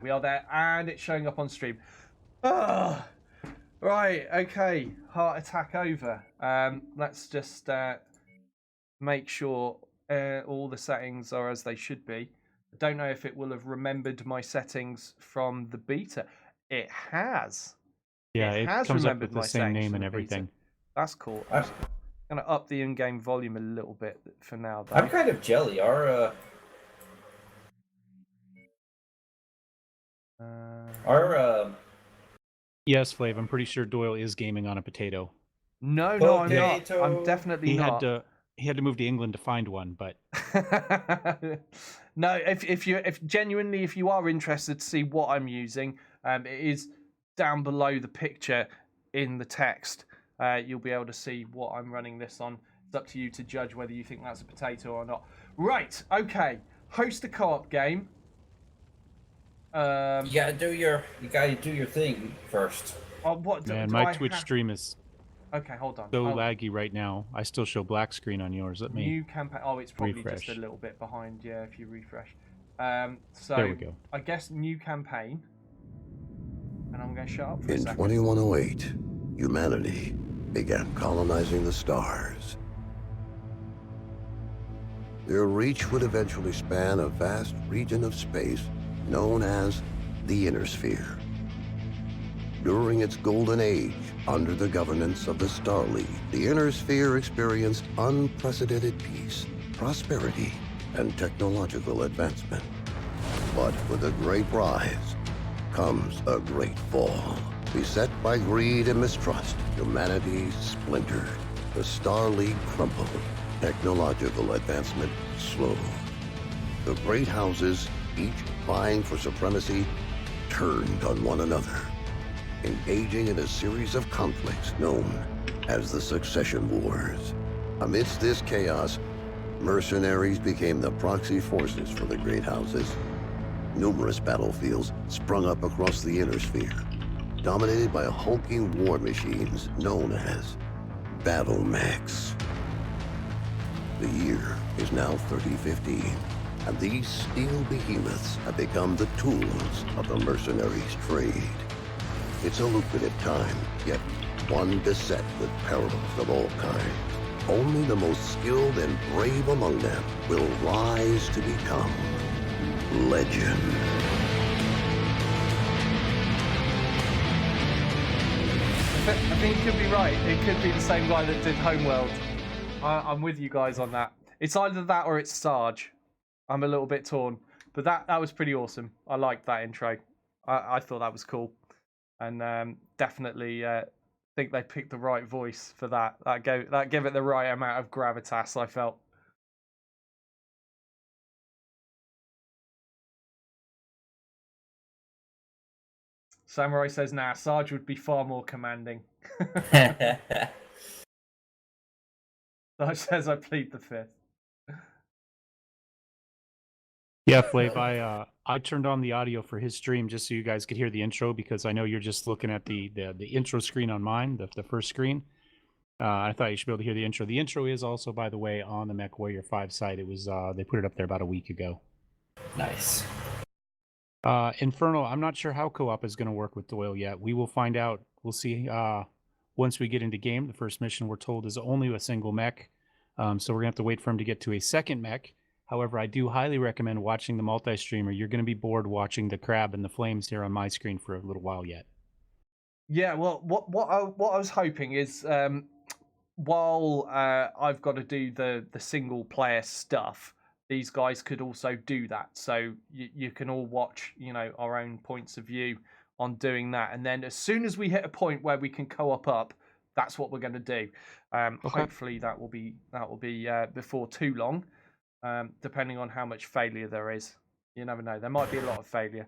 We are there, and it's showing up on stream. Oh, right, okay. Heart attack over. Let's just make sure all the settings are as they should be. I don't know if it will have remembered my settings from the beta. It has. Yeah, it it has comes up remembered with the my same settings name from and the beta. everything. That's cool. I'm just gonna up the in-game volume a little bit for now, though. I'm kind of jelly. Our Yes, Flav, I'm pretty sure Doyle is gaming on a potato. No, I'm not. I'm definitely not. He had to move to England to find one, but no. If you are interested to see what I'm using, it is down below the picture in the text. You'll be able to see what I'm running this on. It's up to you to judge whether you think that's a potato or not. Right. Okay. Host a co-op game. You gotta do your thing first. What? Man, my Twitch stream is okay. Hold on. So laggy right now. I still show black screen on yours. Let me. New campaign. Oh, it's probably refresh. just a little bit behind. Yeah, if you refresh. So there we go. I guess new campaign. And I'm going to shut up for a second. In 2108, humanity began colonizing the stars. Their reach would eventually span a vast region of space known as the Inner Sphere. During its golden age, under the governance of the Star League, the Inner Sphere experienced unprecedented peace, prosperity, and technological advancement. But with a great rise comes a great fall. Beset by greed and mistrust, humanity splintered. The Star League crumbled. Technological advancement slowed. The great houses, each vying for supremacy, turned on one another, engaging in a series of conflicts known as the Succession Wars. Amidst this chaos, mercenaries became the proxy forces for the great houses. Numerous battlefields sprung up across the Inner Sphere, dominated by hulking war machines known as battle mechs. The year is now 3015, and these steel behemoths have become the tools of the mercenaries' trade. It's a lucrative time, yet one beset with perils of all kinds. Only the most skilled and brave among them will rise to become legend. I think you could be right. It could be the same guy that did Homeworld. I'm with you guys on that. It's either that or it's Sarge. I'm a little bit torn. But that was pretty awesome. I liked that intro. I thought that was cool. And definitely think they picked the right voice for that. That gave it the right amount of gravitas, I felt. Samurai says, nah, Sarge would be far more commanding. Sarge says, I plead the fifth. Yeah, Flav, I turned on the audio for his stream just so you guys could hear the intro, because I know you're just looking at the intro screen on mine, the first screen. I thought you should be able to hear the intro. The intro is also, by the way, on the Mechwarrior 5 site. It was they put it up there about a week ago. Nice. Infernal, I'm not sure how co-op is going to work with Doyle yet. We will find out. We'll see once we get into game. The first mission, we're told, is only a single mech. So we're going to have to wait for him to get to a second mech. However, I do highly recommend watching the multi-streamer. You're going to be bored watching the crab and the flames here on my screen for a little while yet. Yeah, well, what I was hoping is, while I've got to do the single player stuff, these guys could also do that. So you can all watch, our own points of view on doing that. And then as soon as we hit a point where we can co-op up, that's what we're going to do. Okay. Hopefully that will be before too long. Depending on how much failure there is, you never know. There might be a lot of failure.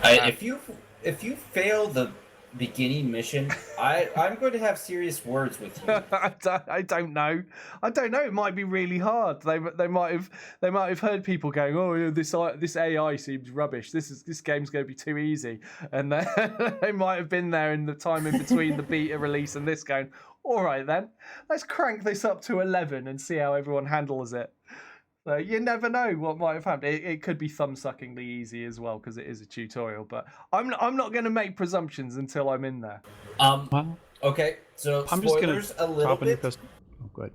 If you fail the beginning mission, I'm going to have serious words with you. I don't know. It might be really hard. They might have heard people going, oh, this AI seems rubbish. This game's going to be too easy, and they might have been there in the time in between the beta release and this, going, all right then, let's crank this up to 11 and see how everyone handles it. You never know what might have happened. It could be thumb-suckingly easy as well because it is a tutorial. But I'm not going to make presumptions until I'm in there. Well, Okay, so I'm just spoilers gonna a little hop into bit. this. Oh, go ahead.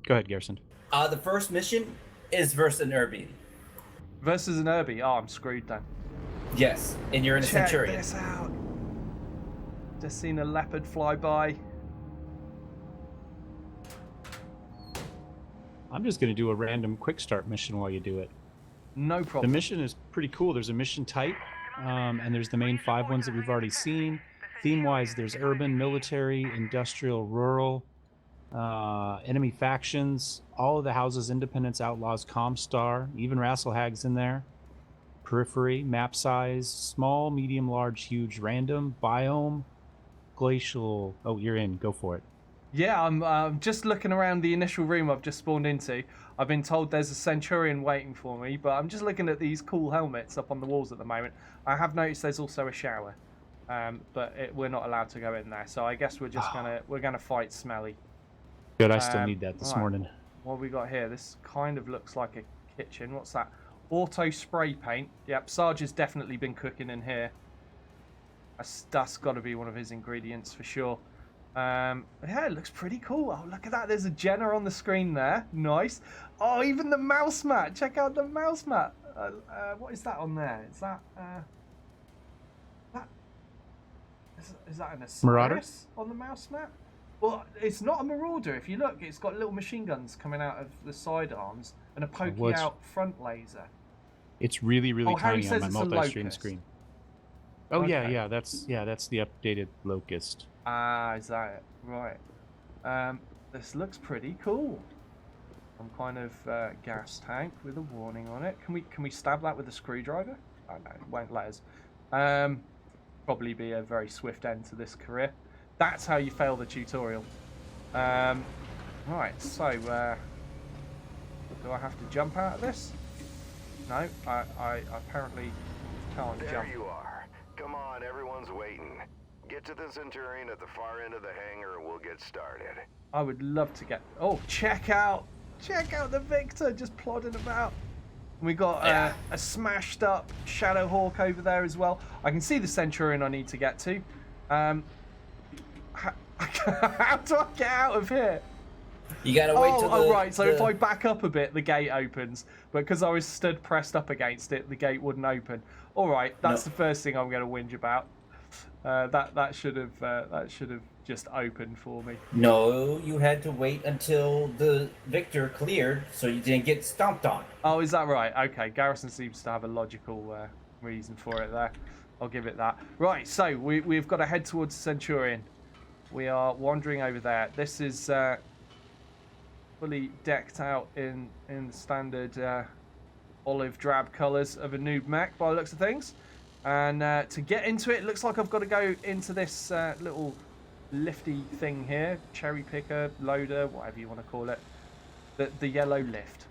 Go ahead, Garrison. The first mission is versus an Irby. Versus an Irby. Oh, I'm screwed then. Yes, and you're in a Check Centurion. this out. Just seen a leopard fly by. I'm just gonna do a random quick start mission while you do it. No The problem. mission is pretty cool. There's a mission type, and there's the main 5 ones that we've already seen. Theme-wise, there's urban, military, industrial, rural, enemy factions, all of the houses, independents, outlaws, Comstar, even Rasselhag's in there. Periphery, map size, small, medium, large, huge, random, biome, glacial. Oh, you're in. Go for it. Yeah, I'm just looking around the initial room I've just spawned into. I've been told there's a Centurion waiting for me, but I'm just looking at these cool helmets up on the walls at the moment. I have noticed there's also a shower, but we're not allowed to go in there. So I guess we're just gonna fight Smelly. Good. I still need that this right. morning. What have we got here? This kind of looks like a kitchen. What's that? Auto spray paint. Yep, Sarge has definitely been cooking in here. That's got to be one of his ingredients for sure. Yeah, it looks pretty cool. Oh, look at that. There's a Jenna on the screen there. Nice. Oh, even the mouse mat. Check out the mouse mat. What is that on there? Is that is that an Osiris Marauder? on the mouse mat? Well, it's not a Marauder. If you look, it's got little machine guns coming out of the sidearms and a pokey out front laser. It's really, really Harry tiny on says my it's a multi-stream Locust. screen. Oh Okay. yeah, that's the updated Locust. Ah, is that it? Right. This looks pretty cool. Some kind of gas tank with a warning on it. Can we stab that with a screwdriver? Oh no, it won't let us. Probably be a very swift end to this career. That's how you fail the tutorial. Right, so do I have to jump out of this? No, I apparently can't There jump. you are. Come on, everyone's waiting. Get to the Centurion at the far end of the hangar and we'll get started. I would love to get... Oh, check out the Victor just plodding about. We got a smashed up Shadowhawk over there as well. I can see the Centurion I need to get to. How do I get out of here? You gotta wait till the... right. So if I back up a bit, the gate opens. But because I was stood pressed up against it, the gate wouldn't open. All right, that's the first thing I'm going to whinge about. That should have just opened for me. No, you had to wait until the Victor cleared so you didn't get stomped on. Oh, is that right? Okay, Garrison seems to have a logical reason for it there. I'll give it that. Right, so we've got to head towards Centurion. We are wandering over there. This is fully decked out in the standard olive drab colours of a noob mech by the looks of things. And to get into it, looks like I've got to go into this little lifty thing here. Cherry picker, loader, whatever you want to call it. The yellow lift.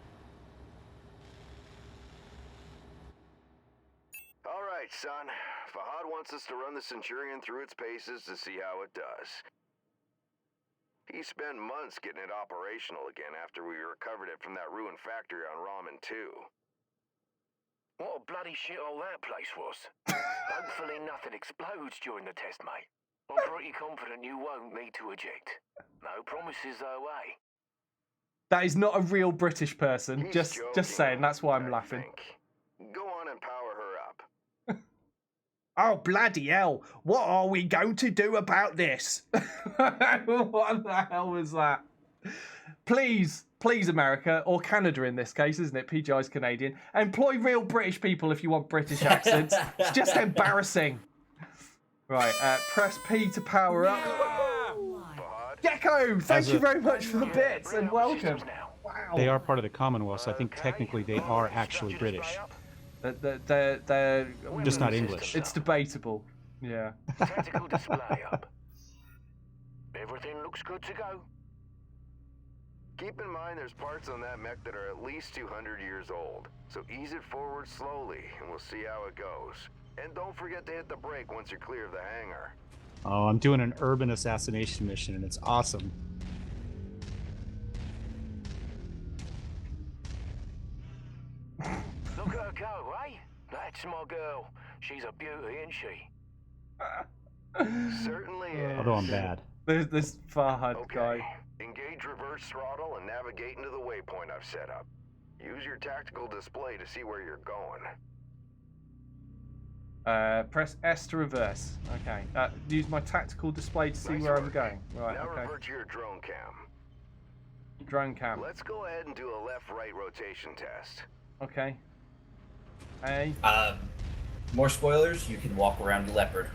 All right, son. Fahad wants us to run the Centurion through its paces to see how it does. He spent months getting it operational again after we recovered it from that ruined factory on Ramen 2. What a bloody shithole that place was. Hopefully nothing explodes during the test, mate. I'm pretty confident you won't need to eject. No promises though, eh? That is not a real British person. He's Just joking, saying. That's why I'm I laughing. think. Go on and power her up. Oh, bloody hell. What are we going to do about this? What the hell was that? Please, America, or Canada in this case, isn't it? PGI's Canadian. Employ real British people if you want British accents. It's just embarrassing. Right, press P to power up. Fahad, Gecko, thank As you a- very much for the bits Bring and up the welcome. systems now. Wow. They are part of the Commonwealth, so I think Okay. technically they are actually Structures British. play up. They're Just not Systems English. it's debatable. Yeah. Tactical display up. Everything looks good to go. keep in mind there's parts on that mech that are at least 200 years old. So ease it forward slowly, and we'll see how it goes. And don't forget to hit the brake once you're clear of the hangar. Oh, I'm doing an urban assassination mission, and it's awesome. That's my girl. She's a beauty, isn't she? Certainly is. Although I'm bad. This Farhad Okay. guy. Engage reverse throttle and navigate into the waypoint I've set up. Use your tactical display to see where you're going. Press S to reverse. Okay. Use my tactical display to see Nice where I'm work. going. Right. Now Okay. revert to your drone cam. Drone cam. Let's go ahead and do a left-right rotation test. Okay. A More spoilers. You can walk around the leopard.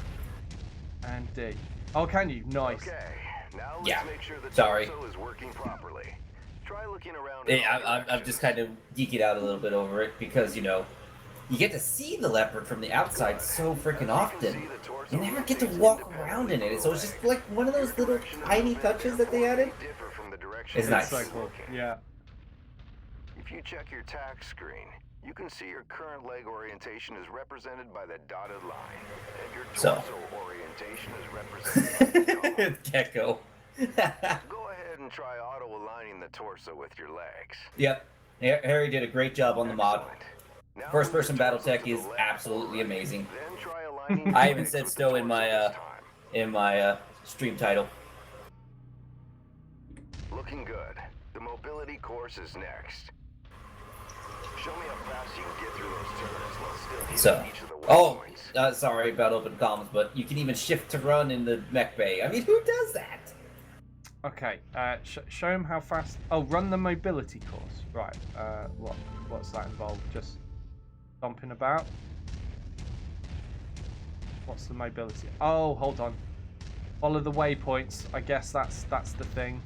and D. Oh, can you? Nice. Okay. Now let's Yeah. make sure the Sorry. torso is working properly. Try looking around. I'm just kind of geeking out a little bit over it because, you know, you get to see the leopard from the outside so freaking often. You never get to walk around in it. So it's just like one of those little tiny touches that they added. It's nice. So cool. Yeah. If you check your tack screen, you can see your current leg orientation is represented by the dotted line, and your So. torso orientation is represented by the column. Gecko. Go ahead and try auto-aligning the torso with your legs. Yep. Harry did a great job on the mod. Excellent. Now First person move the battle torso tech to is the left absolutely or right. amazing. Then try aligning I your even legs said with so the in my torso this time. stream title. Looking good. The mobility course is next. Show me how fast you can get through those turrets while still hitting So, each of the oh, waypoints. sorry about open comms, but you can even shift to run in the mech bay. I mean, who does that? Okay. Show him how fast. Oh, run the mobility course. Right. What's that involved? Just bumping about. What's the mobility? Oh, hold on. Follow the waypoints. I guess that's the thing.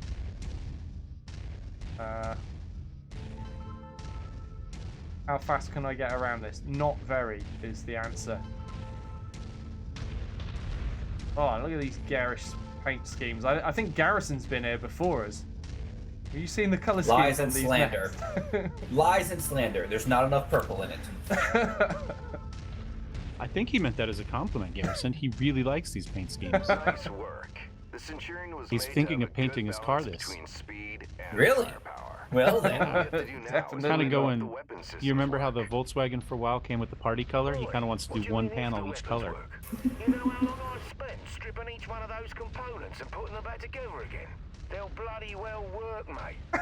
How fast can I get around this? Not very is the answer. Oh, look at these garish paint schemes. I think Garrison's been here before us. Have you seen the colour schemes Lies on and these slander. mechs? Lies and slander. There's not enough purple in it. I think he meant that as a compliment, Garrison. He really likes these paint schemes. Nice work. The Centurion was He's made to thinking have of a painting good his car balance this. between speed and Really? firepower. Well then. All we have to do now is Definitely Kind of load going. up the weapon systems You remember how work. the Volkswagen for a while came with the party color? He kind of wants to What do you one mean if panel the each weapons color. work? You know how long I spent stripping each one of those components and putting them back together again? They'll bloody well work, mate.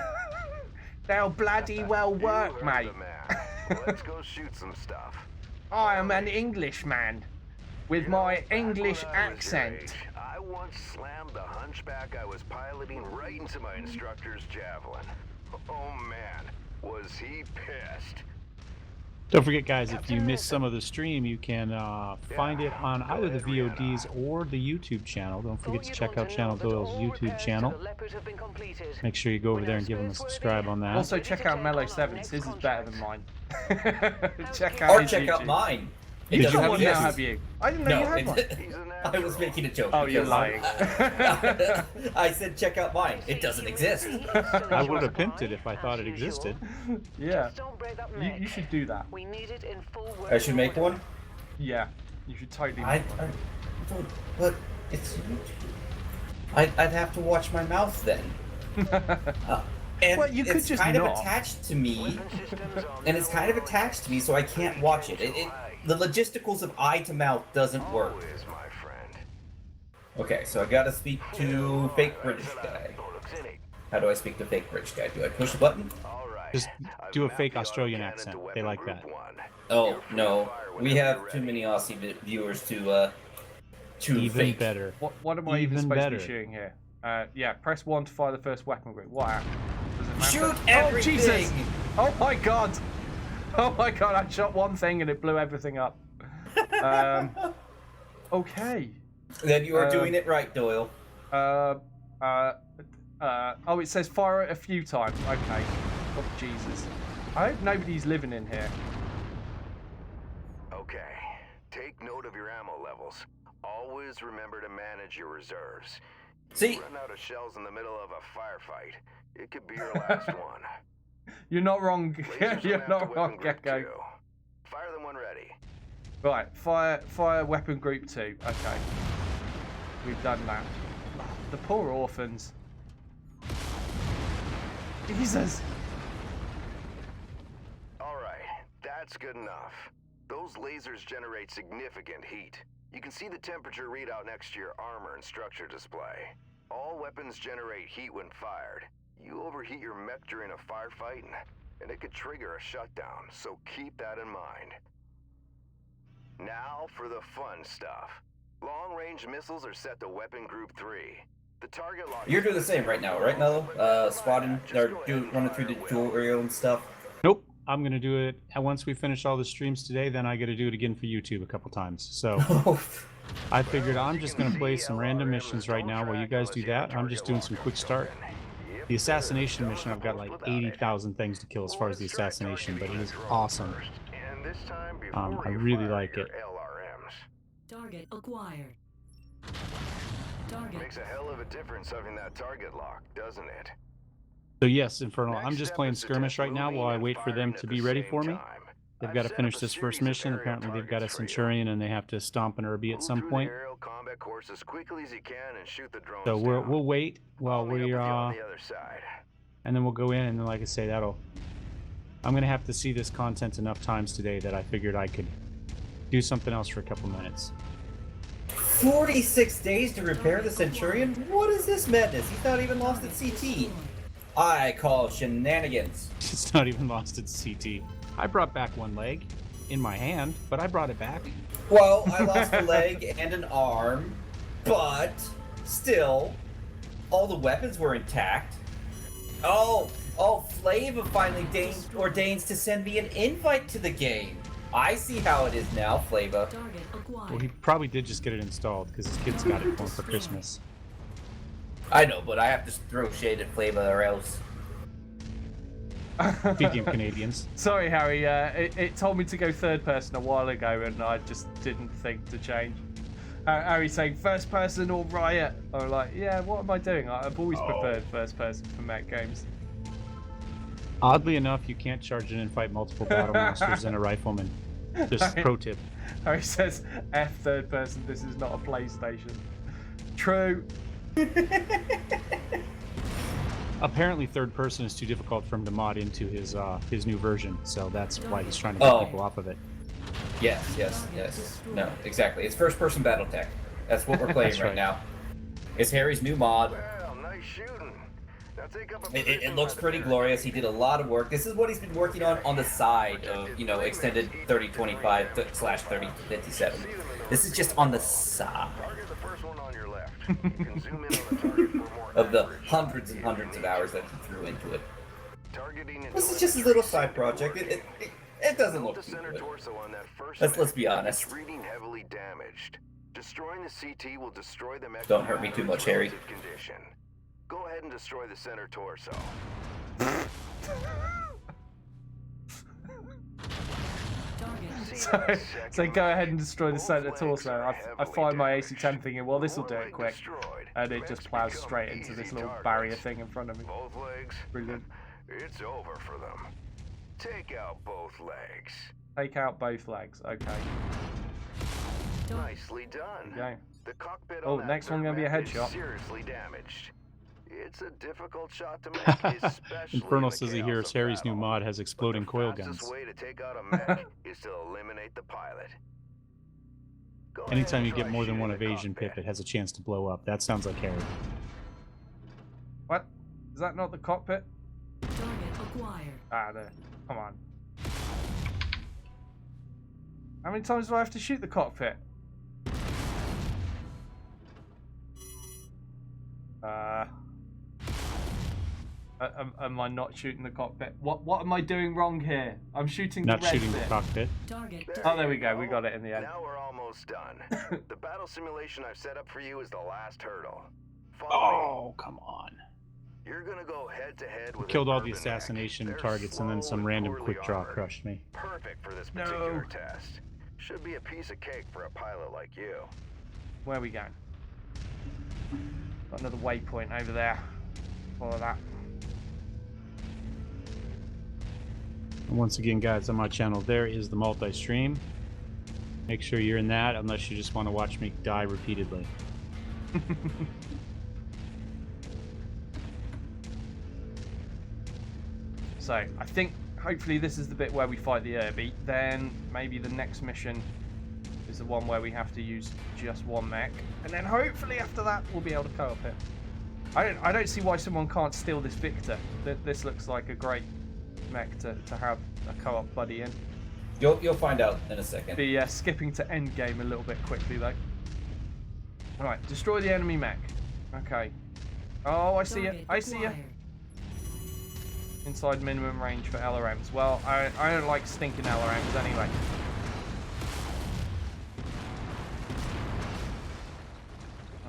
They'll bloody well You work, heard mate. the man. Let's go shoot some stuff. I am an Englishman with You know, my back when English I was your accent. age, I once slammed the hunchback I was piloting right into my instructor's javelin. Oh man, was he pissed. Don't forget, guys, if you missed some of the stream, you can find it on either the VODs or the YouTube channel. Don't forget to check out Channel Doyle's YouTube channel. Make sure you go over there and give him a subscribe on that. Also, check out Mellow Sevens. His is better than mine. check out Or his check out YouTube. mine. It You doesn't got one now, exist. have you? I didn't know you had No, one. He's a I was natural. making a joke. Oh, you're because lying. I said check out mine. It doesn't exist. I would have pimped it if I thought it existed. Yeah. You should do that. We need it in full I should make order. one. Yeah. You should totally I make one. don't. But it's. I'd have to watch my mouth then. And Well, you could it's just kind not. of attached to me, and it's kind of attached to me, so I can't watch it. The logisticals of eye to mouth doesn't work. Always, my friend. Okay, so I gotta speak to fake British guy. How do I speak to fake British guy? Do I push the button? All right. Just I've do a mapped fake the Australian autocannon accent. to They weapon like group that. 1. Oh Feel free no, to fire we whenever have you're too ready. many Aussie viewers to Even fake. better. What am I even Even supposed to better. be shooting here? Yeah, press 1 to fire the first weapon group. What happened? Does it matter? Shoot Oh, everything! Jesus! Oh my god! Oh my god, I shot one thing and it blew everything up. Okay. Then you are doing it right, Doyle. Oh, it says fire it a few times. Okay. Oh, Jesus. I hope nobody's living in here. Okay. Take note of your ammo levels. Always remember to manage your reserves. See, Run out of shells in the middle of a firefight. It could be your last one. You're not wrong. Lasers You're are mapped not to wrong, weapon group Gecko. 2. Fire them when ready. Right, fire weapon group 2. Okay. We've done that. The poor orphans. Jesus. All right. That's good enough. Those lasers generate significant heat. You can see the temperature readout next to your armor and structure display. All weapons generate heat when fired. You overheat your mech during a firefight, and it could trigger a shutdown, so keep that in mind. Now for the fun stuff. Long-range missiles are set to Weapon Group 3. The target lock... You're doing the same right now, right, Mello? Spotting, or running through the tutorial and stuff. Nope. I'm going to do it once we finish all the streams today, then I got to do it again for YouTube a couple times. So I figured I'm just going to play some random missions right now while you guys do that. I'm just doing some quick start. The assassination mission, I've got like 80,000 things to kill as far as the assassination, but it is awesome. I really like it. Target acquired. Target. Makes a hell of a difference having that target lock, doesn't it? So yes, Infernal, I'm just playing skirmish right now while I wait for them to be ready for me. They've got to finish this first mission. Apparently they've got a Centurion and they have to stomp an Irby at some point. So we'll wait while we're and then we'll go in, and then, like I say, I'm going to have to see this content enough times today that I figured I could do something else for a couple minutes. 46 days to repair the Centurion? What is this madness? He's not even lost at CT. I call shenanigans. It's not even lost its CT. I brought back one leg in my hand, but I brought it back. Well, I lost a leg and an arm, but still, all the weapons were intact. Oh, Flava finally ordains to send me an invite to the game. I see how it is now, Flava. Well, he probably did just get it installed because his kids got it for him for Christmas. I know, but I have to throw shade at Flava or else. Speaking of Canadians. Sorry, Harry. It told me to go third person a while ago, and I just didn't think to change. Harry's saying first person or Riot. I'm like, yeah, what am I doing? I've always preferred first person for mech games. Oddly enough, you can't charge in and fight multiple battle monsters and a rifleman. Just pro tip. Harry says, F third person, this is not a PlayStation. True. Apparently third person is too difficult for him to mod into his new version, so that's why he's trying to get people off of it. Yes. No, exactly. It's first person BattleTech. That's what we're playing right now. It's Harry's new mod. Well, nice shooting. Now take up a It looks pretty glorious. He did a lot of work. This is what he's been working on the side of, extended 3025/3057. This is just on the side of the hundreds and hundreds of hours that he threw into it. This is just his little side project. It doesn't look too good. Let's be honest. Heavily damaged. Destroying the CT will destroy the Don't hurt me too much, Harry. Condition. Go ahead and destroy the center torso. So go ahead and destroy the center torso. I find my AC-10 thinking, well, this will do it quick. And it just plows straight into this little barrier thing in front of me. Both legs. Brilliant. It's over for them. Take out both legs. Take out both legs. Okay. Nicely done. Okay. The cockpit Oh, on that next one gonna be a mech is headshot. seriously damaged. It's a difficult shot to make, especially Infernal in the says he chaos hears of Harry's new battle. mod has exploding But coil the guns. fastest way to take out a mech is to eliminate the pilot. Go ahead Anytime and you get try more than shooting one the evasion cockpit. pip, it has a chance to blow up. That sounds like Harry. What? Is that not the cockpit? Target acquired. Ah, there. Come on. How many times do I have to shoot the cockpit? Am I not shooting the cockpit? What am I doing wrong here? I'm shooting Not the red shooting the bit. cockpit. Target. Oh, there we go. We got it in the end. Now we're almost done. The battle simulation I've set up for you is the last hurdle. Follow me. Oh, come on. You're gonna go head to head with Killed an all the urban assassination mech. They're targets and then slow some and random poorly quick draw armored. crushed me. Perfect for this No. particular test. Should be a piece of cake for a pilot like you. Where are we going? Got another waypoint over there. Follow that. And once again, guys, on my channel, there is the multi-stream. Make sure you're in that unless you just want to watch me die repeatedly. So I think hopefully this is the bit where we fight the Irby. Then maybe the next mission is the one where we have to use just one mech, and then hopefully after that we'll be able to co-op it. I don't see why someone can't steal this Victor. This looks like a great mech to have a co-op buddy in. You'll find out in a second. Be skipping to end game a little bit quickly though. All right, destroy the enemy mech. Okay. Oh, I see you. I see you. Inside minimum range for LRMs. Well, I don't like stinking LRMs anyway.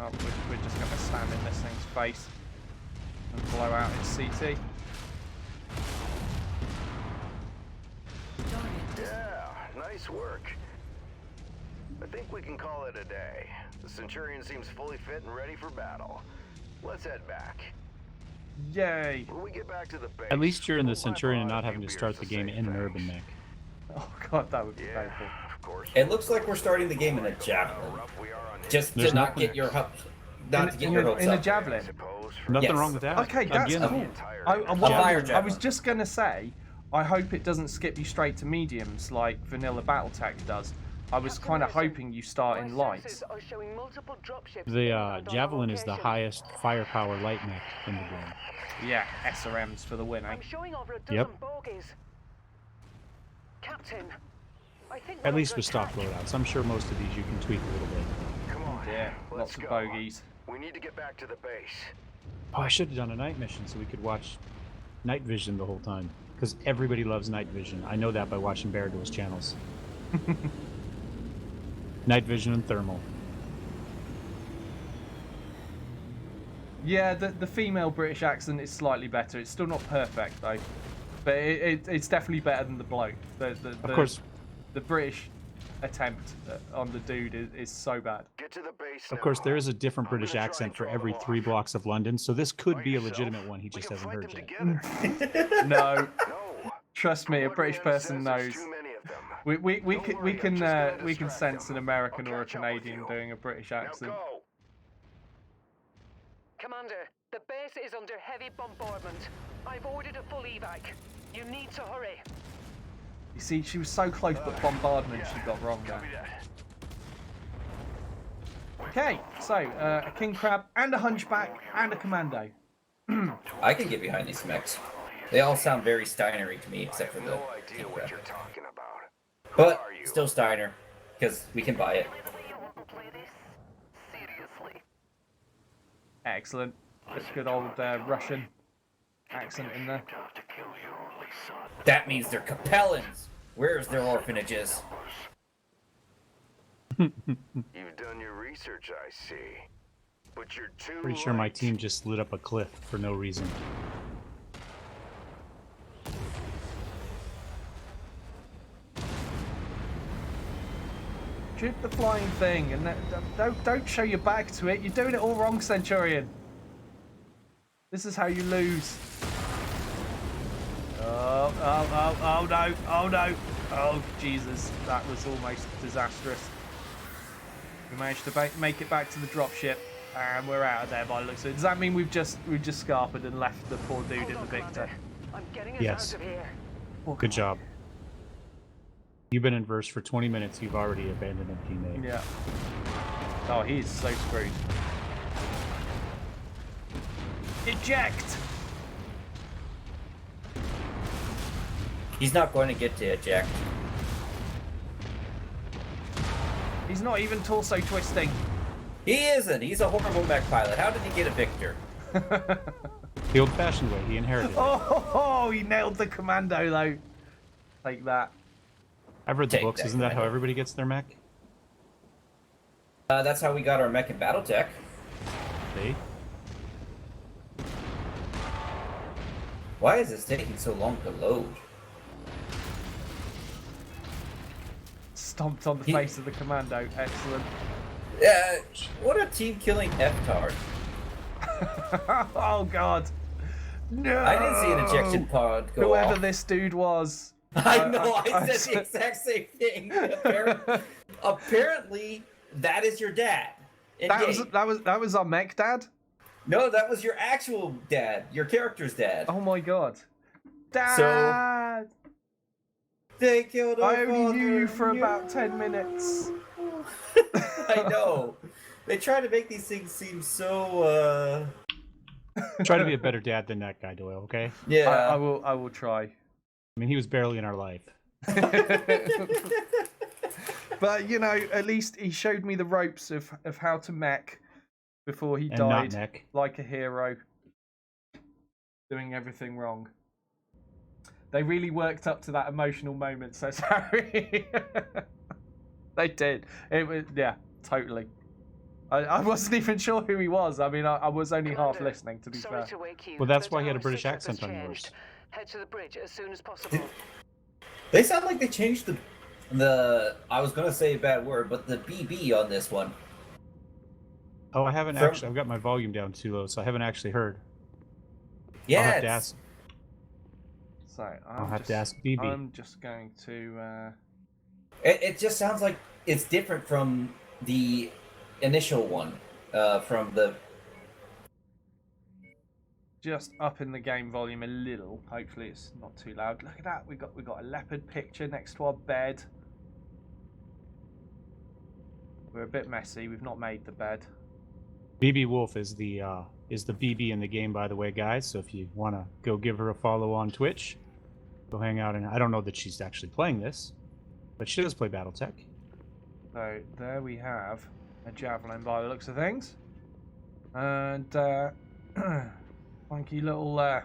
Oh, we're just going to stand in this thing's face and blow out its CT. Yeah, nice work. I think we can call it a day. The Centurion seems fully fit and ready for battle. Let's head back. Yay! When we get back to the base, At least you're in the we'll wipe Centurion and out not a having few to start the beers game to in say an urban thanks. mech. Oh god, that would be Yeah, painful. of course. It looks like we're starting the game in a javelin. Just to There's not no get your hopes, not to get your hopes in a up. javelin. Nothing Yes. wrong with that. Okay, that's Again, cool. A fire I was javelin. just gonna say, I hope it doesn't skip you straight to mediums like vanilla BattleTech does. I was kind of hoping you start in lights. The Javelin is the highest firepower light mech in the game. Yeah, SRMs for the win, eh? I'm showing over a dozen Yep. bogies. Captain, I think At least with stock loadouts. I'm sure most of these you can tweak a little bit. Come on. Yeah, let's lots of go. bogeys. We need to get back to the base. Oh, I should have done a night mission so we could watch night vision the whole time. Because everybody loves night vision. I know that by watching Beardo's channels. Night vision and thermal. Yeah, the female British accent is slightly better. It's still not perfect though, but it's definitely better than the bloke. Of course, the British attempt on the dude is so bad. Get to the base. of now. course, there is a different I'm British gonna try accent and for draw every them 3 off. blocks of London, so this could By be a yourself, legitimate one. He we just can hasn't fight heard them yet. together. No, No. trust me, a What British man person says knows. there's too many of them. We Don't worry, I'm just gonna we can distract sense them. an American I'll or a catch up with Canadian you. doing a British Now accent. go. Commander, the base is under heavy bombardment. I've ordered a full evac. You need to hurry. You see, she was so close, but bombardment she got wrong there. Copy that. Okay, so a king crab and a hunchback and a commando. I can get behind these mechs. They all sound very Steinery to me, except for the No idea king what crab. you're talking about. But are you? still Steiner, because we can buy it. Excellent. Good old Russian accent in there. That means they're Capellans. Where's their orphanages? You've done your research, I see. But you're too Pretty sure my late. team just lit up a cliff for no reason. Shoot the flying thing and don't show your back to it. You're doing it all wrong, Centurion. This is how you lose. Oh no, oh no. Oh Jesus, that was almost disastrous. We managed to make it back to the dropship and we're out of there by the looks of it. Does that mean we've just scarpered and left the poor dude Hold in the on, Victor? Commander. I'm getting us Yes. out of here. Poor Good guy. job. You've been in verse for 20 minutes. You've already abandoned a teammate. Yeah. Oh, he's so screwed. Eject! He's not going to get to eject. He's not even torso twisting. He isn't. He's a horrible mech pilot. How did he get a Victor? The old-fashioned way. He inherited it. Oh, he nailed the commando though. Like that. I've read the Take books. that, Isn't that how Commander. everybody gets their mech? That's how we got our mech in BattleTech. See? Why is this taking so long to load? Stomped on the He- face of the commando. Excellent. What a team-killing F-tard. Oh God. No. I didn't see an ejection pod go Whoever off. this dude was. I know, I said the exact same thing. Apparently, that is your dad. And That was our mech dad. No, that was your actual dad, your character's dad. Oh my God. Dad. They killed our I only knew you father. for about 10 minutes. I know. They try to make these things seem so. Try to be a better dad than that guy, Doyle. Okay. Yeah. I will try. I mean, he was barely in our life. But you know, at least he showed me the ropes of how to mech before he And died, not mech. like a hero, doing everything wrong. They really worked up to that emotional moment, so sorry. They did. It was, yeah, totally. I wasn't even sure who he was. I mean, I was only half Commander, listening, to be sorry fair. to wake you, Well, that's but why he had a our British setup has accent on yours. changed. Head to the bridge as soon as possible. They sound like they changed the. I was gonna say a bad word, but the BB on this one. Oh, I haven't actually. I've got my volume down too low, so I haven't actually heard. Yeah. I'll have to ask. So I'll have to ask BB. I'm just going to. It just sounds like it's different from the initial one, from the. Just up in the game volume a little. Hopefully it's not too loud. Look at that. We got a leopard picture next to our bed. We're a bit messy. We've not made the bed. BB Wolf is the BB in the game, by the way, guys. So if you want to go give her a follow on Twitch, go hang out. And I don't know that she's actually playing this, but she does play BattleTech. So there we have a javelin by the looks of things, and funky little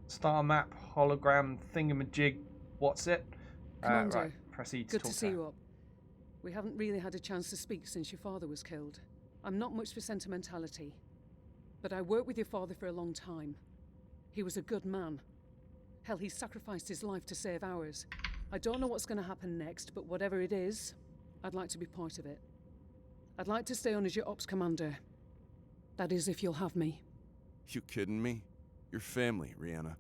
star map hologram thingamajig. What's it? Commander, Right, proceed to good talk to see her. you up. We haven't really had a chance to speak since your father was killed. I'm not much for sentimentality, but I worked with your father for a long time. He was a good man. Hell, he sacrificed his life to save ours. I don't know what's going to happen next, but whatever it is, I'd like to be part of it. I'd like to stay on as your ops commander. That is, if you'll have me. You kidding me? Your family, Rihanna.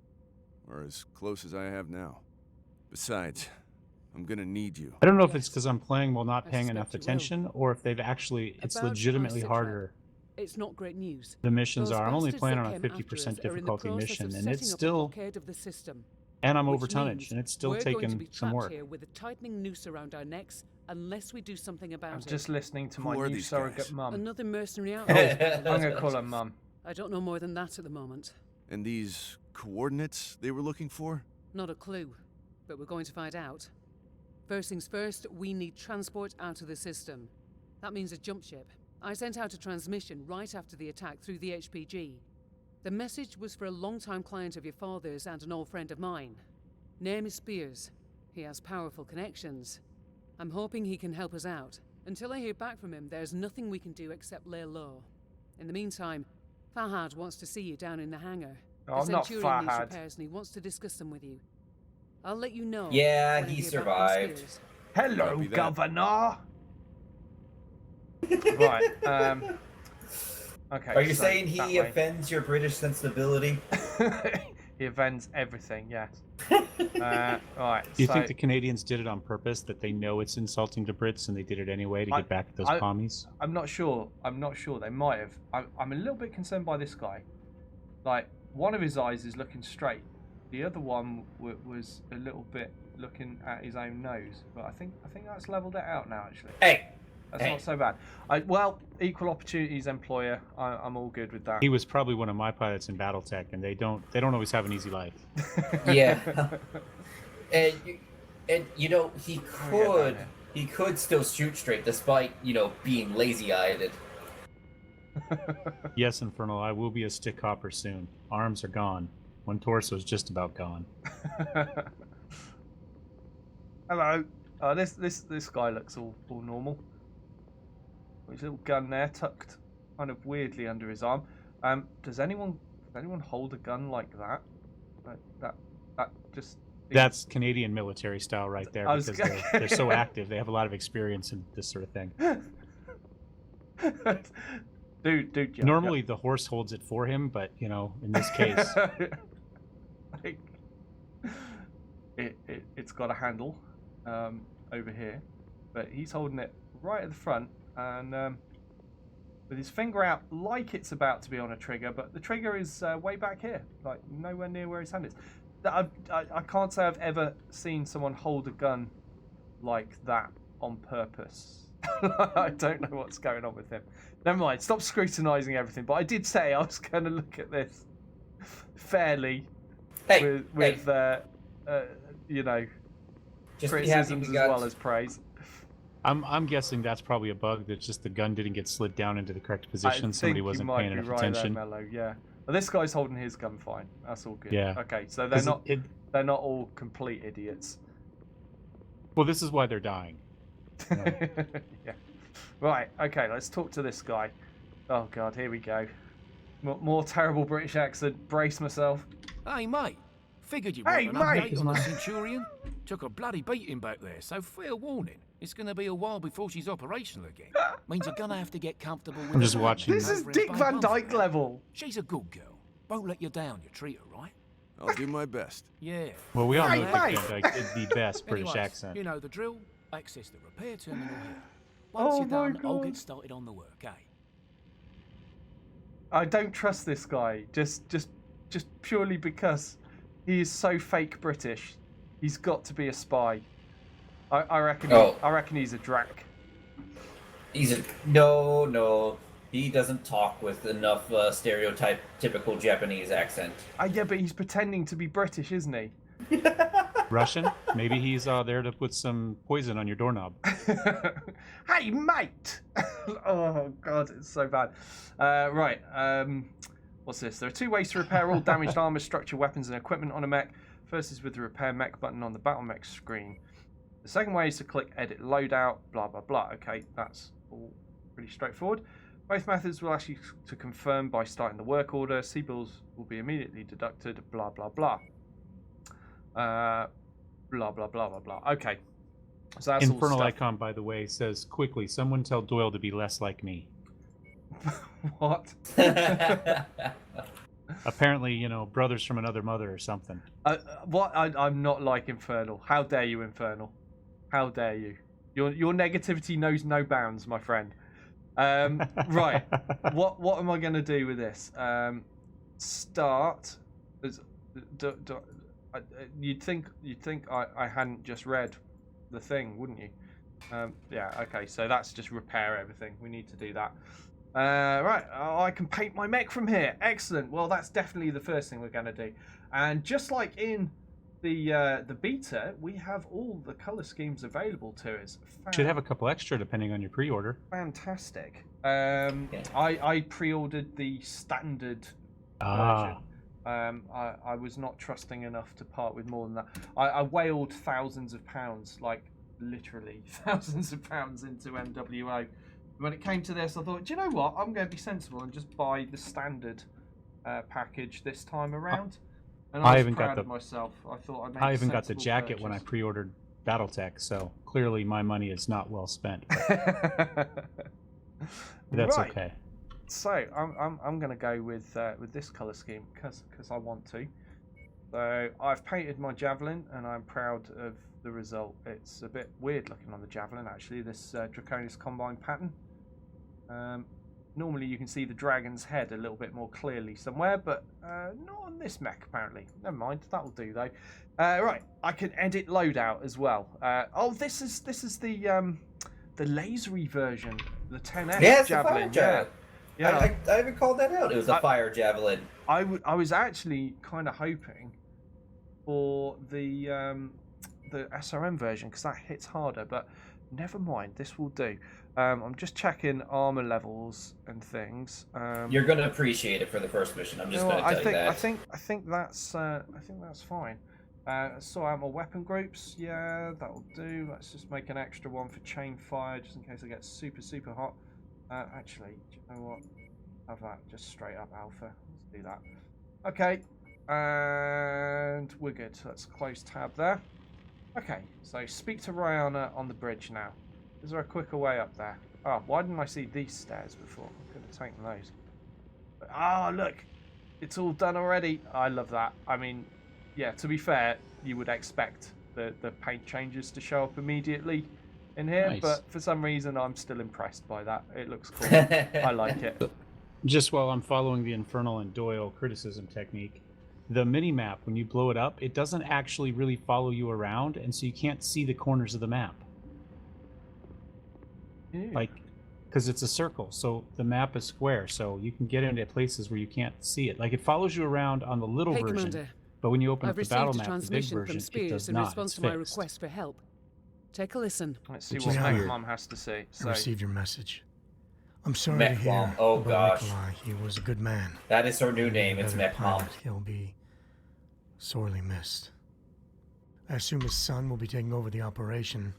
Or as close as I have now. Besides, I'm gonna need you. I don't know if Yes. it's because I'm playing while not I paying suspect enough you will. attention, or if they've actually. It's About legitimately Iceclap. harder. It's not great news. The missions Those are. I'm only bastards playing that on a came after 50% us are in the difficulty process mission, of and setting it's up a still. blockade of the system. And I'm Which overtonnage, means and it's still we're going to taking be some trapped work. here with a tightening noose around our necks unless we do something about I'm it. just listening to my Who are new these surrogate guys? mum. Another mercenary Oh, outfit. I'm gonna call her mum. I don't know more than that at the moment. And these coordinates they were looking for? Not a clue, but we're going to find out. First things first, we need transport out of the system. That means a jump ship. I sent out a transmission right after the attack through the HPG. The message was for a long-time client of your father's and an old friend of mine. Name is Spears. He has powerful connections. I'm hoping he can help us out. Until I hear back from him, there's nothing we can do except lay low. In the meantime, Fahad wants to see you down in the hangar. Oh, The not Centurion needs Fahad. repairs and he wants to discuss them with you. I'll let you know. Yeah, when I he hear back from survived. Spears. Hello, Copy that. Governor. Right. Okay. Are you so saying that he way. offends your British sensibility? He offends everything. Yes. Right. Do you so, think the Canadians did it on purpose, that they know it's insulting to Brits and they did it anyway to get back at those commies? I'm not sure. I'm not sure. They might have. I'm a little bit concerned by this guy. Like, one of his eyes is looking straight. The other one was a little bit looking at his own nose. But I think that's leveled it out now. Actually, Hey, that's hey. not so bad. Well, equal opportunities employer. I'm all good with that. He was probably one of my pilots in BattleTech, and they don't always have an easy life. Yeah. and you know Oh, he could still shoot straight despite being lazy-eyed. Yes, Infernal, I will be a stick hopper soon. Arms are gone. One torso's just about gone. Hello. This guy looks all normal. His little gun there tucked kind of weirdly under his arm. Does anyone hold a gun like that? That just. That's Canadian military style right there, I was because they're so active. They have a lot of experience in this sort of thing. Dude. Yeah, Normally the horse holds it for him, but in this case, like, it's got a handle over here, but he's holding it right at the front and with his finger out like it's about to be on a trigger, but the trigger is way back here, like nowhere near where his hand is. I can't say I've ever seen someone hold a gun like that on purpose. I don't know what's going on with him. Never mind, stop scrutinising everything. But I did say I was going to look at this fairly with you know, Just criticisms as well as praise. I'm guessing that's probably a bug. That just the gun didn't get slid down into the correct position. Somebody wasn't paying enough attention. There, Mello, yeah. Well, this guy's holding his gun fine. That's all good. Yeah. Okay, so they're not all complete idiots. Well, this is why they're dying. Yeah. Yeah. Right. Okay. Let's talk to this guy. Oh God, here we go. More terrible British accent. Brace myself. Hey, mate. Figured you Hey, want an mate! update on the Centurion. Took a bloody beating back there, so fair warning. It's going to be a while before she's operational again. Means you're going to have to get comfortable with I'm just her watching. This is over in Dick Bay Van Bumfuck. Dyke level. She's a good girl. Won't let you down. You treat her right. I'll do my best. Yeah. Well, we all know Hey, Dick mate! Van Dyke did the best British Anyways, accent. you know the drill. Access the repair terminal here. Once Oh you're my done, I'll God. get started on the work, eh? I don't trust this guy. Just purely because he is so fake British. He's got to be a spy. I reckon. I reckon he's a Drac. No. He doesn't talk with enough typical Japanese accent. Yeah, but he's pretending to be British, isn't he? Russian? Maybe he's there to put some poison on your doorknob. Hey, mate! Oh, God, it's so bad. Right, what's this? There are 2 ways to repair all damaged armor, structure, weapons, and equipment on a mech. First is with the repair mech button on the battle mech screen. The second way is to click edit loadout, blah, blah, blah. Okay, that's all pretty straightforward. Both methods will ask you to confirm by starting the work order. C-bills will be immediately deducted, blah, blah, blah. Blah, blah, blah, blah, blah. Okay. So that's Infernal all stuff. Icon, by the way, says, quickly, someone tell Doyle to be less like me. What? Apparently, you know, brothers from another mother or something. What? I'm not like Infernal. How dare you, Infernal? How dare you? Your negativity knows no bounds, my friend. Right. What am I going to do with this? Start. You'd think I hadn't just read the thing, wouldn't you? Yeah. Okay. So that's just repair everything. We need to do that. Right. I can paint my mech from here. Excellent. Well, that's definitely the first thing we're going to do. And just like in the beta, we have all the color schemes available to us. Should have a couple extra depending on your pre-order. Fantastic. I pre-ordered the standard version. I was not trusting enough to part with more than that. I wailed thousands of pounds, like literally thousands of pounds into MWO. When it came to this, I thought, do you know what? I'm going to be sensible and just buy the standard package this time around. And I was proud of myself. I thought I made I even got the jacket when I pre-ordered BattleTech, so clearly my money is not well spent. But that's right. okay. So I'm going to go with this color scheme because I want to. So I've painted my javelin and I'm proud of the result. It's a bit weird looking on the javelin actually. This Draconis Combine pattern. Normally you can see the dragon's head a little bit more clearly somewhere, but not on this mech apparently. Never mind, that'll do though. Right, I can edit loadout as well. Oh, this is the lasery version, the 10X javelin. Yeah. I even called that out. It was a fire javelin. I was actually kind of hoping for the SRM version because that hits harder, but never mind. This will do. I'm just checking armor levels and things. You're gonna appreciate it for the first mission. I'm just gonna tell you that. I think that's fine. Sort out my weapon groups. Yeah, that'll do. Let's just make an extra one for chain fire just in case I get super hot. Actually, do you know what? Have that just straight up alpha. Let's do that. Okay, and we're good. So let's close tab there. Okay, so speak to Rihanna on the bridge now. Is there a quicker way up there? Oh, why didn't I see these stairs before? I could have taken those. But, oh, look. It's all done already. I love that. I mean, yeah, to be fair, you would expect the paint changes to show up immediately in here, Nice. but for some reason I'm still impressed by that. It looks cool. I like it. Just while I'm following the Infernal and Doyle criticism technique, the mini map, when you blow it up, it doesn't actually really follow you around, and so you can't see the corners of the map. Like, because it's a circle, so the map is square, so you can get into places where you can't see it. Like, it follows you around on the little Hey, version, Commander. but when you open I've up the received battle a map, the big transmission version, from it Spears does in not. response It's to my fixed. request for help. Take a listen. Let's see Which what is Mech weird. Mom has to say. I So, received your message. I'm sorry Mech to hear Mom. Oh, about gosh. Nikolai. He was a good man. That is her new He'll be a name. It's better Mech Mom. pilot. He'll be sorely missed. I assume his son will be taking over the operation.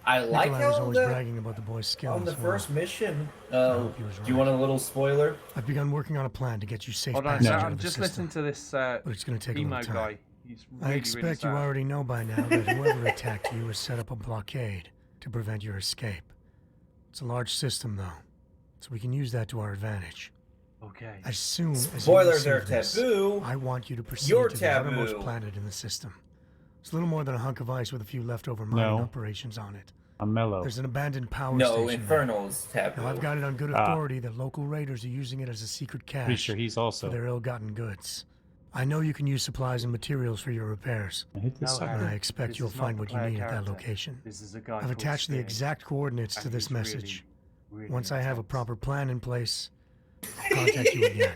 I like Nikolai was how always the, bragging about the boy's skills. on the Well, first mission. hope he was Do you right. want a little spoiler? I've begun working on a plan to get you safe hold on, passage so out I'm of the just system. listening to this But it's going to take a emo little time. guy. He's really, I expect really you sad. already know by now that whoever attacked you has set up a blockade to prevent your escape. It's a large system, though, so we can use that to our advantage. Okay. As soon as you Spoilers are receive this, taboo. I want you to proceed You're to the outermost taboo. planet in the system. It's a little more than a hunk of ice with a few leftover mining No. operations on it. I'm mellow. There's an abandoned power No, station there. Infernal's taboo. Now, I've got it on good Ah. authority that local raiders are using it as a secret cache Pretty sure he's for also. their ill-gotten goods. I know you can use supplies and materials for your repairs, I hit this No, sucker. and I Harry, expect this you'll is not find the what you player need at that character. location. This is a guy I've called attached the Sting, exact coordinates and to this he's really, message. really Once I have a intense. proper plan in place, I'll contact you again.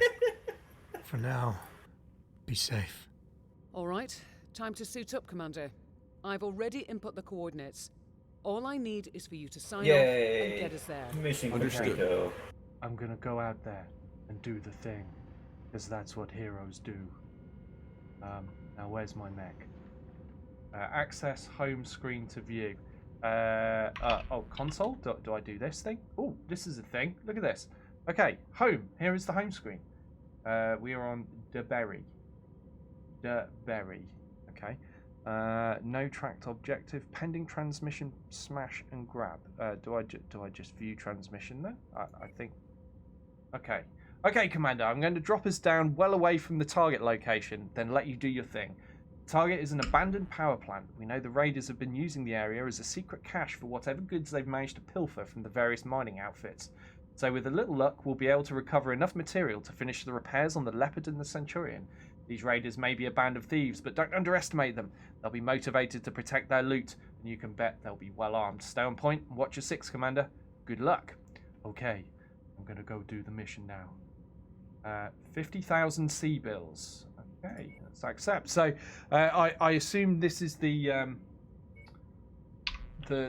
For now, be safe. All right, time to suit up, Commander. I've already input the coordinates. All I need is for you to sign off and get us there. Mission Understood. complete. I'm gonna go out there and do the thing, because that's what heroes do. Now where's my mech? Access home screen to view. Oh, console? Do I do this thing? Oh, this is a thing. Look at this. Okay, home. Here is the home screen. We are on DeBerry. Okay. No tracked objective. Pending transmission. Smash and grab. Do I just view transmission then? I think. Okay. Okay, Commander. I'm going to drop us down well away from the target location, then let you do your thing. Target is an abandoned power plant. We know the raiders have been using the area as a secret cache for whatever goods they've managed to pilfer from the various mining outfits. So with a little luck, we'll be able to recover enough material to finish the repairs on the Leopard and the Centurion. These raiders may be a band of thieves, but don't underestimate them. They'll be motivated to protect their loot, and you can bet they'll be well armed. Stay on point and watch your six, Commander. Good luck. Okay, I'm going to go do the mission now. 50,000 sea bills. Okay, let's accept. So I assume this is the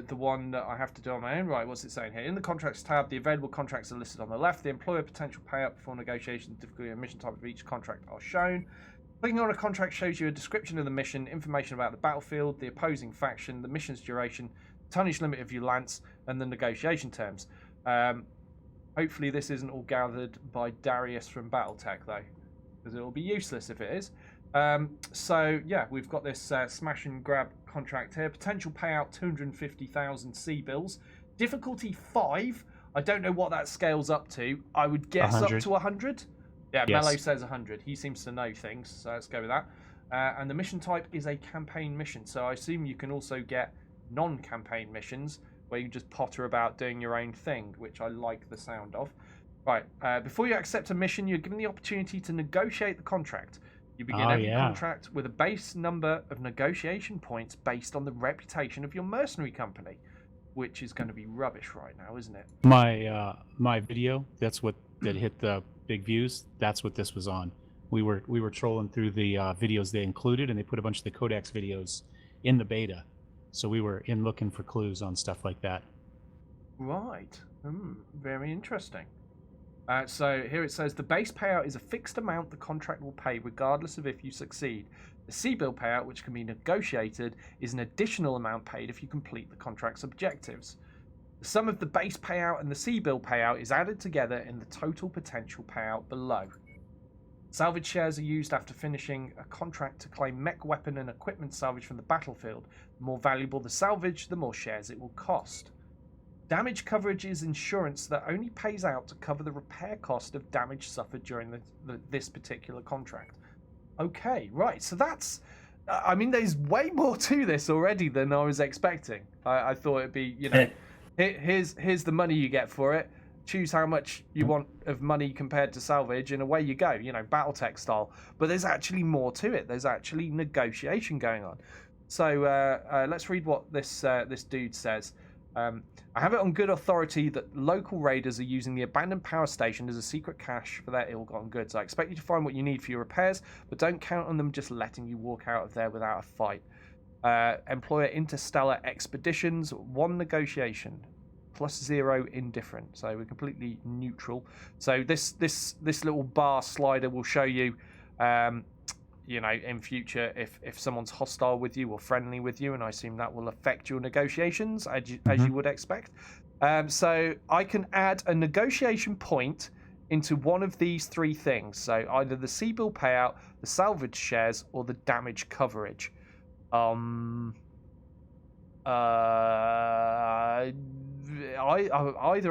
one that I have to do on my own. Right, what's it saying here? In the contracts tab, the available contracts are listed on the left. The employer potential payout before negotiation, difficulty and mission type of each contract are shown. Clicking on a contract shows you a description of the mission, information about the battlefield, the opposing faction, the mission's duration, tonnage limit of your lance, and the negotiation terms. Hopefully this isn't all gathered by Darius from Battletech, though, because it will be useless if it is. So, yeah, we've got this smash and grab contract here. Potential payout 250,000 sea bills. Difficulty 5. I don't know what that scales up to. I would guess 100. up to 100. Yeah, Yes. Mello says 100. He seems to know things, so let's go with that. And the mission type is a campaign mission, so I assume you can also get non-campaign missions where you just potter about doing your own thing, which I like the sound of. Right, before you accept a mission, you're given the opportunity to negotiate the contract. You begin every contract with a base number of negotiation points based on the reputation of your mercenary company, which is going to be rubbish right now, isn't it? My video, that hit the big views. That's what this was on. We were trolling through the videos they included, and they put a bunch of the Codex videos in the beta. So we were looking for clues on stuff like that. Right. Very interesting. So here it says the base payout is a fixed amount the contract will pay regardless of if you succeed. The sea bill payout, which can be negotiated, is an additional amount paid if you complete the contract's objectives. The sum of the base payout and the sea bill payout is added together in the total potential payout below. Salvage shares are used after finishing a contract to claim mech weapon and equipment salvage from the battlefield. The more valuable the salvage, the more shares it will cost. Damage coverage is insurance that only pays out to cover the repair cost of damage suffered during this particular contract. Okay, right, so that's... I mean, there's way more to this already than I was expecting. I thought it'd be, you know, here's the money you get for it. choose how much you want of money compared to salvage, and away you go. You know, BattleTech style. But there's actually more to it. There's actually negotiation going on. So let's read what this dude says. I have it on good authority that local raiders are using the abandoned power station as a secret cache for their ill-gotten goods. I expect you to find what you need for your repairs, but don't count on them just letting you walk out of there without a fight. Employer Interstellar Expeditions, 1 negotiation, +0 indifferent. So we're completely neutral. So this little bar slider will show you, you know, in future if someone's hostile with you or friendly with you, and I assume that will affect your negotiations as you would expect. So I can add a negotiation point into one of these 3 things. So either the C-bill payout, the salvage shares, or the damage coverage. Either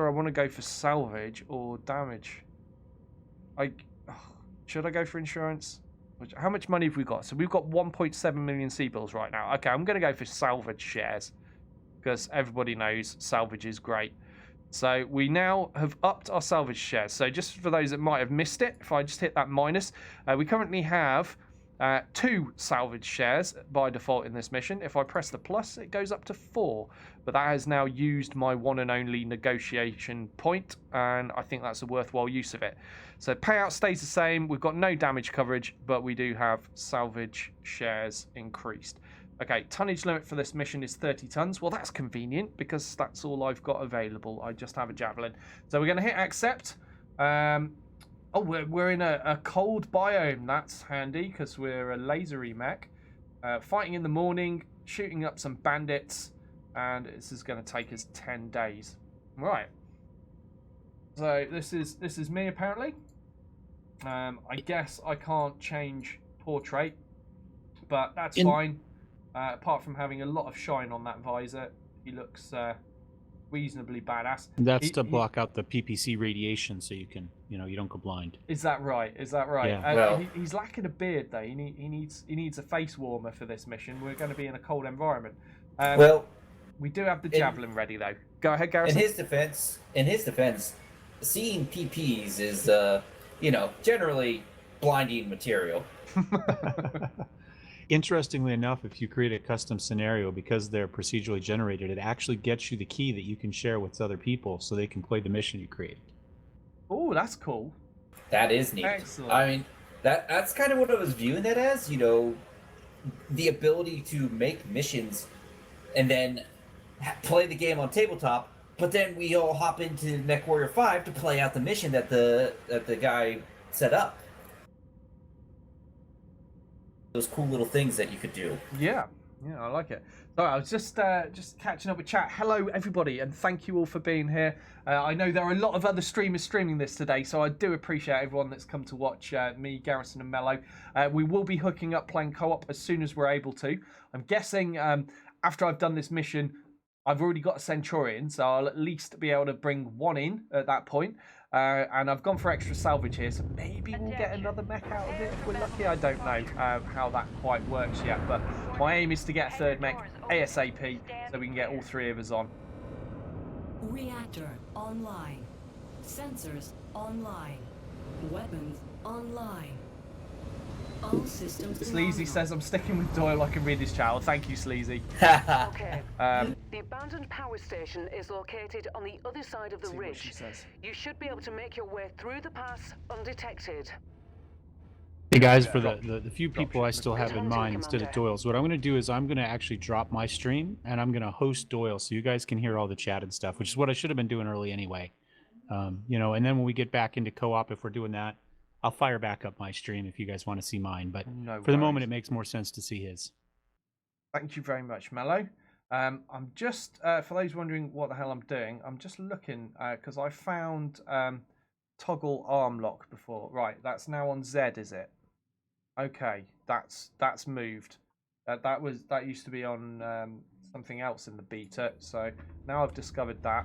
I want to go for salvage or damage. Should I go for insurance? How much money have we got? So we've got 1.7 million C-bills right now. Okay, I'm going to go for salvage shares because everybody knows salvage is great. So we now have upped our salvage shares. So just for those that might have missed it, if I just hit that minus, we currently have 2 salvage shares by default in this mission. If I press the plus, it goes up to 4. But that has now used my one and only negotiation point, and I think that's a worthwhile use of it. So payout stays the same. We've got no damage coverage, but we do have salvage shares increased. Okay, tonnage limit for this mission is 30 tons. Well, that's convenient because that's all I've got available. I just have a javelin. So we're going to hit accept. Oh, we're in a cold biome. That's handy because we're a lasery mech. Fighting in the morning, shooting up some bandits, and this is going to take us 10 days. Right. So this is me apparently. I guess I can't change portrait, but that's fine. Apart from having a lot of shine on that visor, he looks reasonably badass. That's to block out the PPC radiation, so you can, you don't go blind. Is that right? Is that right? Yeah. Well, he's lacking a beard though. He needs a face warmer for this mission. We're going to be in a cold environment. Well, we do have the javelin ready though. Go ahead, Garrison. In his defense, seeing PPs is generally blinding material. Interestingly enough, if you create a custom scenario, because they're procedurally generated, it actually gets you the key that you can share with other people so they can play the mission you created. Oh, that's cool. That is neat. Excellent. I mean, that's kind of what I was viewing that as, the ability to make missions and then play the game on tabletop, but then we all hop into Mechwarrior 5 to play out the mission that the guy set up. Those cool little things that you could do. Yeah, I like it. So I was just catching up with chat. Hello, everybody, and thank you all for being here. I know there are a lot of other streamers streaming this today, so I do appreciate everyone that's come to watch me, Garrison, and Mello. We will be hooking up playing co-op as soon as we're able to. I'm guessing after I've done this mission, I've already got a Centurion, so I'll at least be able to bring 1 in at that point. And I've gone for extra salvage here, so maybe we'll get another mech out of it if we're lucky. I don't know how that quite works yet, but my aim is to get a 3rd mech ASAP so we can get all 3 of us on. Reactor online. Sensors online. Weapons online. All systems Sleazy says I'm sticking with Doyle. I can read his channel. Thank you, Sleazy. Okay. The abandoned power station is located on the other side of the ridge. You should be able to make your way through the pass undetected. Hey guys, for the few people I still have in mind instead of Doyle's, what I'm going to do is I'm going to actually drop my stream and I'm going to host Doyle so you guys can hear all the chat and stuff, which is what I should have been doing early anyway. And then when we get back into co-op, if we're doing that, I'll fire back up my stream if you guys want to see mine, but for the moment, it makes more sense to see his. Thank you very much, Mello. I'm just, for those wondering what the hell I'm doing, I'm just looking, because I found toggle arm lock before. Right, that's now on Z, is it? Okay, that's moved. That used to be on something else in the beta, so now I've discovered that.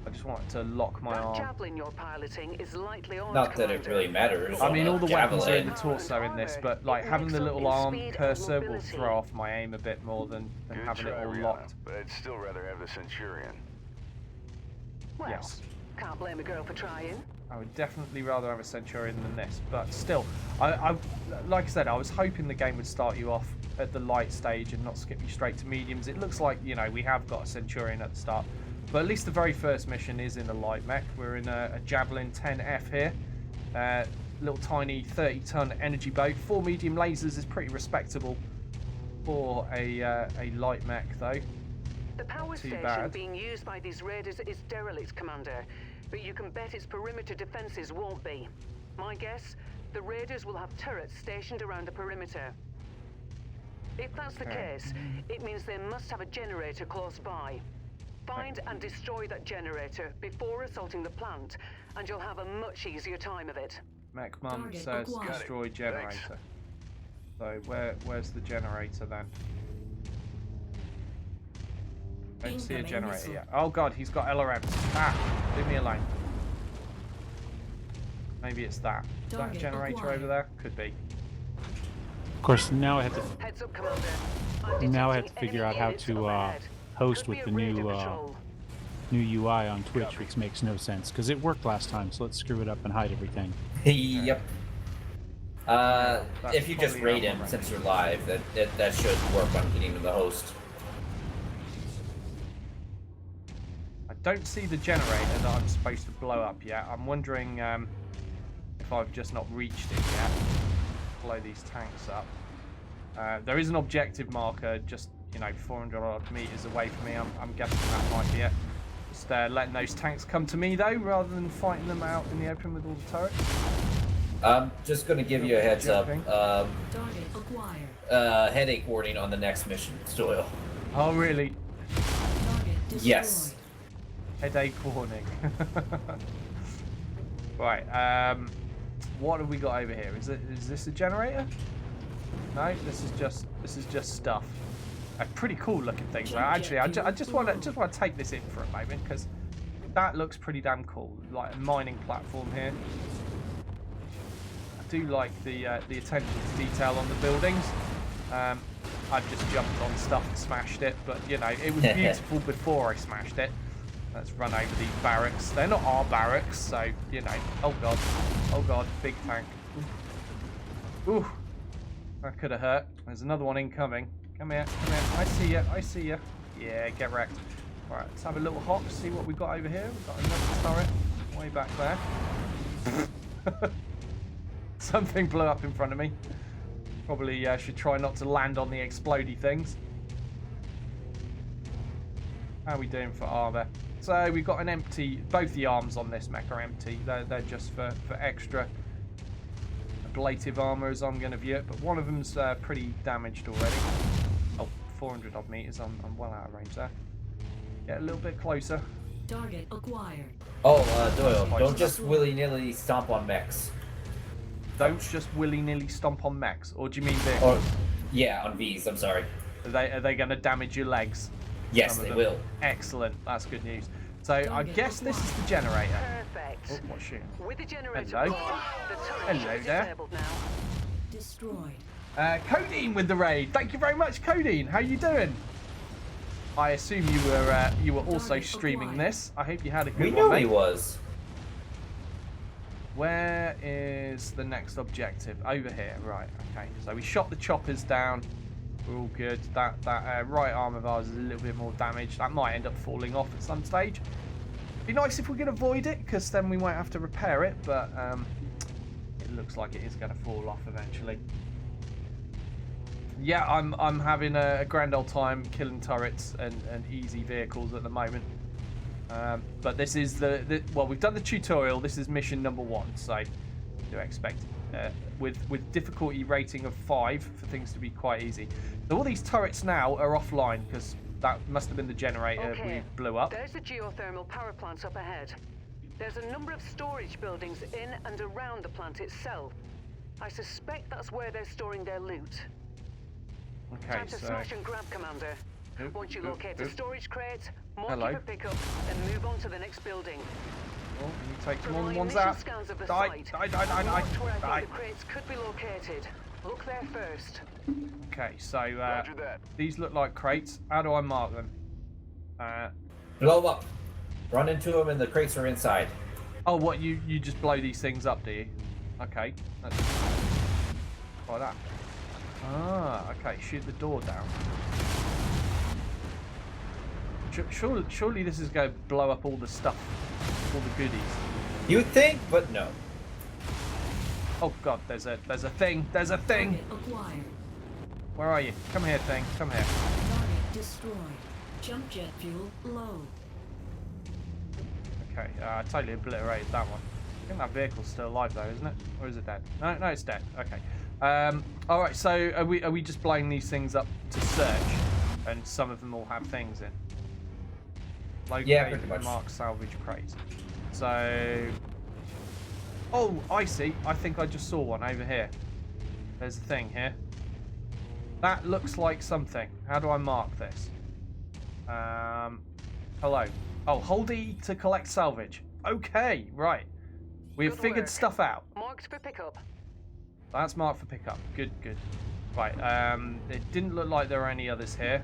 I just wanted to lock my arm. Javelin you're piloting is lightly armed, Not that it really matters. I mean, all the weapons are in the javelin. torso in this, but like having the little arm cursor will throw off my aim a bit more than having it all locked. But I'd still rather have the Centurion. Well, Yes. Can't blame a girl for trying. I would definitely rather have a Centurion than this, but still, I like I said, I was hoping the game would start you off at the light stage and not skip you straight to mediums. It looks like, you know, we have got a Centurion at the start, but at least the very first mission is in a light mech. We're in a Javelin 10F here, little tiny 30-ton energy boat. 4 medium lasers is pretty respectable for a light mech, though. The power station being used by these raiders is derelict, Commander, but you can bet its perimeter defenses won't be. My guess, the raiders will have turrets stationed around the perimeter. If that's the case, it means they must have a generator close by. Find and destroy that generator before assaulting the plant, and you'll have a much easier time of it. Mech Mum says destroy generator. So where's the generator then? Don't see a generator yet. Oh god, he's got LRMs. Ah, leave me alone. Maybe it's that. Is that a generator over there? Could be. Of course, now I have to. Heads up, Commander. Now I have to figure out how to host with the new UI on Twitch, which makes no sense because it worked last time. So let's screw it up and hide everything. Yep. If you just raid him since you're live, that should work on getting to the host. I don't see the generator that I'm supposed to blow up yet. I'm wondering if I've just not reached it yet. Blow these tanks up. There is an objective marker just, you know, 400 odd meters away from me. I'm guessing that might be it. Just letting those tanks come to me though, rather than fighting them out in the open with all the turrets. I'm just going to give you a heads up. Headache warning on the next mission, Doyle. Oh really? Yes. Headache warning. Right. What have we got over here? Is this a generator? No, this is just stuff. Pretty cool looking things. Right? Actually, I just want to take this in for a moment because that looks pretty damn cool. Like a mining platform here. I do like the attention to detail on the buildings. I've just jumped on stuff and smashed it, but you know it was beautiful before I smashed it. Let's run over these barracks. They're not our barracks, so you know. Oh god, big tank. Ooh, that could have hurt. There's another one incoming. Come here. I see you. Yeah, get wrecked. All right, let's have a little hop. See what we've got over here. We've got another turret way back there. Something blew up in front of me. Probably should try not to land on the explodey things. How are we doing for armor? So we've got an empty. Both the arms on this mech are empty. They're just for extra ablative armor as I'm going to view it. But one of them's pretty damaged already. Oh, 400 odd meters. I'm well out of range there. Get a little bit closer. Target acquired. Oh, Doyle, don't just willy-nilly stomp on mechs. Don't just willy-nilly stomp on mechs, or do you mean vehicles? Oh, yeah, on V's. I'm sorry. Are they going to damage your legs? Yes, they will. Excellent. That's good news. So I guess this is the generator. Perfect. Oh, what's shooting? With the generator Hello. gone, the turret Hello is there. disabled now. Destroyed. Codeine with the raid. Thank you very much, Codeine. How you doing? I assume you were also streaming this. I hope you had a good one. We knew he was. Where is the next objective? Over here. Right. Okay. So we shot the choppers down. We're all good. That right arm of ours is a little bit more damaged. That might end up falling off at some stage. Be nice if we could avoid it, because then we won't have to repair it. But it looks like it is going to fall off eventually. Yeah, I'm having a grand old time killing turrets and easy vehicles at the moment. But this is well, we've done the tutorial. This is mission number 1, so do expect with difficulty rating of 5 for things to be quite easy. So all these turrets now are offline because that must have been the generator we blew up. There's the geothermal power plant up ahead. There's a number of storage buildings in and around the plant itself. I suspect that's where they're storing their loot. Okay, Time to smash and grab, Commander. Once you locate the storage crate, mark Hello. it for pickup, then move on to the next building. Oh, you take more than From my ones initial out. scans of the Die. site, Die. I marked where I think the crates could be located. Look there first. Okay, so Roger that. these look like crates. How do I mark them? Blow them up. Run into them and the crates are inside. Oh, what, you just blow these things up, do you? Okay. Let's try that. Ah, okay. Shoot the door down. Surely this is going to blow up all the stuff, all the goodies. You would think, but no. Oh god, there's a thing. There's a thing. Where are you? Come here, thing. Come here. Target destroyed. Jump jet fuel low. Okay, I totally obliterated that one. I think that vehicle's still alive though, isn't it? Or is it dead? No, it's dead. Okay. All right. So are we just blowing these things up to search, and some of them all have things in? Locate, yeah, pretty much. Mark salvage crate. So, oh, I see. I think I just saw one over here. There's a thing here. That looks like something. How do I mark this? Hello. Oh, hold E to collect salvage. Okay, right. We have figured stuff out. Marked for pickup. That's marked for pickup. Good. Right. It didn't look like there were any others here.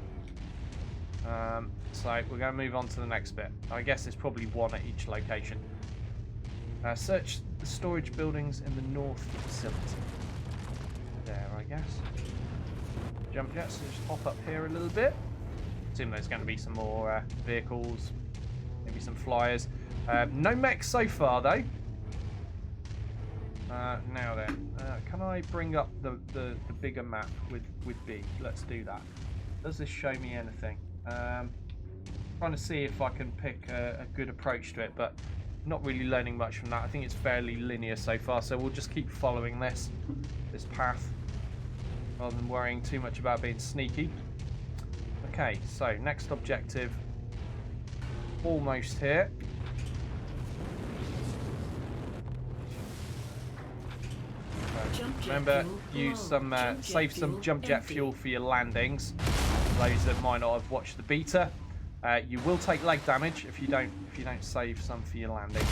So we're going to move on to the next bit. I guess there's probably one at each location. Search the storage buildings in the north facility. There, I guess. Jump jets, just hop up here a little bit. Assume there's going to be some more vehicles, maybe some flyers. No mechs so far, though. Now then, can I bring up the bigger map with B? Let's do that. Does this show me anything? Trying to see if I can pick a good approach to it, but not really learning much from that. I think it's fairly linear so far, so we'll just keep following this path rather than worrying too much about being sneaky. Okay, so next objective, almost here. Remember, use some save some jump jet fuel for your landings. For those that might not have watched the beta, you will take leg damage if you don't save some for your landing.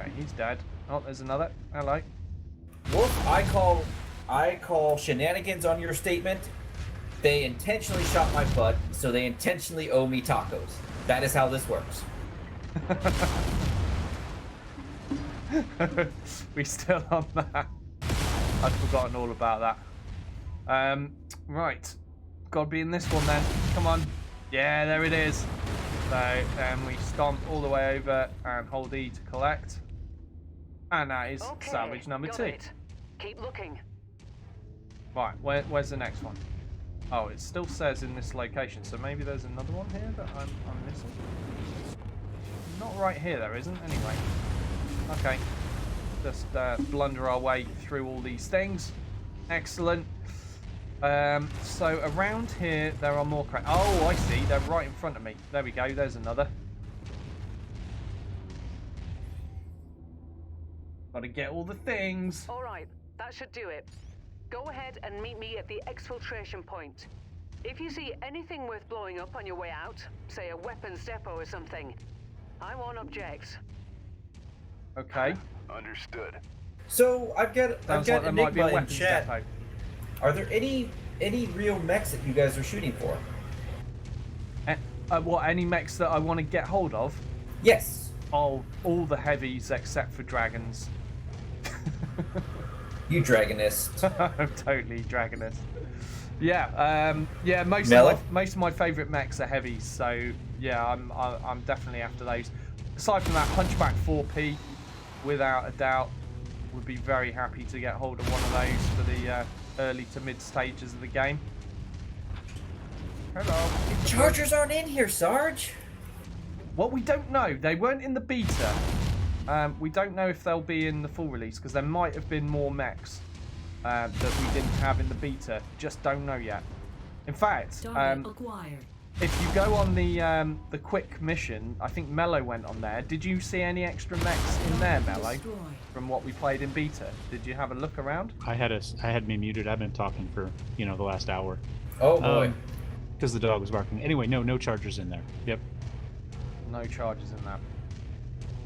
Okay, he's dead. Oh, there's another. Hello. Wolf, I call shenanigans on your statement. They intentionally shot my butt, so they intentionally owe me tacos. That is how this works. We still on that. I'd forgotten all about that. Right. Gotta be in this one then. Come on. Yeah, there it is. So we stomp all the way over and hold E to collect. And that is salvage number 2. It. Keep looking. Right, where's the next one? Oh, it still says in this location, so maybe there's another one here that I'm missing. Not right here, there isn't, anyway. Okay, just blunder our way through all these things. Excellent. So around here, there are more crates. Oh, I see, they're right in front of me. There we go, there's another. Gotta get all the things. All right, that should do it. Go ahead and meet me at the exfiltration point. If you see anything worth blowing up on your way out, say a weapons depot or something, I won't object. Okay. Understood. So I've got Enigma in chat. Depot. Are there any real mechs that you guys are shooting for? What, any mechs that I want to get hold of? Yes. Oh, all the heavies except for dragons. You dragonist. I'm totally dragonist. Yeah, yeah. Most of my favourite mechs are heavies, so yeah, I'm definitely after those. Aside from that, Hunchback 4P, without a doubt, would be very happy to get hold of one of those for the early to mid stages of the game. Hello. Chargers aren't in here, Sarge. Well, we don't know. They weren't in the beta. We don't know if they'll be in the full release because there might have been more mechs that we didn't have in the beta. Just don't know yet. In fact, if you go on the quick mission, I think Mello went on there. Did you see any extra mechs in there, Mello? From what we played in beta, did you have a look around? I had me muted. I've been talking for the last hour. Oh boy. Because the dog was barking. Anyway, no chargers in there. Yep. No charges in that.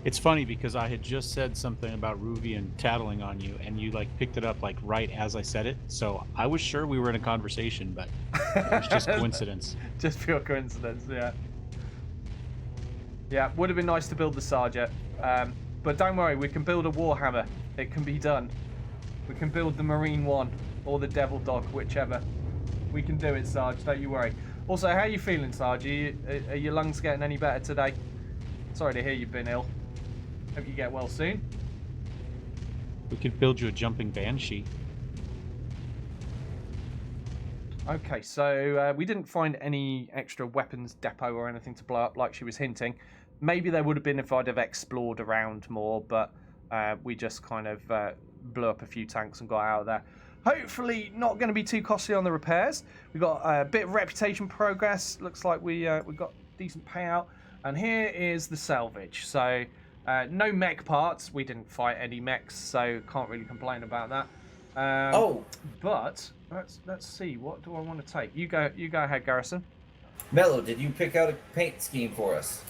It's funny because I had just said something about Ruvian tattling on you, and you picked it up right as I said it. So I was sure we were in a conversation, but it was just coincidence. Just pure coincidence, yeah. Yeah, would have been nice to build the Sergeant. But don't worry, we can build a Warhammer. It can be done. We can build the Marine 1 or the Devil Dog, whichever. We can do it, Sarge, don't you worry. Also, how are you feeling, Sarge? Are your lungs getting any better today? Sorry to hear you've been ill. Hope you get well soon. We could build you a jumping banshee. Okay, so we didn't find any extra weapons depot or anything to blow up like she was hinting. Maybe there would have been if I'd have explored around more, but we just kind of blew up a few tanks and got out of there. Hopefully not going to be too costly on the repairs. We got a bit of reputation progress. Looks like we got decent payout. And here is the salvage. So no mech parts. We didn't fight any mechs, so can't really complain about that. But let's see. What do I want to take? You go ahead, Garrison. Mello, did you pick out a paint scheme for us?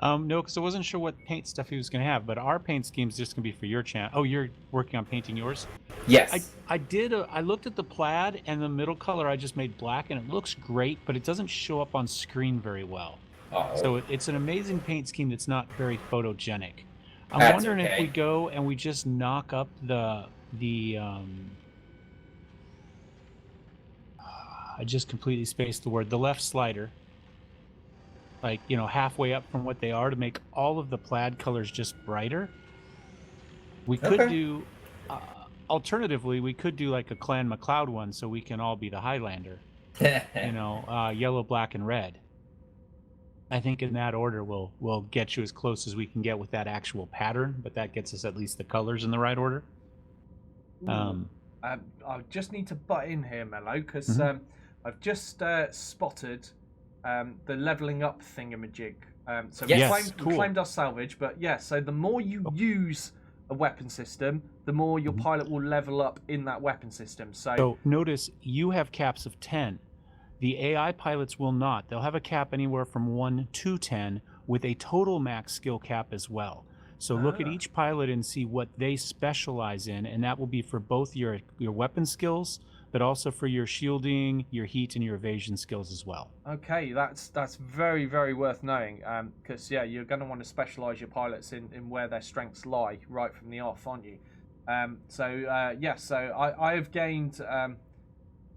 No, because I wasn't sure what paint stuff he was going to have, but our paint scheme is just going to be for your channel. Oh, you're working on painting yours? Yes. I did. I looked at the plaid, and the middle color I just made black, and it looks great, but it doesn't show up on screen very well. Oh. So it's an amazing paint scheme that's not very photogenic. I'm wondering if we go and we just knock up the I just completely spaced the word. The left slider. Like, you know, halfway up from what they are to make all of the plaid colors just brighter. We could do, alternatively, we could do like a Clan MacLeod one so we can all be the Highlander. You know, yellow, black, and red. I think in that order we'll get you as close as we can get with that actual pattern, but that gets us at least the colors in the right order. I just need to butt in here, Mello, because I've just spotted the leveling up thingamajig. So we claimed our salvage, but yeah, so the more you use a weapon system, the more your pilot will level up in that weapon system. So notice you have caps of 10. The AI pilots will not. They'll have a cap anywhere from 1 to 10 with a total max skill cap as well. So look at each pilot and see what they specialize in, and that will be for both your weapon skills, but also for your shielding, your heat, and your evasion skills as well. Okay, that's very, very worth knowing, because yeah, you're going to want to specialize your pilots in where their strengths lie right from the off, aren't you? So I have gained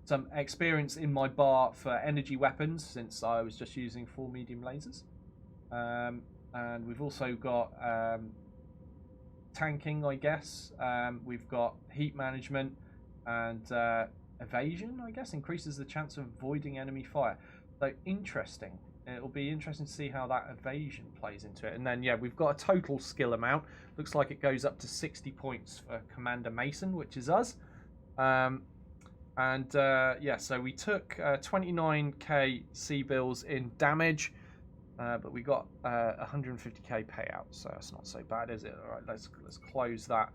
some experience in my bar for energy weapons since I was just using 4 medium lasers. And we've also got tanking, I guess. We've got heat management and evasion, I guess, increases the chance of avoiding enemy fire. So interesting. It'll be interesting to see how that evasion plays into it. And then, yeah, we've got a total skill amount. Looks like it goes up to 60 points for Commander Mason, which is us. Yeah, so we took 29k C-bills in damage. But we got 150k payout, so that's not so bad, is it? All right, let's close that.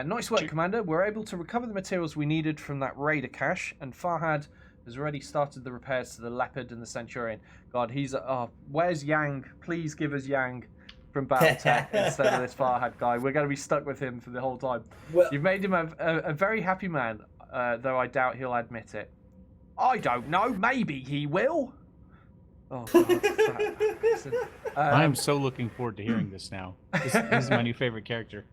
Nice work, Commander. We're able to recover the materials we needed from that raider cache, and Farhad has already started the repairs to the Leopard and the Centurion. God, he's... where's Yang? Please give us Yang from Battletech instead of this Farhad guy. We're going to be stuck with him for the whole time. Well, you've made him a very happy man, though I doubt he'll admit it. I don't know. Maybe he will. Oh, God. I'm so looking forward to hearing this now. This is my new favorite character.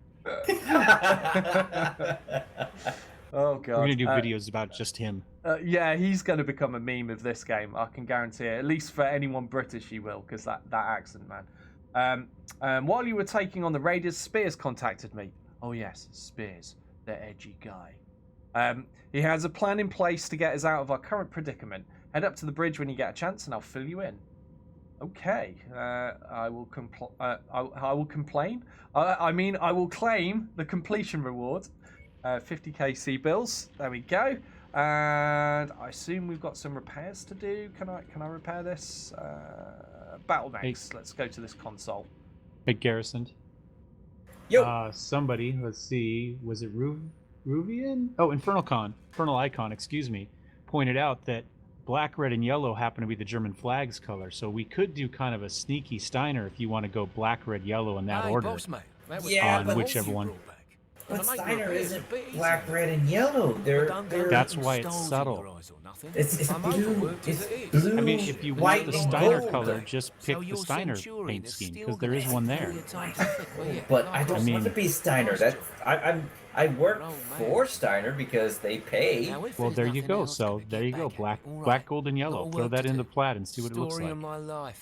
Oh, God. We're going to do videos about just him. Yeah, he's going to become a meme of this game. I can guarantee it. At least for anyone British, he will, because that accent, man. While you were taking on the Raiders, Spears contacted me. Oh, yes, Spears, the edgy guy. He has a plan in place to get us out of our current predicament. Head up to the bridge when you get a chance, and I'll fill you in. Okay. I will complain. I will claim the completion reward. 50k C-bills. There we go. And I assume we've got some repairs to do. Can I repair this? Battlemechs. Let's go to this console. Hey, Garrison. Yo. Somebody. Let's see. Was it Ruvian? Oh, Infernal Icon. Excuse me. Pointed out that black, red, and yellow happen to be the German flag's color, so we could do kind of a sneaky Steiner if you want to go black, red, yellow in that order. Yeah, on whichever one. But Steiner isn't black, red, and yellow. They're That's why it's subtle. It's blue. It's blue. I mean, if you white, want the and Steiner gold. color, just pick the Steiner paint scheme because there is one there. But I don't want to be Steiner. I work for Steiner because they pay. Well, there you go. So there you go. Black, gold, and yellow. Throw that in the plat and see what it looks like.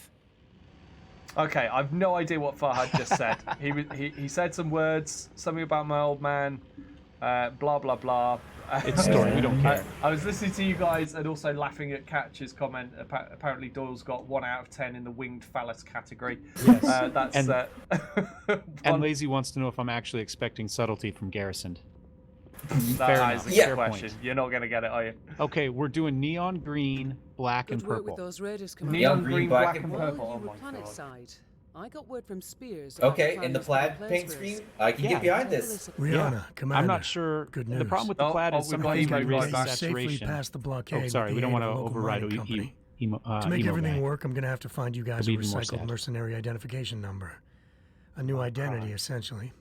Okay, I've no idea what Farhad just said. He said some words, something about my old man, blah blah blah. It's story. We don't care. I was listening to you guys and also laughing at Catch's comment. Apparently, Doyle's got 1 out of 10 in the winged phallus category. Yes. That's and Lazy wants to know if I'm actually expecting subtlety from Garrisoned. That is a Fair question. point. You're not going to get it, are you? Okay, we're doing neon green, black, and Good work with purple. those raiders, Commander. Neon green, black, and While purple. you Oh were my planet god. side, I got word from Spears. about Okay, the in the plan plaid used paint by scheme, Players. I can get behind this. Rihanna, Commander. I'm not sure. Good The news. problem with the plaid is we've got sometimes we emo raise guy the back. You safely saturation. passed the blockade. Oh, sorry, with we the don't aid want to of a local override mining company. To make emo everything guy. work, I'm going to have to find you guys It'll a be even more recycled sad. mercenary identification number. A new identity, essentially.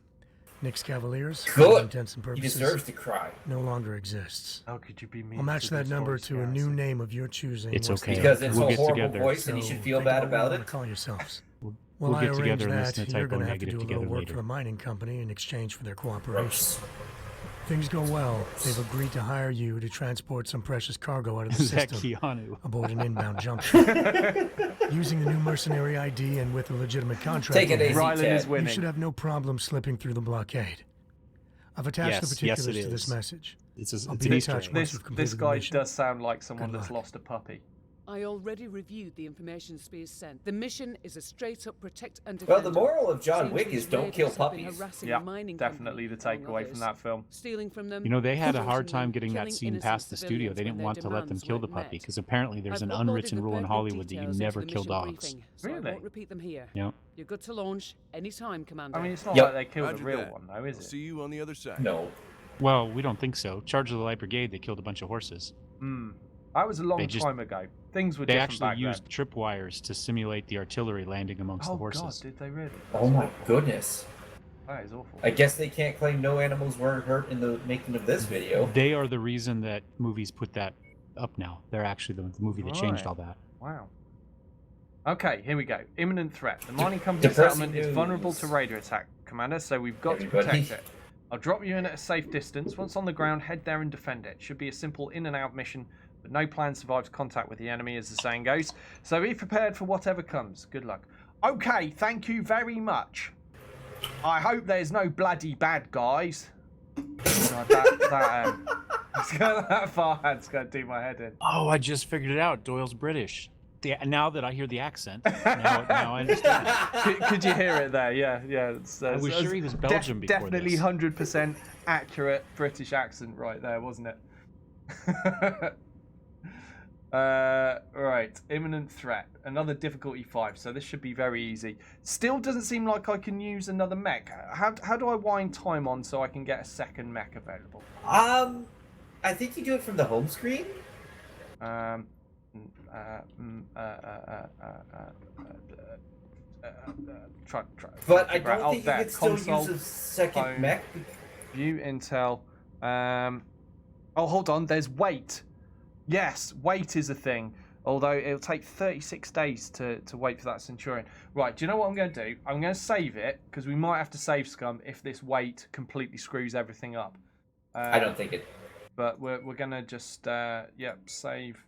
Nick's Cavaliers, for all Good. intents and He purposes, deserves to cry. no longer exists. How could you be mean? I'll match to that this number voice, to a new Garrison? name of your choosing. It's once the okay. Because time it's We'll a get horrible together. voice and you So should feel think bad what you about wanna it. Call yourselves. We'll Well, I get arrange together and that. listen to You're typo going to have to negative do a little together work later. for the mining company in exchange for their cooperation. Gross. Things go well. They've agreed to hire you to transport some precious cargo out of the Is that system Keanu? aboard an inbound jump ship. Using the new mercenary ID and with a legitimate contract, Take it in easy, hand, Rylan is Ted. you winning. should have no problem slipping through the blockade. I've attached the Yes, particulars yes, it to this is. message. It's I'll an be in Easter touch egg. once This you've completed this the guy mission. does sound like someone Good that's luck. lost a puppy. I already reviewed the information Spears sent. The mission is a straight-up protect and defend. Well, the moral of John Seems Wick these is don't kill raiders have been puppies. harassing Yeah, the mining definitely the company, among takeaway from others, that film. stealing from them. You know, they had a hard forcing time them, getting that killing scene innocent past the studio. civilians They didn't when want their to let them demands kill the weren't puppy met. because apparently there's I've an uploaded unwritten the rule in pertinent Hollywood that you details into never the kill mission dogs. briefing, so I Really? won't repeat them here. Yep. You're good to launch anytime, Commander. I mean, it's not Yep. like they killed Roger a real that. one, though, is I'll it? see you on the other side. No. Well, we don't think so. Charge of the Light Brigade, they killed a bunch of horses. Hmm. That was a long They just- time ago. Things were They different actually back used then. tripwires to simulate the artillery landing amongst Oh the horses. god, did they really? Oh my goodness. That is awful. I guess they can't claim no animals were hurt in the making of this video. They are the reason that movies put that up now. They're actually the movie that changed Right. all that. Wow. Okay, here we go. Imminent threat. The mining company Depressing settlement is news. vulnerable to raider attack, Commander, so we've got to Everybody. protect it. I'll drop you in at a safe distance. Once on the ground, head there and defend it. Should be a simple in and out mission, but no plan survives contact with the enemy, as the saying goes. So be prepared for whatever comes. Good luck. Okay, thank you very much. I hope there's no bloody bad guys. God, that Farhad's going to do my head in. Oh, I just figured it out. Doyle's British. Now that I hear the accent, now I understand. Could you hear it there? Yeah. I was sure he was Belgian before definitely this. 100% accurate British accent right there, wasn't it? Right, imminent threat. Another difficulty 5, so this should be very easy. Still doesn't seem like I can use another mech. How do I wind time on so I can get a second mech available? I think you do it from the home screen. Try. But I figure out. don't think you there. could still Console, use a second phone, mech. View intel. Oh, hold on. There's wait. Yes, wait is a thing. Although it'll take 36 days to wait for that Centurion. Right, do you know what I'm going to do? I'm going to save it, because we might have to save scum if this wait completely screws everything up. I don't think it. But we're going to just, save.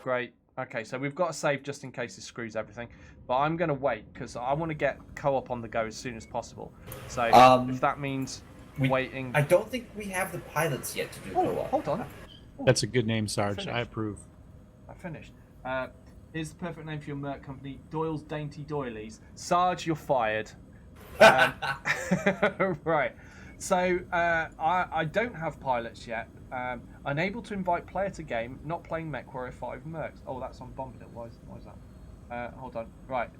Great. Okay, so we've got to save just in case it screws everything. But I'm going to wait, because I want to get co-op on the go as soon as possible. So if that means waiting... I don't think we have the pilots yet to do co-op. Hold on. That's a good name, Sarge. Finished. I approve. I finished. Here's the perfect name for your merc company, Doyle's Dainty Doilies. Sarge, you're fired. Right. So I don't have pilots yet. Unable to invite player to game, not playing Mechwarrior 5 mercs. Oh, that's on Bombadil. Why is that? Hold on. Right.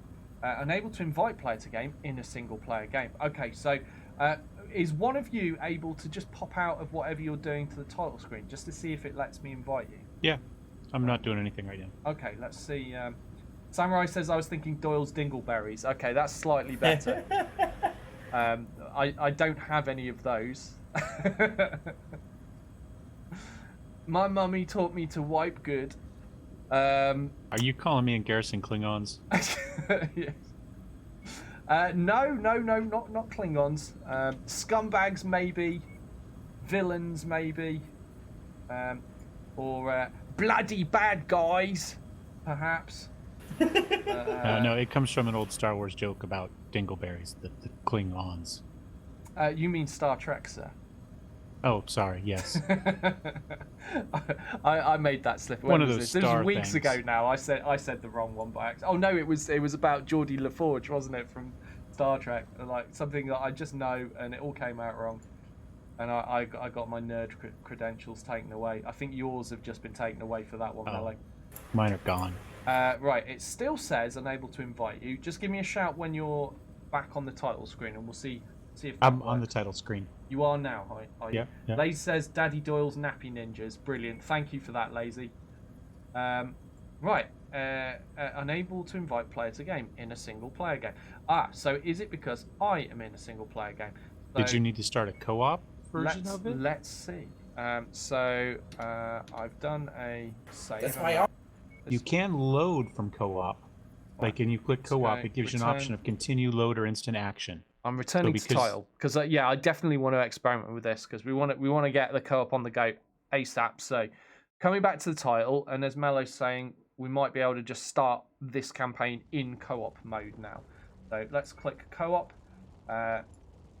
Unable to invite player to game in a single player game. Okay, so is one of you able to just pop out of whatever you're doing to the title screen just to see if it lets me invite you? Yeah, I'm not doing anything right now. Okay, let's see. Samurai says I was thinking Doyle's Dingleberries. Okay, that's slightly better. I don't have any of those. My mummy taught me to wipe good. Are you calling me and Garrison Klingons? Yes. No, not Klingons. Scumbags maybe, villains maybe, or bloody bad guys, perhaps. No, it comes from an old Star Wars joke about dingleberries, the Klingons. You mean Star Trek, sir? Oh, sorry. Yes. I made that slip. One of those This was star weeks things. ago now. I said the wrong one by accident. Oh no, it was about Geordie LaForge, wasn't it, from Star Trek? Like something that I just know, and it all came out wrong. And I got my nerd credentials taken away. I think yours have just been taken away for that one, Mello. Mine are gone. Right, it still says unable to invite you. Just give me a shout when you're back on the title screen, and we'll see if I'm on the title screen. You are now, are you? Yeah. Lazy says Daddy Doyle's Nappy Ninjas. Brilliant. Thank you for that, Lazy. Right. Unable to invite player to game in a single player game. So is it because I am in a single player game? So Did you need to start a co-op version of it? Let's see. I've done a save. That's why You can load from co-op. Like, when you click co-op, it gives you an option of continue, load, or instant action. I'm returning to title because I definitely want to experiment with this because we want to get the co-op on the go ASAP. So coming back to the title, and as Mello's saying, we might be able to just start this campaign in co-op mode now. So let's click co-op.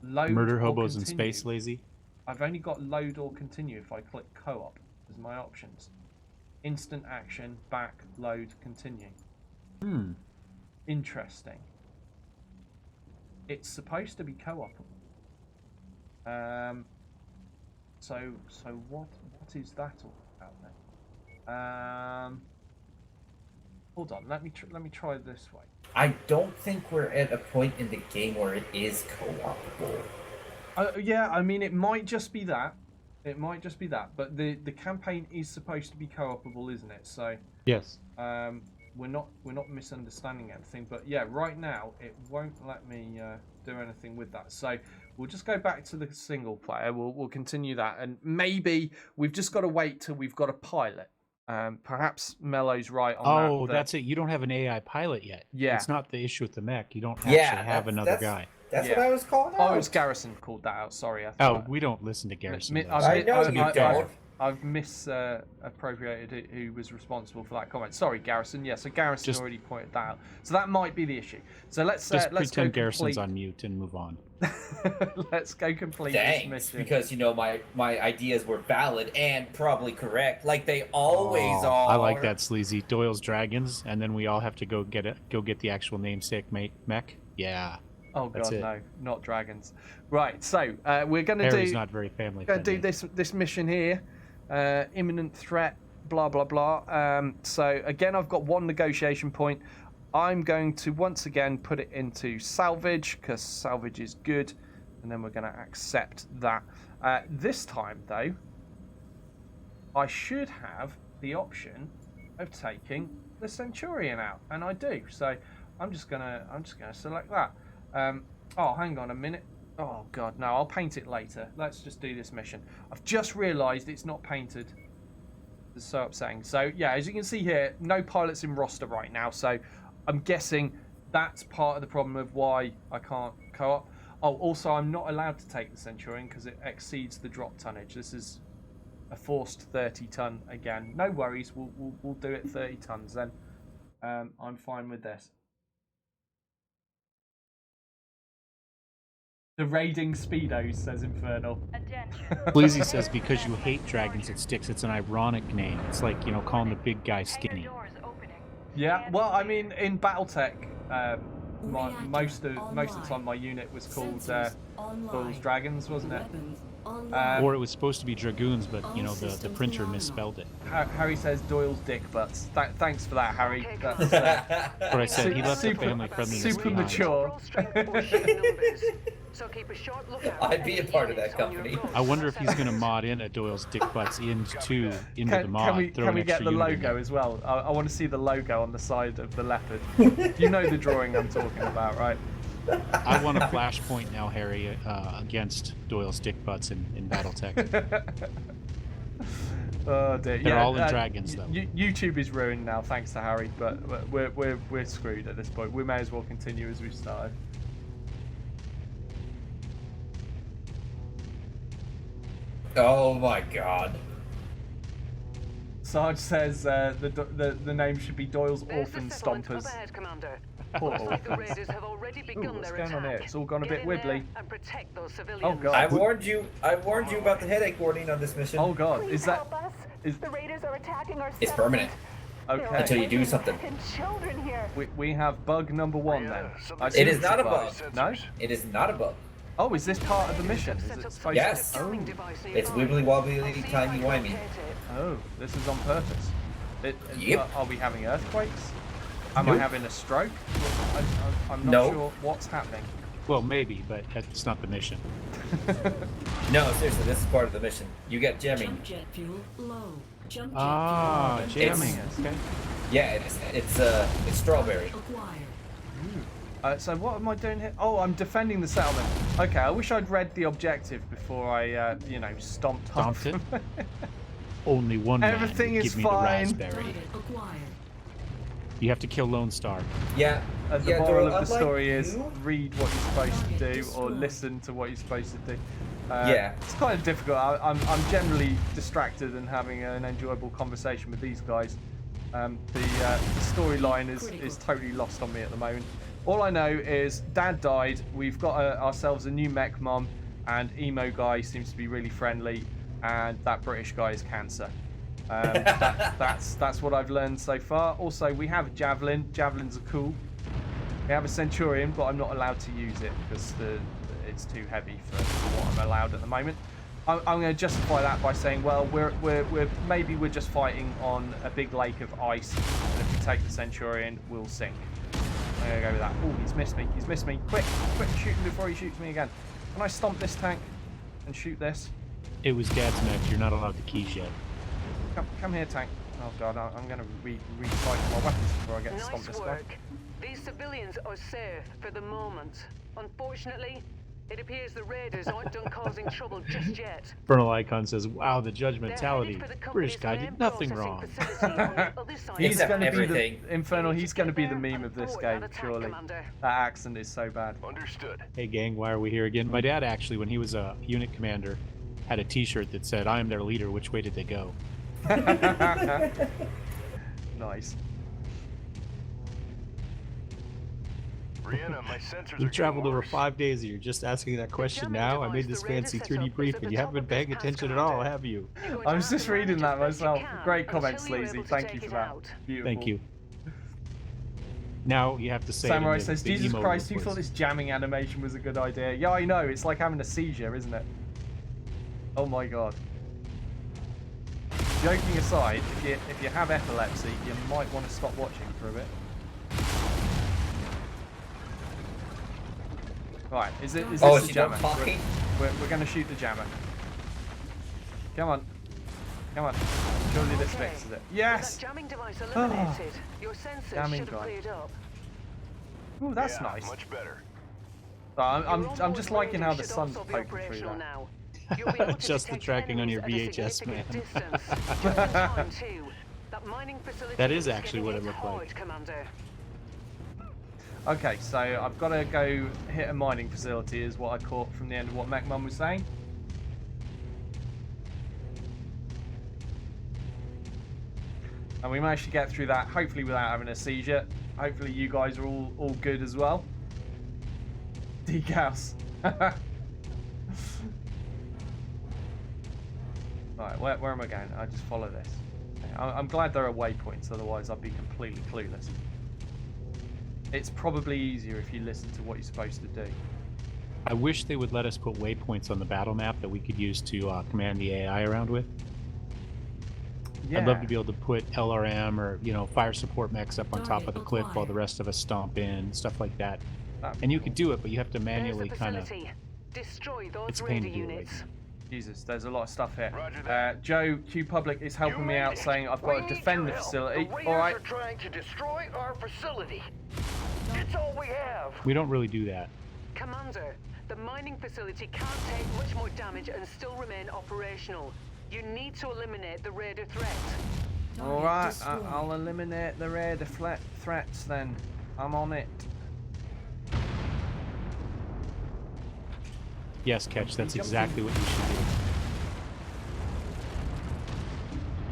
Load. Murder or hobos in continue. space, Lazy. I've only got load or continue if I click co-op as my options. Instant action, back, load, continue. Interesting. It's supposed to be co-opable. So what is that all about then? Hold on, let me try this way. I don't think we're at a point in the game where it is co-opable. Yeah, I mean it might just be that. But the campaign is supposed to be co-opable, isn't it? So yes. We're not misunderstanding anything, but yeah, right now it won't let me do anything with that. So we'll just go back to the single player. We'll continue that, and maybe we've just got to wait till we've got a pilot. Perhaps Mello's right on that. Oh, that's it. You don't have an AI pilot yet. Yeah, it's not the issue with the mech. You don't actually have another guy. That's what I was calling out. Oh, it was Garrison called that out. Sorry. We don't listen to Garrison. I know you don't. I've misappropriated who was responsible for that comment. Sorry, Garrison. Yeah, so Garrison already pointed that out. So that might be the issue. So let's pretend Garrison's on mute and move on. Let's go complete this mission. Because my ideas were valid and probably correct, like they always are. I like that, Sleazy. Doyle's Dragons, and then we all have to go get the actual namesake mech. Yeah. Oh god, no, not dragons. Right, so we're gonna Harry's not very family friendly. Gonna do this mission here. Imminent threat, blah blah blah. So again, I've got one negotiation point. I'm going to once again put it into salvage because salvage is good, and then we're going to accept that. This time though, I should have the option of taking the Centurion out, and I do. So I'm just gonna select that. Oh, hang on a minute. Oh god, no, I'll paint it later. Let's just do this mission. I've just realised it's not painted. It's so upsetting. So yeah, as you can see here, no pilots in roster right now. So I'm guessing that's part of the problem of why I can't co-op. Oh, also I'm not allowed to take the Centurion because it exceeds the drop tonnage. This is a forced 30 ton again. No worries, we'll do it 30 tons then. I'm fine with this. The raiding speedos, says Infernal. Sleazy says because you hate dragons, it sticks. It's an ironic name. It's like, calling the big guy skinny. Yeah, well, I mean, in BattleTech, most of the time my unit was called Doyle's Dragons, wasn't it? Or it was supposed to be Dragoons, but the printer misspelled it. Harry says Doyle's dick butts. Thanks for that, Harry. That's what I said. He left the family friendliness super behind. Mature. So keep a sharp lookout. I'd be a part of that company. I wonder if he's going to mod in a Doyle's dick butts into the mod. Can we get the logo as well? I want to see the logo on the side of the leopard. You know the drawing I'm talking about, right? I want a flashpoint now, Harry, against Doyle's dick butts in BattleTech. Oh dear. They're all in dragons, though. YouTube is ruined now, thanks to Harry. But we're screwed at this point. We may as well continue as we started. Oh my god. Sarge says the name should be Doyle's There's Orphan the settlement Stompers. up ahead, Commander. Poor Looks like the orphans. raiders have already begun What's their going on attack. here? It's all gone a Get bit in there wibbly. and protect those civilians. Oh god. I warned you about the headache warning on this mission. Oh god. Please Is that help us. The raiders are attacking our It's settlement. permanent. okay? Until you do something. And children here. We have bug number 1 then. I It assume is it's not a bug. bug. No? It is not a bug. Oh, is this part of the mission? Is it supposed Yes. to? It's wibbly wobbly, timey wimey. Oh, this is on purpose. Yep. Are we having earthquakes? Am I Nope. having a stroke? I'm not No. sure what's happening. Well, maybe, but that's not the mission. No, seriously, this is part of the mission. You get jamming. Jump jet fuel low. Jump jet Ah, fuel jamming. It's- Okay. Yeah, it's strawberry. acquired. So what am I doing here? Oh, I'm defending the settlement. Okay, I wish I'd read the objective before I, stomped off. Stomped it? Only one man Everything would is give me the fine. raspberry. Target acquired. You have to kill Lone Star. Yeah. And the Yeah, moral Doyle, of the unlike story is you- read what you're supposed to do or Destroyed. listen to what you're supposed to do. Yeah. It's kind of difficult. I'm generally distracted and having an enjoyable conversation with these guys. The storyline is totally lost on me at the moment. All I know is Dad died. We've got ourselves a new mech mom, and emo guy seems to be really friendly, and that British guy is cancer. That's what I've learned so far. Also, we have a javelin. Javelins are cool. We have a centurion, but I'm not allowed to use it because it's too heavy for what I'm allowed at the moment. I'm going to justify that by saying, well, we're just fighting on a big lake of ice, and if we take the centurion, we'll sink. I'm going to go with that. Oh, he's missed me. He's missed me. Quick, shoot him before he shoots me again. Can I stomp this tank and shoot this? It was Dad's mech. You're not allowed to keys yet. Come here, tank. Oh god, I'm going to recycle my weapons before I get to stomp Nice this guy. work. These civilians are safe for the moment. Unfortunately, it appears the raiders aren't done causing trouble just yet. Infernal Icon says, wow, the They're judgmentality. headed for the British company's guy main did nothing processing wrong. facility on the other side He's Except going to be everything. the Infernal. He's going to be the Get there meme of this and game, abort that attack, surely. Commander. That accent is so bad. Understood. Hey gang, why are we here again? My dad actually, when he was a unit commander, had a t-shirt that said, I am their leader, which way did they go? Nice. Brianna, my sensors You are traveled getting over worse. 5 days and you're just asking that question jamming now? I device made this the radar fancy setup 3D is brief at and the you top haven't been of this paying pass, attention at all, Commander. have you? You're going I to was have just to reading manage that it best you myself. can Great comment, until you're Sleazy. able to Thank take you for it that. out. Beautiful. Thank you. Now you have to say it in Samurai the says, big Jesus emo Christ, who voice. thought this jamming animation was a good idea? Yeah, I know. It's like having a seizure, isn't it? Oh my god. Joking aside, if you have epilepsy, you might want to stop watching for a bit. Right, is this Oh, the she jammer? not talking? We're going to shoot the jammer. Come on. Come on. Surely this Okay. fixes it. With Yes! that jamming device eliminated, your sensors Jamming should have guy. cleared up. Ooh, that's Yeah, nice. Much better. So Your I'm onboard just liking how radar the should sun's also be poking through operational that. now. You'll be able to Just the detect tracking on your enemies at a VHS, significant man. distance. Just in time, too. That mining facility That is is actually getting what it hit looked hard, like. Commander. Okay, so I've got to go hit a mining facility is what I caught from the end of what Mac Mum was saying. And we managed to get through that, hopefully without having a seizure. Hopefully you guys are all good as well. Decals. Right, where am I going? I just follow this. Okay, I'm glad there are waypoints, otherwise I'd be completely clueless. It's probably easier if you listen to what you're supposed to do. I wish they would let us put waypoints on the battle map that we could use to command the AI around with. Yeah. I'd love to be able to put LRM or, fire support mechs up on top of the cliff while the rest of us stomp in, stuff like that. And you could do it, but you have to manually There's kind the of... facility. Destroy those It's a pain radar to do it units. right now. Jesus, there's a lot of stuff here. Roger that. Joe Q Public is helping me out, saying I've got to defend the facility. All right. Are trying to destroy our facility. It's all we have. We don't really do that. Commander, the mining facility can't take much more damage and still remain operational. You need to eliminate the raider threat. All right, I'll eliminate the raider threats then. I'm on it. Yes, Catch, that's exactly what you should do.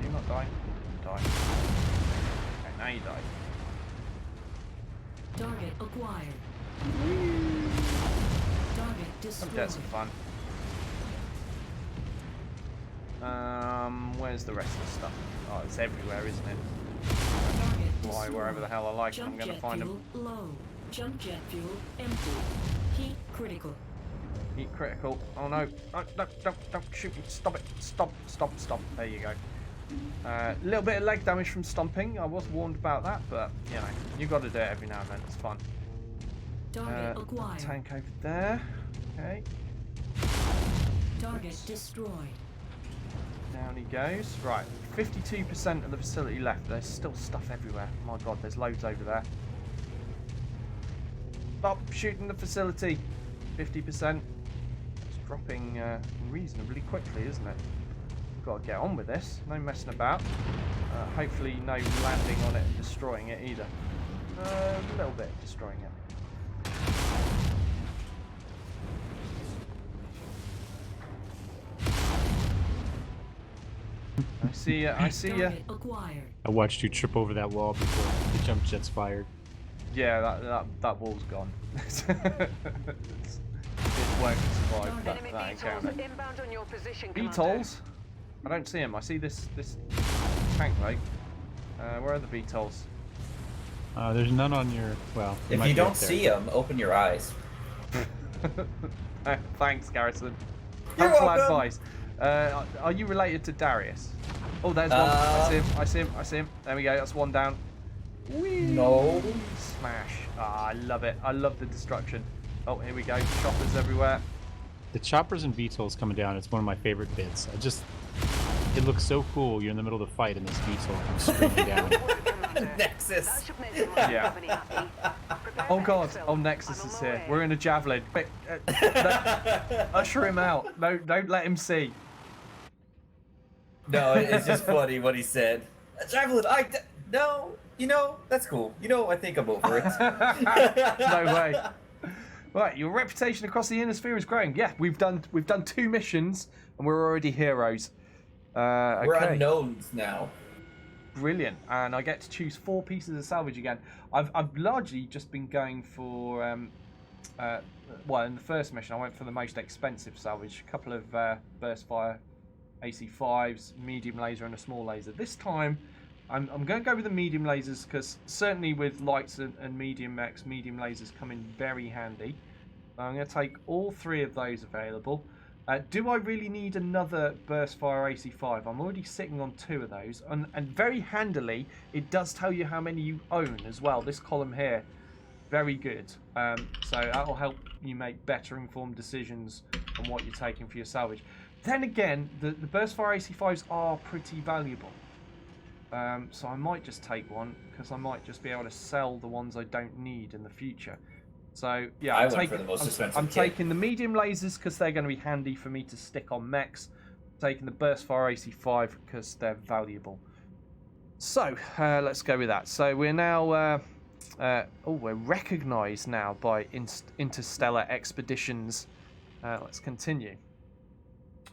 Do not die. Die. Okay, now you die. Target acquired. Target destroyed. That's some fun. Where's the rest of the stuff? Oh, it's everywhere, isn't it? Fly wherever the hell I like, I'm going to find them. Low. Jump jet fuel empty. Heat critical. Heat critical. Oh no. No, don't shoot me. Stop it. Stop. There you go. A little bit of leg damage from stomping. I was warned about that, but you know, you got to do it every now and then. It's fun. Target acquired. Tank over there. Okay. Target destroyed. Down he goes. Right. 52% of the facility left. There's still stuff everywhere. My God, there's loads over there. Stop shooting the facility. 50%. It's dropping reasonably quickly, isn't it? Got to get on with this. No messing about. Hopefully no landing on it and destroying it either. A little bit destroying it. I see ya. I watched you trip over that wall before the jump jet's fired. Yeah, that wall's gone. It won't survive that encounter. Beetles? I don't see him. I see this tank though. Where are the beetles? There's none on your... Well, if you don't see them, open your eyes. Thanks, Garrison. You're Helpful welcome. advice. Are you related to Darius? Oh, there's one. I see him. There we go. That's one down. Whee! No. Smash. Ah, I love it. I love the destruction. Oh, here we go. Choppers everywhere. The choppers and beetles coming down, it's one of my favorite bits. It looks so cool. You're in the middle of the fight and this beetle comes screaming down. Nexus. Yeah. Oh God. Oh, Nexus is here. We're in a javelin. Quick, usher him out. No, don't let him see. No, it's just funny what he said. Javelin, no, that's cool. I think I'm over it. No way. Right, your reputation across the inner sphere is growing. Yeah, we've done 2 missions and we're already heroes. Okay. We're unknowns now. Brilliant, and I get to choose 4 pieces of salvage again. I've largely just been going for well, in the first mission I went for the most expensive salvage, a couple of burst fire AC5s, medium laser and a small laser. This time I'm going to go with the medium lasers because certainly with lights and medium mechs, medium lasers come in very handy. So I'm going to take all 3 of those available. Do I really need another burst fire AC5? I'm already sitting on 2 of those, and very handily it does tell you how many you own as well. This column here, very good. So that will help you make better informed decisions on what you're taking for your salvage. Then again, the burst fire AC5s are pretty valuable. So I might just take one because I might just be able to sell the ones I don't need in the future. So yeah, I'm taking the medium lasers because they're going to be handy for me to stick on mechs. I'm taking the burst fire AC5 because they're valuable. So let's go with that. So we're now we're recognised now by interstellar expeditions. Let's continue.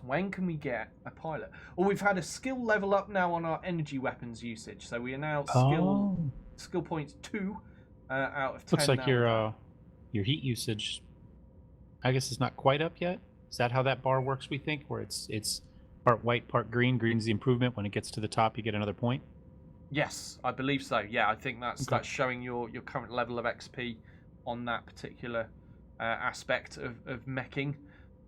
When can we get a pilot? Well, we've had a skill level up now on our energy weapons usage, so we are now skill points 2 out of 10. Looks like your heat usage, I guess, is not quite up yet. Is that how that bar works? We think, where it's part white, part green. Green's the improvement. When it gets to the top, you get another point. Yes, I believe so. Yeah, I think that's showing your current level of XP on that particular aspect of meching.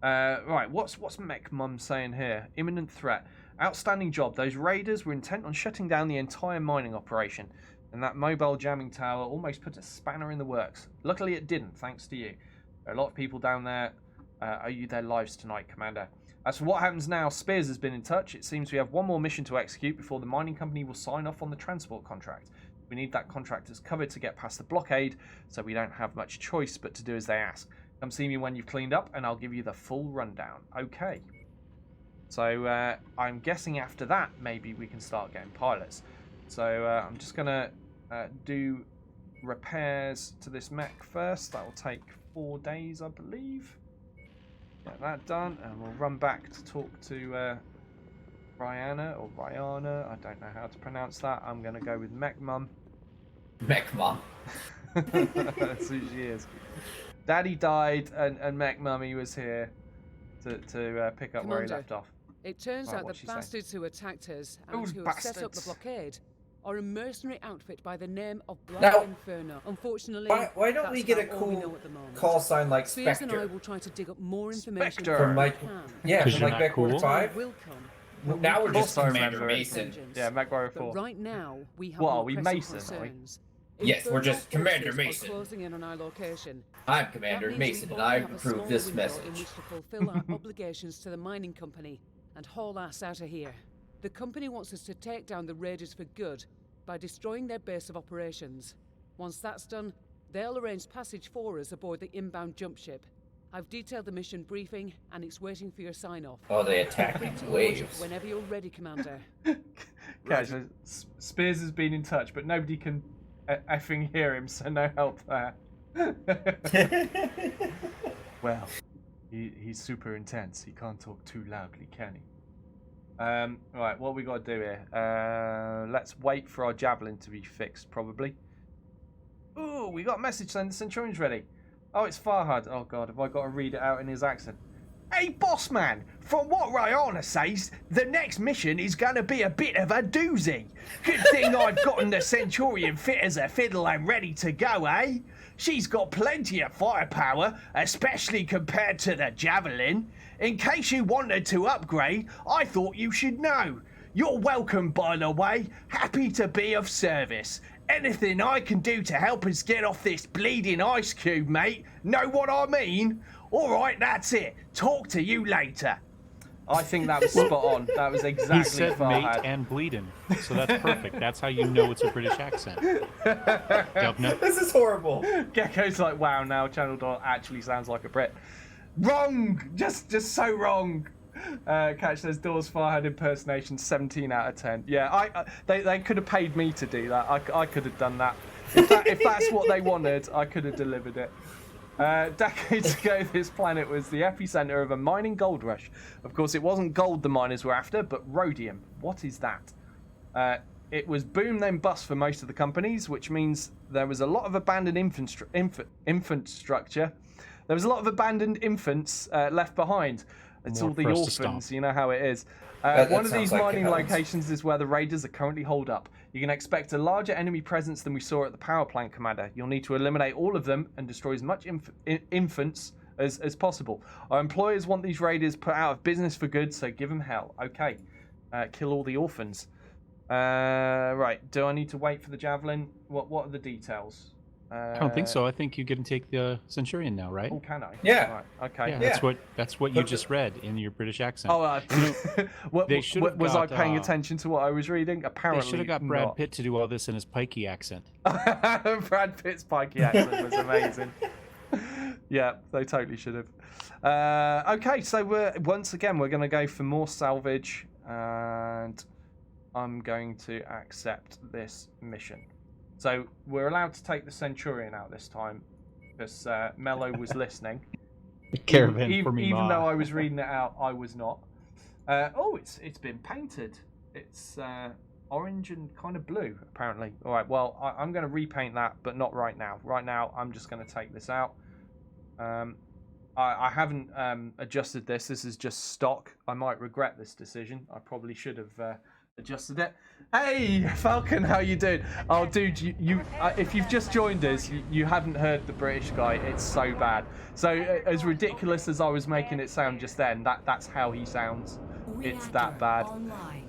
Right, what's Mech Mum saying here? Imminent threat. Outstanding job. Those raiders were intent on shutting down the entire mining operation, and that mobile jamming tower almost put a spanner in the works. Luckily it didn't, thanks to you. There are a lot of people down there. Owe you their lives tonight, Commander. As for what happens now, Spears has been in touch. It seems we have one more mission to execute before the mining company will sign off on the transport contract. We need that contractor's cover to get past the blockade, so we don't have much choice but to do as they ask. Come see me when you've cleaned up, and I'll give you the full rundown. Okay. So I'm guessing after that, maybe we can start getting pilots. So I'm just going to do repairs to this mech first. That will take 4 days, I believe. Get that done, and we'll run back to talk to Rihanna or Rihanna. I don't know how to pronounce that. I'm going to go with Mech Mum. Mech Mum. That's who she is. Daddy died, and Mech Mummy was here to pick up where he left off. It turns Right, out what's the she saying? bastards who attacked us and Those who have set up the bastards. blockade are a mercenary outfit by the name of Black Now, Inferno. Unfortunately, why don't we that's get a about all we cool know at the moment. call sign like Spears and I Spectre? will try to dig up more information Spectre. From we like, can. yeah, Because from you're like not Mechwarrior cool? 5. Will come. Now we're just Also Commander remember it. Mason. Yeah, Mechwarrior But 4. right now, we have What, more are we pressing Mason, are we? concerns. Yes, we're Inferno just Commander forces are Mason. closing in on our location. I'm Commander That means Mason, we and only I have a approve small this window message. in which to fulfill our obligations to the mining company and haul ass out of here. The company wants us to take down the raiders for good by destroying their base of operations. Once that's done, they'll arrange passage for us aboard the inbound jump ship. I've detailed the mission briefing, and it's waiting for your sign-off. Oh, they attack Free in to launch waves. whenever you're ready, Commander. Okay, so Spears has been in touch, but nobody can effing hear him, so no help there. Well, he's super intense. He can't talk too loudly, can he? Right, what we got to do here? Let's wait for our javelin to be fixed, probably. Ooh, we got a message saying the Centurion's ready. Oh, it's Farhad. Oh, God, have I got to read it out in his accent? Hey, boss man, from what Rihanna says, the next mission is going to be a bit of a doozy. Good thing I've gotten the Centurion fit as a fiddle and ready to go, eh? She's got plenty of firepower, especially compared to the Javelin. In case you wanted to upgrade, I thought you should know. You're welcome, by the way. Happy to be of service. Anything I can do to help us get off this bleeding ice cube, mate. Know what I mean? All right, that's it. Talk to you later. I think that was spot on. That was exactly He said Farhad. mate and bleeding, so that's perfect. That's how you know it's a British accent. Governor. This is horrible. Gecko's like, wow, now Channel Dot actually sounds like a Brit. Wrong! Just so wrong. Catch says Doors Farhad impersonation 17 out of 10. Yeah, they could have paid me to do that. I could have done that. If that's what they wanted, I could have delivered it. Decades ago, this planet was the epicenter of a mining gold rush. Of course, it wasn't gold the miners were after, but rhodium. What is that? It was boom then bust for most of the companies, which means there was a lot of abandoned infant structure. There was a lot of abandoned infants left behind. It's More all the for us to orphans, stop. you know how it is. That One of sounds these like mining chaos. locations is where the raiders are currently holed up. You can expect a larger enemy presence than we saw at the power plant, Commander. You'll need to eliminate all of them and destroy as much infants as possible. Our employers want these raiders put out of business for good, so give them hell. Okay. Kill all the orphans. Right, do I need to wait for the javelin? What are the details? I don't think so. I think you get to take the Centurion now, right? Oh, can I? Yeah. Right, okay. Yeah, that's what you just read in your British accent. Oh, They should have was I got, paying attention to what I was reading? Apparently They should have got Brad not. Pitt to do all this in his pikey accent. Brad Pitt's pikey accent was amazing. Yeah, they totally should have. Okay, so once again we're going to go for more salvage, and I'm going to accept this mission. So we're allowed to take the Centurion out this time because Mello was listening. Caravan for me, even Ma. though I was reading it out, I was not. Oh, it's been painted. It's orange and kind of blue, apparently. All right, well, I'm going to repaint that, but not right now. Right now, I'm just going to take this out. I haven't adjusted this. This is just stock. I might regret this decision. I probably should have adjusted it. Hey, Falcon, how you doing? Oh, dude, you if you've just joined us, you haven't heard the British guy. It's so bad. So as ridiculous as I was making it sound just then, that's how he sounds. It's that bad.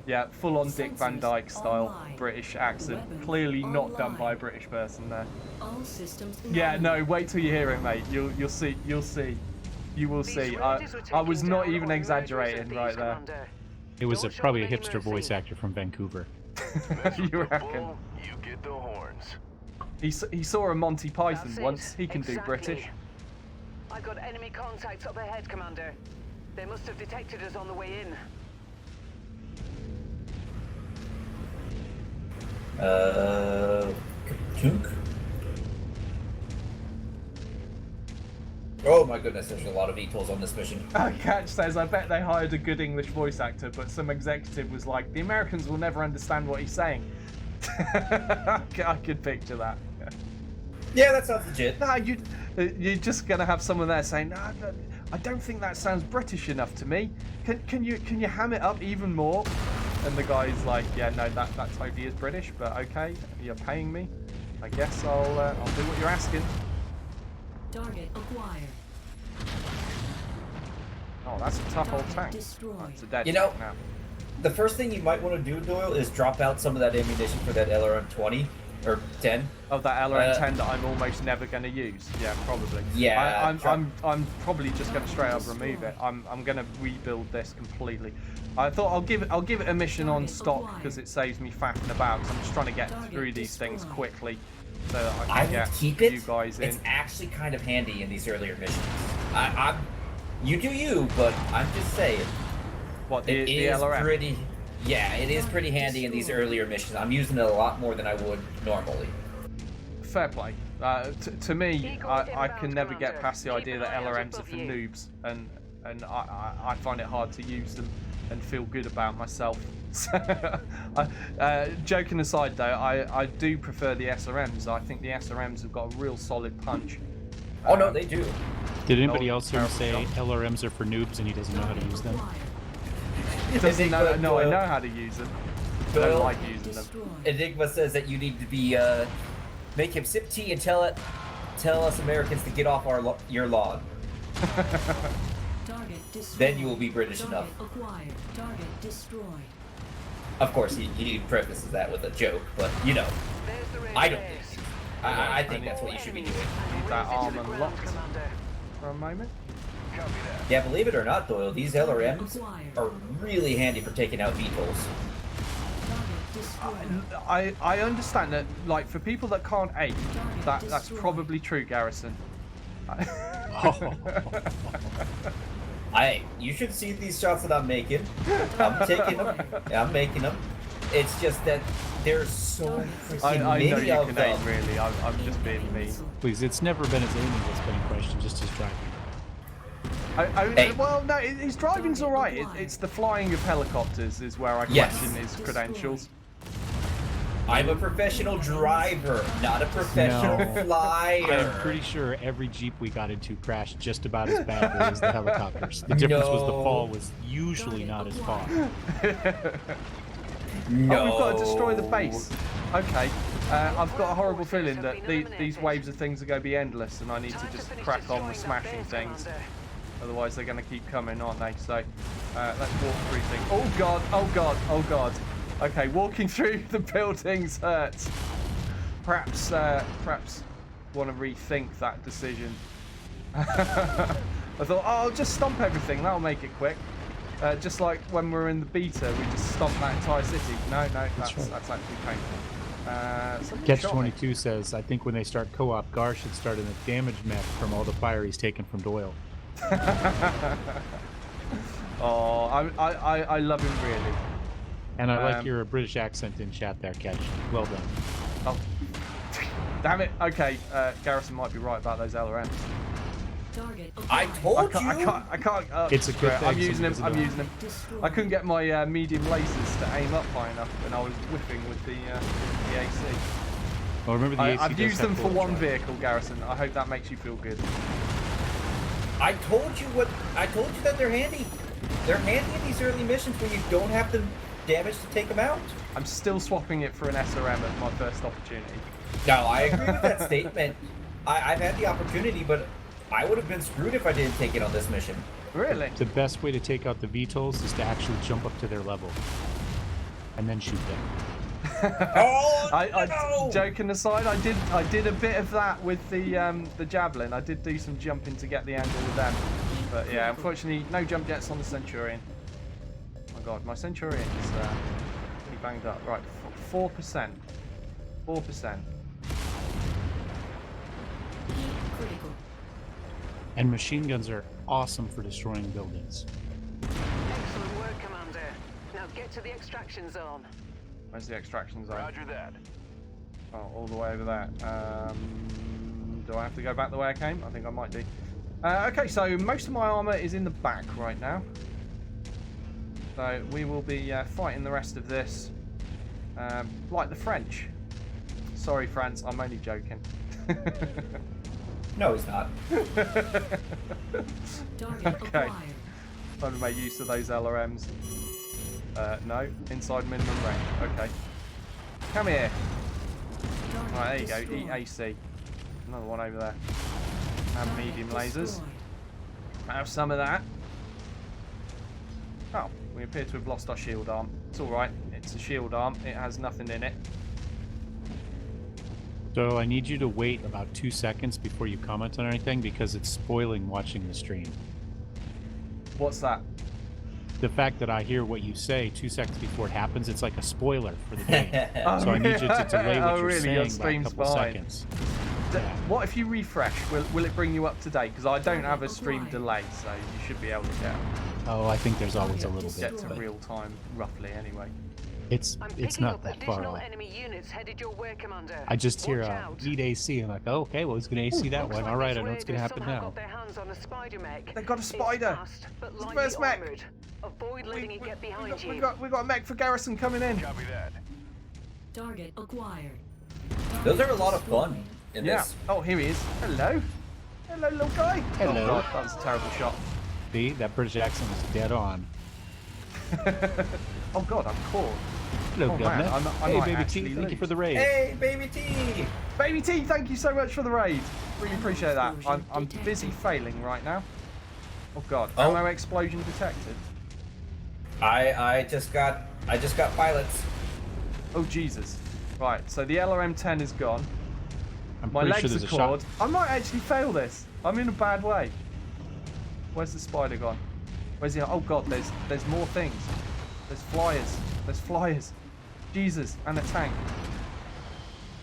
Yeah, full on Dick Van Dyke style British accent. Clearly not done by a British person there. All systems Yeah, no, wait till you hear it, mate. You'll see. You will see. I was not even exaggerating right there. It was probably a hipster voice actor from Vancouver. You reckon? Bull, you get the horns. He saw a Monty Python That's it. once. He can do Exactly. British. I've got enemy contacts up ahead, Commander. They must have detected us on the way in. Tunk? Oh my goodness, there's a lot of VTOLs on this mission. Catch says, I bet they hired a good English voice actor, but some executive was like, the Americans will never understand what he's saying. I could picture that. Yeah, that sounds legit. No, you're just gonna have someone there saying, no, I don't think that sounds British enough to me. Can you ham it up even more? And the guy's like, yeah, no, that totally is British, but okay, you're paying me. I guess I'll do what you're asking. Target acquired. Oh, that's a tough old tank. Destroyed. That's a dead You know, tank now. the first thing you might want to do, Doyle, is drop out some of that ammunition for that LRM-20 or 10. Oh, that LRM-10 that I'm almost never going to use. Yeah, probably. Yeah, I'm probably just going to straight up remove it. I'm going to rebuild this completely. I thought I'll give it a mission on stock because it saves me faffing about. Cause I'm just trying to get through these things quickly so that I can get keep it. you guys in. It's actually kind of handy in these earlier missions. You do you, but I'm just saying. What the is LRM? pretty. Yeah, it is pretty handy in these earlier missions. I'm using it a lot more than I would normally. Fair play. To me, I can never get past the idea that LRMs are for noobs, and I find it hard to use them and feel good about myself. Joking aside, though, I do prefer the SRMs. I think the SRMs have got a real solid punch. Oh no, they do. Did anybody else hear him say LRMs are for noobs and he doesn't know how to use them? He doesn't know. No, I Doyle. know how to use them. I don't Doyle. like using them. Enigma says that you need to be make him sip tea and tell us Americans to get off your lawn. Then you will be British enough. Acquired. Target destroyed. Of course, he prefaces that with a joke, but you know, I don't think. I think that's what you should be doing. Need that arm unlocked for a moment. Yeah, believe it or not, Doyle, these LRMs are really handy for taking out VTOLs. I understand that, like, for people that can't aim, that's probably true, Garrison. You should see these shots that I'm making. I'm taking them. I'm making them. It's just that there's so freaking I know many you of can them. aim, really. I'm just being mean. Please, it's never been his aiming that's been in question, just his driving. Well, no, his driving's all right. It's the flying of helicopters is where I question his credentials. I'm a professional driver, not a professional flyer. I'm pretty sure every Jeep we got into crashed just about as badly as the helicopters. The difference was the fall was usually not as far. No. Oh, we've got to destroy the base. Okay. I've got a horrible feeling that these waves of things are going to be endless, and I need to just crack on with smashing things. Otherwise, they're going to keep coming, aren't they? So, let's walk through things. Oh god! Oh god! Oh god! Okay, walking through the buildings hurts. Perhaps want to rethink that decision. I thought, oh, I'll just stomp everything. That'll make it quick. Just like when we were in the beta, we just stomped that entire city. No, that's actually painful. Catch-22 says, I think when they start co-op, Gar should start in a damage mech from all the fire he's taken from Doyle. Oh, I love him really. And I like your British accent in chat there, Catch. Well done. Oh, damn it. Okay, Garrison might be right about those LRMs. I told you. I can't. It's a good thing. I'm using him. I'm using him. I couldn't get my medium lasers to aim up high enough when I was whipping with the AC. Well, remember the AC I've does used have them for full one drive. vehicle, Garrison. I hope that makes you feel good. I told you that they're handy. They're handy in these early missions when you don't have the damage to take them out. I'm still swapping it for an SRM at my first opportunity. No, I agree with that statement. I've had the opportunity, but I would have been screwed if I didn't take it on this mission. Really? The best way to take out the VTOLs is to actually jump up to their level and then shoot them. No! Joking aside, I did a bit of that with the javelin. I did do some jumping to get the angle with them, but yeah, unfortunately, no jump jets on the Centurion. Oh my god, my Centurion is pretty banged up. Right, 4%. 4%. Critical. And machine guns are awesome for destroying buildings. Excellent work, Commander. Now get to the extraction zone. Where's the extraction zone? Roger that. Oh, all the way over there. Do I have to go back the way I came? I think I might do. Okay, so most of my armor is in the back right now. So we will be fighting the rest of this like the French. Sorry, France, I'm only joking. No, he's not. Okay. Trying to make use of those LRMs. No, inside minimum range. Okay. Come here. Right, there you go. Eat AC. Another one over there. And medium lasers. Have some of that. Oh, we appear to have lost our shield arm. It's alright. It's a shield arm. It has nothing in it. So I need you to wait about 2 seconds before you comment on anything because it's spoiling watching the stream. What's that? The fact that I hear what you say 2 seconds before it happens, it's like a spoiler for the game. So I need you to delay what you're saying by a couple seconds. What if you refresh? Will it bring you up to date? Because I don't have a stream delay, so you should be able to get. Oh, I think there's always a little bit. Get to real time, roughly, anyway. It's not that far off. Enemy units headed your way, Commander. I just hear need AC. I'm like, oh, okay, well, he's going to AC that one. All right, I know what's going to happen now. Got their hands on a spider mech. They've got a spider. Fast, but it's the first mech. Avoid letting it get behind you. We got a mech for garrison coming in. Copy that. Target acquired. Those are a lot of fun in this. Oh, here he is. Hello. Hello, little guy. Hello. Oh, God, that was a terrible shot. See, that British accent was dead on. Oh, God, I'm caught. Hello, Governor. Man, hey, Baby T, thank you for the raid. Hey, Baby T! Baby T, thank you so much for the raid. Really appreciate that. I'm busy failing right now. Oh God, ammo explosion detected. I just got pilots. Oh Jesus. Right, so the LRM-10 is gone. My pretty legs sure there's are a clawed. shot. I might actually fail this. I'm in a bad way. Where's the spider gone? Where's the? Oh God, there's more things. There's flyers. There's flyers. Jesus, and a tank.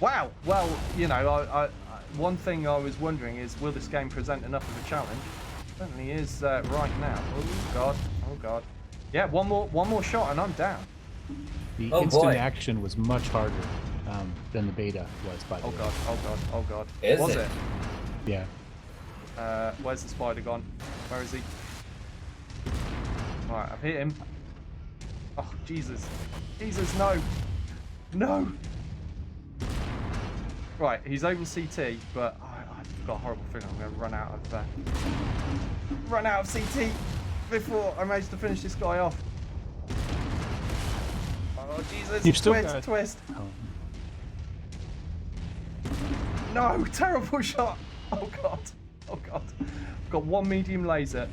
Wow. Well, you know, I one thing I was wondering is, will this game present enough of a challenge? It certainly is right now. Oh God. Oh God. Yeah, one more shot and I'm down. The instant action was much harder than the beta was, by the way. Oh God. Oh God. Oh God. Was it? Yeah. Where's the spider gone? Where is he? Alright, I've hit him. Oh, Jesus. Jesus, no. No. Right, he's open CT, but I've got a horrible feeling I'm going to run out of CT before I manage to finish this guy off. Oh, Jesus. You've still twist. Oh. No, terrible shot. Oh, God. Oh, God. I've got one medium laser.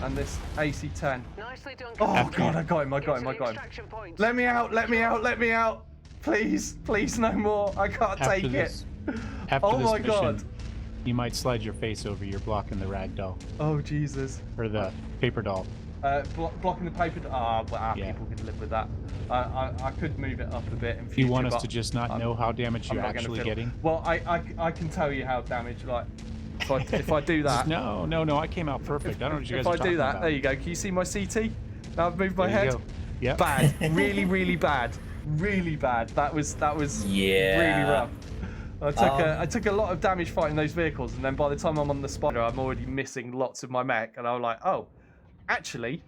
And this AC-10. Nicely done. Oh God, I got him, I got him. Let me out, let me out, let me out. Please, please, no more. I can't take it. After this my mission, God. You might slide your face over. You're blocking the rag doll. Oh, Jesus. Or the paper doll. Blocking the paper doll. People can live with that. I could move it up a bit in future. You want us to just not know how damaged you're actually getting? Well, I can tell you how damaged, like, if I do that. No, I came out perfect. I don't know what you guys are talking about. If I do that, there you go. Can you see my CT? Now I've moved my head. Yeah. Bad. Really, really bad. Really bad. That was really rough. I took a lot of damage fighting those vehicles, and then by the time I'm on the spider, I'm already missing lots of my mech, and I was like, oh, actually,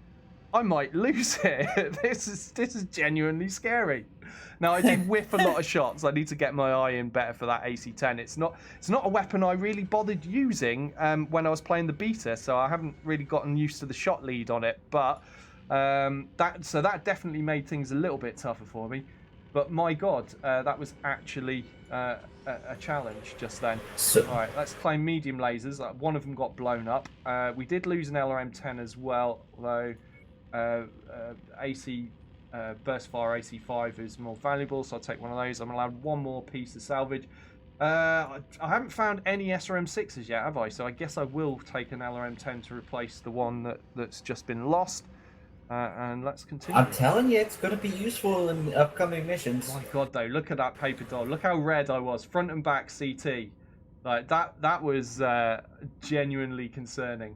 I might lose it. This is genuinely scary. Now, I did whiff a lot of shots. I need to get my eye in better for that AC-10. It's not a weapon I really bothered using when I was playing the beta, so I haven't really gotten used to the shot lead on it. But that definitely made things a little bit tougher for me. But my God, that was actually a challenge just then. All right, let's claim medium lasers. One of them got blown up. We did lose an LRM-10 as well, though AC... burst fire AC5 is more valuable, so I'll take one of those. I'm allowed one more piece of salvage. I haven't found any SRM6s yet, have I? So I guess I will take an LRM10 to replace the one that's just been lost. And let's continue. I'm telling you, it's going to be useful in upcoming missions. My God, though, look at that paper doll. Look how red I was, front and back CT. Like that was genuinely concerning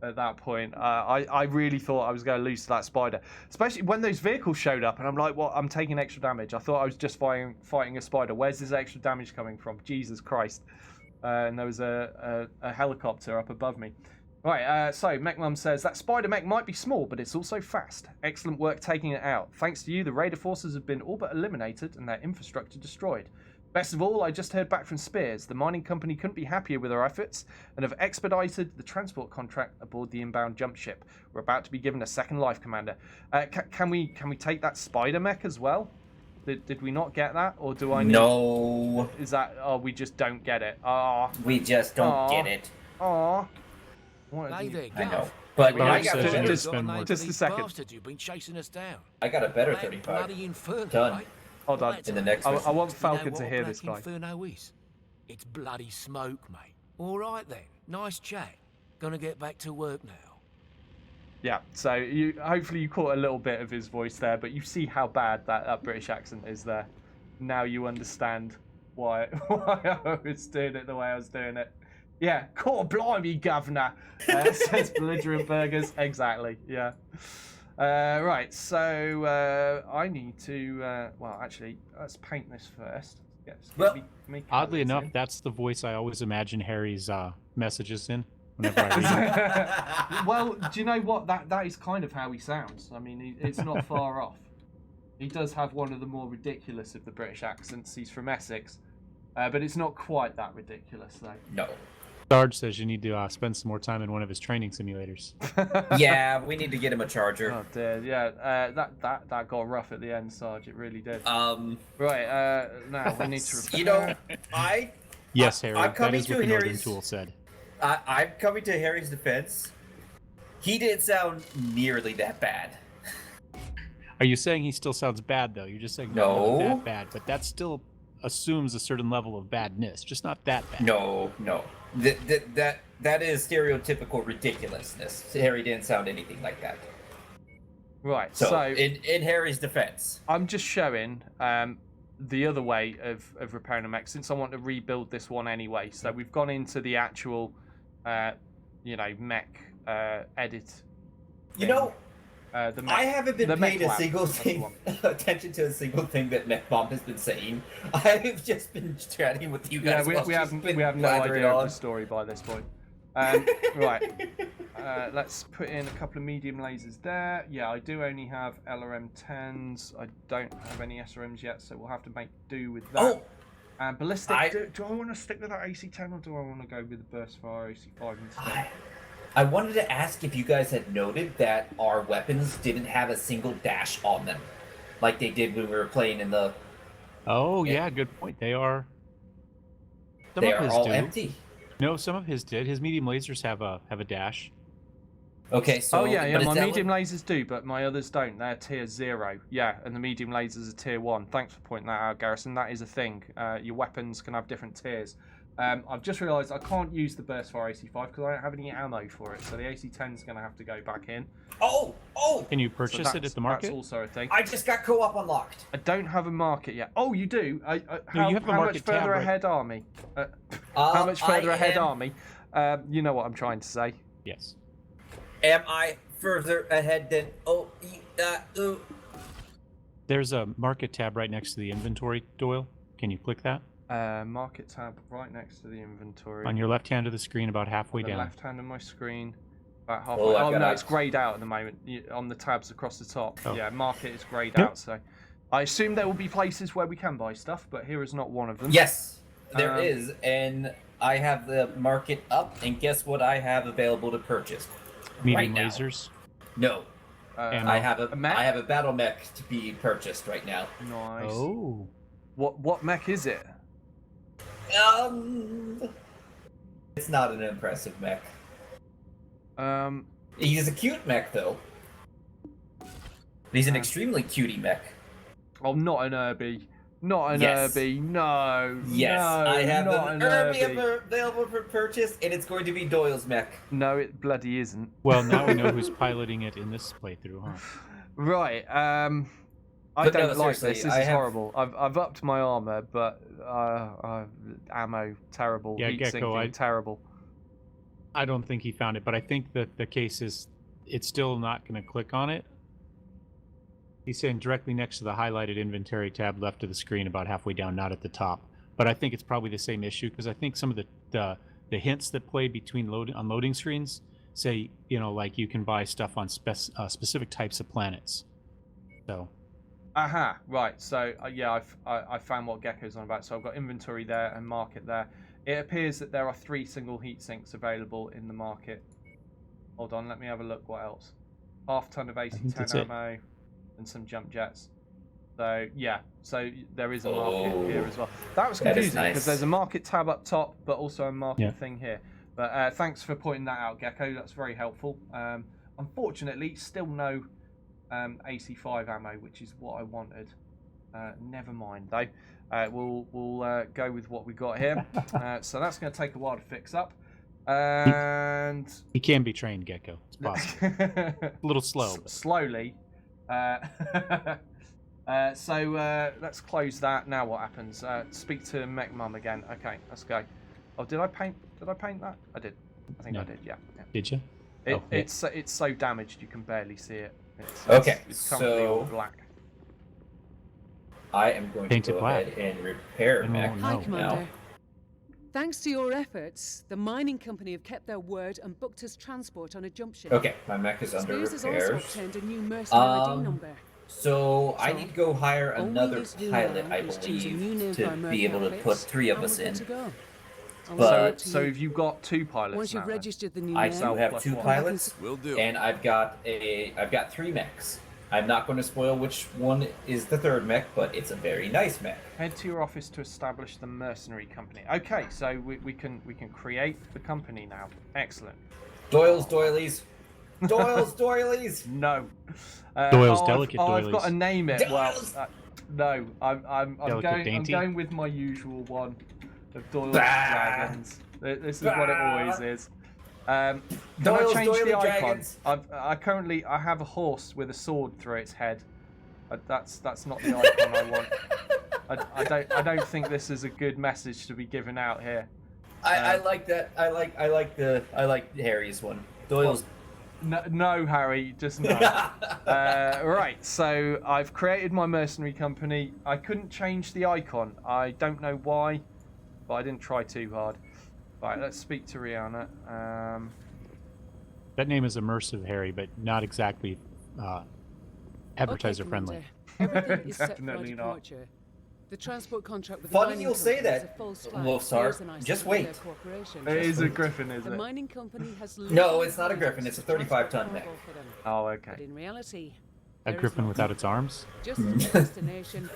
at that point. I really thought I was going to lose to that spider, especially when those vehicles showed up, and I'm like, "Well, I'm taking extra damage." I thought I was just fighting a spider. Where's this extra damage coming from? Jesus Christ! And there was a helicopter up above me. Right, so Mech Mum says, that spider mech might be small, but it's also fast. Excellent work taking it out. Thanks to you, the Raider forces have been all but eliminated and their infrastructure destroyed. Best of all, I just heard back from Spears. The mining company couldn't be happier with our efforts and have expedited the transport contract aboard the inbound jump ship. We're about to be given a second life, Commander. Can we take that spider mech as well? Did we not get that, or do I need... No. Is that... Oh, we just don't get it. We just don't get it. Hey there, I know. Gav. But I I got said better. just a second. Bastards who've been chasing us down. I got a better Black 35. Bloody Inferno, Done. mate. Hold on. In the next I mission. want Do you Falcon know to what hear Black this guy. Inferno is? It's bloody smoke, mate. All right then. Nice chat. Gonna get back to work now. Yeah, so hopefully you caught a little bit of his voice there, but you see how bad that British accent is there. Now you understand why I was doing it the way I was doing it. Yeah, court blimey, governor, says Belligerent Burgers. Exactly, yeah. Right, so I need to, well, actually, let's paint this first. Oddly enough, that's the voice I always imagine Harry's messages in. Whenever I read it. Well, do you know what? That is kind of how he sounds. I mean, it's not far off. He does have one of the more ridiculous of the British accents. He's from Essex, but it's not quite that ridiculous, though. No. Sarge says you need to spend some more time in one of his training simulators. Yeah, we need to get him a charger. Oh dear, yeah. That got rough at the end, Sarge. It really did. Right. Now we need to repair. You know, Yes, Harry. I'm That is what the Northern Harry's Tool said. I'm coming to Harry's defense. He didn't sound nearly that bad. Are you saying he still sounds bad, though? You're just saying No. not that bad, but that still assumes a certain level of badness, just not that bad. No. That is stereotypical ridiculousness. Harry didn't sound anything like that. Right. So in Harry's defense, I'm just showing the other way of repairing a mech, since I want to rebuild this one anyway. So we've gone into the actual, mech edit. You know, the mech, I haven't been paying a single attention to a single thing that Mechbomb has been saying. I've just been chatting with you guys. Yeah, we have no idea of the story by this point. Right. Let's put in a couple of medium lasers there. Yeah, I do only have LRM 10s. I don't have any SRMs yet, so we'll have to make do with that. Oh! And ballistic. Do I want to stick with that AC-10 or do I want to go with the burst fire AC-5 instead? I wanted to ask if you guys had noted that our weapons didn't have a single dash on them, like they did when we were playing in the. Oh yeah, good point. They are. They are all empty. No, some of his did. His medium lasers have a dash. Okay, so. Oh yeah, my medium lasers do, but my others don't. They're tier 0. Yeah, and the medium lasers are tier 1. Thanks for pointing that out, Garrison. That is a thing. Your weapons can have different tiers. I've just realised I can't use the burst fire AC-5 because I don't have any ammo for it, so the AC-10 is going to have to go back in. Oh! Can you purchase it at the market? That's also a thing. I just got co-op unlocked. I don't have a market yet. Oh, you do? No, you have a how market much further tab, right? ahead are me? How much further ahead are me? You know what I'm trying to say. Yes. Am I further ahead than There's a market tab right next to the inventory, Doyle. Can you click that? Market tab right next to the inventory. On your left hand of the screen, about halfway down. Left hand of my screen, about halfway. Oh no, it's greyed out at the moment. On the tabs across the top. Oh. Yeah, market is greyed out. So, I assume there will be places where we can buy stuff, but here is not one of them. Yes, there is, and I have the market up, and guess what I have available to purchase? Medium right lasers. No. I have a mech? I have a battle mech to be purchased right now. Nice. Oh. What mech is it? It's not an impressive mech. He's a cute mech though. He's an extremely cutie mech. Oh, not an Irby. Not an Yes. Irby. No. Yes, no, I have not an an Irby Irby. available for purchase, and it's going to be Doyle's mech. No, it bloody isn't. Well, now we know who's piloting it in this playthrough, huh? Right. I But no, don't like this. seriously, This I is have- horrible. I've upped my armor, but ammo terrible. Yeah, Heat Gecko, sinking terrible. I don't think he found it, but I think that the case is it's still not going to click on it. He's saying directly next to the highlighted inventory tab left of the screen, about halfway down, not at the top. But I think it's probably the same issue because I think some of the hints that play between loading screens say, you know, like you can buy stuff on specific types of planets. So. Aha, right. So yeah, I found what Gecko's on about. So I've got inventory there and market there. It appears that there are 3 single heat sinks available in the market. Hold on, let me have a look. What else? Half ton of AC-10 ammo and some jump jets. So yeah, so there is a market here as well. That was confusing because there's a market tab up top, but also a market thing here. But thanks for pointing that out, Gecko. That's very helpful. Unfortunately, still no AC5 ammo, which is what I wanted. Never mind though. We'll go with what we got here. So that's going to take a while to fix up. And he can be trained, Gecko. It's possible. A little slow. Slowly. So let's close that. Now what happens? Speak to Mech Mum again. Okay, let's go. Oh, did I paint that? I did. I think I did. Yeah. Did you? It's so damaged you can barely see it. It's currently all black. I am going to go ahead and repair mech Hi, Commander. now. Thanks to your efforts, the mining company have kept their word and booked us transport on a jump ship. Okay, my mech is under Spears has repairs. also obtained a new mercenary ID number. So I need to go hire all we another need to do pilot, now I is choose a new name believe, for to our be able to merc put outfits, 3 of and us we're good in. to go. But So have you got 2 pilots Once now? you've registered the new I name, still have 2 pilots. Will do. And I've got 3 mechs. I'm not going to spoil which one is the 3rd mech, but it's a very nice mech. Head to your office to establish the mercenary company. Okay, so we can create the company now. Excellent. Doyle's doilies. Doyle's doilies. No. Doyle's delicate I've doilies. got to name it. Doyle's. Well, no. I'm Dainty? going with my usual one of Doyle's Dragons. This is what it always is. Can Doyle's I change Doily the icon? Dragons. I have a horse with a sword through its head. That's not the icon I want. I don't think this is a good message to be given out here. I like that. I like Harry's one. Doyle's. No, Harry, just no. Right, so I've created my mercenary company. I couldn't change the icon. I don't know why, but I didn't try too hard. Right, let's speak to Rihanna. That name is immersive, Harry, but not exactly advertiser friendly. Everything is set for our Definitely not. departure. The transport contract with Funny the mining you'll say company is that, a false flag. Wolfstar. Bears and I Just signed their wait. cooperation. It is a wait. griffin, The isn't it? mining company has No, it's not a griffin. It's a 35-ton mech. Oh, But okay. in reality, A there is griffin not. without its arms? Just a destination.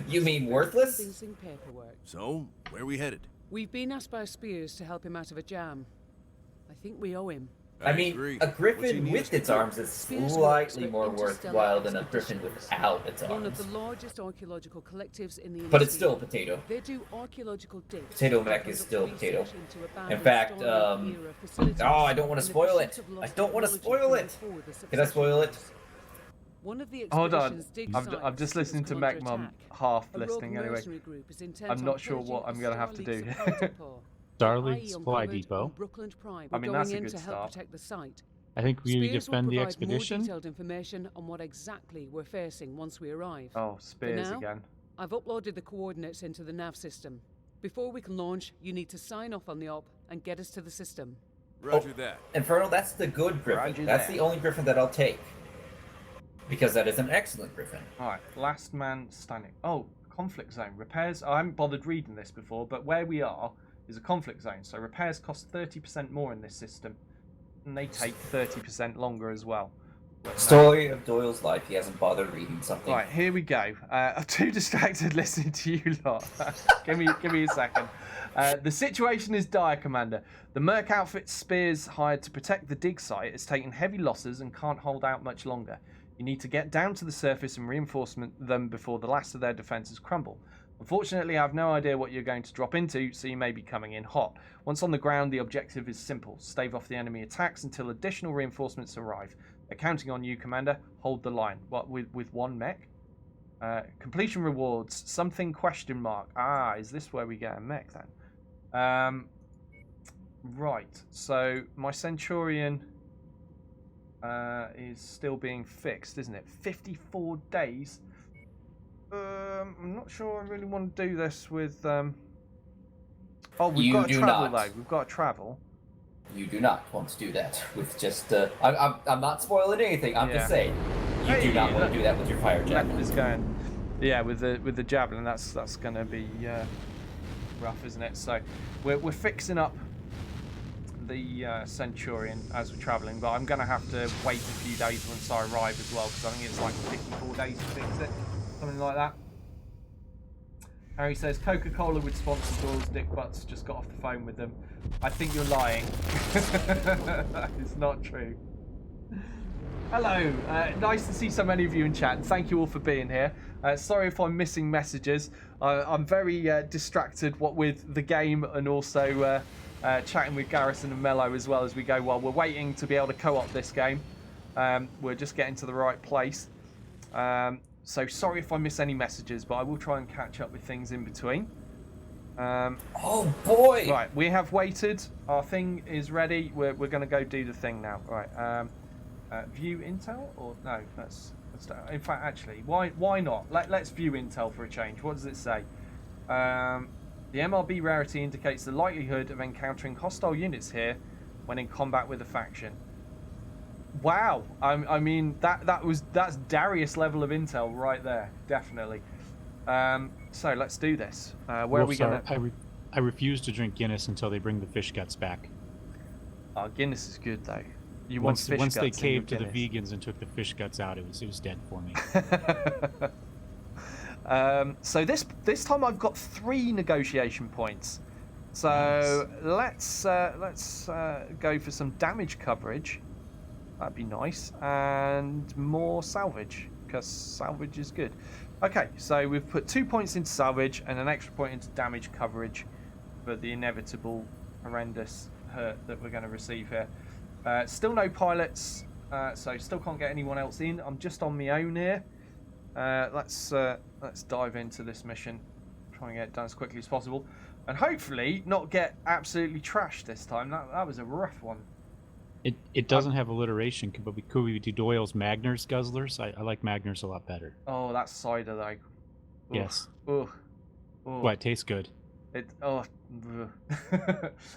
You mean worthless? Convincing paperwork. So, where we headed? We've been asked by Spears to help him out of a jam. I think we owe him. I mean, agree. a What's he griffin need with us to its do? arms is Spears slightly works more for interstellar worthwhile than a griffin expeditions, without its one of arms. the largest archaeological collectives in the But it's industry. still a potato. They do archaeological digs. Potato mech and is conduct still a potato. research into In abandoned fact, Storm-era facilities oh, I don't want to in the spoil pursuit it. of I lost don't want to technology spoil bringing it. forward the Can I spoil it? succession One of the Hold on. expedition's dig I'm sites just was listening to come Mech under Mum attack. half A rogue listening anyway. mercenary group is intent I'm on not sure pillaging what I'm a going to have to do. Starlink supply depot. Starlink IE Supply uncovered Depot? on Brookland Prime. I mean, We're that's going a in good to help start. protect the site. I think we Spears will defend the provide expedition. more detailed information on what exactly we're facing once we arrive. Oh, Spears now, again. I've uploaded the coordinates into the nav system. Before we can launch, you need to sign off on the op and get us to the system. Roger that. Infernal, that's the good griffin. Roger That's that. the only griffin that I'll take. Because that is an excellent griffin. Alright, last man standing. Oh, conflict zone. Repairs. I haven't bothered reading this before, but where we are is a conflict zone. So repairs cost 30% more in this system. And they take 30% longer as well. Story of Doyle's life. He hasn't bothered reading something. Right, here we go. I'm too distracted listening to you lot. give me a second. The situation is dire, Commander. The Merc outfit Spears hired to protect the dig site has taken heavy losses and can't hold out much longer. You need to get down to the surface and reinforce them before the last of their defences crumble. Unfortunately, I have no idea what you're going to drop into, so you may be coming in hot. Once on the ground, the objective is simple. Stave off the enemy attacks until additional reinforcements arrive. They're counting on you, Commander. Hold the line. What, with one mech? Completion rewards. Something question mark. Ah, is this where we get a mech then? Right. So my Centurion is still being fixed, isn't it? 54 days. I'm not sure I really want to do this with. Oh, we've got to travel though. We've got to travel. You do not want to do that with just. I'm not spoiling anything. I'm just saying. You do not want to do that with your fire javelin. Is going. Yeah, with the javelin, that's going to be rough, isn't it? So we're fixing up the Centurion as we're traveling, but I'm going to have to wait a few days once I arrive as well, because I think it's like 54 days to fix it. Something like that. Harry says Coca-Cola would sponsor Doyle's dick butts. Just got off the phone with them. I think you're lying. That is not true. Hello. Nice to see so many of you in chat. Thank you all for being here. Sorry if I'm missing messages. I'm very distracted with the game and also chatting with Garrison and Mello as well as we go while we're waiting to be able to co-op this game. We're just getting to the right place. So sorry if I miss any messages, but I will try and catch up with things in between. Oh boy! Right, we have waited. Our thing is ready. We're going to go do the thing now. Right. View intel or no? Let's in fact, actually, why not? Let's view intel for a change. What does it say? The MRB rarity indicates the likelihood of encountering hostile units here when in combat with a faction. Wow, I mean that's Darius level of intel right there, definitely. So let's do this. Where are we gonna? I refuse to drink Guinness until they bring the fish guts back. Oh, Guinness is good though. You once want fish once guts they caved to Guinness. the vegans and took the fish guts out, it was dead for me. So this time I've got 3 negotiation points. So nice. let's go for some damage coverage. That'd be nice, and more salvage because salvage is good. Okay, so we've put 2 points into salvage and an extra point into damage coverage for the inevitable horrendous hurt that we're going to receive here. Still no pilots, so still can't get anyone else in. I'm just on my own here. Let's dive into this mission, try and get it done as quickly as possible, and hopefully not get absolutely trashed this time. That was a rough one. It doesn't have alliteration, but could we do Doyle's Magners Guzzlers? I like Magners a lot better. Oh, that's cider though. Oof. Yes. Oof. Well, it tastes good.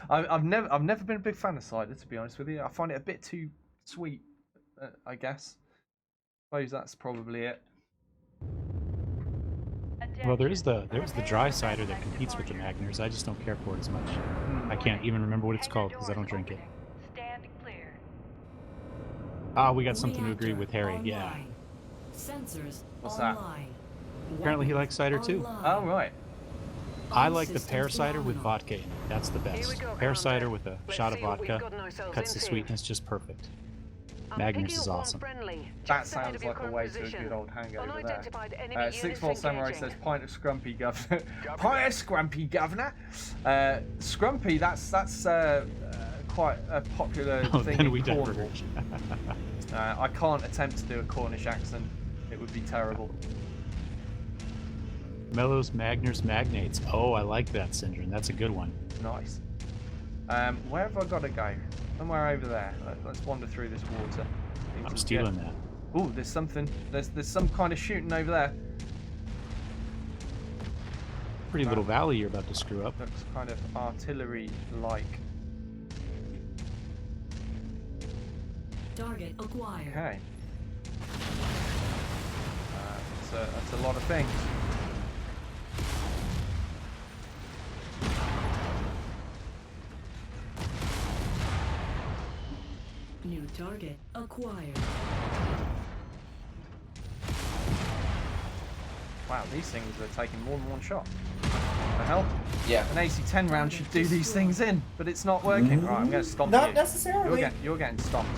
I've never been a big fan of cider, to be honest with you. I find it a bit too sweet, I guess. I suppose that's probably it. Well, there's the dry cider that competes with the Magners. I just don't care for it as much. I can't even remember what it's called because I don't drink it. Ah, we got something to agree with Harry. Yeah. Sensors What's that? Apparently he likes cider too. Oh right. I like the pear cider with vodka in it. That's the best. Pear cider with a shot of vodka cuts the sweetness just perfect. Magners is awesome. That sounds like a way to a good old hangover there. 6 Volt Samurai says pint of scrumpy governor. Pint of scrumpy governor. Scrumpy. That's quite a popular thing in Cornwall. I can't attempt to do a Cornish accent. It would be terrible. Mellows Magners Magnates. Oh, I like that, Syndrome. That's a good one. Nice. Where have I got to go? Somewhere over there. Let's wander through this water. I'm stealing that. Ooh, there's something. There's some kind of shooting over there. Pretty little valley you're about to screw up. Looks kind of artillery-like. Target acquired. Okay. That's a lot of things. New target acquired. Wow, these things are taking more than one shot. What the hell? Yeah. An AC-10 round should do these things in, but it's not working. Right, I'm going to stomp you. Not necessarily. You're getting stomped.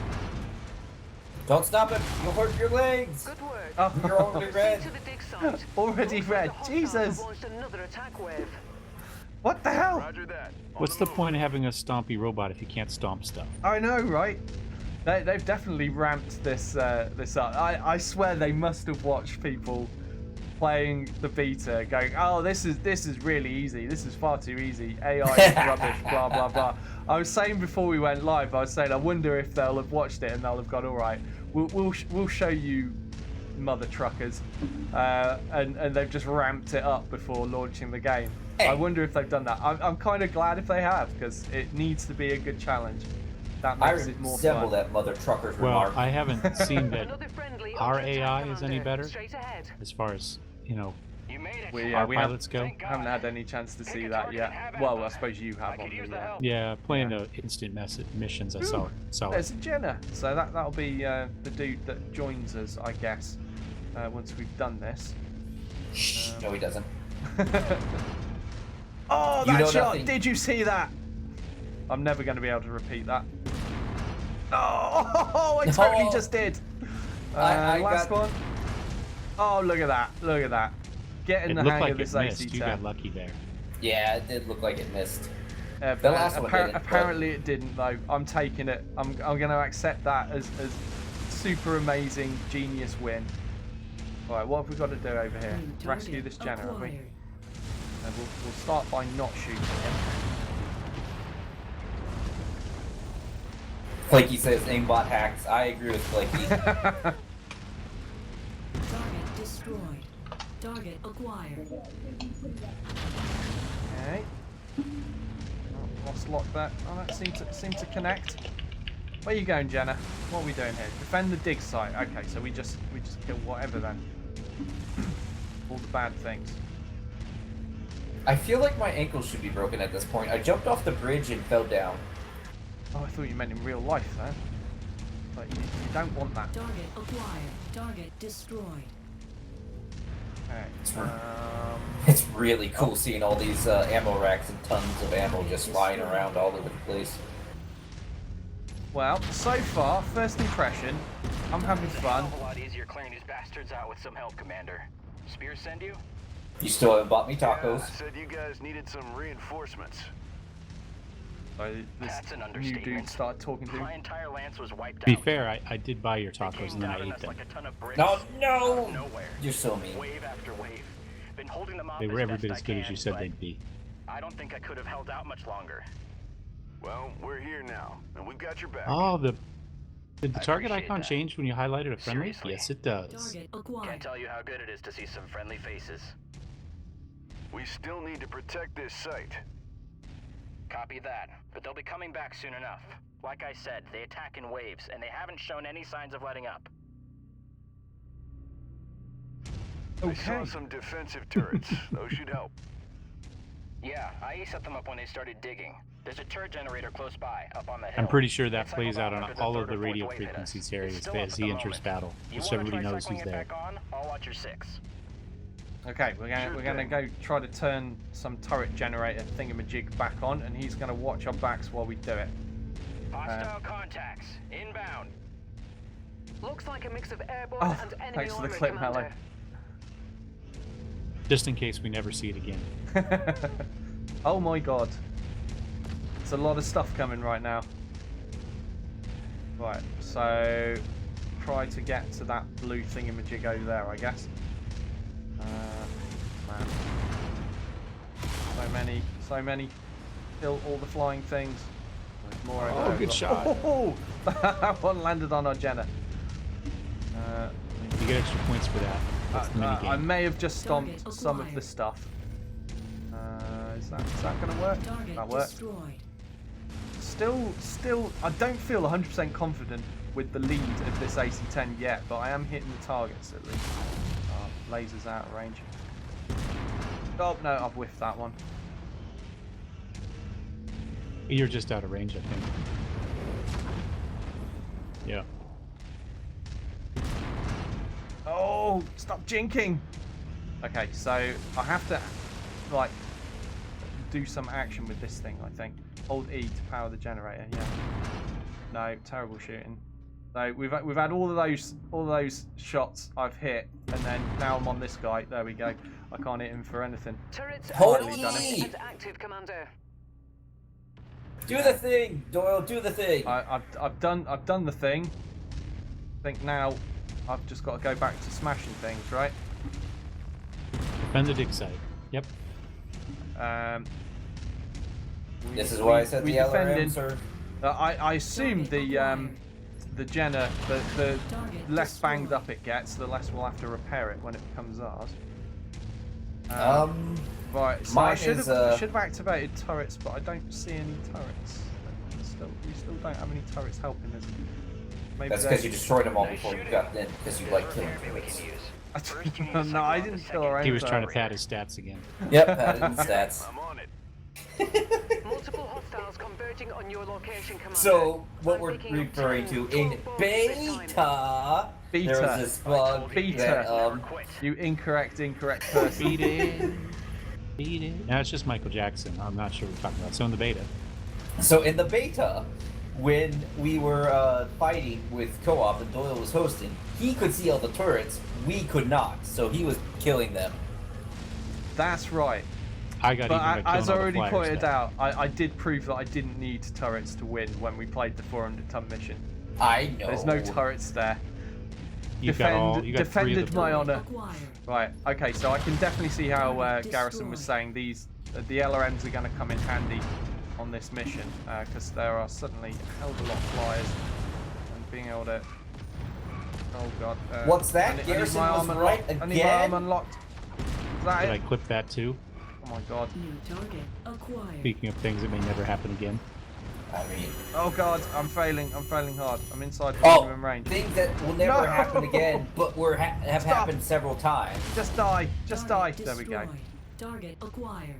Don't stop him. You'll hurt your legs. Good work. Oh. You're already red. To the dig site. Already Looks like red. the hostiles Jesus. have launched another attack wave. What the hell? Roger that. What's the point of having a stompy robot if you can't stomp stuff? I know, right? They've definitely ramped this this up. I swear they must have watched people playing the beta going, oh, this is really easy. This is far too easy. AI is rubbish, blah, blah, blah. I was saying before we went live, I was saying, I wonder if they'll have watched it and they'll have gone, all right, we'll show you mother truckers. And they've just ramped it up before launching the game. Hey. I wonder if they've done that. I'm kind of glad if they have, because it needs to be a good challenge. That makes it more resemble fun. that mother trucker's Well, remark. I haven't seen that Another friendly our ultra AI attack is any commander. better Straight ahead. as far as, you know, You made it. We our we pilots go. haven't had any chance to see that yet. Well, I suppose you have on the. Yeah, playing the instant missions, I saw it. There's a Jenna, so that'll be the dude that joins us, I guess, once we've done this. Shh, no, he doesn't. Oh, You that know shot! nothing. Did you see that? I'm never going to be able to repeat that. Oh, I totally just did. I last got- one. Oh, look at that! Look at that! Get in It the looked hang like of it this missed. AC-10. You got lucky there. Yeah, it did look like it missed. The last one didn't, but- apparently it didn't though. I'm taking it. I'm going to accept that as super amazing genius win. All right, what have we got to do over here? New Rescue target this Jenna, have we? acquired. And we'll start by not shooting him. Flaky says aimbot hacks. I agree with Flaky. Target destroyed. Target acquired. Okay. Oh, lost lock that. Oh, that seemed to connect. Where are you going, Jenna? What are we doing here? Defend the dig site. Okay, so we just kill whatever then. All the bad things. I feel like my ankles should be broken at this point. I jumped off the bridge and fell down. Oh, I thought you meant in real life then. But you don't want that. Target acquired. Target destroyed. Okay. It's really cool seeing all these ammo racks and tons of ammo just flying around all over the place. Well, so far, first impression, I'm having fun. A lot easier clearing these bastards out with some help, Commander. Spears send you? You still haven't bought me tacos. Yeah, said you guys needed some reinforcements. So this That's an new understatement. dude started talking to My him. entire lance was wiped To be out. fair, I did buy your They tacos came and then I down on ate us them. like a ton of bricks. No, no! Out of nowhere. You're so mean. Wave after wave. Been holding them off They as were every best bit I as good as can, you said but they'd be. I don't think I could have held out much longer. Well, we're here now, and we've got your back. Oh, did the I target appreciate icon that. change when you highlighted a friendly? Seriously. Yes, it does. Target Can't acquired. tell you how good it is to see some friendly faces. We still need to protect this site. Copy that, but they'll be coming back soon enough. Like I said, they attack in waves, and they haven't shown any signs of letting up. I saw some defensive turrets. Those should help. Yeah, I set them up when they started digging. There's a turret generator close by, up on the hill. I'm pretty sure that It cycled plays out off on after the all third of the or fourth radio wave hit us. frequencies It's area still up as at he the enters moment. battle, You just so wanna everybody try knows cycling he's it there. back on? I'll watch your 6. Okay, we're gonna go try to turn some turret generator thingamajig back on, and he's gonna watch our backs while we do it. Hostile contacts, inbound. Looks like a mix of airborne Oh, and enemy thanks for the armor, clip, Commander. Mello. Just in case we never see it again. Oh my god. There's a lot of stuff coming right now. Right, so try to get to that blue thingamajig over there, I guess. Man. So many. Kill all the flying things. There's more over Oh, there. good shot. Oh, that one landed on our Jenna. You get extra points for that. That's the minigame. I may have just Target stomped some of the acquired. stuff. Is that going to work? Target That worked. destroyed. Still, I don't feel 100% confident with the lead of this AC-10 yet, but I am hitting the targets at least. Oh, lasers out of range. Oh no, I've whiffed that one. You're just out of range, I think. Yeah. Oh, stop jinking! Okay, so I have to, like, do some action with this thing, I think. Hold E to power the generator, yeah. No, terrible shooting. So we've had all of those shots I've hit, and then now I'm on this guy. There we go. I can't hit him for anything. Turrets Holy and active, Commander. Do the thing, Doyle. Do the thing. I've done the thing. I think now I've just got to go back to smashing things, right? Defend the dig site. Yep. This is why I said the LRMs are. I assume the Jenner, the less banged up it gets, the less we'll have to repair it when it becomes ours. Right, so I should have activated turrets, but I don't see any turrets. We still don't have any turrets helping us. Maybe that's because you destroyed them all before you got in, because you like killing turrets. No, I didn't kill our own. He was trying to pad his stats again. Yep, padded his stats. I'm on it. Multiple hostiles converging on your location, Commander. So, what we're referring to in beta, there was this bug that, you incorrect person. Beat it. No, it's just Michael Jackson. I'm not sure what we're talking about. So in the beta. So in the beta, when we were fighting with co-op and Doyle was hosting, he could see all the turrets, we could not. So he was killing them. That's right. But as I already pointed out, I did prove that I didn't need turrets to win when we played the 400-ton mission. I know. There's no turrets there. You Defended my honor. Right. Okay. So I can definitely see how Garrison was saying the LRMs are going to come in handy on this mission because there are suddenly a hell of a lot of flyers and being able to. Oh god. What's that? Garrison was right again. I need my arm unlocked. Is that Did it? I clip that too? Oh my god. New target acquired. Speaking of things that may never happen again. I mean, oh god, I'm failing hard. I'm inside the minimum range. Things that will never happen again, but have happened several times. Just die. Target There we go. Target acquired.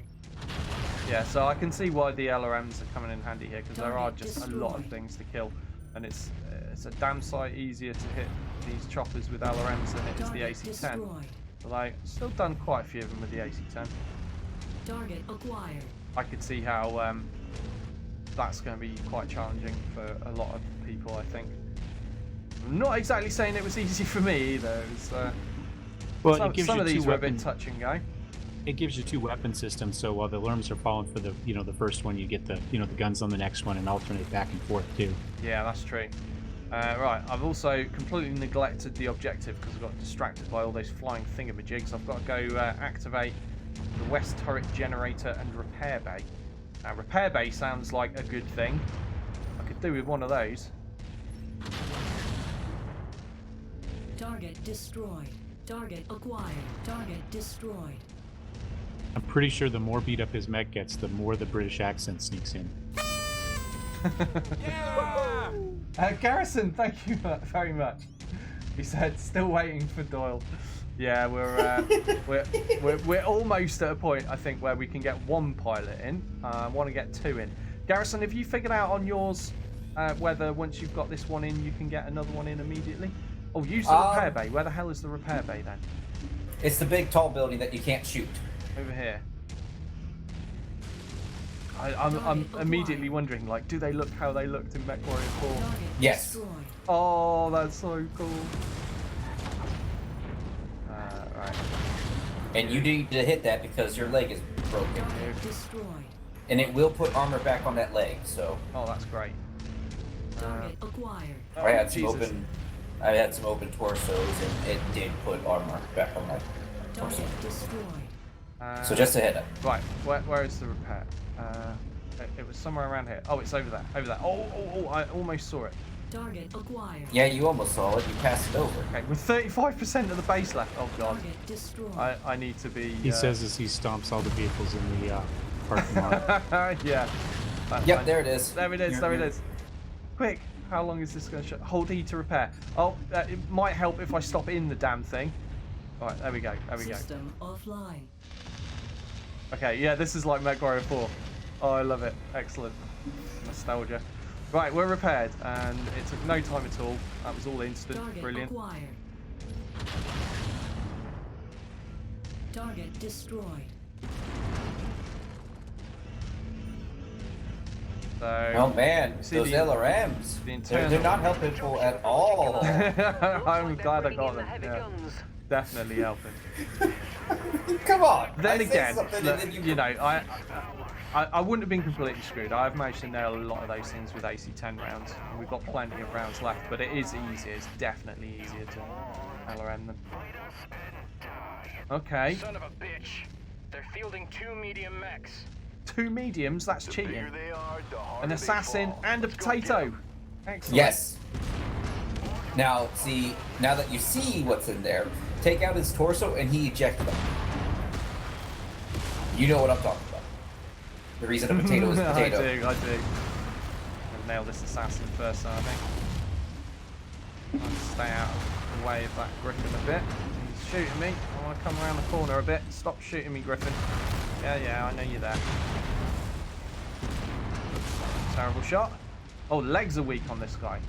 Yeah, so I can see why the LRMs are coming in handy here because there are just a lot of things to kill, and it's a damn sight easier to hit these choppers with LRMs than it is the AC-10. Although still done quite a few of them with the AC-10. Target acquired. I could see how that's going to be quite challenging for a lot of people, I think. I'm not exactly saying it was easy for me either. It was, well, it gives some you of these two were a bit touch and go. It gives you two weapon systems, so while the alarms are falling for the the first one, you get the the guns on the next one and alternate back and forth too. Yeah, that's true. Right, I've also completely neglected the objective because I got distracted by all those flying thingamajigs. I've got to go activate the west turret generator and repair bay. Now, repair bay sounds like a good thing. I could do with one of those. Target destroyed. Target acquired. Target destroyed. I'm pretty sure the more beat up his mech gets, the more the British accent sneaks in. Garrison, thank you very much. He said, still waiting for Doyle. Yeah, we're almost at a point, I think, where we can get one pilot in. I want to get two in. Garrison, have you figured out on yours whether once you've got this one in, you can get another one in immediately? Oh, use the repair bay. Where the hell is the repair bay then? It's the big tall building that you can't shoot. Over here. I'm immediately wondering, like, do they look how they looked in Mechwarrior 4? Yes. Oh, that's so cool. Right. And you need to hit that because your leg is broken. And it will put armor back on that leg, so. Oh, that's great. I had some open torsos, and it did put armor back on that torso. So just a head up. Right, where is the repair? It was somewhere around here. Oh, it's over there. Over there. Oh, I almost saw it. Target acquired. Yeah, you almost saw it. You passed it over. Okay, with 35% of the base left. Oh god. I need to be. He says as he stomps all the vehicles in the parking lot. Yeah. Yep, there it is. There it is. There it is. Quick. How long is this going to show? Hold E to repair. Oh, it might help if I stop in the damn thing. Right, there we go. There we go. System offline. Okay, yeah, this is like Mechwarrior 4. Oh, I love it. Excellent. Nostalgia. Right, we're repaired, and it took no time at all. That was all instant. Target brilliant. Acquired. Target destroyed. So, oh man, see those the- LRMs. They're not helping people at all. I'm glad I got them. Yeah. Definitely helping. Come on. Then I say again, something look, and then you know, I wouldn't have been completely screwed. I've managed to nail a lot of those things with AC-10 rounds. And we've got plenty of rounds left, but it is easier. It's definitely easier to LRM them. Okay. Son of a bitch. They're fielding 2 medium mechs. 2 mediums? That's The cheating. bigger they are, the harder An they assassin fall. and a Let's go get potato. 'em. Excellent. Yes. Now, see, now that you see what's in there, take out his torso and he ejected them. You know what I'm talking about. The reason a potato is potato. I do. I'll nail this assassin first, I think. I'll stay out of the way of that Griffin a bit. He's shooting me. I want to come around the corner a bit. Stop shooting me, Griffin. Yeah, I know you're there. Terrible shot. Oh, legs are weak on this guy.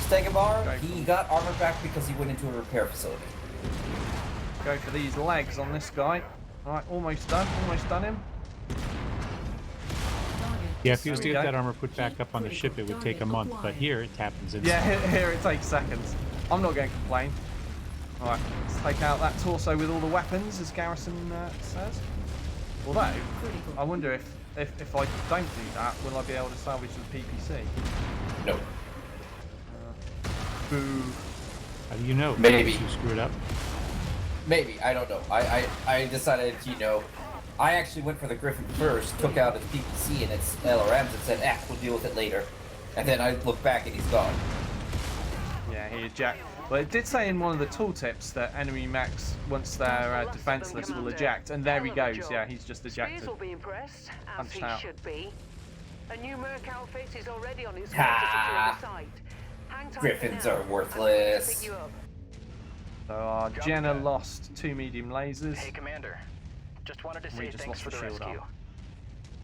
Stegobar, he got armor back because he went into a repair facility. Go for these legs on this guy. Alright, almost done him. Yeah, if he was to get that armor put back up on the ship, it would take a month, but here it happens instantly. Yeah, here it takes seconds. I'm not going to complain. Alright, let's take out that torso with all the weapons, as Garrison says. Although, I wonder if I don't do that, will I be able to salvage the PPC? No. Boo. How do you know? Maybe. You screwed up? Maybe, I don't know. I decided, you know, I actually went for the Griffin first, took out its PPC and its LRMs and said, we'll deal with it later. And then I look back and he's gone. Yeah, he eject. Well, it did say in one of the tooltips that enemy mechs, once they're defenseless, will eject. And there he goes. Yeah, he's just ejected. Spears will be impressed, as Punched he out. should be. A new Merc outfit is already on its way to secure the site. Hang tight for Griffins now. are worthless. Pick you up. So our Jenna lost 2 medium lasers. Hey, Commander. Just wanted to We say just thanks lost for the the shield rescue. arm.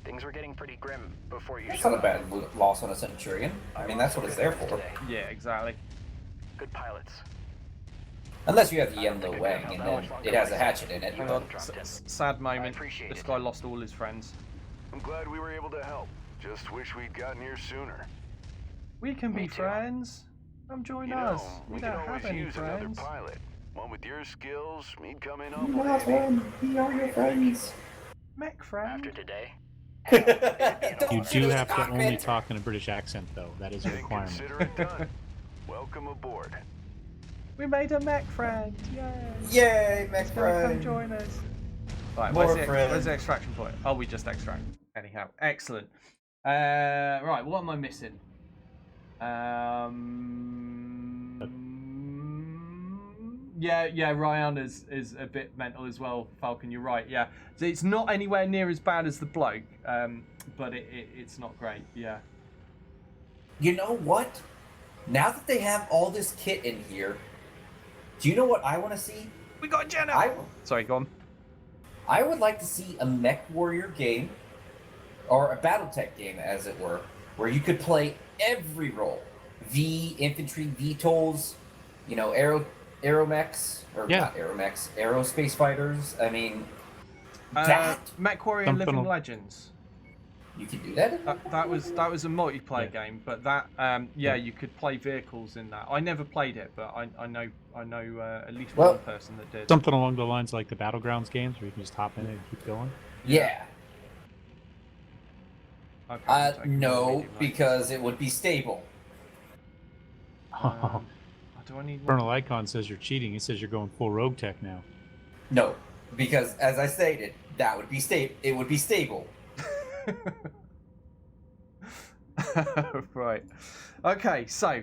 Things were getting pretty grim before you That's showed not a up. bad loss on a Centurion. I mean, that's what it's there for. Yeah, exactly. Good pilots. Unless you have the Yemlo Wang and then it has a hatchet in it. Hang on. Sad moment. This guy lost all his friends. I'm glad we were able to help. Just wish we'd gotten here sooner. We can be friends. Come join You us. know, We we don't could have always any use another friends. pilot. One with your skills, he'd come in awful We are your friends. Mech friend. After today, You do have to only talk in a British accent, though. That is a Then requirement. consider it done. Welcome aboard. We made a mech friend. Yay. Yay, mech Come friend. join us. Right, More where's the friends. extraction point? Oh, we just extract. Anyhow, excellent. Right, what am I missing? Yeah, Ryan is a bit mental as well, Falcon, you're right, yeah. So it's not anywhere near as bad as the bloke, but it's not great, yeah. You know what? Now that they have all this kit in here, do you know what I want to see? We got Jenna! Sorry, go on. I would like to see a Mechwarrior game, or a Battletech game, as it were, where you could play every role. V, infantry, VTOLs, you know, aeromechs, or not aeromechs, aerospace fighters. I mean, that Mechwarrior Living Legends. You can do that. That was a multiplayer game, but that you could play vehicles in that. I never played it, but I know at least one person that did. Something along the lines like the Battlegrounds games, where you can just hop in and keep going. Yeah. No, because it would be stable. Do I need Colonel Icon says you're cheating. He says you're going full rogue tech now. No, because as I stated, that would be stable. It would be stable. Right. Okay, so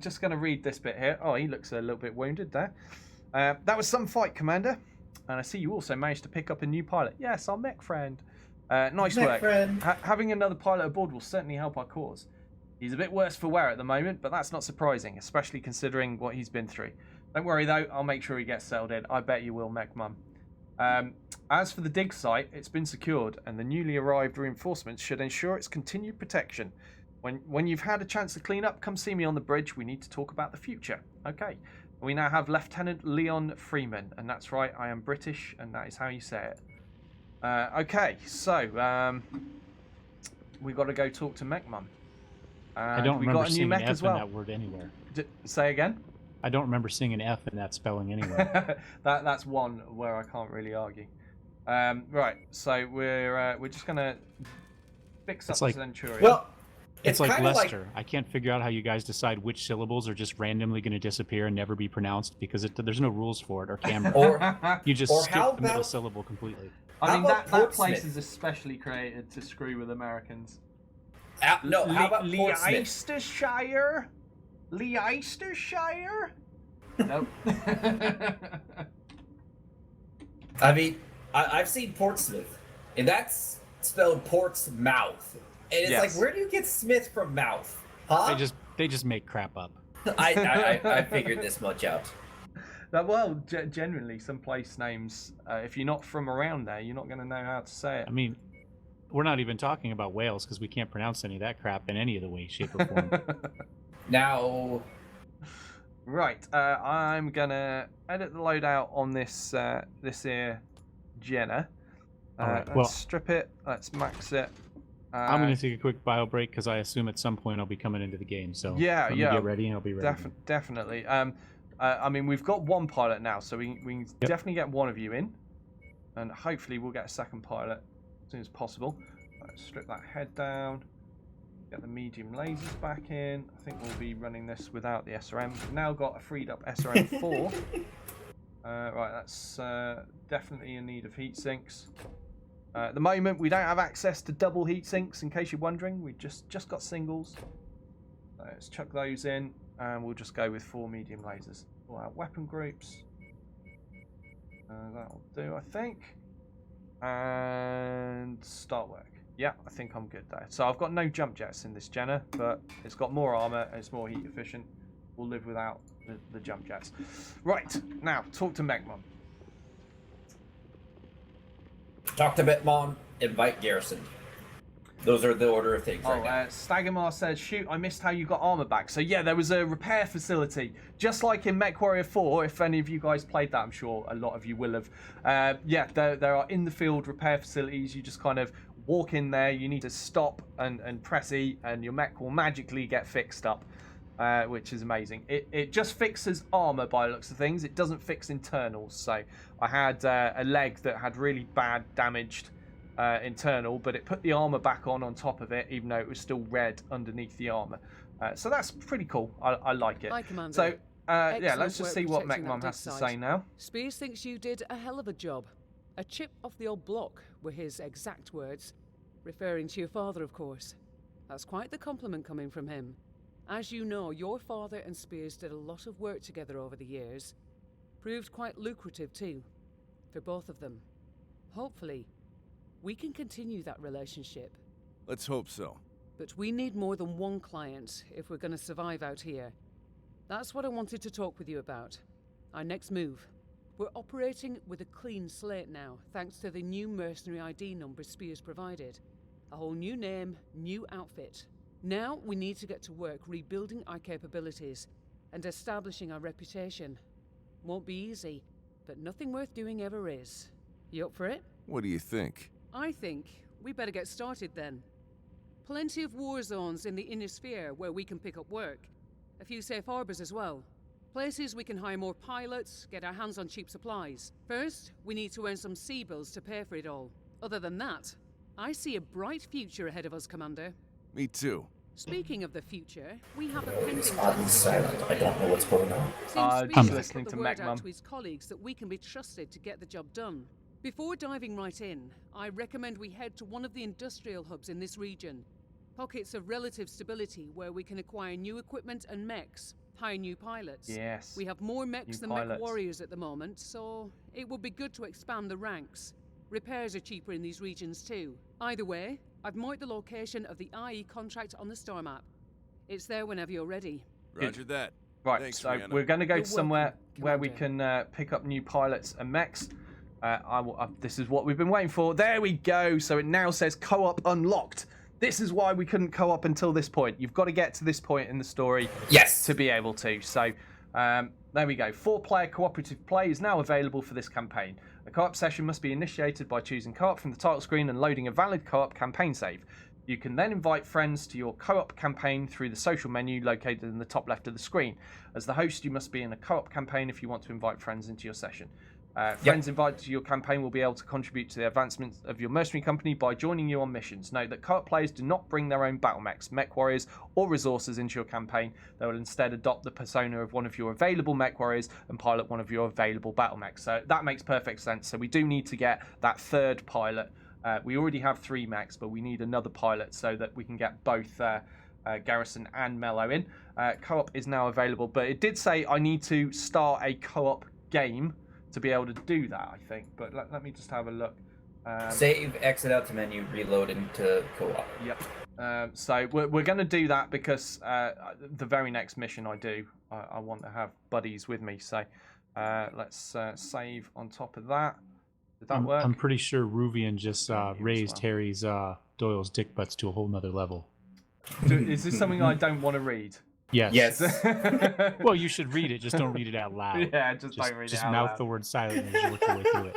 just going to read this bit here. Oh, he looks a little bit wounded there. That was some fight, Commander. And I see you also managed to pick up a new pilot. Yes, our mech friend. Nice Mech work. friend. Having another pilot aboard will certainly help our cause. He's a bit worse for wear at the moment, but that's not surprising, especially considering what he's been through. Don't worry, though. I'll make sure he gets settled in. I bet you will, Mech Mum. As for the dig site, it's been secured, and the newly arrived reinforcements should ensure its continued protection. When you've had a chance to clean up, come see me on the bridge. We need to talk about the future. Okay. We now have Lieutenant Leon Freeman, and that's right, I am British, and that is how you say it. Okay, so we got to go talk to Mech Mum. I And don't we remember got a new seeing an mech F as well. in that word anywhere. Say again? I don't remember seeing an F in that spelling anywhere. That's one where I can't really argue. Right, so we're just gonna fix up the Centurion. Well, it's like kinda Lester. I can't figure out how you guys decide which syllables are just randomly going to disappear and never be pronounced because there's no rules for it or camera. You just skip the middle syllable completely. I mean, that place is especially created to screw with Americans. No, how about Leicestershire? Leicestershire? Nope. I mean, I've seen Portsmouth, and that's spelled Portsmouth. And it's like, where do you get Smith from mouth? Huh? They just make crap up. I figured this much out. Well, generally, some place names, if you're not from around there, you're not going to know how to say it. I mean, we're not even talking about Wales because we can't pronounce any of that crap in any of the way, shape, or form. Now, right, I'm gonna edit the loadout on this here Jenna. Right, let's strip it. Let's max it. I'm gonna take a quick bio break because I assume at some point I'll be coming into the game. So yeah, get ready and I'll be ready. Definitely. I mean, we've got one pilot now, so we can definitely get one of you in, and hopefully we'll get a second pilot as soon as possible. Let's strip that head down. Get the medium lasers back in. I think we'll be running this without the SRM. We've now got a freed up SRM 4. Right, that's definitely in need of heat sinks. At the moment, we don't have access to double heat sinks, in case you're wondering. We've just got singles. So let's chuck those in, and we'll just go with 4 medium lasers. All our weapon groups. That'll do, I think. And start work. Yeah, I think I'm good there. So I've got no jump jets in this Jenna, but it's got more armor and it's more heat efficient. We'll live without the jump jets. Right, now talk to Mech Mum. Talk to Bitmon, invite Garrison. Those are the order of things right now. Staggermar says, shoot, I missed how you got armor back. So yeah, there was a repair facility, just like in Mechwarrior 4. If any of you guys played that, I'm sure a lot of you will have. Yeah, there are in the field repair facilities. You just kind of walk in there. You need to stop and press E, and your mech will magically get fixed up, which is amazing. It just fixes armor by the looks of things. It doesn't fix internals. So I had a leg that had really bad damaged internal, but it put the armor back on top of it, even though it was still red underneath the armor. So that's pretty cool. I like it. Hi, Commander. So yeah, let's just work see what protecting Mech Mum that has to dig say site. now. Spears thinks you did a hell of a job. A chip off the old block were his exact words, referring to your father, of course. That's quite the compliment coming from him. As you know, your father and Spears did a lot of work together over the years. Proved quite lucrative too, for both of them. Hopefully, we can continue that relationship. Let's hope so. But we need more than one client if we're going to survive out here. That's what I wanted to talk with you about. Our next move. We're operating with a clean slate now, thanks to the new mercenary ID number Spears provided. A whole new name, new outfit. Now we need to get to work rebuilding our capabilities and establishing our reputation. Won't be easy, but nothing worth doing ever is. You up for it? What do you think? I think we better get started then. Plenty of war zones in the inner sphere where we can pick up work. A few safe harbors as well. Places we can hire more pilots, get our hands on cheap supplies. First, we need to earn some sea bills to pay for it all. Other than that, I see a bright future ahead of us, Commander. Me too. Speaking of the future, we have a pending... It's oddly silent. I don't know what's going on. I'm listening to Mech Mum. To his colleagues that we can be trusted to get the job done. Before diving right in, I recommend we head to one of the industrial hubs in this region. Pockets of relative stability where we can acquire new equipment and mechs, hire new pilots. Yes. We have more mechs than Mechwarriors at the moment, so it would be good to expand the ranks. Repairs are cheaper in these regions too. Either way, I've marked the location of the IE contract on the star map. It's there whenever you're ready. Roger that. Right, Thanks, so Rihanna. we're going to go You're to somewhere welcome, where we Commander. can pick up new pilots and mechs. This is what we've been waiting for. There we go. So it now says co-op unlocked. This is why we couldn't co-op until this point. You've got to get to this point in the story to be able to. So there we go. 4-player cooperative play is now available for this campaign. A co-op session must be initiated by choosing co-op from the title screen and loading a valid co-op campaign save. You can then invite friends to your co-op campaign through the social menu located in the top left of the screen. As the host, you must be in a co-op campaign if you want to invite friends into your session. Friends invited to your campaign will be able to contribute to the advancement of your mercenary company by joining you on missions. Note that co-op players do not bring their own battle mechs, mech warriors, or resources into your campaign. They will instead adopt the persona of one of your available mech warriors and pilot one of your available battle mechs. So that makes perfect sense. So we do need to get that third pilot. We already have 3 mechs, but we need another pilot so that we can get both Garrison and Mello in. Co-op is now available, but it did say I need to start a co-op game to be able to do that, I think. But let me just have a look. Save, exit out to menu, reload into co-op. Yep. So we're going to do that because the very next mission I do, I want to have buddies with me. So let's save on top of that. Did that work? I'm pretty sure Ruvian just raised Harry's Doyle's dick butts to a whole nother level. Is this something I don't want to read? Yes. Well, you should read it. Just don't read it out loud. Yeah, just don't read it out Just mouth loud. the word silently as you work your way through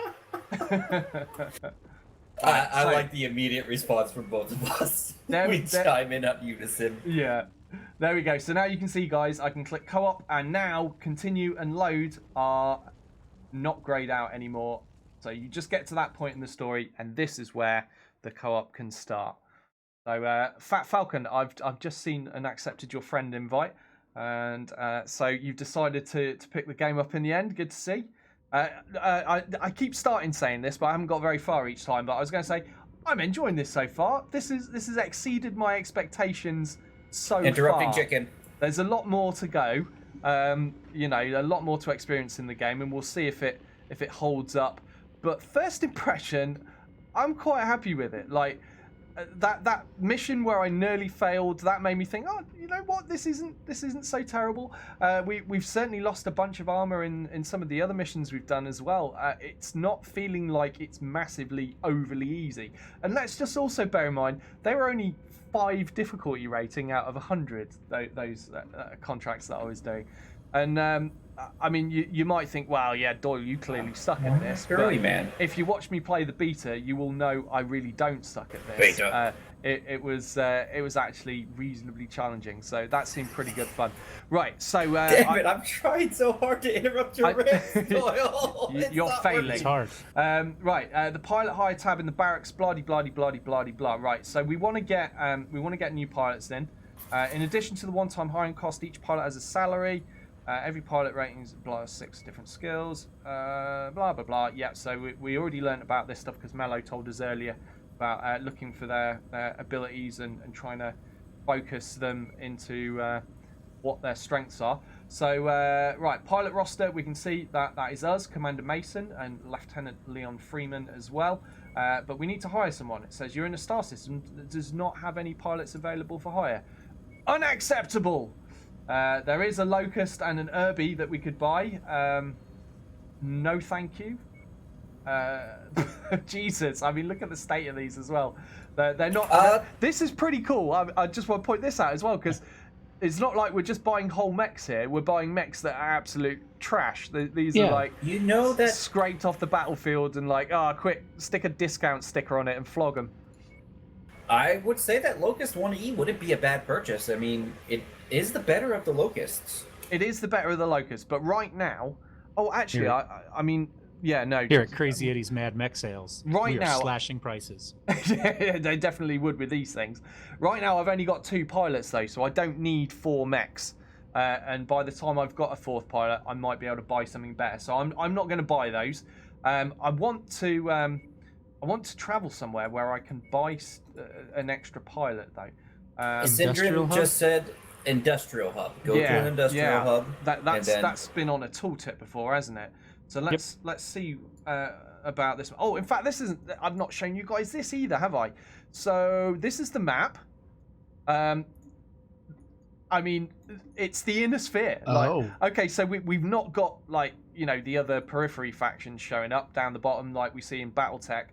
it. I like the immediate response from both of us. We chime in up unison. Yeah. There we go. So now you can see, guys, I can click co-op, and now continue and load are not grayed out anymore. So you just get to that point in the story, and this is where the co-op can start. So, Fat Falcon, I've just seen and accepted your friend invite, and so you've decided to pick the game up in the end. Good to see. I keep starting saying this, but I haven't got very far each time. But I was going to say I'm enjoying this so far. This has exceeded my expectations so far. Interrupting chicken. There's a lot more to go. You know, a lot more to experience in the game, and we'll see if it holds up. But first impression, I'm quite happy with it. Like. That mission where I nearly failed, that made me think, oh, you know what, this isn't so terrible. We've certainly lost a bunch of armor in some of the other missions we've done as well. It's not feeling like it's massively overly easy. And let's just also bear in mind, they were only 5 difficulty rating out of 100, those contracts that I was doing. And I mean, you might think, well, yeah, Doyle, you clearly suck at this. Girly man. If you watch me play the beta, you will know I really don't suck at this. Beta. It was actually reasonably challenging, so that seemed pretty good fun. Right, so damn it, I'm trying so hard to interrupt your rant, Doyle. You're failing. It's hard. Right, the pilot hire tab in the barracks, blah blah blah blah blah. Right, so we want to get new pilots in. In addition to the one-time hiring cost, each pilot has a salary. Every pilot rating is 6 different skills, blah, blah, blah. Yeah, so we already learned about this stuff because Mello told us earlier about looking for their abilities and trying to focus them into what their strengths are. So, right, pilot roster, we can see that is us, Commander Mason and Lieutenant Leon Freeman as well. But we need to hire someone. It says you're in a star system that does not have any pilots available for hire. Unacceptable! There is a Locust and an Irby that we could buy. No, thank you. Jesus, I mean, look at the state of these as well. They're not. This is pretty cool. I just want to point this out as well because it's not like we're just buying whole mechs here. We're buying mechs that are absolute trash. These are like, you know, that scraped off the battlefield and like, quick, stick a discount sticker on it and flog them. I would say that Locust 1E wouldn't be a bad purchase. I mean, it is the better of the Locusts. It is the better of the Locusts, but right now... Oh, actually, I mean, yeah, no. Here at Crazy Eddie's Mad Mech Sales, we are slashing prices. Yeah, they definitely would with these things. Right now, I've only got 2 pilots, though, so I don't need 4 mechs. And by the time I've got a 4th pilot, I might be able to buy something better. So I'm not going to buy those. I want to travel somewhere where I can buy an extra pilot, though. Syndrome just said industrial hub. Go to an industrial hub. That's been on a tooltip before, hasn't it? So let's see about this. Oh, in fact, this isn't. I've not shown you guys this either, have I? So this is the map. I mean, it's the inner sphere. Okay, so we've not got like the other periphery factions showing up down the bottom like we see in BattleTech,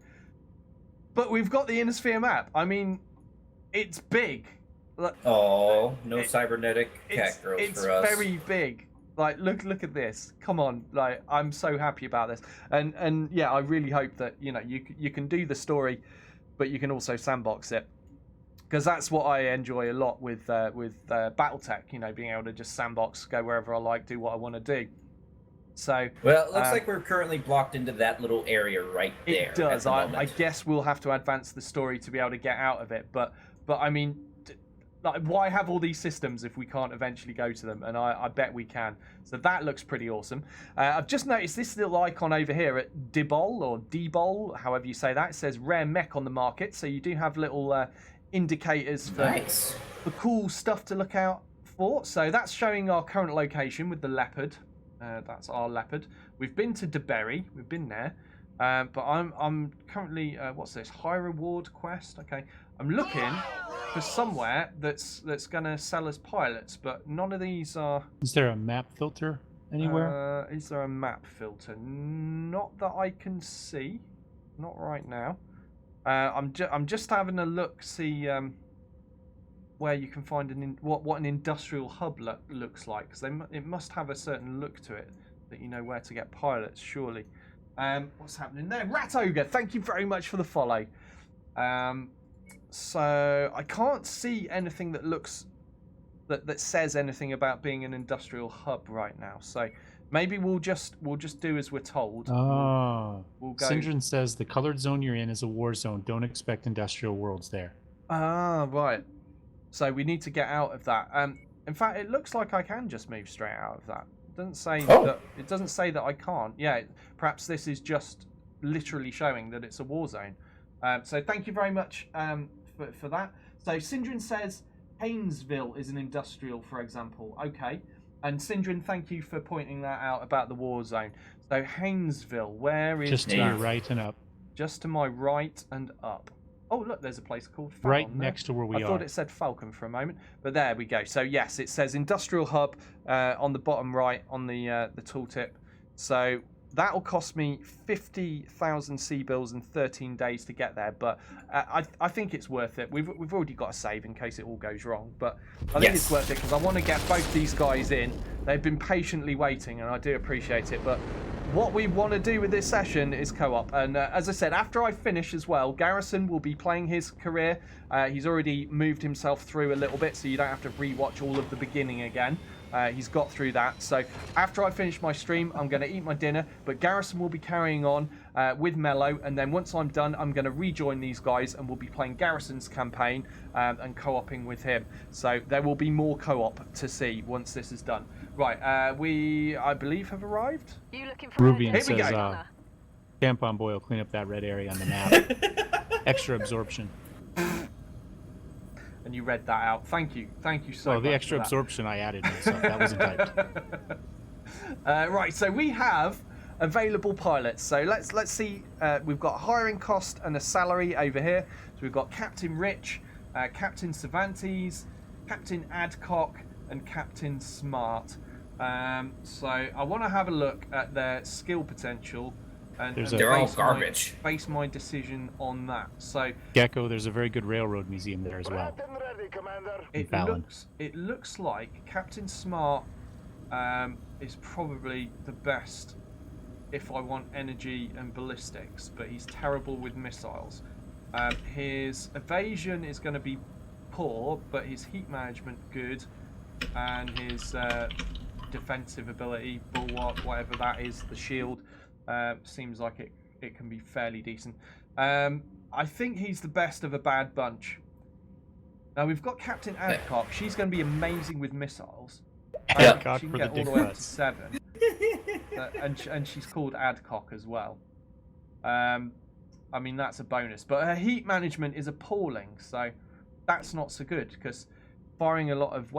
but we've got the inner sphere map. I mean, it's big. No cybernetic cat girls for us. It's very big. Like, look at this. Come on, like, I'm so happy about this. And yeah, I really hope that you can do the story, but you can also sandbox it. because that's what I enjoy a lot with BattleTech. You know, being able to just sandbox, go wherever I like, do what I want to do. So well, it looks like we're currently blocked into that little area right there. It does. I guess we'll have to advance the story to be able to get out of it. But I mean, like, why have all these systems if we can't eventually go to them? And I bet we can. So that looks pretty awesome. I've just noticed this little icon over here at Dibol or Debol, however you say that. It says rare mech on the market. So you do have little indicators for cool stuff to look out for. So that's showing our current location with the leopard. That's our leopard. We've been to DeBerry. We've been there. But I'm currently what's this? High reward quest. Okay. I'm looking for somewhere that's gonna sell us pilots, but none of these are. Is there a map filter anywhere? Is there a map filter? Not that I can see. Not right now. I'm just having a look, see where you can find what an industrial hub looks like, because it must have a certain look to it that you know where to get pilots, surely. What's happening there? Rat Ogre, thank you very much for the follow. So I can't see anything that looks that says anything about being an industrial hub right now. So maybe we'll just do as we're told. Oh, we'll go. Syndron says the colored zone you're in is a war zone. Don't expect industrial worlds there. Ah, right. So we need to get out of that. In fact, it looks like I can just move straight out of that. It doesn't say that. It doesn't say that I can't. Yeah, perhaps this is just literally showing that it's a war zone. So thank you very much for that. So Syndron says Haynesville is an industrial, for example. Okay. And Syndron, thank you for pointing that out about the war zone. So Haynesville, where is just to your right and up? Just to my right and up. Oh, look, there's a place called Falcon. Right next to where we are. I thought it said Falcon for a moment, but there we go. So yes, it says Industrial Hub on the bottom right on the tooltip. So that'll cost me 50,000 C-bills and 13 days to get there, but I think it's worth it. We've already got a save in case it all goes wrong, but I think it's worth it because I want to get both these guys in. They've been patiently waiting, and I do appreciate it, but what we want to do with this session is co-op, and as I said, after I finish as well, Garrison will be playing his career. He's already moved himself through a little bit, so you don't have to rewatch all of the beginning again. He's got through that. So after I finish my stream, I'm going to eat my dinner, but Garrison will be carrying on with Mello, and then once I'm done, I'm going to rejoin these guys, and we'll be playing Garrison's campaign and co-oping with him. So there will be more co-op to see once this is done. Right, we, I believe, have arrived. You looking for Rubian says, tampon boy will clean up that red area on the map. Extra absorption. And you read that out. Thank you so much. Oh, the extra absorption I added myself. That wasn't typed. Right, so we have available pilots. So let's see. We've got a hiring cost and a salary over here. So we've got Captain Rich, Captain Cervantes, Captain Adcock, and Captain Smart. So I want to have a look at their skill potential. And they're all garbage. Base my decision on that. So Gecko, there's a very good railroad museum there as well. It looks like Captain Smart is probably the best if I want energy and ballistics, but he's terrible with missiles. His evasion is going to be poor, but his heat management good, and his defensive ability, bulwark, whatever that is, the shield, seems like it can be fairly decent. I think he's the best of a bad bunch. Now we've got Captain Adcock. She's going to be amazing with missiles. She can get all the way up to 7. And she's called Adcock as well. I mean, that's a bonus. But her heat management is appalling, so that's not so good, because firing a lot of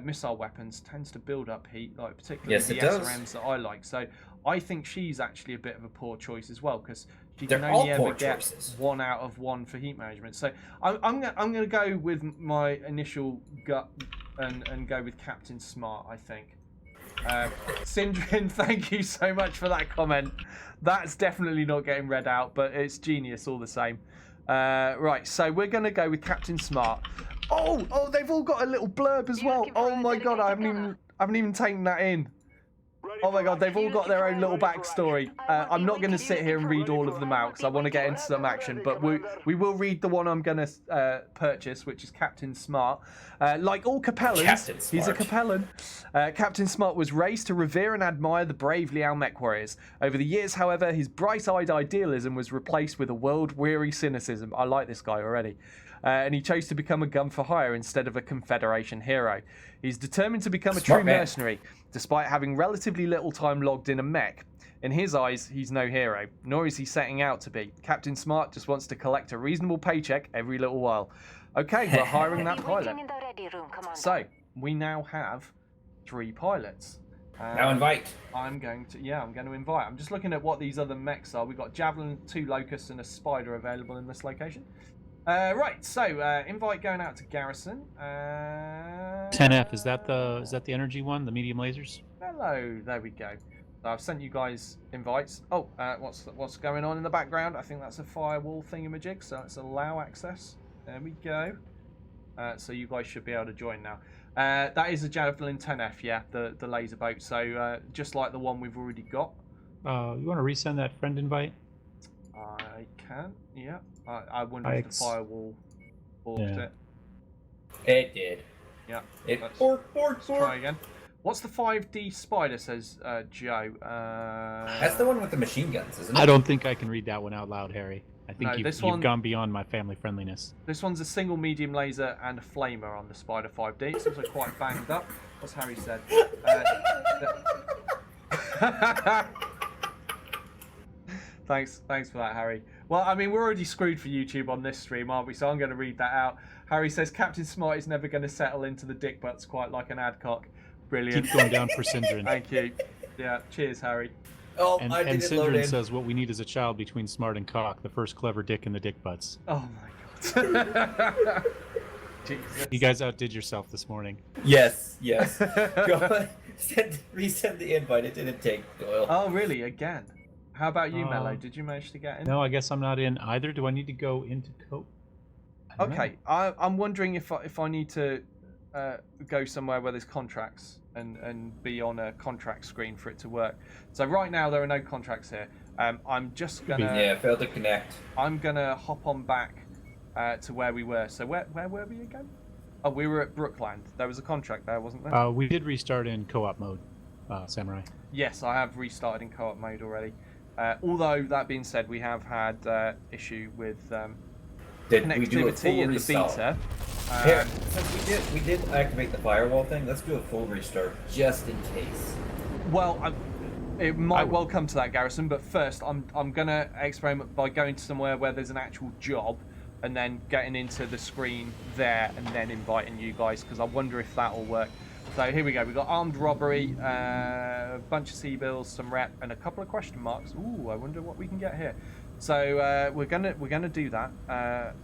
missile weapons tends to build up heat, like particularly the SRMs that I like. So I think she's actually a bit of a poor choice as well, because she can only ever get 1 out of 1 for heat management. So I'm going to go with my initial gut and go with Captain Smart, I think. Syndron, thank you so much for that comment. That's definitely not getting read out, but it's genius all the same. Right, so we're going to go with Captain Smart. Oh, they've all got a little blurb as well. Oh my god, I haven't even taken that in. Oh my god, they've all got their own little backstory. I'm not going to sit here and read all of them out because I want to get into some action, but we will read the one I'm going to purchase, which is Captain Smart. Like all Capellans, he's a Capellan. Captain Smart was raised to revere and admire the brave Liao Mechwarriors. Over the years, however, his bright-eyed idealism was replaced with a world-weary cynicism. I like this guy already. And he chose to become a gun for hire instead of a Confederation hero. He's determined to become a true mercenary, despite having relatively little time logged in a mech. In his eyes, he's no hero, nor is he setting out to be. Captain Smart just wants to collect a reasonable paycheck every little while. Okay, we're hiring that pilot. So, we now have 3 pilots. Now invite. I'm going to invite. I'm just looking at what these other mechs are. We've got Javelin, 2 Locusts, and a Spider available in this location. Right, so invite going out to Garrison. 10F, is that the energy one, the medium lasers? Hello, there we go. So I've sent you guys invites. Oh, what's going on in the background? I think that's a firewall thingamajig, so let's allow access. There we go. So you guys should be able to join now. That is a Javelin 10F, yeah, the laser boat. So just like the one we've already got. You want to resend that friend invite? I can, yeah. I wonder if the firewall forked it. It did. Yeah. Let's try again. What's the 5D Spider, says Joe. That's the one with the machine guns, isn't it? I don't think I can read that one out loud, Harry. I think you've gone beyond my family friendliness. This one's a single medium laser and a flamer on the Spider 5D. It's also quite banged up. What's Harry said? Thanks for that, Harry. Well, I mean, we're already screwed for YouTube on this stream, aren't we? So I'm going to read that out. Harry says, Captain Smart is never going to settle into the dick butts quite like an adcock. Brilliant. Keep going down for Syndrin. Thank you. Yeah, cheers, Harry. Oh, and Syndrin says, what we need is a child between Smart and Cock, the first clever dick in the dick butts. Oh my god. Jesus. You guys outdid yourself this morning. Yes. Go on. Resend the invite. It didn't take Doyle. Oh, really? Again? How about you, Mello? Did you manage to get in? No, I guess I'm not in either. Do I need to go into Cope? Okay, I'm wondering if I need to go somewhere where there's contracts and be on a contract screen for it to work. So right now there are no contracts here. I'm just gonna failed to connect. I'm gonna hop on back to where we were. So where were we again? Oh, we were at Brookland. There was a contract there, wasn't there? We did restart in co-op mode, Samurai. Yes, I have restarted in co-op mode already. Although that being said, we have had issue with connectivity in the beta. Here, since we did activate the firewall thing, let's do a full restart just in case. Well, it might well come to that, Garrison. But first, I'm gonna experiment by going to somewhere where there's an actual job, and then getting into the screen there, and then inviting you guys, because I wonder if that'll work. So here we go. We've got armed robbery, a bunch of C-bills, some rep, and a couple of question marks. Ooh, I wonder what we can get here. So we're gonna do that.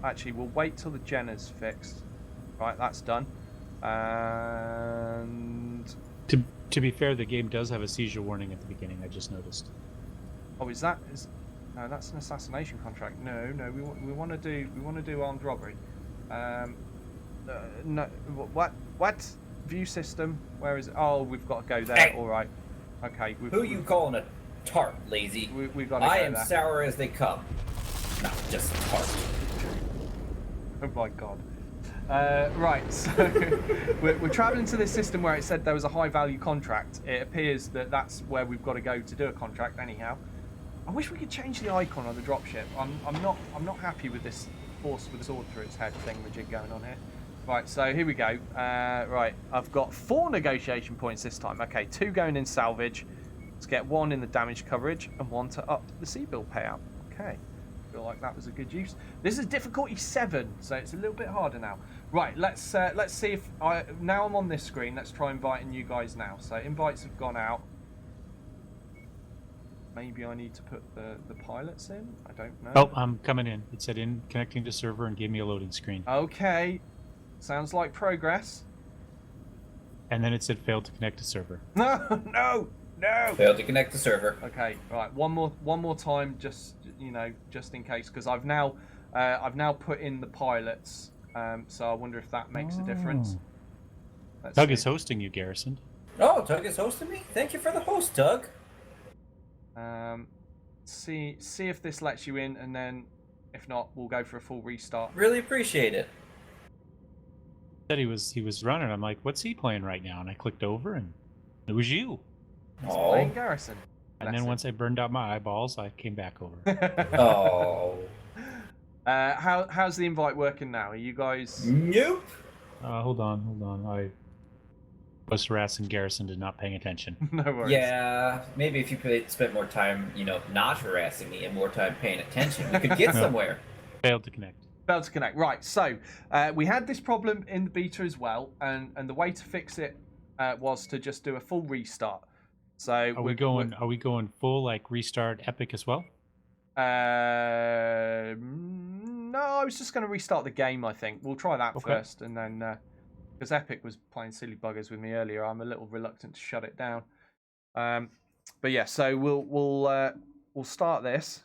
Actually, we'll wait till the Jenner's fixed. Right, that's done. And to be fair, the game does have a seizure warning at the beginning. I just noticed. Oh, no, that's an assassination contract. No, we want to do armed robbery. No, what? View system, where is it? Oh, we've got to go there. Hey. All right. Okay. Who you calling a tart, lazy? We've got to go I am there. sour as they come. Not just tart. Oh my god. Right, so we're travelling to this system where it said there was a high-value contract. It appears that that's where we've got to go to do a contract. Anyhow, I wish we could change the icon on the dropship. I'm not happy with this horse with a sword through its head thingamajig going on here. Right, so here we go. Right, I've got 4 negotiation points this time. Okay, 2 going in salvage. Let's get 1 in the damage coverage and 1 to up the C-bill payout. Okay, feel like that was a good use. This is difficulty 7, so it's a little bit harder now. Right, let's see if now I'm on this screen. Let's try inviting you guys now. So invites have gone out. Maybe I need to put the pilots in. I don't know. Oh, I'm coming in. It said in connecting to server and gave me a loading screen. Okay. Sounds like progress. And then it said failed to connect to server. No. Failed to connect to server. Okay, right. One more time, just in case, because I've now put in the pilots. So I wonder if that makes a difference. Doug is hosting you, Garrison. Oh, Doug is hosting me? Thank you for the host, Doug. See if this lets you in, and then if not, we'll go for a full restart. Really appreciate it. Said he was running. I'm like, what's he playing right now? And I clicked over, and it was you. He's playing Garrison. And then once I burned out my eyeballs, I came back over. Oh. How's the invite working now? Are you guys? Nope. Hold on. I was harassing Garrison to not paying attention. No worries. Yeah, maybe if you spent more time, not harassing me and more time paying attention, we could get somewhere. Failed to connect. Right, so we had this problem in the beta as well, and the way to fix it was to just do a full restart. So are we going full like restart epic as well? No, I was just going to restart the game. I think we'll try that first, and then because Epic was playing silly buggers with me earlier, I'm a little reluctant to shut it down. But yeah, so we'll start this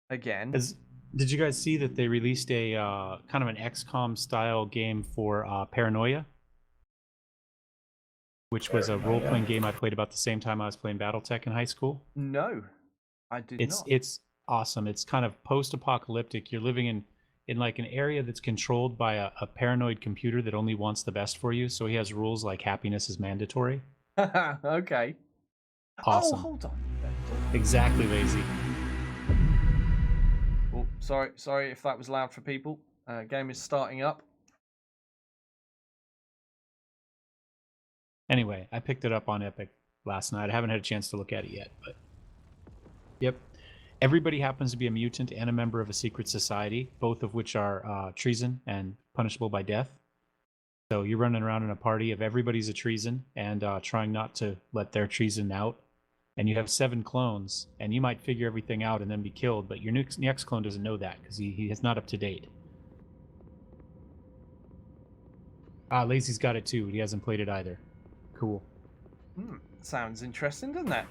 again. Did you guys see that they released a kind of an XCOM style game for Paranoia? Which was a role-playing game I played about the same time I was playing BattleTech in high school. No, I did not. It's awesome. It's kind of post-apocalyptic. You're living in like an area that's controlled by a paranoid computer that only wants the best for you. So he has rules like happiness is mandatory. Okay. Awesome. Oh, hold on. Exactly, Lazy. Oh, sorry if that was loud for people. Game is starting up. Anyway, I picked it up on Epic last night. I haven't had a chance to look at it yet, but yep. Everybody happens to be a mutant and a member of a secret society, both of which are treason and punishable by death. So you're running around in a party of everybody's a treason and trying not to let their treason out. And you have 7 clones, and you might figure everything out and then be killed, but your next clone doesn't know that because he is not up to date. Lazy's got it too. He hasn't played it either. Cool. Sounds interesting, doesn't it?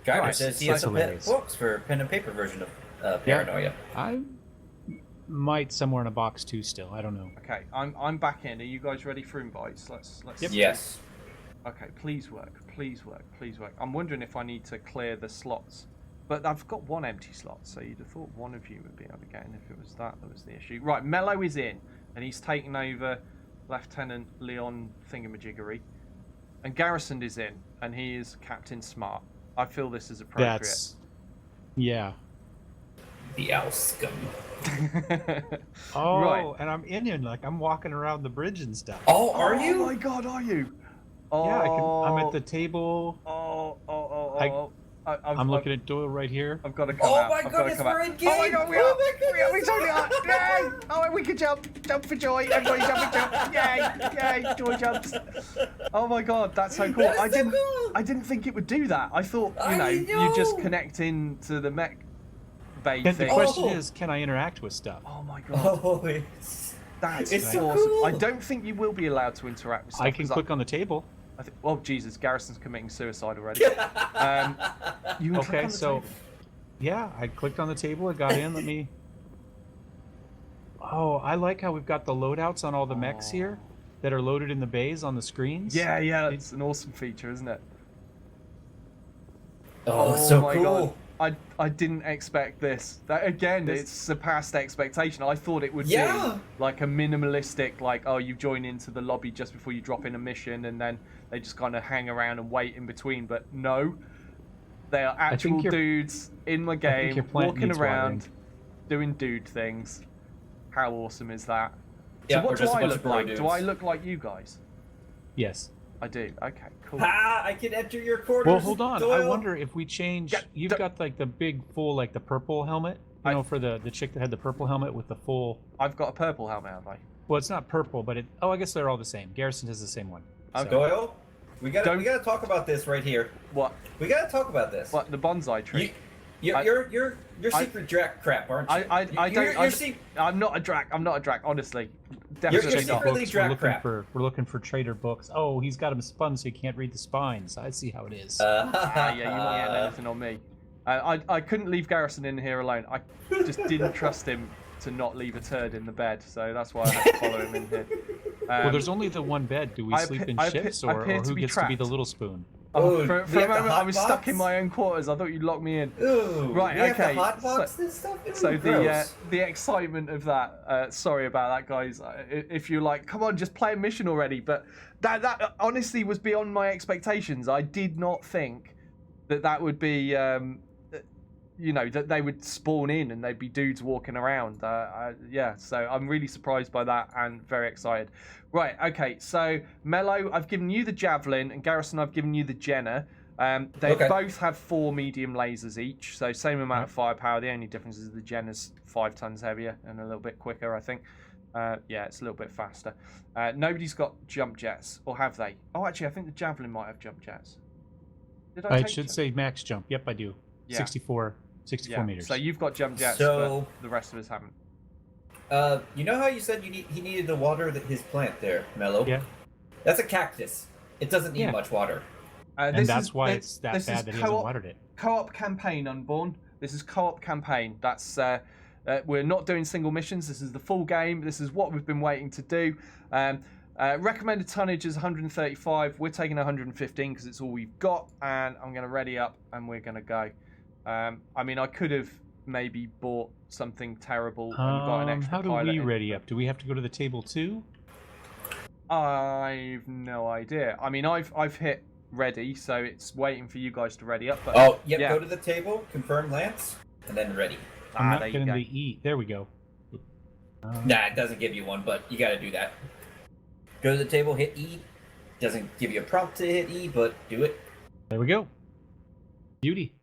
Driver says he has some books for pen and paper version of Paranoia. Yeah, I might somewhere in a box too still. I don't know. Okay, I'm back in. Are you guys ready for invites? Let's Yep. Yes. Okay, please work. I'm wondering if I need to clear the slots. But I've got 1 empty slot, so you'd have thought one of you would be able to get in if it was that was the issue. Right, Mello is in, and he's taken over Lieutenant Leon Thingamajiggery. And Garrison is in, and he is Captain Smart. I feel this is appropriate. Yeah. The owl scum. Oh, right. And I'm in, like, I'm walking around the bridge and stuff. Oh, are you? Oh my god, are you? Oh. Yeah, I'm at the table. I'm looking at Doyle right here. I've got to come out. Oh my goodness, we're in game! Oh my god, we are! We totally are! Yay! Oh, we can jump for joy! Everybody jump! Yay! Joy jumps! Oh my god, that's so cool! I didn't think it would do that. I thought you just connect into the mech bay thing. The question is, can I interact with stuff? Oh my god! Oh, that's so awesome! cool. I don't think you will be allowed to interact with stuff. I can click on the table. Oh Jesus, Garrison's committing suicide already. You can click on the table. Yeah, I clicked on the table. I got in. Oh, I like how we've got the loadouts on all the mechs here that are loaded in the bays on the screens. Yeah, it's an awesome feature, isn't it? Oh, so my cool. God. I didn't expect this. That again, it's surpassed expectation. I thought it would be like a minimalistic, like, oh, you join into the lobby just before you drop in a mission, and then they just kind of hang around and wait in between. But no, they are actual dudes in the game, walking around, doing dude things. How awesome is that? Yeah, so what do I look like? Dudes. Do I look like you guys? Yes. I do. Okay, cool. I can enter your quarters. Well, hold on. Doyle. I wonder if we change. You've got like the big full, like the purple helmet. You know, for the chick that had the purple helmet with the full. I've got a purple helmet, have I? Well, it's not purple, but it. Oh, I guess they're all the same. Garrison has the same one. So. Doyle, we gotta talk about this right here. What? We gotta talk about this. What? The bonsai tree. You're secret Drac crap, aren't you? I'm not a Drac. Honestly, definitely you're secretly Drac crap. We're looking for trader books. Oh, he's got them spun so he can't read the spines. I see how it is. Yeah, you won't get anything on me. I couldn't leave Garrison in here alone. I just didn't trust him to not leave a turd in the bed, so that's why I had to follow him in here. Well, there's only the one bed. Do we sleep in shifts, or who gets to be the little spoon? Oh, for a moment, I was stuck in my own quarters. I thought you'd lock me in. Ooh, right, we okay. have to hotbox this stuff? So the excitement of that. Sorry about that, guys. If you're like, come on, just play a mission already. But that honestly was beyond my expectations. I did not think that would be, you know, that they would spawn in and they'd be dudes walking around. Yeah, so I'm really surprised by that and very excited. Right, okay, so Mello, I've given you the Javelin, and Garrison, I've given you the Jenner. They both have 4 medium lasers each, so same amount of firepower. The only difference is the Jenner's 5 tons heavier and a little bit quicker, I think. Yeah, it's a little bit faster. Nobody's got jump jets, or have they? Oh, actually, I think the Javelin might have jump jets. Did I It should say max jump. Yep, I do. Yeah. 64 meters. So you've got jump jets, but the rest of us haven't. You know how you said he needed to water his plant there, Mello? Yeah. That's a cactus. It doesn't need much water. And that's why it's that bad that he hasn't watered it. Co-op campaign, Unborn. This is co-op campaign. That's we're not doing single missions. This is the full game. This is what we've been waiting to do. Recommended tonnage is 135. We're taking 115 because it's all we've got. And I'm going to ready up and we're going to go. I mean, I could have maybe bought something terrible and got an extra How do pilot we in. ready up? Do we have to go to the table too? I've no idea. I mean, I've hit ready, so it's waiting for you guys to ready up. But go to the table, confirm Lance, and then ready. I'm not getting the E. There we go. Nah, it doesn't give you one, but you got to do that. Go to the table, hit E. Doesn't give you a prompt to hit E, but do it. There we go. Beauty.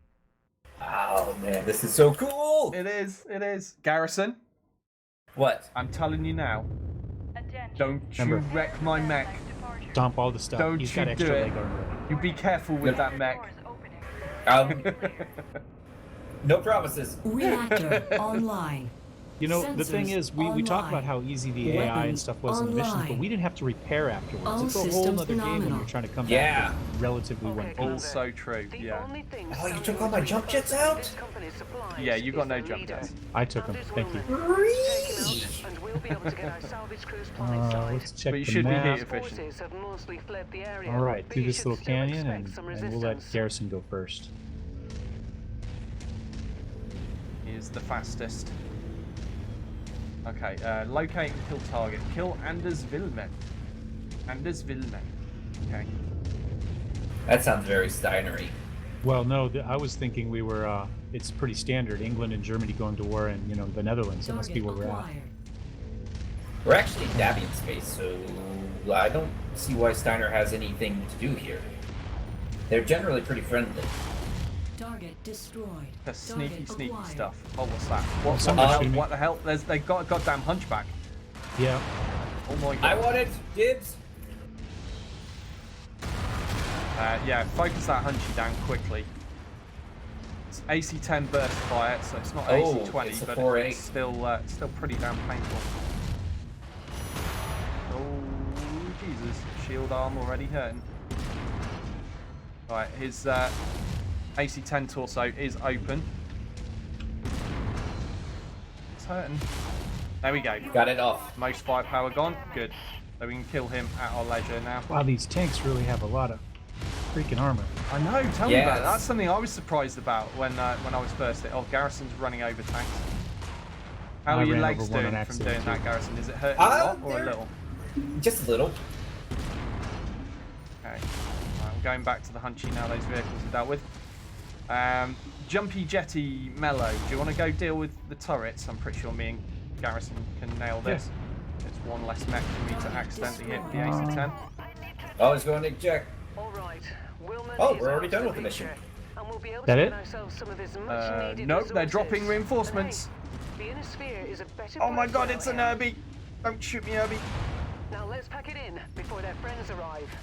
Oh man, this is so cool! It is. It is. Garrison. What? I'm telling you now. Don't you wreck my mech. Dump all the stuff. Don't He's you got extra do it. leg armor. You be careful with that mech. No promises. Reactor online. You know, the thing Sensors is, we talk about how easy the AI and stuff was in the missions, but we didn't have to repair afterwards. All It's a whole systems other game when phenomenal. you're trying to come back with relatively one piece. Also true, yeah. Oh, you took all my jump jets out? Yeah, you got no jump jets. I took them. Thank you. Let's check But you the should be map. heat efficient. All right, through this little canyon, and we'll let Garrison go first. He is the fastest. Okay, locate and kill target. Kill Anders Vilmen. Anders Vilmen. Okay. That sounds very Steinery. Well, no, I was thinking we were. It's pretty standard. England and Germany going to war, and the Netherlands. That must be where we're at. We're actually in Davian space, so I don't see why Steiner has anything to do here. They're generally pretty friendly. Target destroyed. The sneaky Acquired. stuff. Oh, what's that? What the hell? They got a goddamn hunchback. Yeah. Oh my god. I want it, dibs. Yeah, focus that hunchy down quickly. It's AC-10 burst fire, so it's not AC-20, it's a but 4A. it's still pretty damn painful. Oh Jesus! Shield arm already hurting. Right, his AC-10 torso is open. It's hurting. There we go. Got it off. Most firepower gone. Good. So we can kill him at our leisure now. Wow, these tanks really have a lot of freaking armor. I know. Tell me about it. That's something I was surprised about when I was first hit. Oh, Garrison's running over tanks. How are your legs doing from doing that, Garrison? Is it hurting a lot or a little? Just a little. Okay. Right, I'm going back to the hunchy now. Those vehicles are dealt with. Jumpy Jetty Mellow. Do you want to go deal with the turrets? I'm pretty sure me and Garrison can nail this. It's one less mech for me to accidentally hit the AC-10. Oh, it's going to eject. Oh, we're already done with the mission. That it? Nope, they're dropping reinforcements. Oh my god, it's an Herbie. Don't shoot me, Herbie. Now let's pack it in before their friends arrive.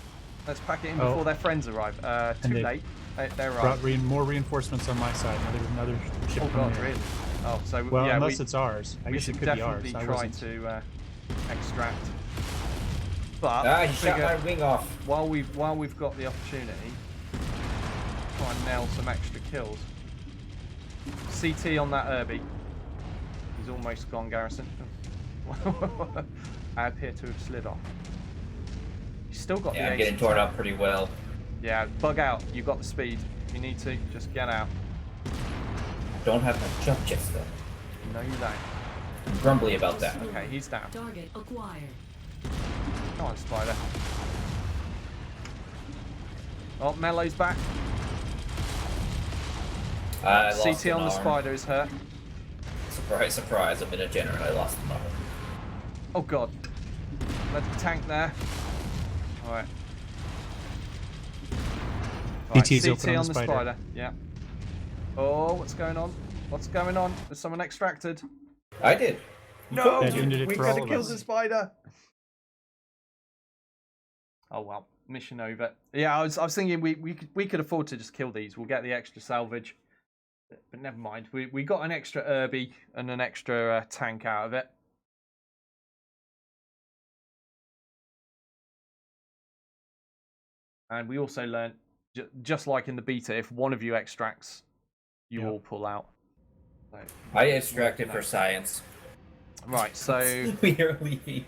Let's pack it in before their friends arrive. Too late. They're right. Brought more reinforcements on my side. Another ship Oh coming god, in. really? Oh, so Well, yeah, unless it's ours. I we guess should it could be ours. definitely I try wasn't. to extract. But He shot my wing off. While we've got the opportunity, try and nail some extra kills. CT on that Herbie. He's almost gone, Garrison. I appear to have slid off. He's still got the I'm getting torn up pretty well. Yeah, bug out. You've got the speed. If you need to, just get out. Don't have my jump jets though. No, you don't. I'm grumbly about that. Okay, he's down. Target acquired. Come on, Spider. Oh, Mellow's back. I lost CT on an the arm. Spider is hurt. Surprise, surprise! I've been a degenerate. I lost an arm. Oh god. Let the tank there. Alright. CT's CT open on the spider. Yeah. Oh, what's going on? What's going on? Is someone extracted? I did. No! That ended it We for could all have of killed us. the spider. Oh well, mission over. Yeah, I was thinking we could afford to just kill these. We'll get the extra salvage. But never mind. We got an extra Irby and an extra tank out of it. And we also learned, just like in the beta, if one of you extracts, you all pull out. So, I extracted for science. right, so Clearly.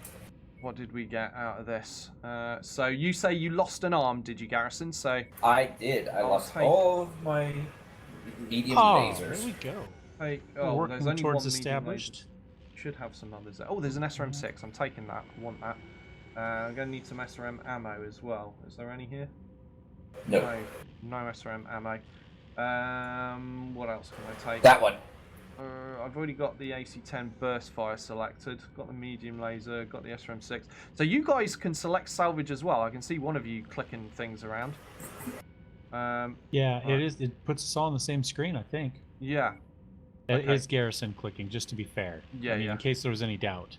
what did we get out of this? So you say you lost an arm, did you, Garrison? So I did. I I'll lost take- all of my medium Oh, lasers. there we go. Hey, We're oh, working there's only towards one medium established. laser. Should have some others there. Oh, there's an SRM6. I'm taking that. I want that. I'm going to need some SRM ammo as well. Is there any here? No. No SRM ammo. What else can I take? That one. I've already got the AC-10 burst fire selected. Got the medium laser. Got the SRM6. So you guys can select salvage as well. I can see one of you clicking things around. Yeah, right. it is. It puts us all on the same screen, I think. Yeah. It Okay. is Garrison clicking, just to be fair. Yeah, I mean, yeah. in case there was any doubt.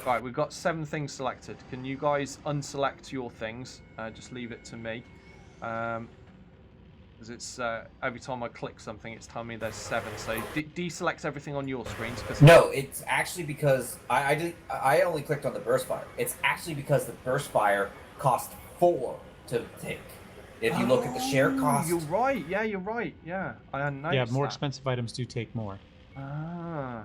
Right, we've got 7 things selected. Can you guys unselect your things? Just leave it to me. Because it's every time I click something, it's telling me there's 7. So deselect everything on your screens. Cause No, it's actually because I only clicked on the burst fire. It's actually because the burst fire cost 4 to take. If you look at the share cost. You're right. Yeah, you're right. Yeah, I hadn't noticed Yeah, more that. expensive items do take more. Ah.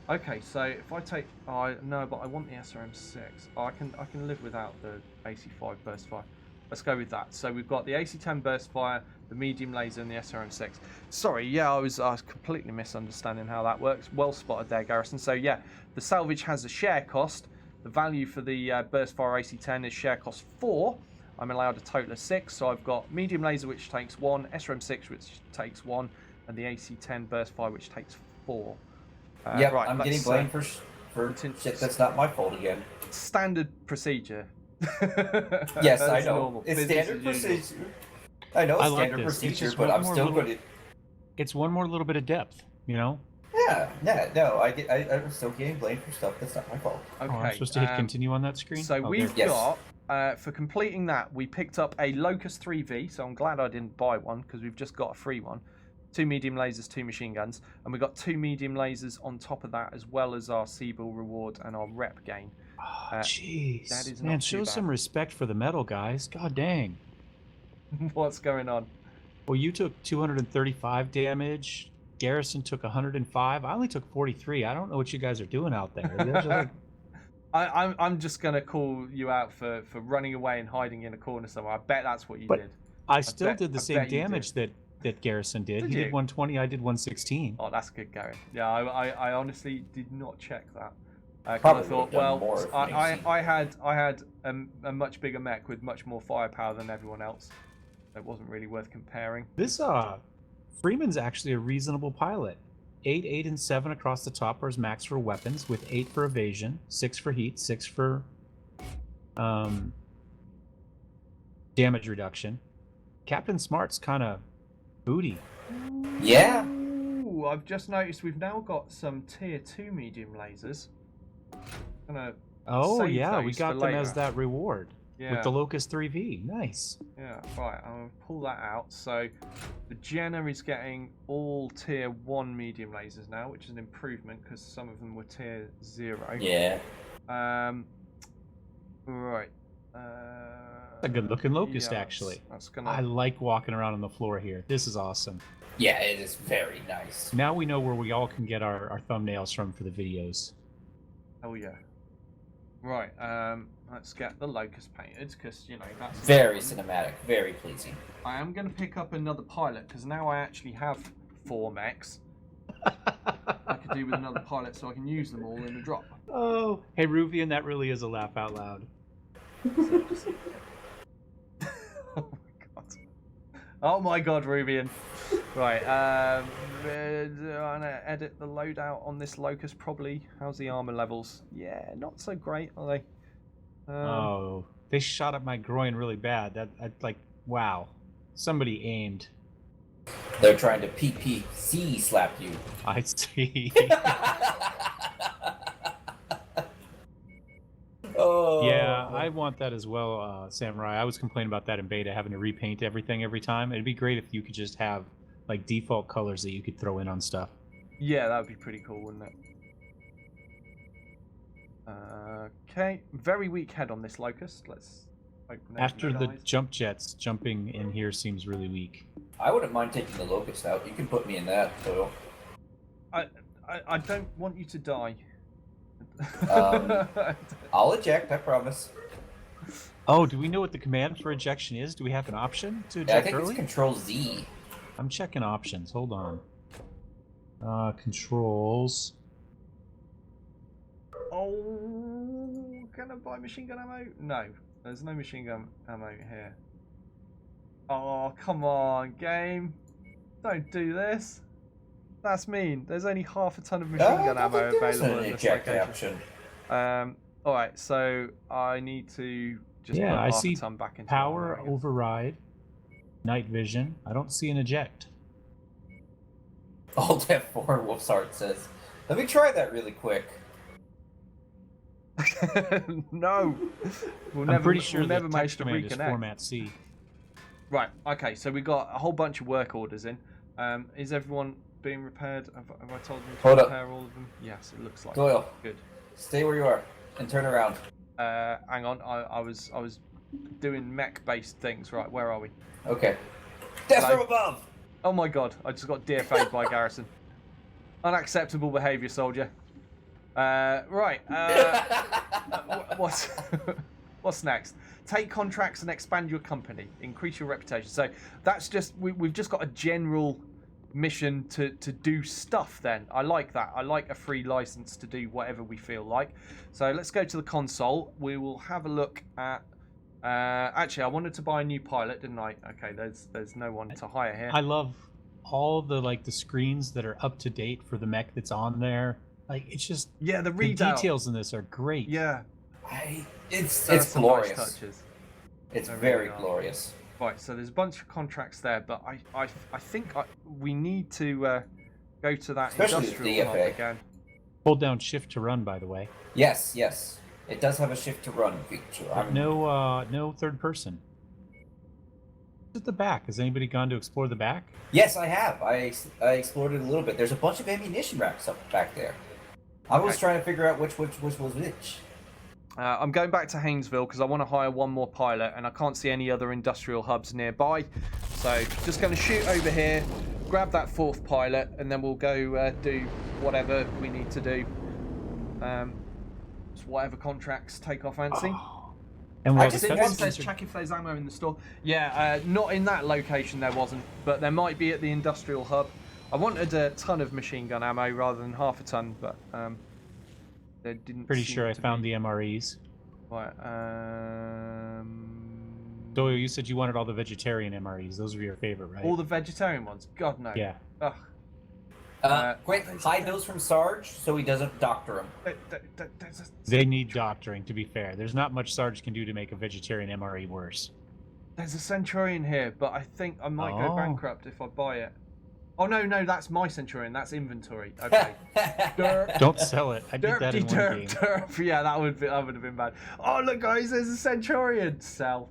Okay, so if I take, no, but I want the SRM6. I can live without the AC5 burst fire. Let's go with that. So we've got the AC10 burst fire, the medium laser, and the SRM6. Sorry, yeah, I was completely misunderstanding how that works. Well spotted there, Garrison. So yeah, the salvage has a share cost. The value for the burst fire AC10 is share cost 4. I'm allowed a total of 6. So I've got medium laser, which takes 1, SRM6, which takes 1, and the AC10 burst fire, which takes 4. Yeah, right, I'm getting blamed for shit that's not my fault again. Standard procedure. Yes, I That's know. normal. It's Business standard as usual. procedure. I know I it's like standard this. It's procedure, just but one I'm more still little- going to. It's one more little bit of depth, you know? Yeah, no, I'm still getting blamed for stuff that's not my fault. Okay. Oh, I'm supposed to hit continue on that screen? So Oh, we've there. got, for completing that, we picked up a Locust 3V, so I'm glad I didn't buy one, because we've just got a free one. 2 medium lasers, 2 machine guns, and we've got 2 medium lasers on top of that, as well as our Seabull reward and our rep gain. Oh, jeez. that is Man, not too show bad. some respect for the metal, guys. God dang. What's going on? Well, you took 235 damage. Garrison took 105. I only took 43. I don't know what you guys are doing out there. You guys are like, I'm just gonna call you out for running away and hiding in a corner somewhere. I bet that's what you But did. I still bet- did the I same bet you damage that Garrison did. Did He you? did 120. I did 116. Oh, that's good going. Yeah, I honestly did not check that. 'Cause Probably I thought, would've done more well, if I had a much bigger mech with much more firepower than everyone else. It wasn't really worth comparing. This Freeman's actually a reasonable pilot. 8, 8, and 7 across the top are his max for weapons, with 8 for evasion, 6 for heat, 6 for damage reduction. Captain Smart's kind of booty. Yeah. Ooh, I've just noticed we've now got some tier 2 medium lasers. Gonna Oh save yeah, we those got for them as later. that reward Yeah. with the Locust 3V. Nice. Yeah, right, I'm going to pull that out. So the Jenna is getting all tier 1 medium lasers now, which is an improvement because some of them were tier 0. Yeah. Right. A good looking Locust, yeah, actually. That's gonna... I like walking around on the floor here. This is awesome. Yeah, it is very nice. Now we know where we all can get our thumbnails from for the videos. Oh yeah. Right. Let's get the locust painted because that's very cinematic, very pleasing. I am going to pick up another pilot because now I actually have 4 mechs. I could do with another pilot so I can use them all in a drop. Oh, hey Ruvian, that really is a laugh out loud. Oh my god, Rubian. Right, I'm gonna edit the loadout on this locust probably. How's the armor levels? Yeah, not so great, are they? Oh, they shot at my groin really bad. That like, wow. Somebody aimed. They're trying to PPC slap you. I see. Oh. Yeah, I want that as well, Samurai. I was complaining about that in beta, having to repaint everything every time. It'd be great if you could just have like default colors that you could throw in on stuff. Yeah, that would be pretty cool, wouldn't it? Okay, very weak head on this locust. Let's open it. After the jump jets, jumping in here seems really weak. I wouldn't mind taking the locust out. You can put me in that, Doyle. I don't want you to die. I'll eject, I promise. Oh, do we know what the command for ejection is? Do we have an option to eject I think early? it's Control Z. I'm checking options. Hold on. Controls. Oh, can I buy machine gun ammo? No, there's no machine gun ammo here. Oh, come on, game. Don't do this. That's mean. There's only half a ton of machine gun ammo available in this location. Alright, so I need to just put I half see a ton back into power armor, override, night vision. I don't see an eject. Alt F4, Wolfsart says. Let me try that really quick. No, I'm pretty sure we'll never the manage text to command is reconnect. format C. Right. Okay. So we got a whole bunch of work orders in. Is everyone being repaired? Have I told them to repair all of them? Yes, it looks like. Doyle, good. Stay where you are and turn around. Hang on. I was doing mech-based things. Right. Where are we? Okay. Death from above. Oh my god! I just got DFA'd by Garrison. Unacceptable behaviour, soldier. Right. What's next? Take contracts and expand your company. Increase your reputation. So that's just we've just got a general mission to do stuff. Then I like that. I like a free license to do whatever we feel like. So let's go to the console. We will have a look at. Actually, I wanted to buy a new pilot, didn't I? Okay, there's no one to hire here. I love all the screens that are up to date for the mech that's on there. Like it's just the the details in this are great. Yeah, it's Nice glorious. touches. It's very glorious. Right, so there's a bunch of contracts there, but I think we need to go to that Especially industrial hub DFA. again. Hold down shift to run, by the way. Yes. It does have a shift to run feature. No third person. At the back. Has anybody gone to explore the back? Yes, I have. I explored it a little bit. There's a bunch of ammunition racks up back there. I was trying to figure out which was which. I'm going back to Haynesville because I want to hire one more pilot, and I can't see any other industrial hubs nearby. So just going to shoot over here, grab that 4th pilot, and then we'll go do whatever we need to do. Just whatever contracts take our fancy. And I just says check if there's ammo in the store. Yeah, not in that location there wasn't, but there might be at the industrial hub. I wanted a ton of machine gun ammo rather than half a ton, but there didn't. Pretty sure I found the MREs. Right. Doyle, you said you wanted all the vegetarian MREs. Those were your favorite, right? All the vegetarian ones? God no. Yeah. Ugh. Quick, hide those from Sarge so he doesn't doctor them. They need doctoring, to be fair. There's not much Sarge can do to make a vegetarian MRE worse. There's a Centurion here, but I think I might go bankrupt if I buy it. Oh no, that's my Centurion. That's inventory. Okay. Don't sell it. I did that in one game. Derp. Yeah, that would have been bad. Oh look, guys, there's a Centurion. Sell.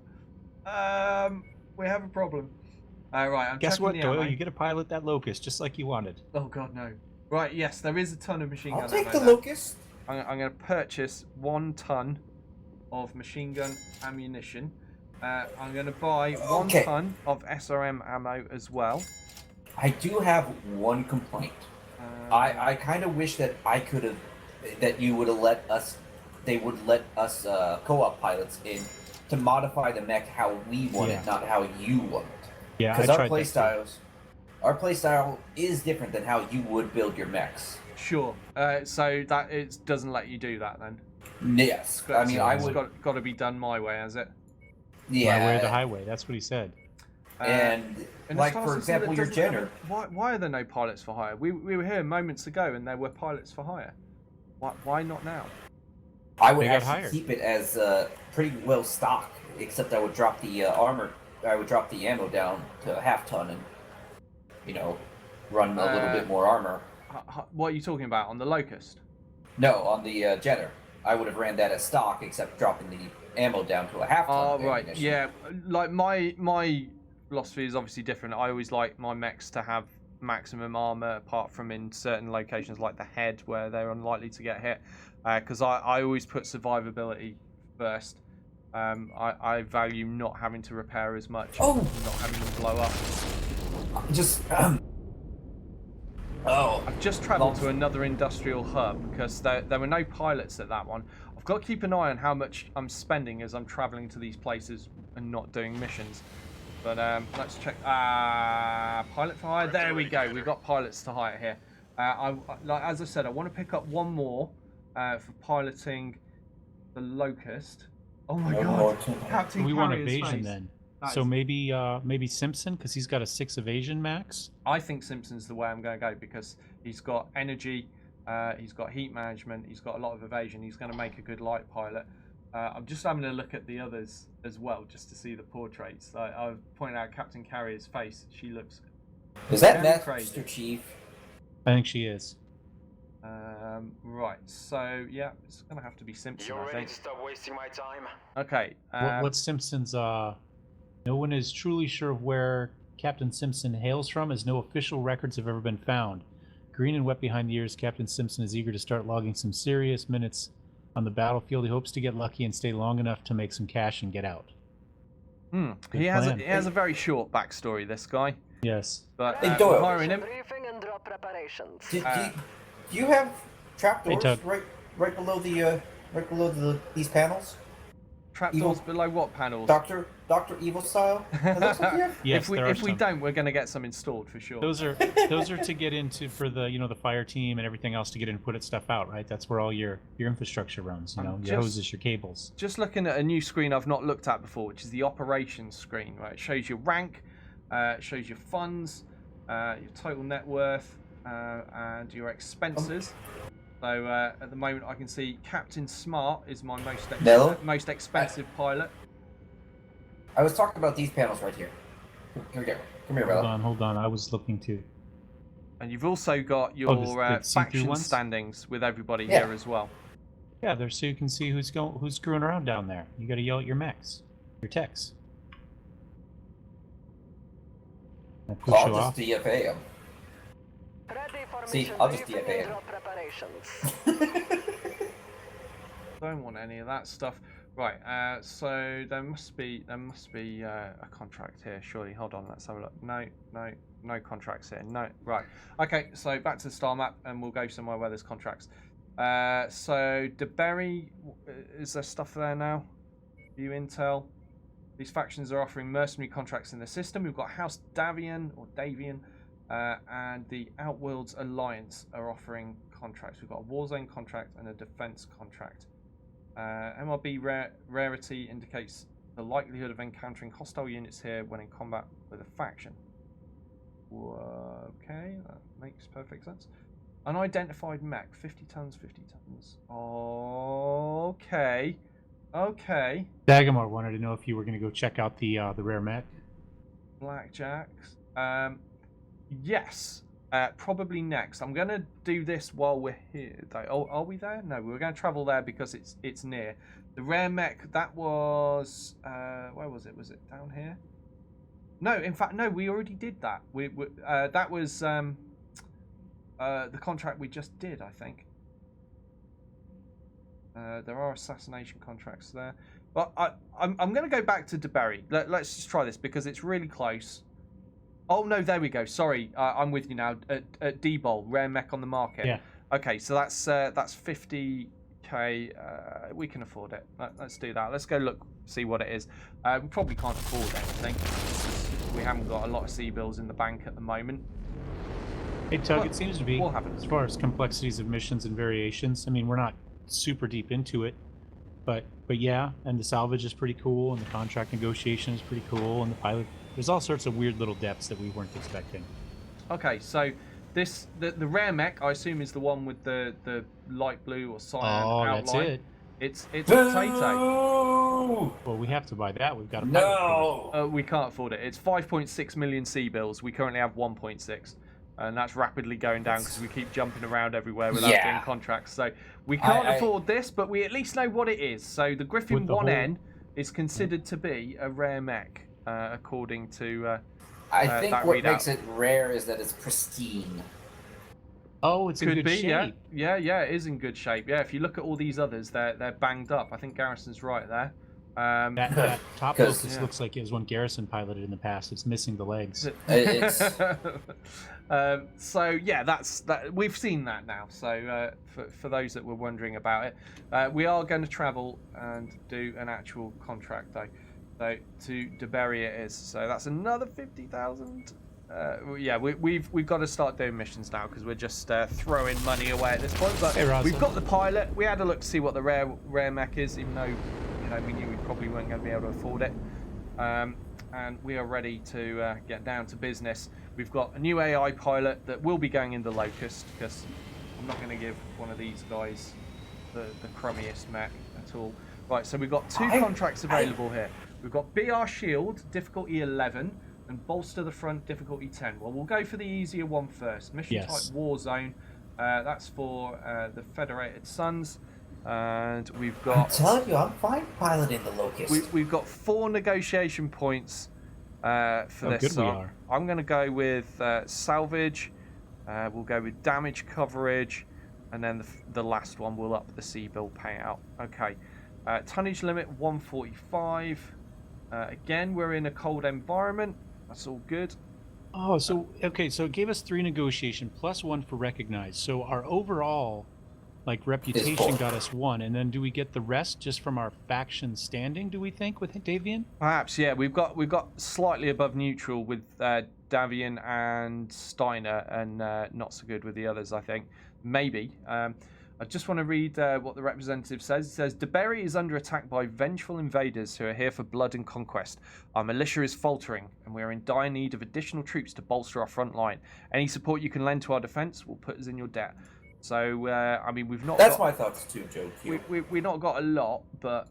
We have a problem. Right, I'm Guess checking what, the Doyle? ammo. You get to pilot that locust just like you wanted. Oh god, no. Right, yes, there is a ton of machine gun I'll take ammo the there. locust. I'm going to purchase 1 ton of machine gun ammunition. I'm going to buy 1 ton of SRM ammo as well. I do have one complaint. I kind of wish that you would have let us, they would let us co-op pilots in to modify the mech how we want it, not how you want it. Yeah, because our playstyle is different than how you would build your mechs. Sure. So that it doesn't let you do that then. Yes. I mean, I would. Got to be done my way, has it? Yeah. My way or the highway. That's what he said. And like for example, your Jenner. Why are there no pilots for hire? We were here moments ago and there were pilots for hire. Why not now? I would actually keep it as pretty well stock, except I would drop the armor. I would drop the ammo down to a half ton and, run a little bit more armor. What are you talking about on the Locust? No, on the Jenner. I would have ran that as stock, except dropping the ammo down to a half ton. Oh right, yeah. Like my philosophy is obviously different. I always like my mechs to have maximum armor, apart from in certain locations like the head where they're unlikely to get hit. Because I always put survivability first. I value not having to repair as much, not having them blow up. I've just travelled to another industrial hub because there were no pilots at that one. I've got to keep an eye on how much I'm spending as I'm travelling to these places and not doing missions. But let's check. Pilot for hire. There we go. We've got pilots to hire here. As I said, I want to pick up one more for piloting the Locust. Oh my God! Captain we want Carrier's evasion face. then. So maybe Simpson, because he's got a 6 evasion max. I think Simpson's the way I'm going to go because he's got energy, he's got heat management, he's got a lot of evasion. He's going to make a good light pilot. I'm just having a look at the others as well, just to see the portraits. I've pointed out Captain Carrier's face. She looks. Is that Master Chief? I think she is. Right. So yeah, it's going to have to be Simpson. You're I ready think. to stop wasting my time? Okay. What's Simpson's? No one is truly sure of where Captain Simpson hails from, as no official records have ever been found. Green and wet behind the ears, Captain Simpson is eager to start logging some serious minutes on the battlefield. He hopes to get lucky and stay long enough to make some cash and get out. He has a very short backstory, this guy. Yes. But hiring him. Do you have trapdoors right below these panels? Trapdoors below what panels? Doctor Evil style. Yes, if we don't, we're going to get some installed for sure. Those are to get into for the the fire team and everything else to get in and put stuff out, right? That's where all your infrastructure runs. Your hoses, your cables. Just looking at a new screen I've not looked at before, which is the operations screen. Right, it shows your rank, it shows your funds, your total net worth, and your expenses. So at the moment I can see Captain Smart is my most expensive pilot. I was talking about these panels right here. Here we go. Come here, brother. Hold on. I was looking too. And you've also got your faction standings with everybody here as well. Yeah, there's so you can see who's screwing around down there. You got to yell at your mechs, your techs. I'll just DFA him. See, I'll just DFA him. Don't want any of that stuff. Right, so there must be a contract here, surely. Hold on, let's have a look. No contracts here. No, right. Okay, so back to the star map, and we'll go somewhere where there's contracts. So DeBerry, is there stuff there now? View intel. These factions are offering mercenary contracts in the system. We've got House Davian and the Outworlds Alliance are offering contracts. We've got a Warzone contract and a defense contract. MRB rarity indicates the likelihood of encountering hostile units here when in combat with a faction. Okay, that makes perfect sense. Unidentified mech, 50 tons, 50 tons. Okay. Dagamar wanted to know if you were going to go check out the rare mech. Blackjacks. Yes. Probably next. I'm going to do this while we're here. Oh, are we there? No, we're going to travel there because it's near. The rare mech, that was... where was it? Was it down here? No, in fact, no, we already did that. That was the contract we just did, I think. There are assassination contracts there. But I'm going to go back to DeBerry. Let's just try this because it's really close. Oh no, there we go. Sorry, I'm with you now. At D-Bowl, rare mech on the market. Yeah. Okay, so that's 50k. We can afford it. Let's do that. Let's go look, see what it is. We probably can't afford anything. We haven't got a lot of C-bills in the bank at the moment. Hey Tug, it seems to be, what happens? As far as complexities of missions and variations, I mean, we're not super deep into it, but yeah, and the salvage is pretty cool, and the contract negotiation is pretty cool, and the pilot, there's all sorts of weird little depths that we weren't expecting. Okay, so the rare mech, I assume, is the one with the light blue or cyan outline. That's it. It's Potato. Well, we have to buy that. We've got a No. We can't afford it. It's 5.6 million C-bills. We currently have 1.6. And that's rapidly going down because we keep jumping around everywhere without getting contracts. So we can't afford this, but we at least know what it is. So the Griffin 1N is considered to be a rare mech, according to I think that what readout. makes it rare is that it's pristine. Oh, it's in Could good be, shape. yeah, it is in good shape. Yeah, if you look at all these others, they're banged up. I think Garrison's right there. That top locust looks like it was one Garrison piloted in the past. It's missing the legs. So yeah, that. We've seen that now. So for those that were wondering about it, we are going to travel and do an actual contract though. So to DeBerry it is. So that's another 50,000. Yeah, we've got to start doing missions now because we're just throwing money away at this point. But we've got the pilot. We had a look to see what the rare mech is, even though we knew we probably weren't going to be able to afford it. And we are ready to get down to business. We've got a new AI pilot that will be going in the Locust because I'm not going to give one of these guys the crummiest mech at all. Right, so we've got two contracts available here. We've got BR Shield, difficulty 11, and Bolster the Front, difficulty 10. Well, we'll go for the easier one first. Mission type Warzone. That's for the Federated Suns. And we've got... I'm telling you, I'm fine piloting the Locust. We've got 4 negotiation points for this. Good so we are. I'm going to go with salvage. We'll go with damage coverage. And then the last one will up the C-bill payout. Okay. Tonnage limit 145. Again, we're in a cold environment. That's all good. Oh, so okay, so it gave us 3 negotiation plus 1 for recognize. So our overall reputation got us 1, and then do we get the rest just from our faction standing, do we think, with Davian? Perhaps, yeah. We've got slightly above neutral with Davian and Steiner, and not so good with the others, I think. Maybe. I just want to read what the representative says. It says, DeBerry is under attack by vengeful invaders who are here for blood and conquest. Our militia is faltering, and we are in dire need of additional troops to bolster our front line. Any support you can lend to our defense will put us in your debt. So, I mean, we've not That's got... my thoughts too, Joe. We've not got a lot, but...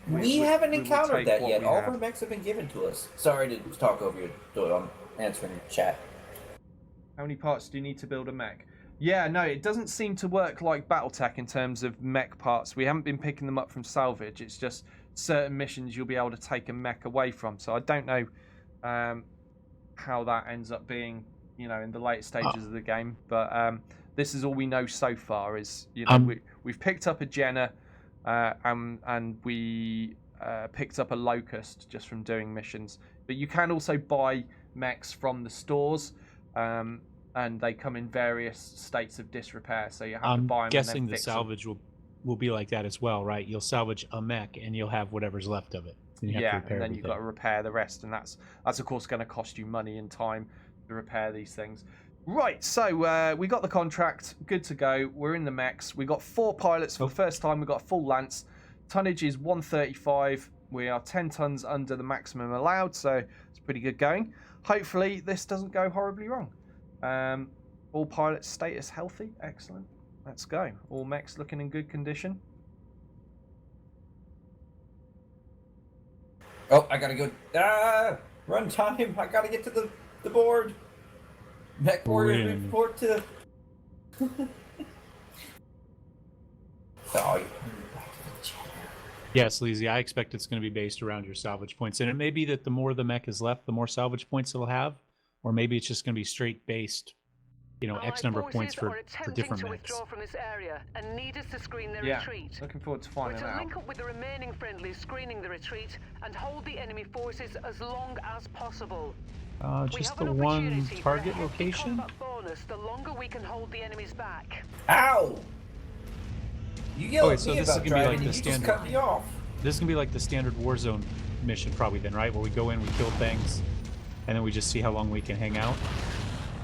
we haven't encountered that yet. All of have. our mechs have been given to us. Sorry to talk over you, Doyle. I'm answering your chat. How many parts do you need to build a mech? Yeah, no, it doesn't seem to work like Battletech in terms of mech parts. We haven't been picking them up from salvage. It's just certain missions you'll be able to take a mech away from. So I don't know how that ends up being, in the later stages of the game. But this is all we know so far. Is we've picked up a Jenna, and we picked up a Locust just from doing missions. But you can also buy mechs from the stores. And they come in various states of disrepair, so you have to buy them. I'm guessing and then the fix salvage will be like that as well, right? You'll salvage a mech, and you'll have whatever's left of it. And you have to repair and then everything. you've got to repair the rest, and that's of course going to cost you money and time to repair these things. Right, so we got the contract, good to go. We're in the mechs. We got 4 pilots for the first time. We got a full lance. Tonnage is 135. We are 10 tons under the maximum allowed, so it's pretty good going. Hopefully, this doesn't go horribly wrong. All pilots status healthy. Excellent. Let's go. All mechs looking in good condition. Oh, I gotta go. Run time. I gotta get to the board. Mechwarrior report to. Yes, Sleazy, I expect it's going to be based around your salvage points. And it may be that the more the mech is left, the more salvage points it'll have. Or maybe it's just going to be straight based X number of points for different mechs. Withdraw from this area and need us to screen their Yeah, retreat. looking forward to We're finding to out. link up with the remaining friendlies screening the retreat and hold the enemy forces as long as possible. Just the one target location? Bonus, the longer we can hold the enemies back. Ow! You yell at so me this is about gonna be driving like and the you just standard. cut me off. This is gonna be like the standard Warzone mission, probably then, right? Where we go in, we kill things, and then we just see how long we can hang out.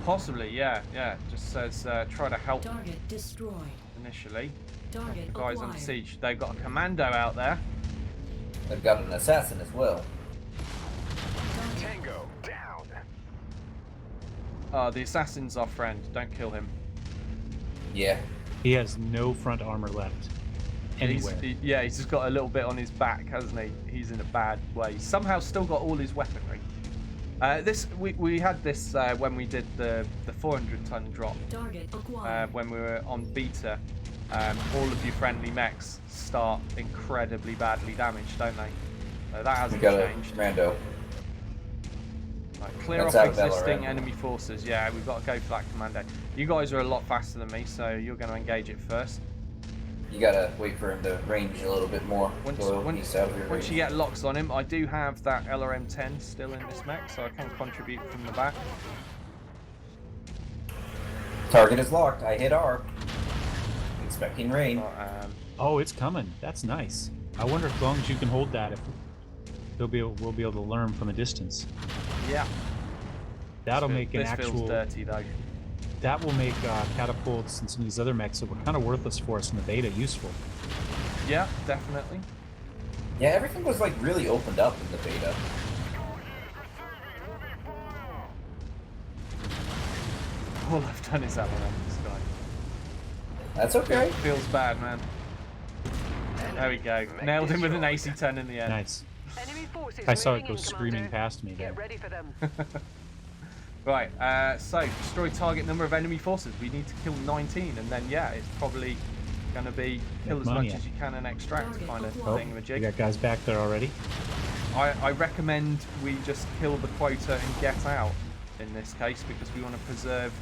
Possibly, yeah. It just says try to help. Target destroyed. Initially. Target The guys on acquired. siege. They've got a commando out there. They've got an assassin as well. Tango down. The assassin's our friend. Don't kill him. Yeah. He has no front armor left. Anywhere. He's just got a little bit on his back, hasn't he? He's in a bad way. He's somehow still got all his weaponry. We had this when we did the 400-ton drop. Target acquired. When we were on beta. All of your friendly mechs start incredibly badly damaged, don't they? So that hasn't changed. Rando. Right, clear That's off out of existing LRM. enemy forces. Yeah, we've got to go for that commando. You guys are a lot faster than me, so you're going to engage it first. You gotta wait for him to range a little bit more. Once you get locks on him, I do have that LRM-10 still in this mech, so I can contribute from the back. Target is locked. I hit R. Expecting rain. Oh, it's coming. That's nice. I wonder if as long as you can hold that, if we'll be able to learn from a distance. Yeah. That'll make an this actual. feels dirty though. That will make catapults and some of these other mechs that were kind of worthless for us in the beta useful. Yeah, definitely. Yeah, everything was like really opened up in the beta. All I've done is that one on this guy. That's okay. Feels bad, man. There we go. Nailed him with an AC-10 in the end. Nice. Enemy forces I saw it moving go in, screaming Commander. past me there. Get ready for them. Right, so destroy target number of enemy forces. We need to kill 19, and then yeah, it's probably going to be kill as much as you can and extract kind of thingamajig. We got guys back there already. I recommend we just kill the quota and get out in this case because we want to preserve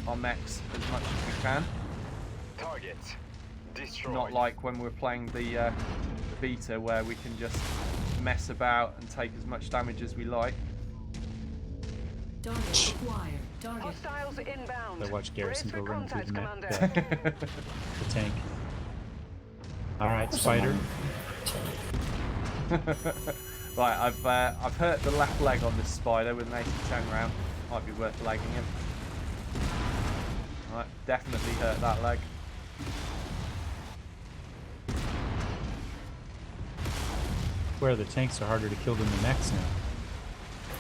our mechs as much as we can. Target destroyed. Not like when we're playing the beta where we can just mess about and take as much damage as we like. Target acquired. Target. Hostiles inbound. I watched Garrison Brace go for run through the, contact, the tank. Alright, Spider. Right, I've hurt the left leg on this spider with an 80-10 round. Might be worth legging him. Right, definitely hurt that leg. Where the tanks are harder to kill than the mechs now.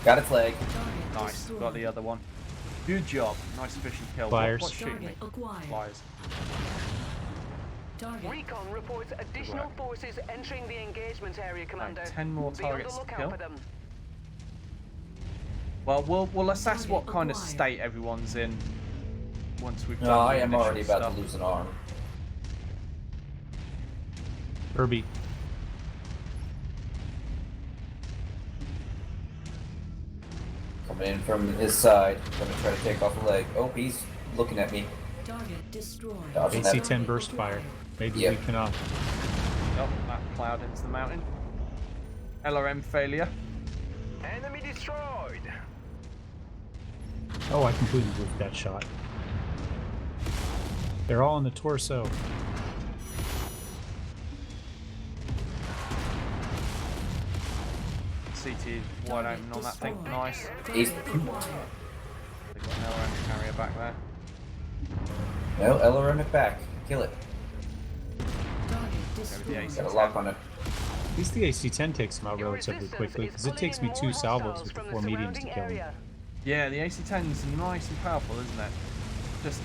Got its leg. Nice, got the other one. Good job. Nice efficient kill. Flyers. What's shooting me? Flyers. Recon reports additional forces entering the engagement area, Commander. 10 more Be on the targets to lookout kill. for them. Well, we'll assess what kind of state everyone's in once we've done No, the I am initial already about stuff. to lose an arm. Herbie. Coming in from his side. Gonna try to take off a leg. Oh, he's looking at me. Target destroyed. Dodging that. AC-10 burst fire. Maybe Yep. we can Oh, that cloud into the mountain. LRM failure. Enemy destroyed. Oh, I completely whiffed that shot. They're all in the torso. CT wide open on that thing. Nice. He's... They've got an LRM carrier back there. No, LRM it back. Kill it. The Got a lock on it. At least the AC-10 takes them out relatively quickly, because it takes me 2 salvos with the 4 mediums to kill them. Yeah, the AC-10's nice and powerful, isn't it? Just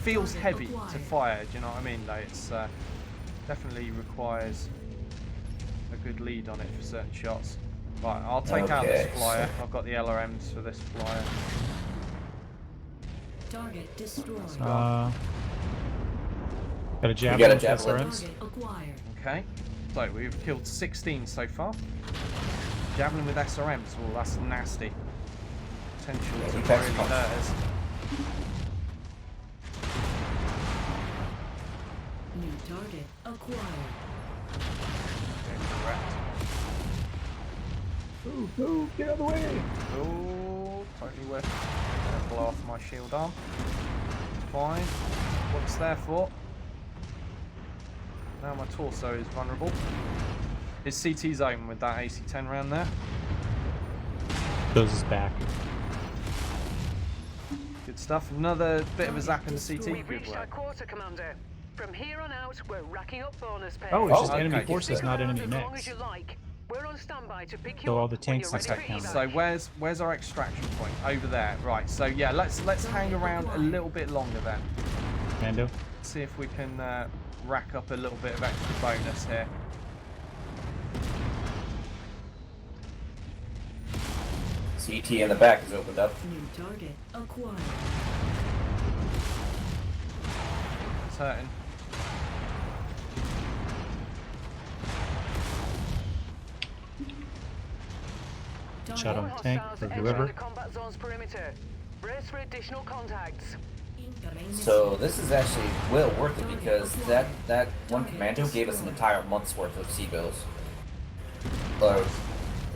feels heavy to fire, do you know what I mean? Though it's definitely requires a good lead on it for certain shots. Right, I'll take out this flyer. I've got the LRMs for this flyer. Target destroyed. Got a javelin with SRMs. Okay, so we've killed 16 so far. Javelin with SRMs, oh that's nasty. Potential to really hurt us. target acquired. Ooh, get out of the way! Oh, totally worth it. I'm gonna blow off my shield arm. Fine. What's there for? Now my torso is vulnerable. Is CT zone with that AC-10 round there? Goes his back. Good stuff. Another bit of a zap in the CT. We've Good reached our work. quarter, Commander. From here on out, we're racking up bonus pay. Oh, it's just okay. enemy forces, not enemy As long as mechs. you like. We're on standby to pick you So all up the when tanks you're and ready stuff for count. evac. So where's our extraction point? Over there. Right. So yeah, let's hang around a little bit longer then. Mando. See if we can rack up a little bit of extra bonus here. CT in the back is opened up. New target acquired. It's hurting. Shot on More the tank hostiles for entering whoever. the combat zone's perimeter. Brace for additional contacts. Incoming So this is actually well worth it because that one commando gave us an entire month's worth of C-bills.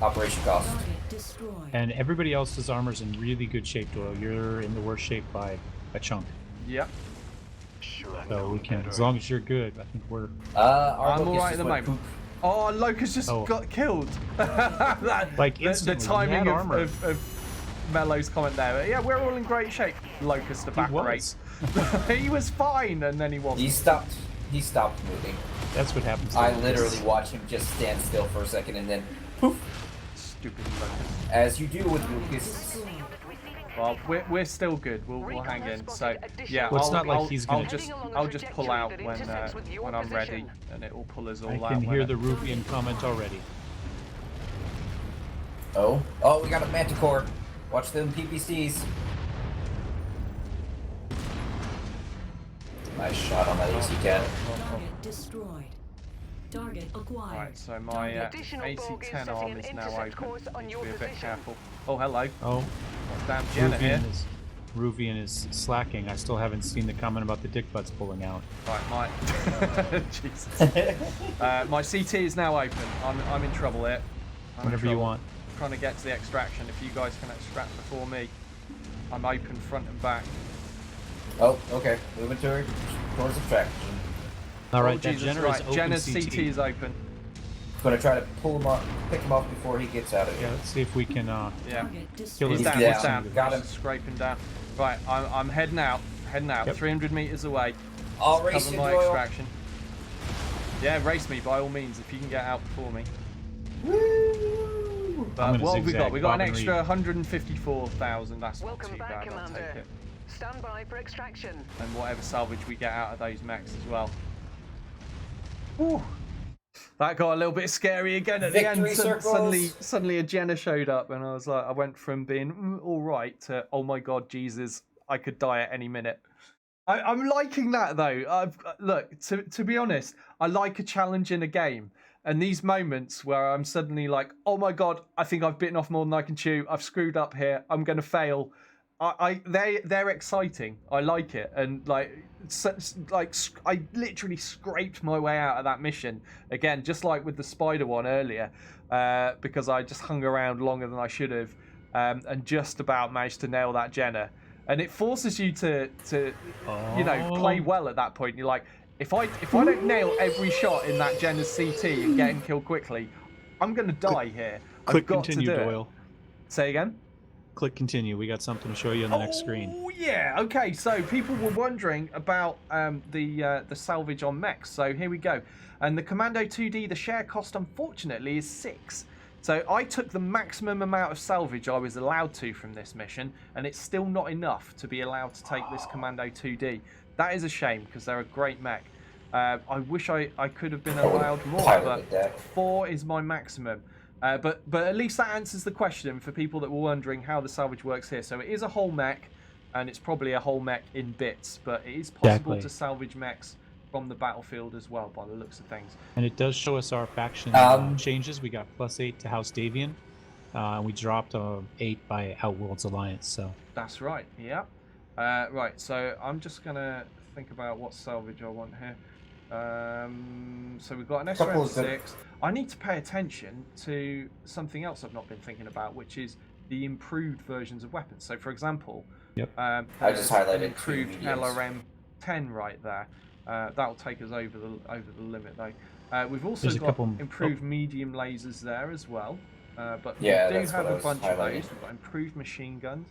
Operation cost. target destroyed. And everybody else's armor's in really good shape, Doyle. You're in the worst shape by a chunk. Yep. So we can, as long as you're good, I think we're... Our I'm Locust alright at just the went moment. Oh, Locust just got killed. Like the instantly, he timing had armor. of Mello's comment there. But yeah, we're all in great shape. Locust evaporates. He was fine, and then he wasn't. He stopped moving. That's what happens. to I Locust. literally watched him just stand still for a second and then poof. Stupid Locust. As you do with Lucas. Well, we're still good. We'll hang in. So yeah, Well, it's not like he's gonna- I'll just pull out when I'm ready, and it will pull us all I out. can hear when the Rufian comment already. Oh, we got a Manticore. Watch them PPCs. Nice shot on that AC-10. Target destroyed. Target acquired. Right, so my AC-10 arm is now open. Need to be a bit careful. Oh, hello. Oh, Damn Jenna here. Rufian is slacking. I still haven't seen the comment about the dick butts pulling out. Right, Jesus. My CT is now open. I'm in trouble here. Whenever you want. I'm trying to get to the extraction. If you guys can extract before me, I'm open front and back. Oh, okay. Moving towards extraction. All right, that Jesus, Jenner right. is open. Jenna's CT. CT is open. Gonna try to pull him up, pick him up before he gets out of Yeah, here. let's see if we can Yeah. kill He's his down. down. He's down. Got him. Scraping down. Right, I'm heading out. Yep. 300 meters away. I'll race Cover you, my Doyle. extraction. Yeah, race me by all means if you can get out before me. Woo! But what have we got? zigzag, We got bob an and extra read. 154,000. That's not Welcome too back, bad. I'll Commander. take it. Stand by for extraction. And whatever salvage we get out of those mechs as well. Whew. That got a little bit scary again at the end. Victory circles. Suddenly a Jenna showed up, and I was like, I went from being all right to, oh my god, Jesus, I could die at any minute. I'm liking that though. Look, to be honest, I like a challenge in a game, and these moments where I'm suddenly like, oh my god, I think I've bitten off more than I can chew. I've screwed up here. I'm gonna fail. They're exciting. I like it, and I literally scraped my way out of that mission again, just like with the spider one earlier, because I just hung around longer than I should have, and just about managed to nail that Jenna. And it forces you to play well at that point. You're like, if I don't nail every shot in that Jenna's CT and get him killed quickly, I'm gonna die here. Click I've got continue, to do Doyle. It. Say again. Click continue. We got something to show you on the next screen. Oh yeah. Okay. So people were wondering about the salvage on mechs. So here we go. And the Commando 2D, the share cost unfortunately is 6. So I took the maximum amount of salvage I was allowed to from this mission, and it's still not enough to be allowed to take this Commando 2D. That is a shame because they're a great mech. I wish I could have been allowed more, but 4 is my maximum. But at least that answers the question for people that were wondering how the salvage works here. So it is a whole mech, and it's probably a whole mech in bits, but it is possible to salvage mechs from the battlefield as well, by the looks of things. And it does show us our faction changes. We got +8 to House Davian. We dropped 8 by Outworld's Alliance. So that's right. Yeah. Right. So I'm just gonna think about what salvage I want here. So we've got an SRM6. I need to pay attention to something else I've not been thinking about, which is the improved versions of weapons. So, for example, I just highlighted improved LRM 10 right there. That'll take us over the limit though. We've also got improved medium lasers there as well. But we do have a bunch of those. We've got improved machine guns.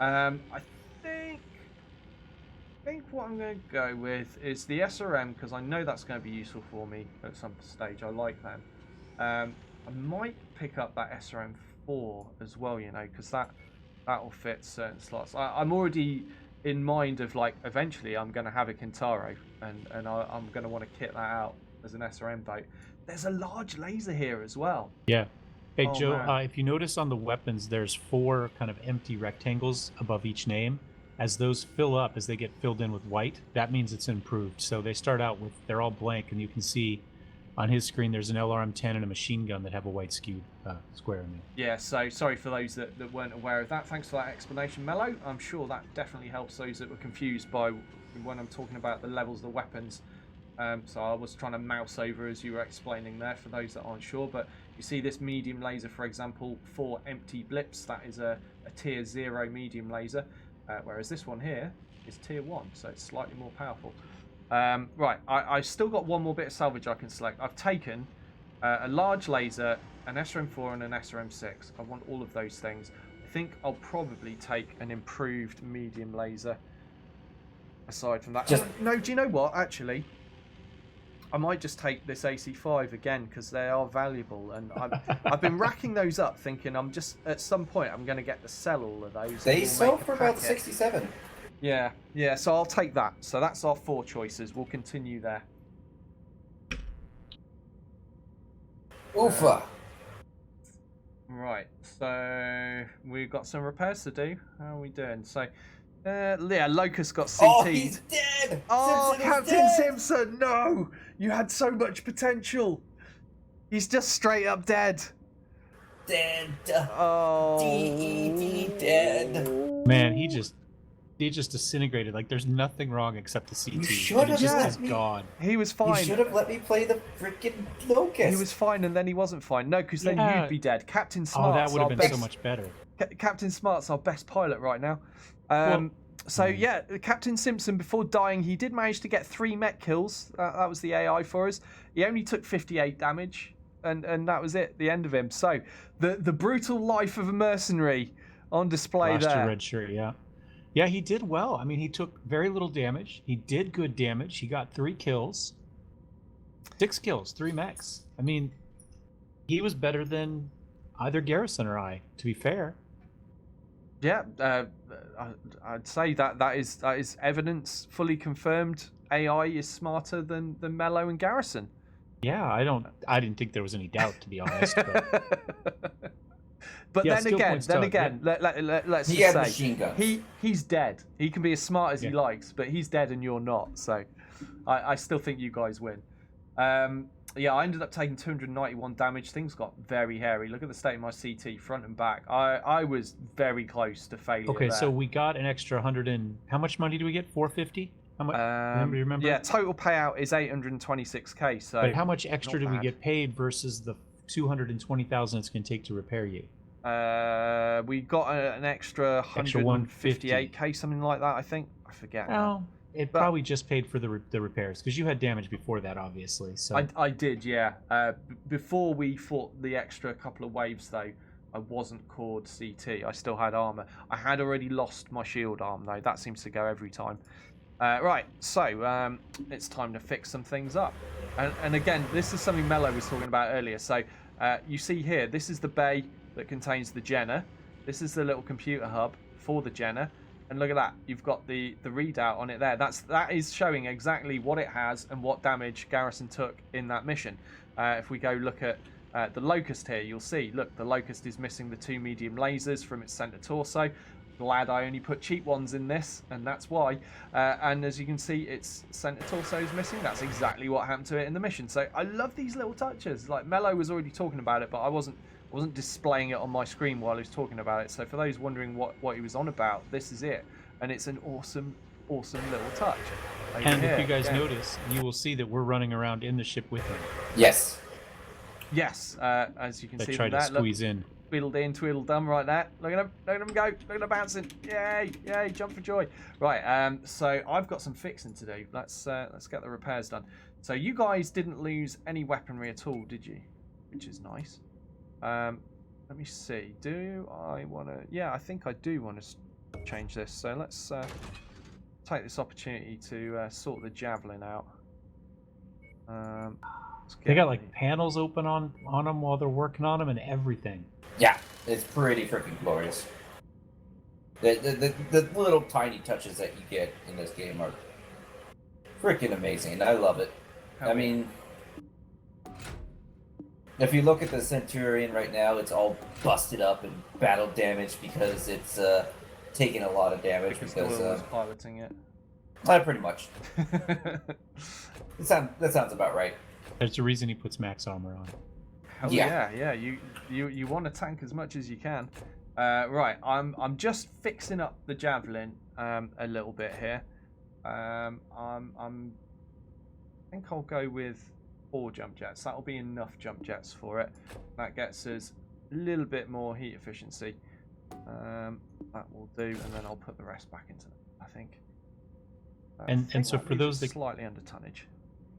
I think what I'm going to go with is the SRM, because I know that's going to be useful for me at some stage. I like them. I might pick up that SRM4 as well, you know, because that'll fit certain slots. I'm already in mind of, like, eventually I'm going to have a Kintaro, and I'm going to want to kit that out as an SRM boat. There's a large laser here as well. Yeah. Hey, Joe, if you notice on the weapons, there's 4 kind of empty rectangles above each name. As those fill up, as they get filled in with white, that means it's improved. So they start out with, they're all blank, and you can see on his screen there's an LRM-10 and a machine gun that have a white skewed square in there. Yeah, so sorry for those that weren't aware of that. Thanks for that explanation, Mello. I'm sure that definitely helps those that were confused by when I'm talking about the levels of the weapons. So I was trying to mouse over as you were explaining there for those that aren't sure. But you see this medium laser, for example, 4 empty blips. That is a tier 0 medium laser. Whereas this one here is tier 1, so it's slightly more powerful. Right, I've still got one more bit of salvage I can select. I've taken a large laser, an SRM4 and an SRM6. I want all of those things. I think I'll probably take an improved medium laser aside from that. No, do you know what, actually? I might just take this AC5 again, because they are valuable, and I've been racking those up, thinking at some point I'm going to get to sell all of those. They sell for about 67. Yeah, so I'll take that. So that's our 4 choices. We'll continue there. Oofa. Right, so we've got some repairs to do. How are we doing? So, yeah, Locust got CT'd. Oh, he's dead! Oh, Simpson Captain Simpson, no! You had so much potential. He's just straight up dead. Dead. Oh. D-E-D, dead. Man, he just disintegrated. Like, there's nothing wrong except the CT. You should have just gone. He was fine. You should have let me play the freaking Locust. He was fine, and then he wasn't fine. No, because then you'd be dead. Captain Smart's that would have been so much better. Captain Smart's our best pilot right now. So yeah, Captain Simpson, before dying, he did manage to get 3 mech kills. That was the AI for us. He only took 58 damage, and that was it. The end of him. So the brutal life of a mercenary on display there. Your red shirt, yeah. Yeah, he did well. I mean, he took very little damage. He did good damage. He got 3 kills. 6 kills, 3 mechs. I mean, he was better than either Garrison or I, to be fair. Yeah, I'd say that is evidence, fully confirmed. AI is smarter than Mello and Garrison. Yeah, I didn't think there was any doubt, to be honest. But yeah, then again, let's just say machine guns. He's dead. He can be as smart as he likes, but he's dead and you're not. So I still think you guys win. Yeah, I ended up taking 291 damage. Things got very hairy. Look at the state of my CT, front and back. I was very close to failure. Okay, there. So we got an extra 100 and... How much money do we get? 450? How much? Remember? Yeah, total payout is 826k. So. But how much extra do we get paid versus the 220,000 it's going to take to repair you? We got an extra 158k, something like that. I think. I forget. Well, it probably just paid for the repairs, because you had damage before that, obviously. So I did, yeah. Before we fought the extra couple of waves, though, I wasn't cord CT. I still had armor. I had already lost my shield arm, though. That seems to go every time. Right, so it's time to fix some things up. And again, this is something Mello was talking about earlier. So you see here, this is the bay that contains the Jenner. This is the little computer hub for the Jenner. And look at that, you've got the readout on it there. That is showing exactly what it has and what damage Garrison took in that mission. If we go look at the Locust here, you'll see, look, the Locust is missing the 2 medium lasers from its center torso. Glad I only put cheap ones in this, and that's why. And as you can see, its center torso is missing. That's exactly what happened to it in the mission. So I love these little touches. Like, Mello was already talking about it, but I wasn't displaying it on my screen while he was talking about it. So for those wondering what he was on about, this is it. And it's an awesome awesome little touch. Over And here. if you guys notice, you will see that we're running around in the ship with him. Yes. Yes, as you can That see try from to that, look, squeeze in. twiddled in, twiddled done right there. Look at him go, look at him bouncing. Yay, yay, jump for joy. Right, so I've got some fixing to do. Let's get the repairs done. So you guys didn't lose any weaponry at all, did you? Which is nice. Let me see. Do I want to... Yeah, I think I do want to change this. So let's take this opportunity to sort the javelin out. They got like panels open on them while they're working on them and everything. Yeah, it's pretty freaking glorious. The little tiny touches that you get in this game are freaking amazing. I love it. I mean, if you look at the Centurion right now, it's all busted up and battle damaged because it's taking a lot of damage because Doyle was piloting it. Pretty much. That sounds about right. There's a reason he puts max armor on. Hell yeah. You want to tank as much as you can. Right, I'm just fixing up the javelin a little bit here. I think I'll go with 4 jump jets. That'll be enough jump jets for it. That gets us a little bit more heat efficiency. That will do, and then I'll put the rest back into it, I think. And so for those that slightly under tonnage.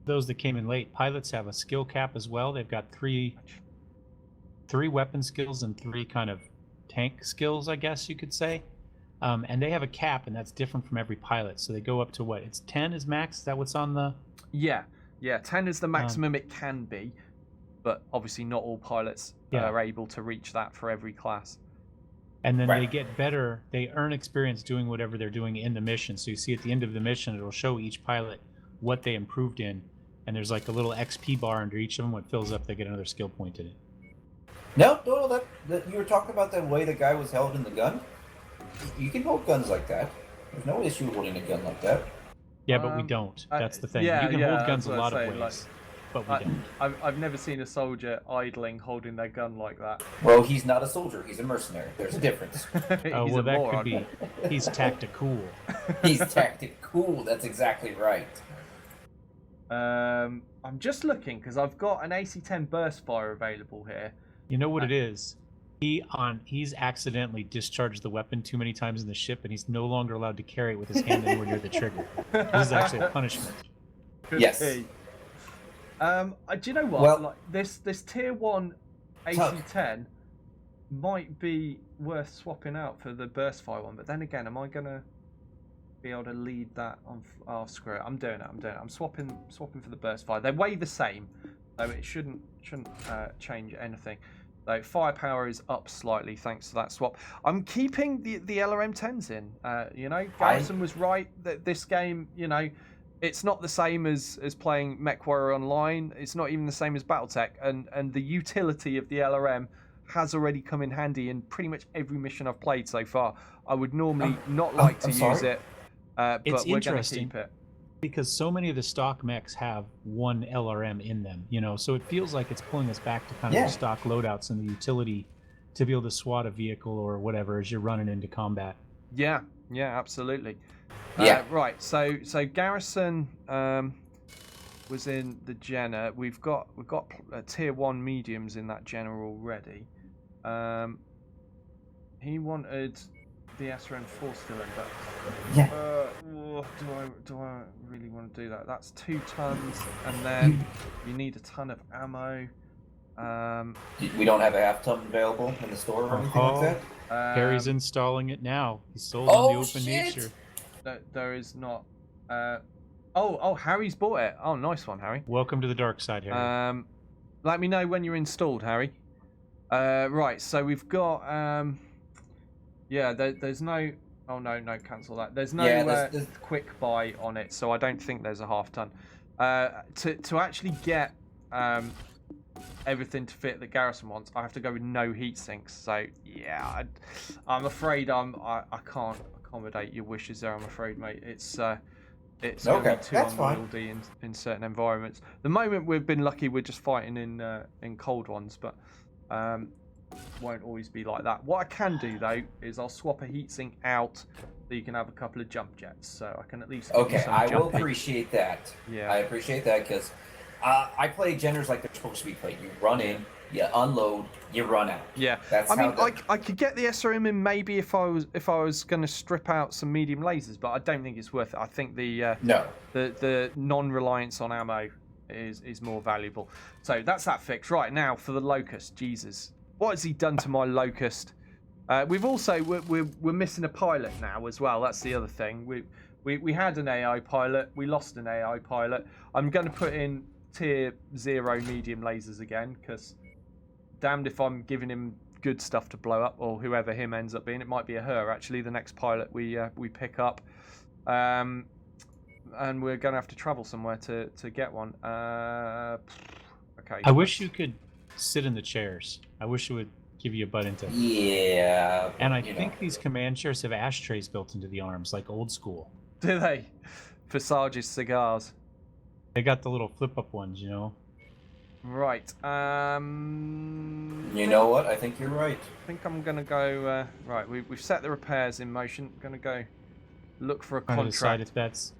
Those that came in late, pilots have a skill cap as well. They've got three weapon skills and 3 kind of tank skills, I guess you could say. And they have a cap, and that's different from every pilot. So they go up to what? It's 10 is max? Is that what's on the... Yeah, 10 is the maximum it can be. But obviously not all pilots are able to reach that for every class. And then they get better. They earn experience doing whatever they're doing in the mission. So you see at the end of the mission, it'll show each pilot what they improved in. And there's like a little XP bar under each of them. When it fills up, they get another skill point in it. No, that you were talking about the way the guy was held in the gun. You can hold guns like that. There's no issue holding a gun like that. Yeah, but we don't. That's the thing. You can hold guns a lot of ways, but we don't. I've never seen a soldier idling holding their gun like that. Well, he's not a soldier. He's a mercenary. There's a difference. Oh, well, that could be. He's tactical. He's tactical. That's exactly right. I'm just looking because I've got an AC-10 burst fire available here. You know what it is? He's accidentally discharged the weapon too many times in the ship, and he's no longer allowed to carry it with his hand anywhere near the trigger. This is actually a punishment. Yes. Do you know what? Well, like this tier 1 AC-10 might be worth swapping out for the burst fire one, but then again, am I gonna be able to lead that on? Oh, screw it! I'm doing it. I'm swapping for the burst fire. They weigh the same, so it shouldn't change anything. So firepower is up slightly thanks to that swap. I'm keeping the LRM-10s in. Garrison was right that this game, it's not the same as playing Mechwarrior Online. It's not even the same as BattleTech, and the utility of the LRM has already come in handy in pretty much every mission I've played so far. I would normally not like to use it, but we're going to keep it. Because so many of the stock mechs have one LRM in them, so it feels like it's pulling us back to kind of the stock loadouts and the utility to be able to swat a vehicle or whatever as you're running into combat. Yeah, absolutely. Right, so Garrison was in the Jenner. We've got tier 1 mediums in that Jenner already. He wanted the SRM 4 still in, but do I really want to do that? That's 2 tons, and then you need a ton of ammo. We don't have a half-ton available in the store or anything like that? Harry's installing it now. He's sold on the open nature. There is not. Harry's bought it. Oh, nice one, Harry. Welcome to the dark side, Harry. Let me know when you're installed, Harry. Right, so we've got. There's no. Oh no, cancel that. There's no there's quick buy on it, so I don't think there's a half ton. To actually get everything to fit that Garrison wants, I have to go with no heat sinks. So yeah, I'm afraid I can't accommodate your wishes there. I'm afraid, mate. It's going to be too unwieldy in certain environments. The moment we've been lucky, we're just fighting in cold ones, but won't always be like that. What I can do though is I'll swap a heatsink out so you can have a couple of jump jets, so I can at least. Okay, I will jumping. appreciate that. Yeah, I appreciate that because I play genders like they're supposed to be played. You run in, you unload, you run out. Yeah, that's I mean, how I could get the SRM in maybe if I was going to strip out some medium lasers, but I don't think it's worth it. I think the the non-reliance on ammo is more valuable. So that's that fix. Right, now for the Locust. Jesus, what has he done to my Locust? We've also we're missing a pilot now as well. That's the other thing. We had an AI pilot. We lost an AI pilot. I'm going to put in tier 0 medium lasers again because damned if I'm giving him good stuff to blow up, or whoever him ends up being. It might be a her actually. The next pilot we pick up. And we're going to have to travel somewhere to get one. Okay. I wish you could sit in the chairs. I wish it would give you a butt into. Yeah. And I think these command chairs have ashtrays built into the arms, like old school. Do they? For Sarge's cigars. They got the little flip-up ones, you know. Right. You know what? I think you're right. I think I'm going to go... right, we've set the repairs in motion. I'm going to go look for a contract. Decide if that's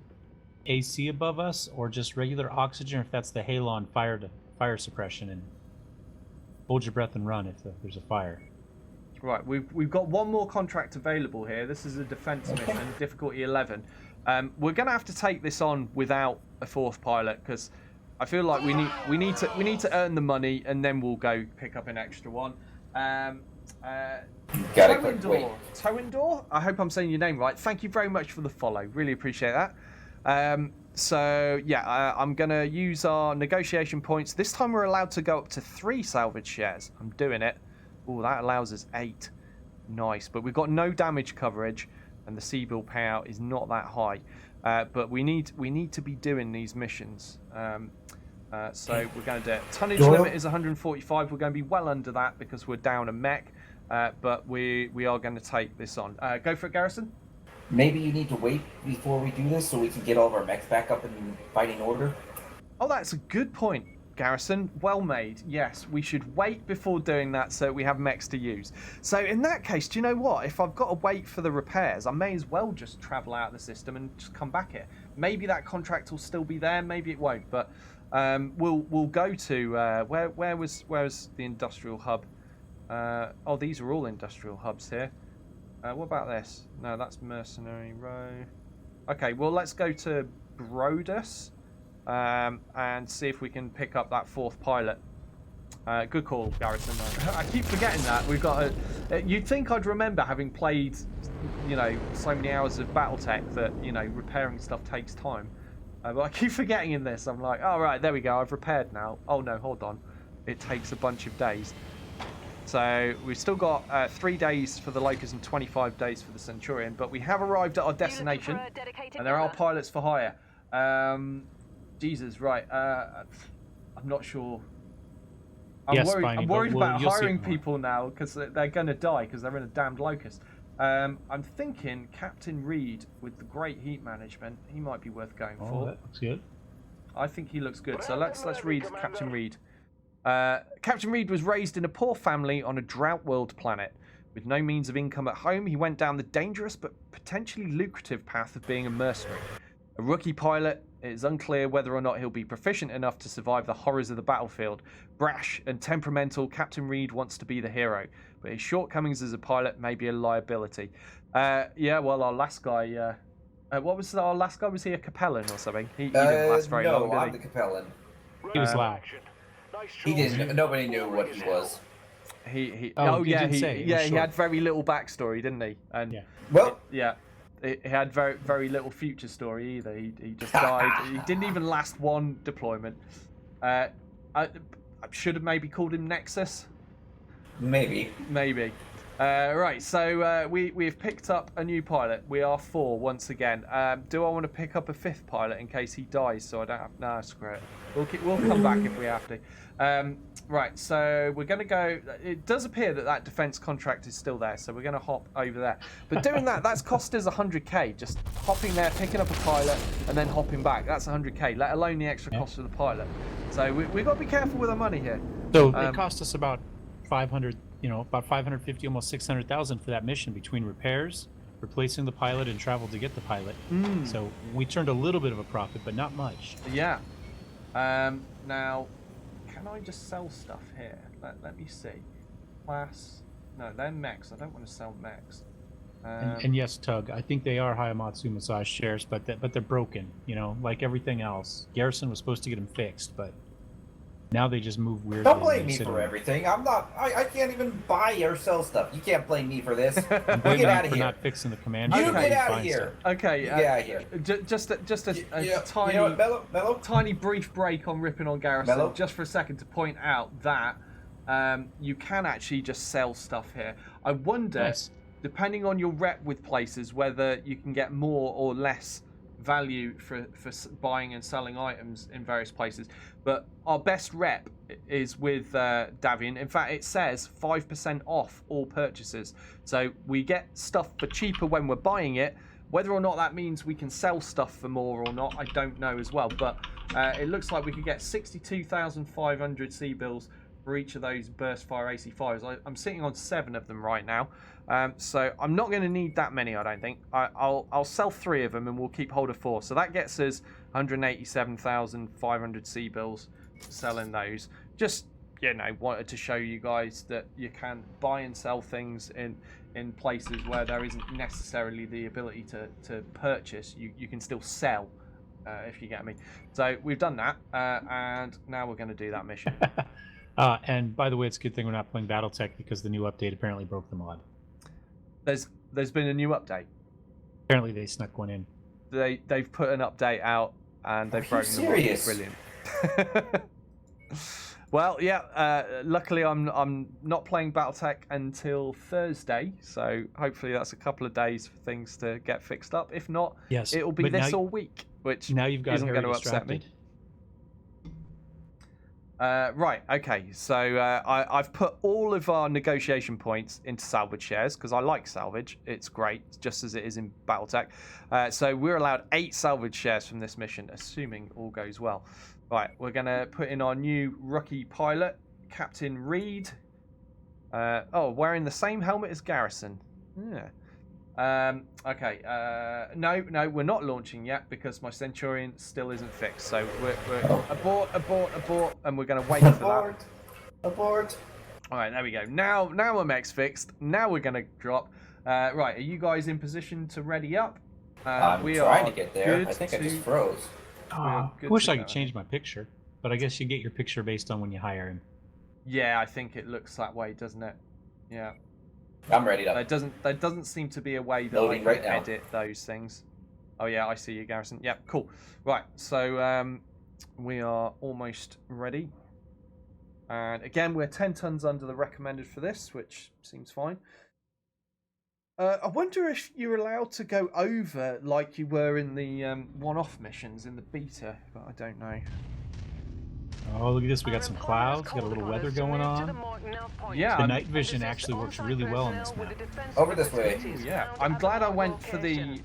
AC above us or just regular oxygen, or if that's the halon fire suppression, and hold your breath and run if there's a fire. Right, we've got one more contract available here. This is a defense mission, difficulty 11. We're going to have to take this on without a 4th pilot because I feel like we need to earn the money and then we'll go pick up an extra one. Towendor, I hope I'm saying your name right. Thank you very much for the follow. Really appreciate that. So yeah, I'm gonna use our negotiation points. This time we're allowed to go up to 3 salvage shares. I'm doing it. Oh, that allows us 8. Nice, but we've got no damage coverage, and the C-bill payout is not that high. But we need to be doing these missions. So we're going to do it. Tonnage limit is 145. We're going to be well under that because we're down a mech. But we are going to take this on. Go for it, Garrison. Maybe you need to wait before we do this so we can get all of our mechs back up in fighting order. Oh, that's a good point, Garrison. Well made. Yes, we should wait before doing that so we have mechs to use. So in that case, do you know what? If I've got to wait for the repairs, I may as well just travel out of the system and just come back here. Maybe that contract will still be there. Maybe it won't. But we'll go to where was the industrial hub? Oh, these are all industrial hubs here. What about this? No, that's Mercenary Row. Okay, well, let's go to Brodus and see if we can pick up that 4th pilot. Good call, Garrison. I keep forgetting that. We've got you'd think I'd remember having played, you know, so many hours of BattleTech that, you know, repairing stuff takes time. But I keep forgetting in this. I'm like, oh, right, there we go. I've repaired now. Oh, no, hold on. It takes a bunch of days. So we've still got 3 days for the Locust and 25 days for the Centurion, but we have arrived at our destination, and there are pilots for hire. Jesus, right? I'm not sure. I'm worried about hiring people now because they're going to die because they're in a damned Locust. I'm thinking Captain Reed with the great heat management. He might be worth going for. That looks good. I think he looks good. So let's read Captain Reed. Captain Reed was raised in a poor family on a drought world planet. With no means of income at home, he went down the dangerous but potentially lucrative path of being a mercenary. A rookie pilot, it is unclear whether or not he'll be proficient enough to survive the horrors of the battlefield. Brash and temperamental, Captain Reed wants to be the hero, but his shortcomings as a pilot may be a liability. Yeah, well, our last guy... what was our last guy? Was he a Capellan or something? He didn't last very long, did he? No, I'm the Capellan. He was loud. He didn't. Nobody knew what he was. He had very little backstory, didn't he? And he had very very little future story either. He just died. He didn't even last one deployment. I should have maybe called him Nexus. Maybe. Right, so we've picked up a new pilot. We are 4 once again. Do I want to pick up a 5th pilot in case he dies so I don't have... No, screw it. We'll come back if we have to. Right, so we're going to go... It does appear that defense contract is still there, so we're going to hop over there. But doing that's cost us 100k. Just hopping there, picking up a pilot, and then hopping back. That's 100k, let alone the extra cost of the pilot. So we've got to be careful with our money here. So it cost us about 500, about 550, almost 600,000 for that mission between repairs, replacing the pilot, and travel to get the pilot. So we turned a little bit of a profit, but not much. Yeah. Now, can I just sell stuff here? Let me see. Class. No, they're mechs. I don't want to sell mechs. And yes, Tug, I think they are Hayamatsu massage chairs, but they're broken. Like everything else. Garrison was supposed to get them fixed, but now they just move weirdly. Don't blame me for everything. I'm not. I can't even buy or sell stuff. You can't blame me for this. Get out of here. Not fixing the command. You get out of here. Okay. Get out of here. Just a tiny, you know what, Mellow? tiny brief break on ripping on Garrison, Mellow? just for a second to point out that you can actually just sell stuff here. I wonder, depending on your rep with places, whether you can get more or less value for buying and selling items in various places. But our best rep is with Davian. In fact, it says 5% off all purchases. So we get stuff for cheaper when we're buying it. Whether or not that means we can sell stuff for more or not, I don't know as well. But it looks like we could get 62,500 C-bills for each of those burst fire AC5s. I'm sitting on 7 of them right now. So I'm not going to need that many, I don't think. I'll sell 3 of them and we'll keep hold of 4. So that gets us 187,500 C-bills selling those. Just, wanted to show you guys that you can buy and sell things in places where there isn't necessarily the ability to purchase. You can still sell, if you get me. So we've done that, and now we're going to do that mission. And by the way, it's a good thing we're not playing BattleTech because the new update apparently broke the mod. There's been a new update. Apparently they snuck one in. They've put an update out and they've broken the mod. Brilliant. Well, yeah. Luckily, I'm not playing BattleTech until Thursday, so hopefully that's a couple of days for things to get fixed up. If not, it'll be this all week, which now you've got isn't going to upset me. Right, okay, so I've put all of our negotiation points into salvage shares because I like salvage. It's great, just as it is in BattleTech. So we're allowed 8 salvage shares from this mission, assuming all goes well. Right, we're going to put in our new rookie pilot, Captain Reed. Wearing the same helmet as Garrison. Yeah. Okay, no, we're not launching yet because my Centurion still isn't fixed. So we're abort, and we're going to wait for that. Abort. All right, there we go. Now our mech's fixed. Now we're going to drop. Right, are you guys in position to ready up? I'm trying to get there. I think I just froze. I wish I could change my picture, but I guess you get your picture based on when you hire him. Yeah, I think it looks that way, doesn't it? Yeah. I'm ready to. There doesn't seem to be a way that I can edit those things. Oh yeah, I see you, Garrison. Yeah, cool. Right, so we are almost ready. And again, we're 10 tons under the recommended for this, which seems fine. I wonder if you're allowed to go over like you were in the one-off missions in the beta, but I don't know. Oh, look at this. We got some clouds. We got a little weather going on. Yeah. The night vision actually works really well on this map. Over this way. Ooh, yeah. I'm glad I went for the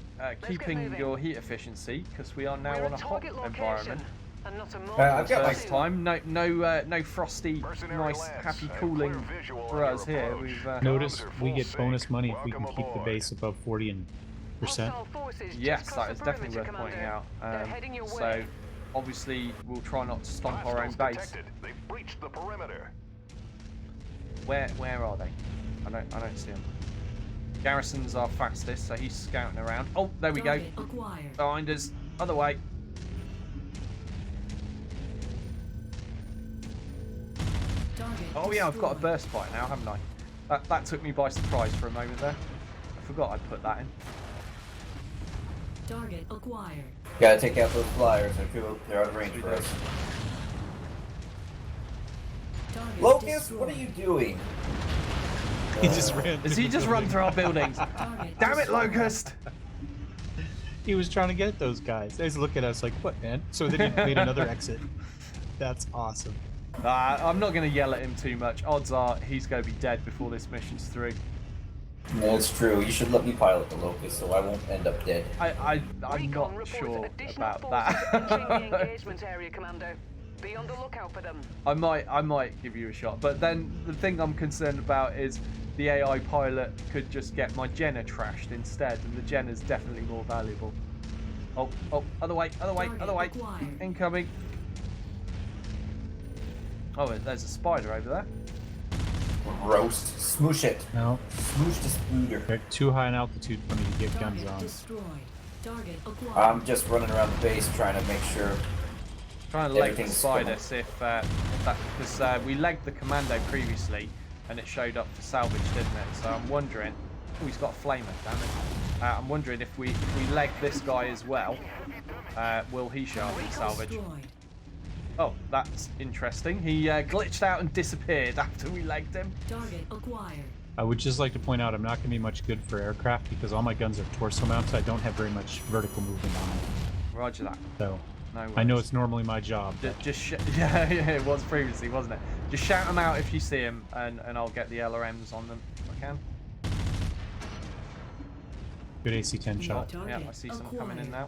keeping your heat efficiency because we are now on a hot environment. I've got first time. No frosty, nice, happy cooling for us here. We've notice we get bonus money if we can keep the base above 40%. Yes, that is definitely worth pointing out. So. Obviously, we'll try not to stomp our own base. They've breached the perimeter. Where are they? I don't see them. Garrison's our fastest, so he's scouting around. Oh, there we go. Behind us. Other way. Oh yeah, I've got a burst fight now, haven't I? That took me by surprise for a moment there. I forgot I'd put that in. Target acquired. Gotta take out those flyers. They're out of range for us. Locust, what are you doing? He just ran. Does he just run through our buildings? Damn it, Locust! He was trying to get at those guys. They just look at us like, what, man? So then he made another exit. That's awesome. I'm not going to yell at him too much. Odds are he's going to be dead before this mission's through. That's true. You should let me pilot the Locust so I won't end up dead. I'm not sure about that. Be on the lookout for them. I might give you a shot, but then the thing I'm concerned about is the AI pilot could just get my Jenner trashed instead, and the Jenner's definitely more valuable. Oh, other way, incoming. Oh, there's a spider over there. Roast. Smoosh it. No. Smoosh the spooder. They're too high in altitude for me to get guns on. I'm just running around the base trying to make sure. Trying to leg the spider, see if that, because we legged the commando previously, and it showed up for salvage, didn't it? So I'm wondering. Oh, he's got a flamer, damn it. I'm wondering if we leg this guy as well, will he show up in salvage? Oh, that's interesting. He glitched out and disappeared after we legged him. Target acquired. I would just like to point out I'm not going to be much good for aircraft because all my guns are torso mounts. I don't have very much vertical movement on them. Roger that. So no I know it's normally my job. Yeah, it was previously, wasn't it? Just shout them out if you see them, and I'll get the LRMs on them if I can. Good AC-10 shot. Yeah, I see some coming in now.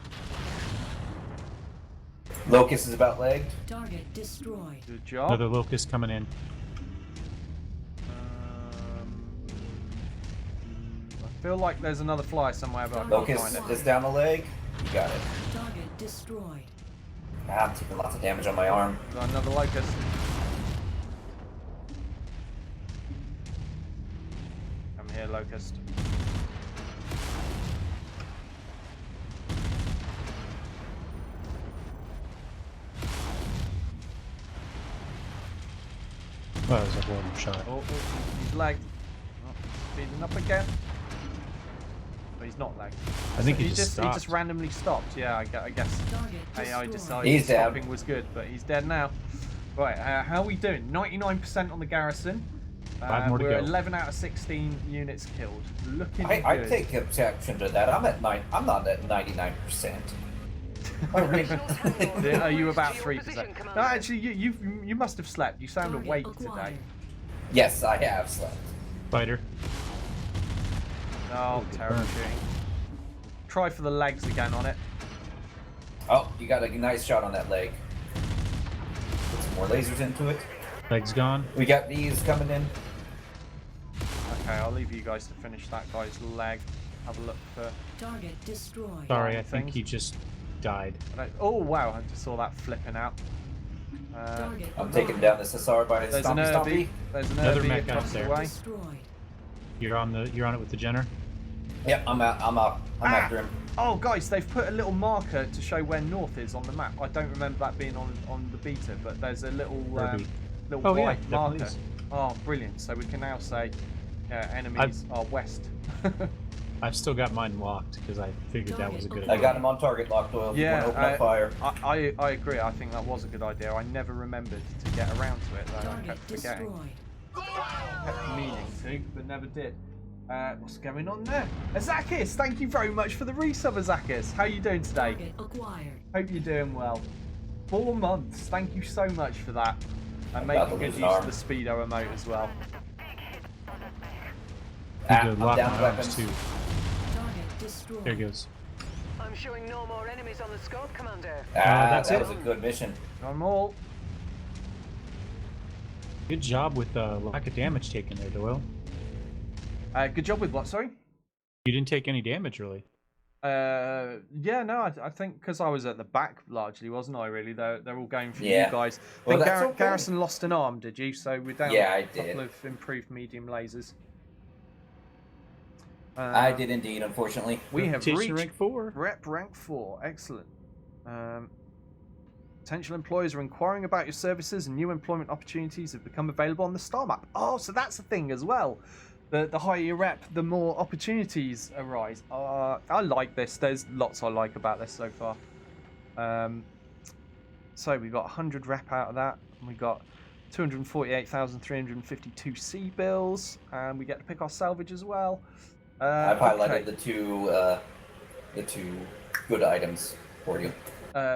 Locust is about legged. Target destroyed. Good job. Another locust coming in. I feel like there's another fly somewhere, but I can't find it. Locust is down the leg. You got it. Target destroyed. I'm taking lots of damage on my arm. Got another locust. Come here, locust. Oh, that was a horrible shot. Oh, he's lagged. Oh, speeding up again. But he's not lagged. I think so he just randomly stopped. Yeah, I guess AI decided he's stopping was good, but he's dead now. Right, how are we doing? 99% on the garrison. 5 more to we're go. 11 out of 16 units killed. Looking good. I take exception to that. I'm not at 99%. Are you about 3%? No, actually, you must have slept. You sound awake today. Yes, I have slept. Fighter. Oh, terrible shooting. Try for the legs again on it. Oh, you got a nice shot on that leg. Put some more lasers into it. Legs gone. We got these coming in. Okay, I'll leave you guys to finish that guy's leg. Have a look for. Target destroyed. Sorry, I think he just died. Oh wow, I just saw that flipping out. I'm taking down this SR by his stompy. There's another Nervy mech across out the there. way. You're on it with the Jenner. Yep, I'm after him. Oh guys, they've put a little marker to show where north is on the map. I don't remember that being on the beta, but there's a little white marker. Is. Oh, brilliant! So we can now say enemies are west. I've still got mine locked because I figured that was a good idea. I got him on target locked, Doyle. Yeah, open up fire. I agree. I think that was a good idea. I never remembered to get around to it, though. I kept forgetting. Kept meaning to, but never did. What's going on there? Azakis, thank you very much for the resub, Azakis. How are you doing today? Hope you're doing well. 4 months. Thank you so much for that. And making good use of the speedo emote as well. I'm down weapons too. There goes. I'm showing no more enemies on the scope, Commander. That was a good mission. I'm all. Good job with lack of damage taken there, Doyle. Good job with what? Sorry. You didn't take any damage, really. Yeah, no, I think because I was at the back largely, wasn't I? Really, they're all going for Yeah. you guys. I Well, think Garrison lost an arm, did you? So we're down Yeah, I a couple did. of improved medium lasers. I did indeed, unfortunately. We have reached rank 4. Rep rank 4. Excellent. Potential employers are inquiring about your services, and new employment opportunities have become available on the star map. Oh, so that's a thing as well. The higher you rep, the more opportunities arise. I like this. There's lots I like about this so far. So we got 100 rep out of that. And we got 248,352 C bills, and we get to pick our salvage as well. I've highlighted the two good items for you.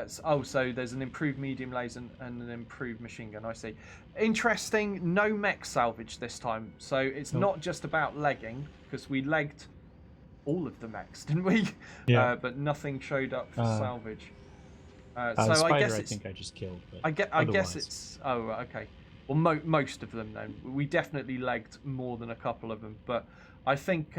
So there's an improved medium laser and an improved machine gun. I see. Interesting. No mech salvage this time. So it's not just about legging, because we legged all of the mechs, didn't we? Yeah. But nothing showed up for salvage. The spider, I guess I it's. think I just killed. But I guess otherwise- it's. Oh, right, okay. Well, most of them then. We definitely legged more than a couple of them, but I think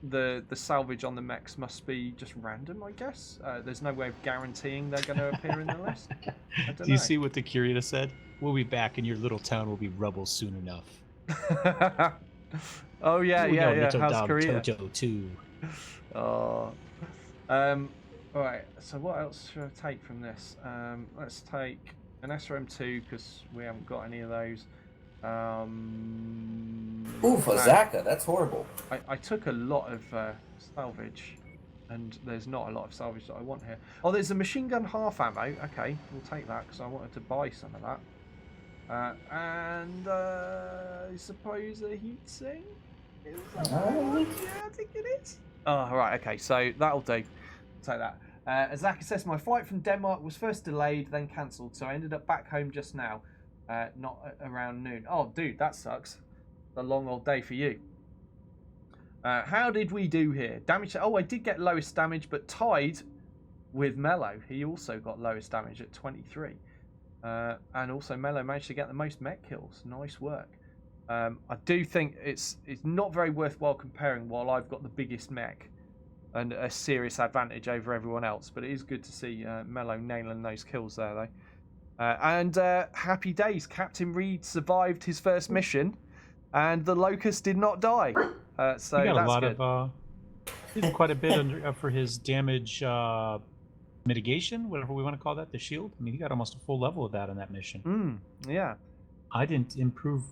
the salvage on the mechs must be just random. I guess there's no way of guaranteeing they're going to appear in the list. I don't Do you know. see what the curator said? We'll be back, and your little town will be rubble soon enough. Oh yeah, You know, yeah. little How's dog Korea? Toto too. Oh. Right. So what else should I take from this? Let's take an SRM2 because we haven't got any of those. Ooh, Fazaka, that's horrible. I took a lot of salvage, and there's not a lot of salvage that I want here. Oh, there's a machine gun half ammo. Okay, we'll take that because I wanted to buy some of that. And I suppose a heat sink. Is that one? Yeah, I think it is. Oh, right. Okay, so that'll do. Take that. Azaka says my flight from Denmark was first delayed, then cancelled, so I ended up back home just now. Not around noon. Oh, dude, that sucks. A long old day for you. How did we do here? Damage. Oh, I did get lowest damage, but tied with Mello. He also got lowest damage at 23. And also Mello managed to get the most mech kills. Nice work. I do think it's not very worthwhile comparing while I've got the biggest mech and a serious advantage over everyone else, but it is good to see Mello nailing those kills there, though. And happy days, Captain Reed survived his first mission, and the Locust did not die. So he got that's a lot good. of. He did quite a bit for his damage mitigation, whatever we want to call that, the shield. I mean, he got almost a full level of that in that mission. Yeah. I didn't improve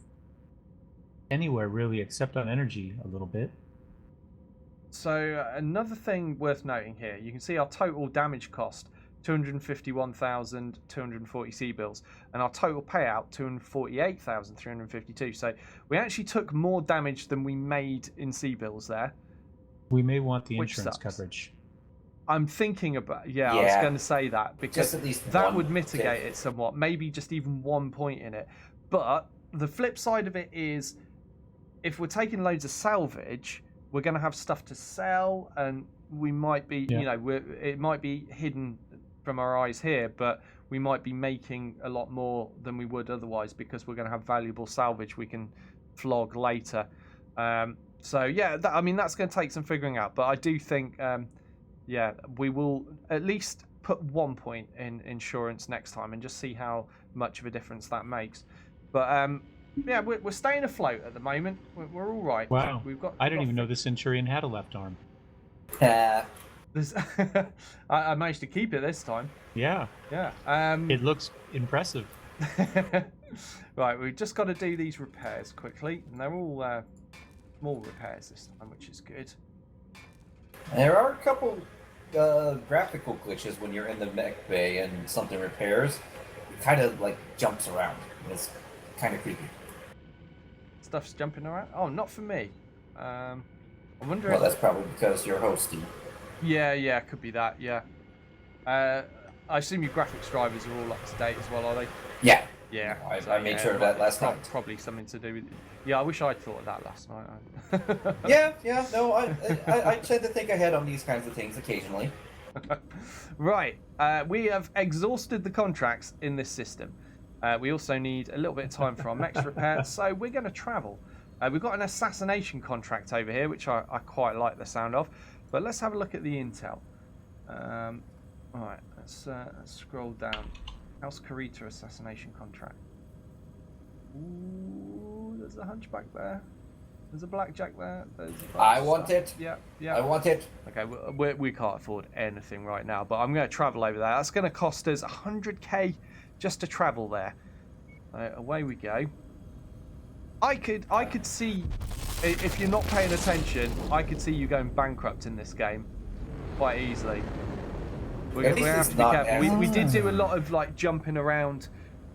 anywhere really, except on energy a little bit. So another thing worth noting here, you can see our total damage cost, 251,240 C-bills, and our total payout, 248,352. So we actually took more damage than we made in C-bills there. We may want the Which insurance sucks. coverage. I'm thinking about, I was going to say that, because Just at least that one would mitigate thing. it somewhat, maybe just even 1 point in it. But the flip side of it is, if we're taking loads of salvage, we're going to have stuff to sell, and we might be, it might be hidden from our eyes here, but we might be making a lot more than we would otherwise because we're going to have valuable salvage we can flog later. So yeah, I mean, that's going to take some figuring out, but I do think, we will at least put 1 point in insurance next time and just see how much of a difference that makes. But we're staying afloat at the moment. We're all right. Wow. I didn't even know the Centurion had a left arm. I managed to keep it this time. Yeah. Yeah. It looks impressive. Right, we've just got to do these repairs quickly, and they're all small repairs this time, which is good. There are a couple graphical glitches when you're in the mech bay and something repairs. It kind of like jumps around. It's kind of creepy. Stuff's jumping around? Oh, not for me. I wonder. Well, that's probably because you're hosting. Yeah, could be that. Yeah. I assume your graphics drivers are all up to date as well, are they? Yeah. Yeah. I made sure of that last night. Probably something to do with. Yeah, I wish I'd thought of that last night. No, I tend to think ahead on these kinds of things occasionally. Right. We have exhausted the contracts in this system. We also need a little bit of time for our mechs repair, so we're going to travel. We've got an assassination contract over here, which I quite like the sound of. But let's have a look at the intel. All right, let's scroll down. House Karita assassination contract. Ooh, there's a hunchback there. There's a blackjack there. I want it. Yeah. I want it. Okay, we can't afford anything right now, but I'm going to travel over there. That's going to cost us 100k just to travel there. Away we go. I could see, if you're not paying attention, I could see you going bankrupt in this game quite easily. We're going to have to be careful. We did do a lot of like jumping around,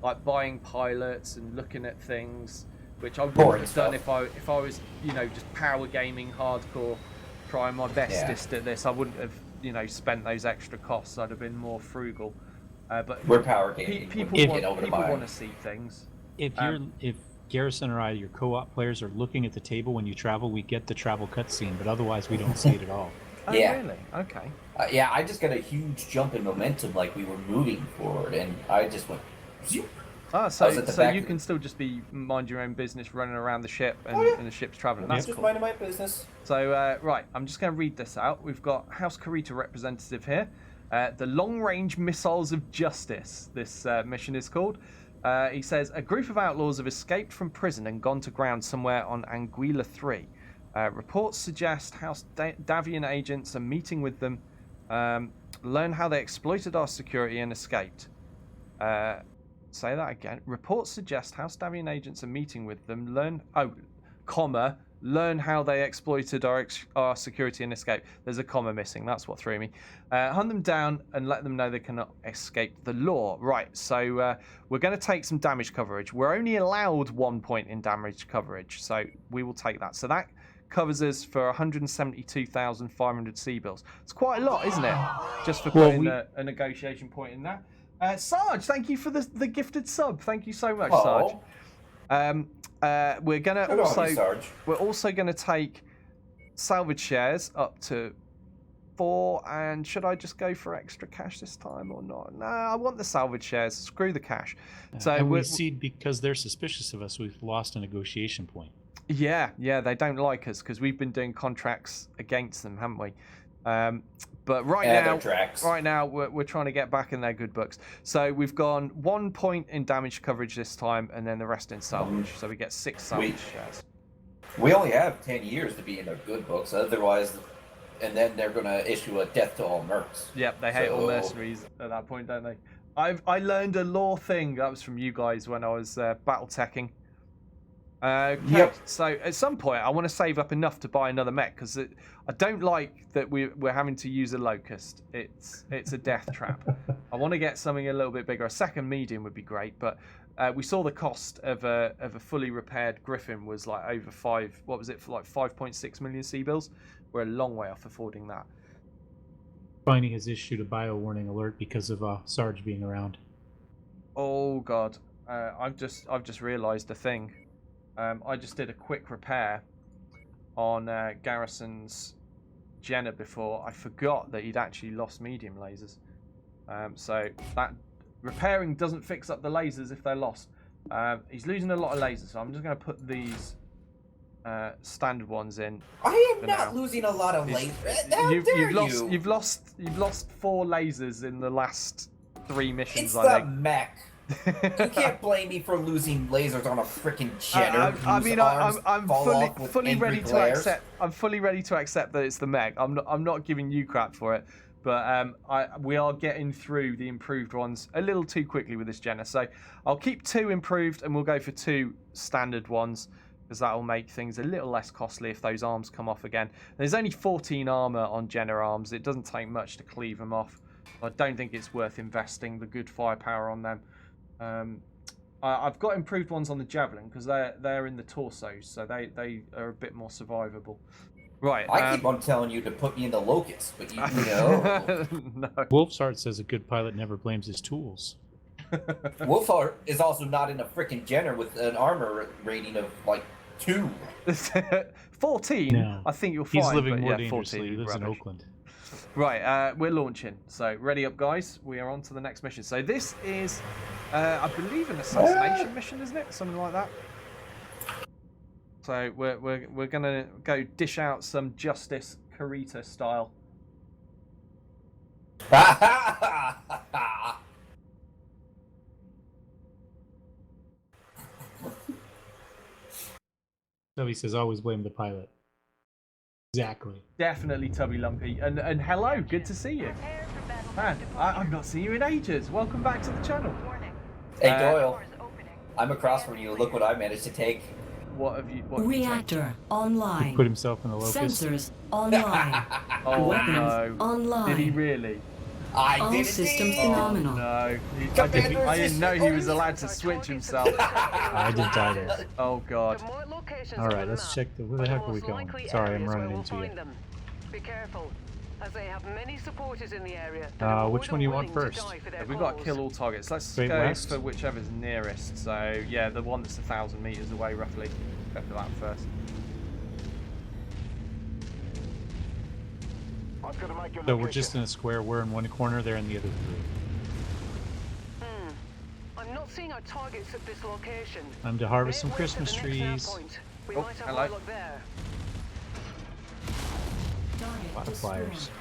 like buying pilots and looking at things, which I wouldn't have done if I was, just power gaming hardcore, trying my bestest at this. I wouldn't have, spent those extra costs. I'd have been more frugal. But we're power gaming. People want to see things. If Garrison or I, your co-op players, are looking at the table when you travel, we get the travel cutscene, but otherwise we don't see it at all. Oh, really? Okay. Yeah, I just got a huge jump in momentum, like we were moving forward, and I just went. Zoop. Ah, so you can still just be mind your own business, running around the ship, and, and the ship's traveling. That's just cool. minding my business. So right, I'm just going to read this out. We've got House Karita representative here. The Long-Range Missiles of Justice. This mission is called. He says a group of outlaws have escaped from prison and gone to ground somewhere on Anguilla 3. Reports suggest House Davian agents are meeting with them. Learn how they exploited our security and escaped. Say that again. Reports suggest House Davian agents are meeting with them. Learn how they exploited our security and escape. There's a comma missing. That's what threw me. Hunt them down and let them know they cannot escape the law. Right, so we're going to take some damage coverage. We're only allowed 1 point in damage coverage, so we will take that. So that covers us for 172,500 C-bills. It's quite a lot, isn't it? Just for putting a negotiation point in that. Sarge, thank you for the gifted sub. Thank you so much, Sarge. We're gonna we're also gonna take salvage shares up to 4. And should I just go for extra cash this time or not? No, I want the salvage shares. Screw the cash. So and we see because they're suspicious of us, we've lost a negotiation point. Yeah, they don't like us because we've been doing contracts against them, haven't we? But right now we're trying to get back in their good books. So we've gone 1 point in damage coverage this time, and then the rest in salvage. So we get 6 salvage shares. We only have 10 years to be in their good books, otherwise, and then they're going to issue a death to all mercs. Yep, they hate all mercenaries at that point, don't they? I learned a law thing that was from you guys when I was battle teching. Okay, so at some point I want to save up enough to buy another mech because I don't like that we're having to use a locust. It's a death trap. I want to get something a little bit bigger. A second medium would be great, but we saw the cost of a fully repaired Griffin was like over 5.6 million C-bills. We're a long way off affording that. Finding has issued a bio warning alert because of Sarge being around. Oh god, I've just realised a thing. I just did a quick repair on Garrison's Jenner before. I forgot that he'd actually lost medium lasers. So that repairing doesn't fix up the lasers if they're lost. He's losing a lot of lasers, so I'm just going to put these standard ones in. I am not losing a lot of lasers. You've lost 4 lasers in the last 3 missions. It's the mech. You can't blame me for losing lasers on a freaking Jenner. I mean, I'm fully ready to accept. I'm fully ready to accept that it's the mech. I'm not giving you crap for it, but we are getting through the improved ones a little too quickly with this Jenner. So I'll keep 2 improved, and we'll go for 2 standard ones because that will make things a little less costly if those arms come off again. There's only 14 armor on Jenner arms. It doesn't take much to cleave them off. I don't think it's worth investing the good firepower on them. I've got improved ones on the Javelin because they're in the torsos, so they are a bit more survivable. Right. I keep on telling you to put me in the Locust, but you know. No. Wolfsheart says a good pilot never blames his tools. Wolfheart is also not in a freaking Jenner with an armor rating of like 2. 14. No. I think you'll find. He's living more 14, dangerously. He lives in Oakland. Right, we're launching. So ready up, guys. We are on to the next mission. So this is, I believe, an assassination mission, isn't it? Something like that. So we're gonna go dish out some justice, Karita style. Tubby says always blame the pilot. Exactly. Definitely Tubby Lumpy. And hello, good to see you. Man, I've not seen you in ages. Welcome back to the channel. Hey Doyle, I'm across from you. Look what I managed to take. What have you? Reactor online. He put himself in the locust. Sensors online. Oh Weapons no! online. Did he really? All systems phenomenal. No, I didn't know he was allowed to switch himself. I didn't either. Oh god. All right, let's check where the heck are we going? Sorry, I'm running into you. Be careful, as they have many supporters in the area. Which one do you want first? We've got to kill all targets. Let's go west for whichever's nearest. So yeah, the one that's 1,000 meters away roughly. Go for that first. So we're just in a square. We're in one corner. They're in the other three. I'm not seeing our targets at this location. Time to harvest some They're west of Christmas the next nav trees. point. We Oh, might have hello. luck there. Target A lot of flyers. destroyed.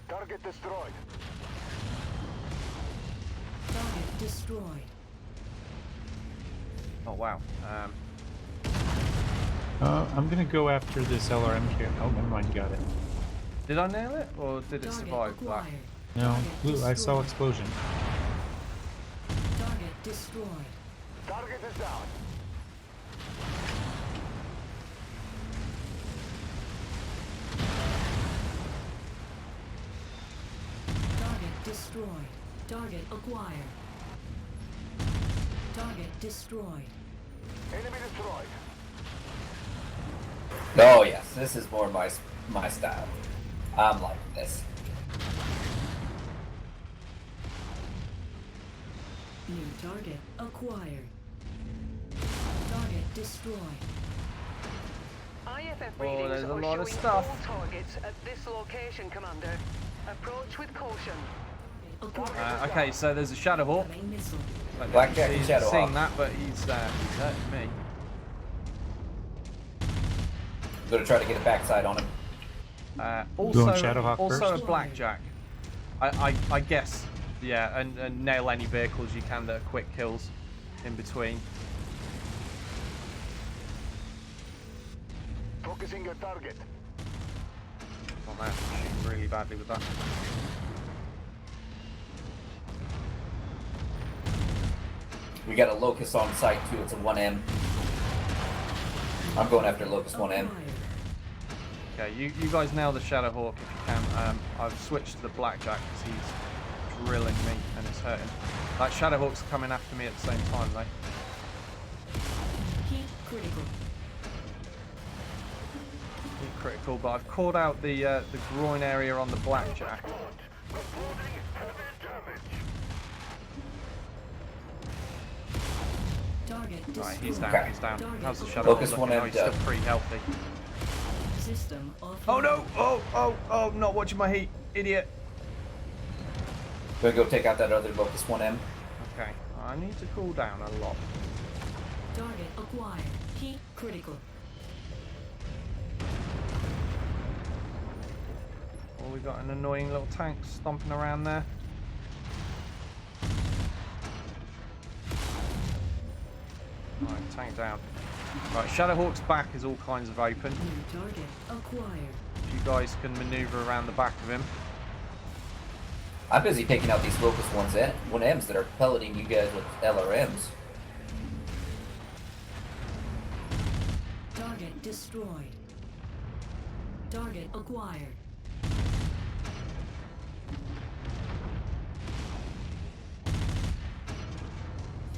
Target destroyed. Target destroyed. Oh wow. I'm gonna go after this LRM camp. Oh, never mind, you got it. Did I nail it, or did it Target survive that? acquired. No, Target Blue, I saw destroyed. explosion. Target destroyed. Target is down. Target destroyed. Target acquired. Target destroyed. Enemy destroyed. Oh yes, this is more my style. I'm liking this. New target acquired. Target destroyed. IFF Oh, readings there's a are lot of showing stuff. all targets at this location, Commander. Approach with caution. Acquired. Okay, so there's a Shadowhawk. Incoming missile. Don't know Blackjack if and you've Shadowhawk. seen that, but he's hurting me. Gonna try to get a backside on him. Also, Shadowhawk also first? a blackjack. I guess, yeah, and nail any vehicles you can that are quick kills in between. Focusing your target. Oh man, I'm shooting really badly with that. We got a Locust on site too. It's a 1M. I'm going after Locust 1M. Okay, you guys nail the Shadowhawk if you can. I've switched to the blackjack because he's drilling me and it's hurting. Like Shadowhawk's coming after me at the same time though. Heat critical. Critical, but I've called out the groin area on the blackjack. Target destroyed. Right, he's down. Okay. He's down. Target How's the acquired. Shadow Locust looking? 1M Oh, he's still dead. pretty healthy. System offline. Oh no! Oh! Not watching my heat, idiot. Gonna go take out that other Locust 1M. Okay, I need to cool down a lot. Target acquired. Heat critical. Oh, we got an annoying little tank stomping around there. Right, tank down. Right, Shadowhawk's back is all kinds of open. New target acquired. If you guys can maneuver around the back of him. I'm busy taking out these Locust 1Ms that are pelleting you guys with LRMs. Target destroyed. Target acquired.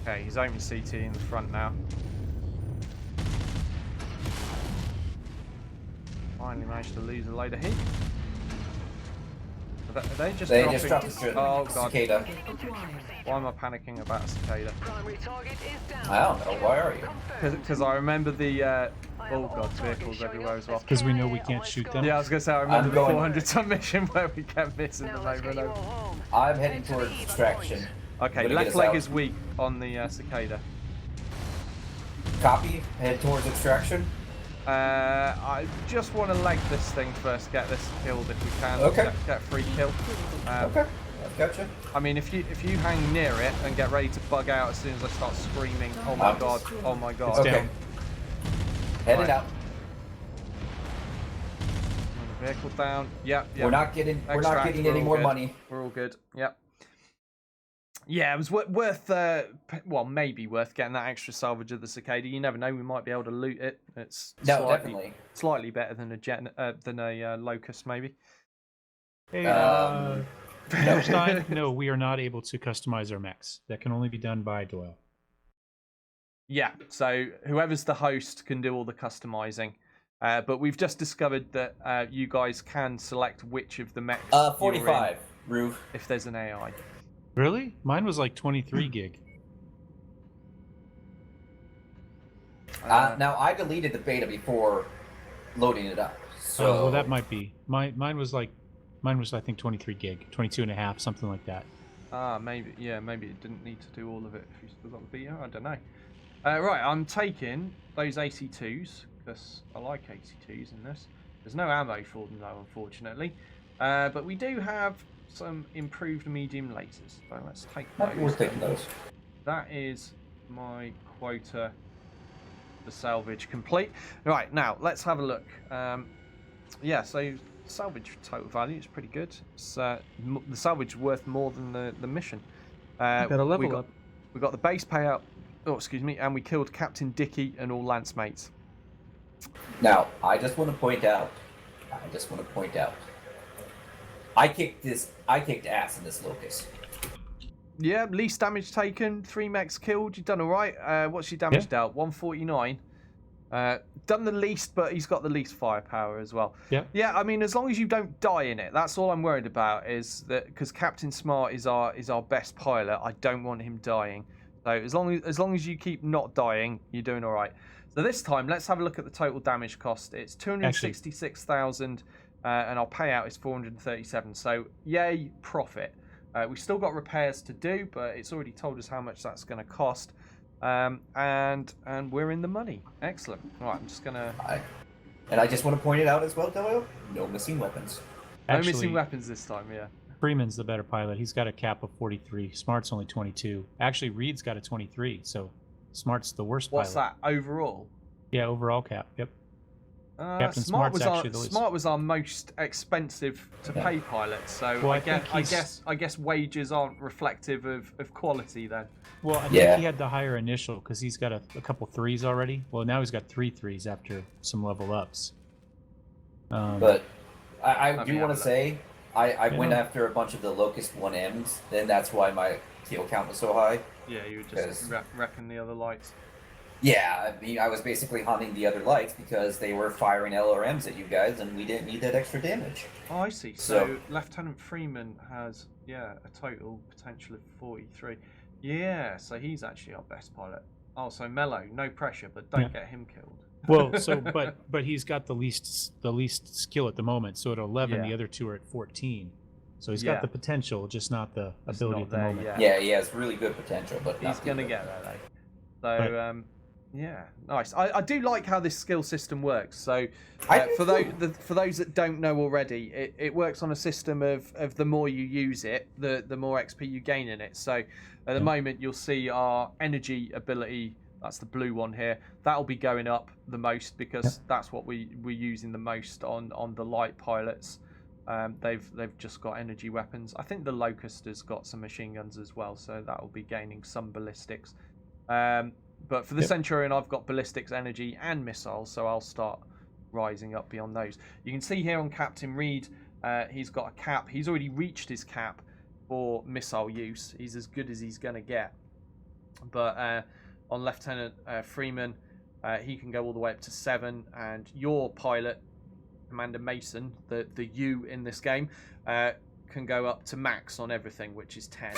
Okay, he's open CT in the front now. Finally managed to lose a load of heat. Are they just They dropping? just dropped the Oh god. cicada. Target acquired. Why am I panicking about a cicada? Primary target is down. I don't know. Why are you? Because I remember the oh god, vehicles everywhere as well. Because we know we can't shoot them. Yeah, I was gonna say I remember I'm the going- 400 ton mission where we kept missing Now them let's over get and you all over. home. I'm heading Head to the towards evac extraction. point. Okay, Gonna get left us leg out. is weak on the cicada. Copy. Head towards extraction. I just want to leg this thing first, get this killed if we can. Okay. Get a free kill. Okay. I've gotcha. I mean, if you hang near it and get ready to bug out as soon as I start screaming, oh my god, oh my god. It's Okay. down. Headed Right. out. The vehicle down. Yep. We're not getting Extract, any we're all more good. money. We're all good. Yep. Yeah, it was worth, well, maybe worth getting that extra salvage of the cicada. You never know, we might be able to loot it. It's No, definitely. slightly better than a locust, maybe. Hey, Um, no, Stein, no, we are not able to customize our mechs. That can only be done by Doyle. Yeah, so whoever's the host can do all the customizing. But we've just discovered that you guys can select which of the mechs you're in 45. Roof. if there's an AI. Really? Mine was like 23 gig. Now, I deleted the beta before loading it up. So well, that might be. Mine was I think 23 gig, 22 and a half, something like that. Maybe it didn't need to do all of it if you still got the beta. I don't know. Right, I'm taking those AC2s because I like AC2s in this. There's no ammo for them though, unfortunately. But we do have some improved medium lasers. So let's take those. We're taking those. That is my quota for salvage complete. Right, now let's have a look. Yeah, so salvage total value is pretty good. It's, the salvage is worth more than the mission. Got a level up. We got the base payout. Oh, excuse me, and we killed Captain Dickey and all lance mates. Now, I just want to point out. I kicked ass in this Locust. Yeah, least damage taken, 3 mechs killed. You've done all right. What's your damage dealt? 149. Done the least, but he's got the least firepower as well. Yeah. Yeah, I mean, as long as you don't die in it, that's all I'm worried about. Is that because Captain Smart is our best pilot, I don't want him dying. So as long as you keep not dying, you're doing all right. So this time, let's have a look at the total damage cost. It's 266,000, and our payout is 437. So yay, profit. We've still got repairs to do, but it's already told us how much that's going to cost. And we're in the money. Excellent. All right, I'm just gonna. And I just want to point it out as well, Doyle. No missing weapons. No missing weapons this time. Yeah. Freeman's the better pilot. He's got a cap of 43. Smart's only 22. Actually, Reed's got a 23. So Smart's the worst What's pilot. that overall? Yeah, overall cap. Yep. Captain Smart Smart's was our most expensive to pay pilot. So well, I guess wages aren't reflective of quality then. Well, I think he had the higher initial because he's got a couple 3s already. Well, now he's got 3 3s after some level ups. But I do want to say I went after a bunch of the Locust 1Ms. Then that's why my kill count was so high. Yeah, you were just wrecking the other lights. Yeah, I mean, I was basically hunting the other lights because they were firing LRMs at you guys, and we didn't need that extra damage. Oh, I see. So Lieutenant Freeman has a total potential of 43. Yeah, so he's actually our best pilot. Oh, so Mello, no pressure, but don't get him killed. Well, so but he's got the least skill at the moment. So at 11, the other 2 are at 14. So he's got the potential, just not the ability at the moment. Yeah, he has really good potential, but he's gonna get there though. So yeah, nice. I do like how this skill system works. So for those that don't know already, it works on a system of the more you use it, the more XP you gain in it. So at the moment, you'll see our energy ability. That's the blue one here. That'll be going up the most because that's what we're using the most on the light pilots. They've just got energy weapons. I think the Locust has got some machine guns as well, so that'll be gaining some ballistics. But for the Centurion, I've got ballistics, energy, and missiles, so I'll start rising up beyond those. You can see here on Captain Reed, he's got a cap. He's already reached his cap for missile use. He's as good as he's going to get. But on Lieutenant Freeman, he can go all the way up to 7, and your pilot, Commander Mason, the U in this game, can go up to max on everything, which is 10.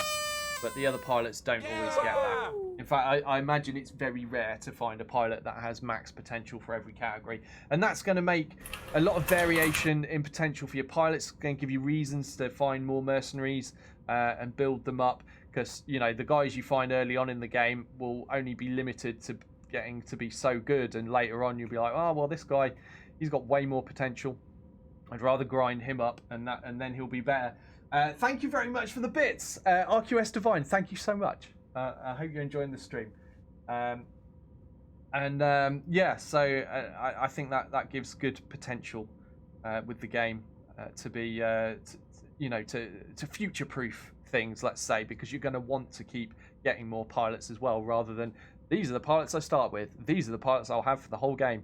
But the other pilots don't always get that. In fact, I imagine it's very rare to find a pilot that has max potential for every category. And that's going to make a lot of variation in potential for your pilots. It's going to give you reasons to find more mercenaries and build them up. Because, you know, the guys you find early on in the game will only be limited to getting to be so good. And later on, you'll be like, oh, well, this guy, he's got way more potential. I'd rather grind him up and then he'll be better. Thank you very much for the bits. RQS Divine, thank you so much. I hope you're enjoying the stream. I think that gives good potential with the game to be, to future-proof things, let's say, because you're going to want to keep getting more pilots as well, rather than these are the pilots I start with, these are the pilots I'll have for the whole game.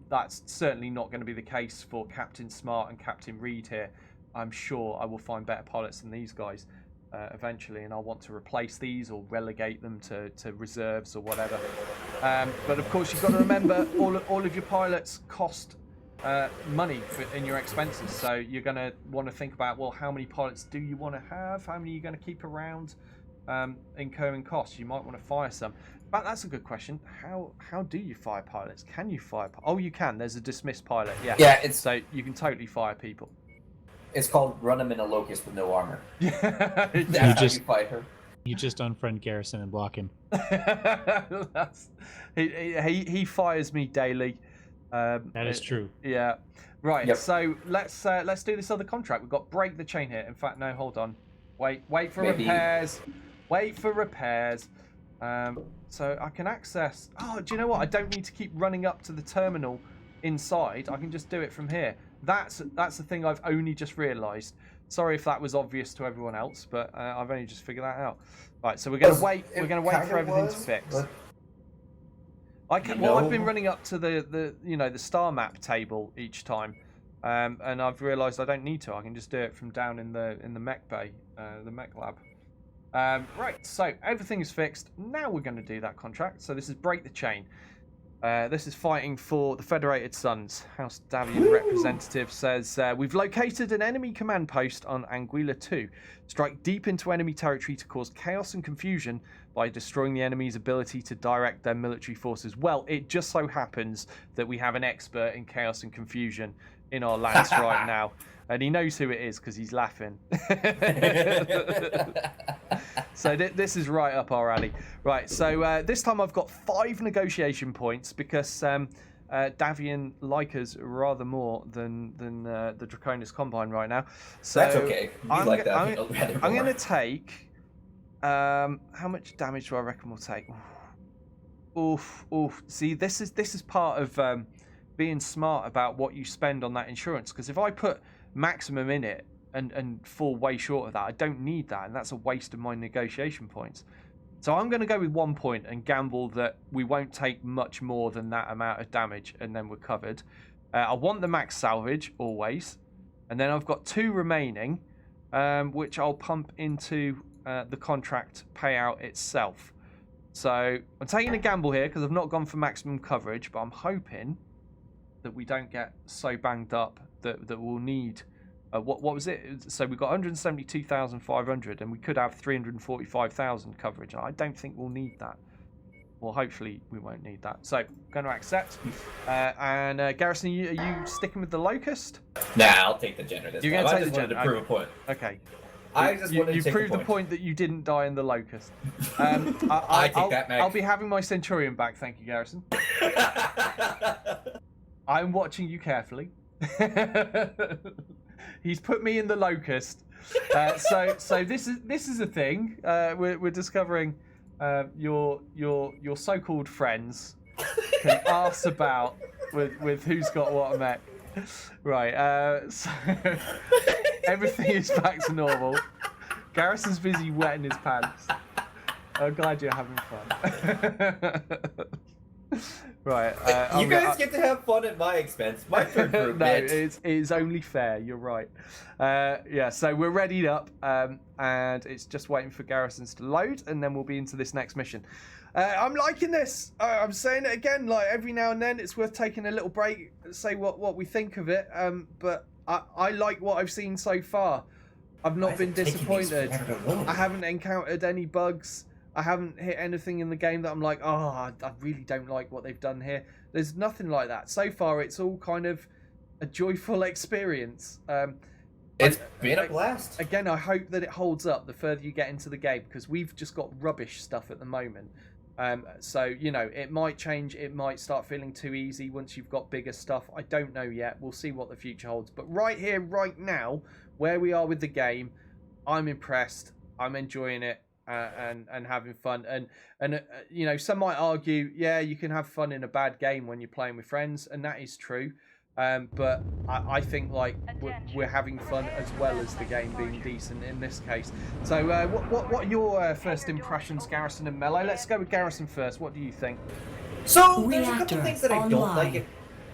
That's certainly not going to be the case for Captain Smart and Captain Reed here. I'm sure I will find better pilots than these guys eventually, and I'll want to replace these or relegate them to reserves or whatever. But of course, you've got to remember all of your pilots cost money in your expenses. So you're going to want to think about, well, how many pilots do you want to have? How many are you going to keep around incurring costs? You might want to fire some. But that's a good question. How do you fire pilots? Can you fire? Oh, you can. There's a dismissed pilot. Yeah. Yeah, so you can totally fire people. It's called run them in a locust with no armor. Yeah. That's how you fight her. You just unfriend Garrison and block him. He fires me daily. That is true. Yeah. Right. Yep. So let's do this other contract. We've got break the chain here. In fact, no, hold on. Wait for Maybe. repairs. Wait for repairs. So I can access. Oh, do you know what? I don't need to keep running up to the terminal inside. I can just do it from here. That's the thing I've only just realised. Sorry if that was obvious to everyone else, but I've only just figured that out. Right, so we're gonna wait. We're gonna wait for everything to fix. I've been running up to the star map table each time, and I've realised I don't need to. I can just do it from down in the mech bay, the mech lab. Right, so everything is fixed. Now we're going to do that contract. So this is break the chain. This is fighting for the Federated Suns. House Davian representative says, we've located an enemy command post on Anguilla 2. Strike deep into enemy territory to cause chaos and confusion by destroying the enemy's ability to direct their military forces. Well, it just so happens that we have an expert in chaos and confusion in our lands right now. And he knows who it is because he's laughing. So this is right up our alley. Right, so this time I've got 5 negotiation points because Davian like us rather more than the Draconis Combine right now. So that's okay. I'm going to take... how much damage do I reckon we'll take? Oof. See, this is part of being smart about what you spend on that insurance. Because if I put maximum in it and fall way short of that, I don't need that, and that's a waste of my negotiation points. So I'm going to go with 1 point and gamble that we won't take much more than that amount of damage, and then we're covered. I want the max salvage always, and then I've got 2 remaining, which I'll pump into the contract payout itself. So I'm taking a gamble here because I've not gone for maximum coverage, but I'm hoping that we don't get so banged up that we'll need what was it? So we've got 172,500 and we could have 345,000 coverage. I don't think we'll need that. Well, hopefully we won't need that. So I'm going to accept. And Garrison, are you sticking with the Locust? Nah, I'll take the Jenner this time. You're going to take the Jenner? To prove a point. Okay. I just wanted to take proved a the point that you didn't die in the Locust. I take that, Max. I'll be having my Centurion back, thank you, Garrison. I'm watching you carefully. He's put me in the Locust. So this is a thing. We're discovering your so-called friends can arse about with who's got what mech. Right. So everything is back to normal. Garrison's busy wetting his pants. I'm glad you're having fun. Right. You guys get to have fun at my expense. My turn for a bit. No, it's only fair. You're right. Yeah, so we're readied up, and it's just waiting for Garrisons to load, and then we'll be into this next mission. I'm liking this. I'm saying it again, like every now and then, it's worth taking a little break, say what we think of it. But I like what I've seen so far. I've not been disappointed. I haven't encountered any bugs. I haven't hit anything in the game that I'm like, oh, I really don't like what they've done here. There's nothing like that. So far, it's all kind of a joyful experience. It's been a blast. Again, I hope that it holds up the further you get into the game, because we've just got rubbish stuff at the moment. So, you know, it might change. It might start feeling too easy once you've got bigger stuff. I don't know yet. We'll see what the future holds. But right here, right now, where we are with the game, I'm impressed. I'm enjoying it. And having fun, and you know, some might argue, yeah, you can have fun in a bad game when you're playing with friends, and that is true. But I think like we're having fun as well as the game being decent in this case. So what are your first impressions, Garrison and Mello? Let's go with Garrison first. What do you think? So there's a couple things that I don't like.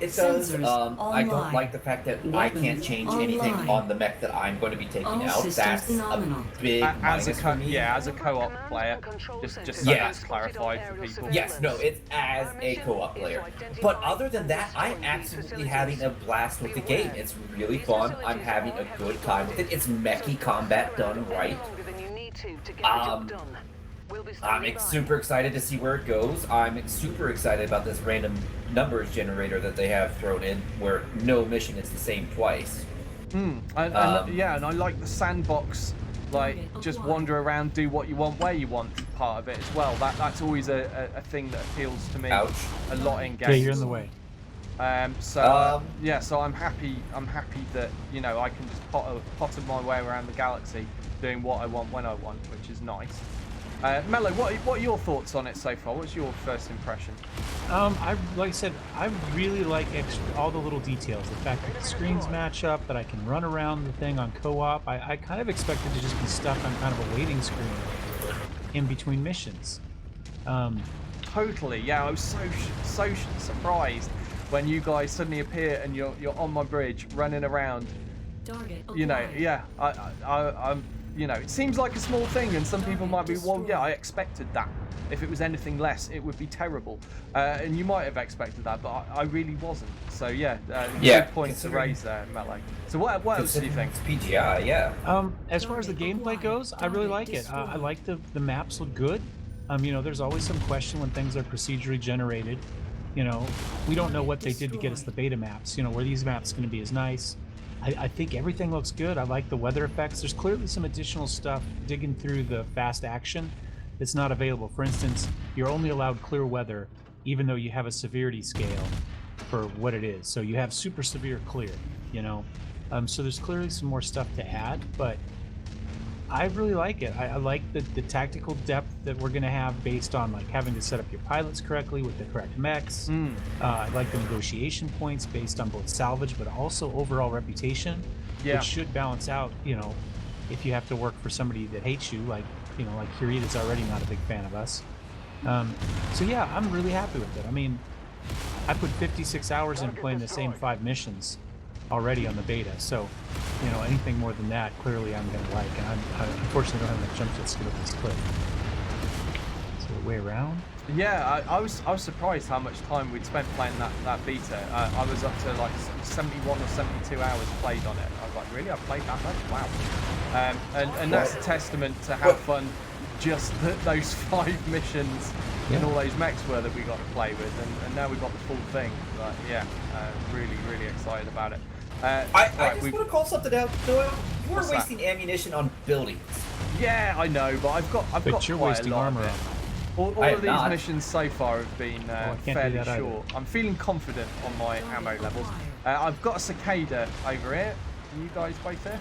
It does. I don't like the fact that I can't change anything on the mech that I'm going to be taking out. That's a big minus for me. Yeah, as a co-op player, just so that's clarified for people. Yes, no, it's as a co-op player. But other than that, I'm absolutely having a blast with the game. It's really fun. I'm having a good time with it. It's mechy combat done right. We'll be I'm standing by. super excited to see where it goes. I'm super excited about this random numbers generator that they have thrown in, where no mission is the same twice. And I like the sandbox, like just wander around, do what you want, where you want part of it as well. That's always a thing that appeals to me a lot in games. Yeah, you're in the way. So I'm happy that, you know, I can just potter my way around the galaxy doing what I want when I want, which is nice. Mello, what are your thoughts on it so far? What's your first impression? Like I said, I really like all the little details. The fact that the screens match up, that I can run around the thing on co-op. I kind of expected to just be stuck on kind of a waiting screen in between missions. Totally, yeah. I was so surprised when you guys suddenly appear and you're on my bridge running around. You know, yeah. I'm. You know, it seems like a small thing, and some people might be, well, yeah, I expected that. If it was anything less, it would be terrible. And you might have expected that, but I really wasn't. So yeah, good point to raise there, Mello. So what else do you think? It's PGI, yeah. As far as the gameplay goes, I really like it. I like the maps look good. You know, there's always some question when things are procedurally generated. You know, we don't know what they did to get us the beta maps. You know, were these maps going to be as nice? I think everything looks good. I like the weather effects. There's clearly some additional stuff digging through the fast action that's not available. For instance, you're only allowed clear weather even though you have a severity scale for what it is. So you have super severe clear, you know. So there's clearly some more stuff to add, but I really like it. I like the tactical depth that we're going to have based on like having to set up your pilots correctly with the correct mechs. I like the negotiation points based on both salvage but also overall reputation, which should balance out, you know, if you have to work for somebody that hates you, like, you know, like Kirita's already not a big fan of us. So yeah, I'm really happy with it. I mean, I put 56 hours in playing the same 5 missions already on the beta, so you know, anything more than that clearly I'm gonna like, and I unfortunately don't have enough jump jets to go this clip. So the way around. Yeah, I was surprised how much time we'd spent playing that beta. I was up to like 71 or 72 hours played on it. I was like, really? I played that much? Wow. And that's a testament to how fun just those 5 missions and all those mechs were that we got to play with, and now we've got the full thing. But yeah, really excited about it. I just want to call something out, Doyle. You are wasting ammunition on buildings. Yeah, I know, but I've got you're quite wasting a lot armor of it. All of these missions so far have been fairly short. I'm feeling confident on my ammo levels. I've got a cicada over here. Are you guys both here?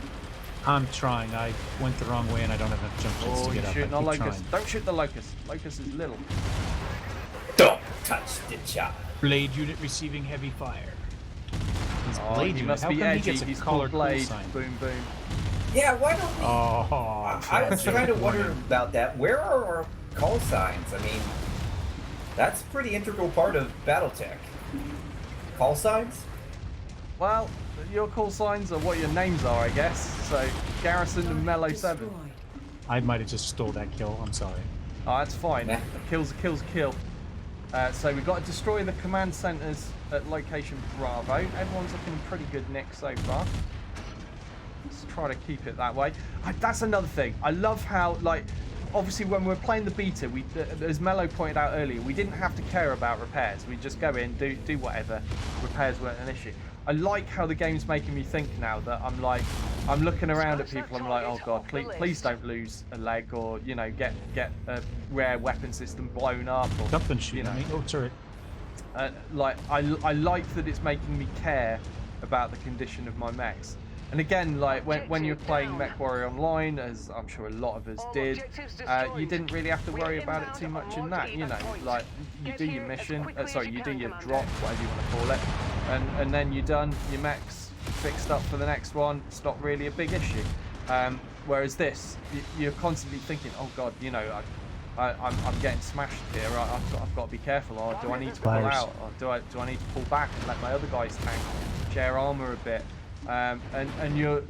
I'm trying. I went the wrong way and I don't have enough jump jets to get up. Shooting a locust. Don't shoot the locust. Locust is little. Don't touch the chop. Blade unit receiving heavy fire. He must be edgy. He's called Blade. Boom, boom. Yeah, why don't we... I was trying to wonder about that. Where are our call signs? I mean, that's a pretty integral part of Battletech. Call signs? Well, your call signs are what your names are, I guess. So, Garrison and Mello 7. I might have just stole that kill. I'm sorry. Oh, that's fine. A kill's a kill. So we've got to destroy the command centers at location Bravo. Everyone's looking in pretty good nick so far. Let's try to keep it that way. That's another thing. I love how, like, obviously when we're playing the beta, as Mello pointed out earlier, we didn't have to care about repairs. We just go in, do whatever. Repairs weren't an issue. I like how the game's making me think now that I'm looking around at people. I'm like, oh god, please don't lose a leg, or you know, get a rare weapon system blown up, or something shooting me. Oh, turret. Like I like that it's making me care about the condition of my mechs. And again, like when you're playing Mechwarrior Online, as I'm sure a lot of us did, you didn't really have to worry about it too much in that. You know, like you do your mission, you do your drop, whatever you want to call it, and then you're done. Your mech's fixed up for the next one. It's not really a big issue. Whereas this, you're constantly thinking, oh god, you know, I'm getting smashed here. I've got to be careful. Or do I need to pull out? Or do I need to pull back and let my other guys tank, share armor a bit? And you're,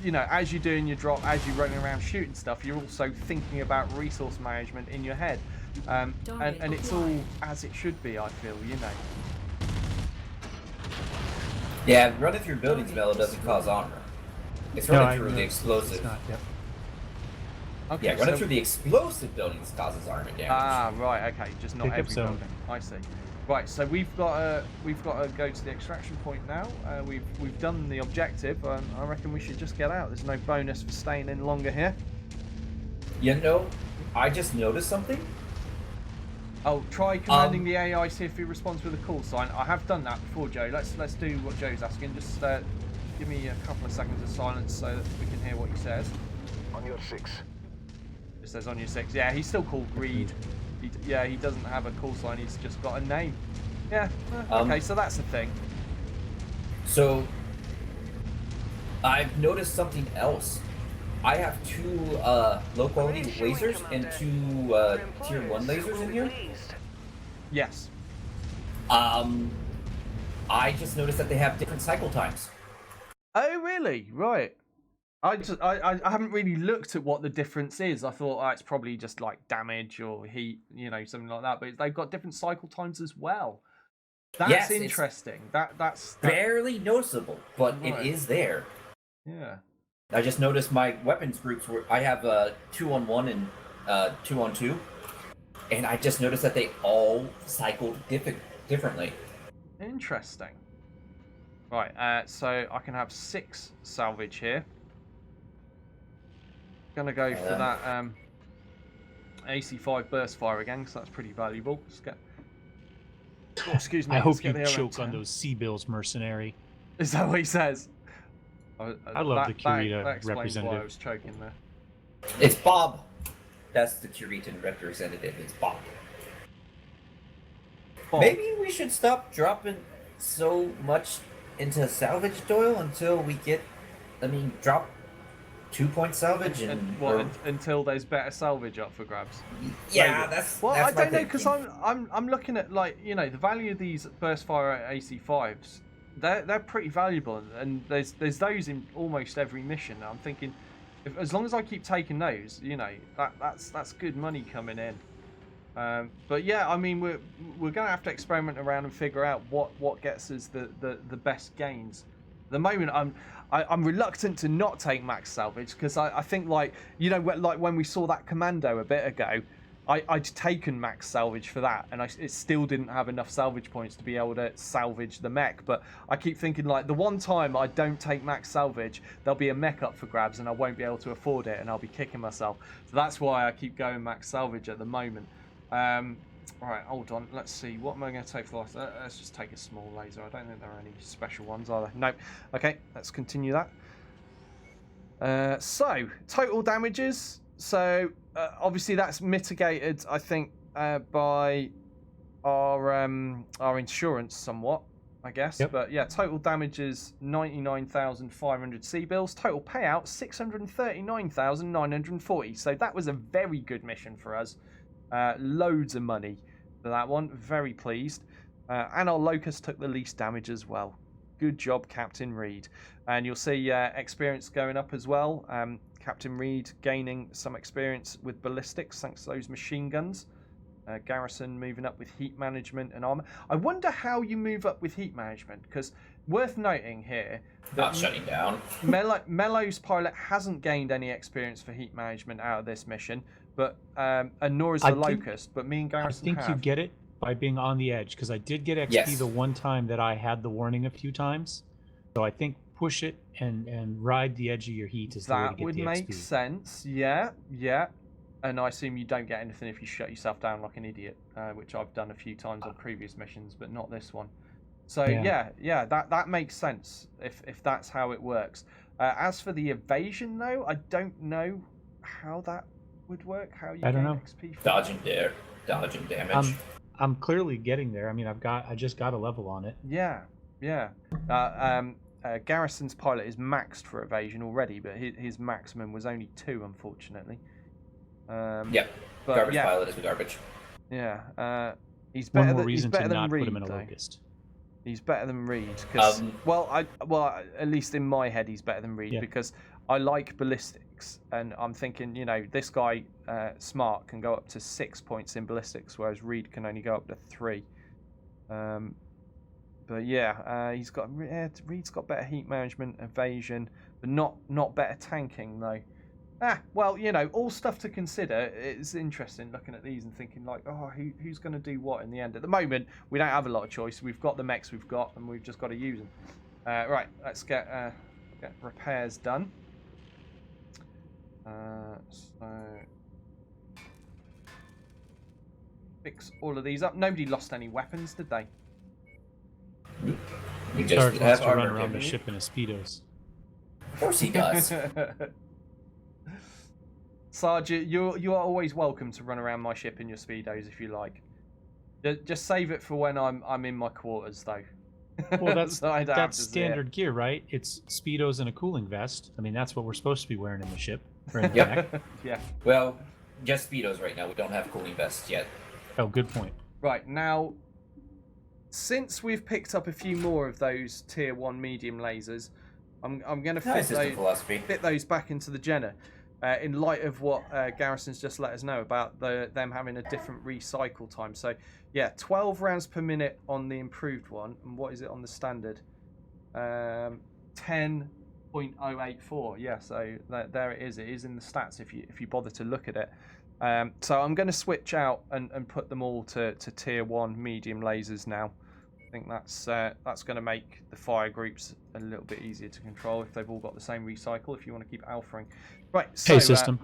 you know, as you're doing your drop, as you're running around shooting stuff, you're also thinking about resource management in your head, and it's all as it should be. I feel, you know. Yeah, running through buildings, Mello, doesn't cause armor. It's running through the explosive. It's not, yep. Okay, Yeah, running through the explosive buildings causes armor damage. Ah, right. Okay, just not Pick up every zone. building. I see. Right, so we've got to go to the extraction point now. We've done the objective. I reckon we should just get out. There's no bonus for staying in longer here. You know, I just noticed something. Oh, try commanding the AI, see if he responds with a call sign. I have done that before, Joe. Let's do what Joe's asking. Just give me a couple of seconds of silence so that we can hear what he says. On your 6. It says on your 6. Yeah, he's still called Reed. He doesn't have a call sign. He's just got a name. Yeah. Okay, so that's the thing. So I've noticed something else. I have 2 low quality lasers and 2 tier 1 lasers in here. Yes. I just noticed that they have different cycle times. Oh, really? Right. I haven't really looked at what the difference is. I thought it's probably just like damage or heat, something like that. But they've got different cycle times as well. That's interesting. That's barely noticeable, but right. It is there. Yeah. I just noticed my weapons groups were. I have 2-on-1 and 2-on-2, and I just noticed that they all cycled differently. Interesting. Right. So I can have 6 salvage here. Gonna go for that AC5 burst fire again, because that's pretty valuable. Let's get... Oh, excuse me. I hope you choke on those C-bills, mercenary. Is that what he says? I love the Kurita that representative. Why I was choking there. It's Bob. That's the Kuritan representative. It's Bob. Maybe we should stop dropping so much into salvage, Doyle, until we get. Drop 2-point salvage until there's better salvage up for grabs. Yeah, maybe. that's. Well, that's I don't know, because I'm looking at the value of these burst fire AC5s. They're pretty valuable, and there's those in almost every mission. I'm thinking, as long as I keep taking those, that's good money coming in. But yeah, we're gonna have to experiment around and figure out what gets us the best gains. At the moment, I'm reluctant to not take max salvage, because I think like when we saw that commando a bit ago, I'd taken max salvage for that, and it still didn't have enough salvage points to be able to salvage the mech. But I keep thinking, like, the one time I don't take max salvage, there'll be a mech up for grabs and I won't be able to afford it, and I'll be kicking myself. So that's why I keep going max salvage at the moment. Right, hold on. Let's see. What am I going to take for last? Let's just take a small laser. I don't think there are any special ones, are there? Nope. Okay, let's continue that. So, total damages. So, obviously that's mitigated, I think, by our insurance somewhat, I guess. Yep. But yeah, total damages 99,500 C-bills. Total payout 639,940. So that was a very good mission for us. Loads of money for that one. Very pleased. And our Locust took the least damage as well. Good job, Captain Reed. And you'll see experience going up as well. Captain Reed gaining some experience with ballistics thanks to those machine guns. Garrison moving up with heat management and armor. I wonder how you move up with heat management, because worth noting here that not shutting down. Mello's pilot hasn't gained any experience for heat management out of this mission, but and nor is the Locust. But me and Garrison I think you get it by being on the edge, because I did get XP the one time that I had the warning a few times. So I think push it and ride the edge of your heat is the way to get the XP. That would make sense. Yeah. And I assume you don't get anything if you shut yourself down like an idiot, which I've done a few times on previous missions, but not this one. So yeah, that makes sense if that's how it works. As for the evasion, though, I don't know how that would work. How you gain XP for dodging damage. I'm clearly getting there. I mean, I just got a level on it. Yeah. Garrison's pilot is maxed for evasion already, but his maximum was only 2, unfortunately. But garbage pilot is garbage. Yeah, he's better. One more reason to not Reed, put him in a Locust. He's better than Reed because at least in my head he's better than Reed because I like ballistics, and I'm thinking, this guy Smart can go up to 6 points in ballistics, whereas Reed can only go up to 3. But yeah, Reed's got better heat management, evasion, but not better tanking though. Well, all stuff to consider. It's interesting looking at these and thinking like, oh, who's going to do what in the end? At the moment, we don't have a lot of choice. We've got the mechs we've got, and we've just got to use them. Right, let's get repairs done. So fix all of these up. Nobody lost any weapons, did they? We just have to run around the ship in his speedos. Of course he does. Sarge, you are always welcome to run around my ship in your speedos if you like. Just save it for when I'm in my quarters, though. Well, that's so that's standard gear, right? It's speedos and a cooling vest. I mean, that's what we're supposed to be wearing in the ship. Yep. Yeah. Well, just speedos right now. We don't have cooling vests yet. Oh, good point. Right, now, since we've picked up a few more of those tier 1 medium lasers, I'm going to fit those back into the Jenner. In light of what Garrison's just let us know about them having a different recycle time. So, yeah, 12 rounds per minute on the improved one. And what is it on the standard? 10.084. Yeah, so there it is. It is in the stats if you bother to look at it. So I'm going to switch out and put them all to tier 1 medium lasers now. I think that's going to make the fire groups a little bit easier to control if they've all got the same recycle. If you want to keep alphaing, right? So, hey, system.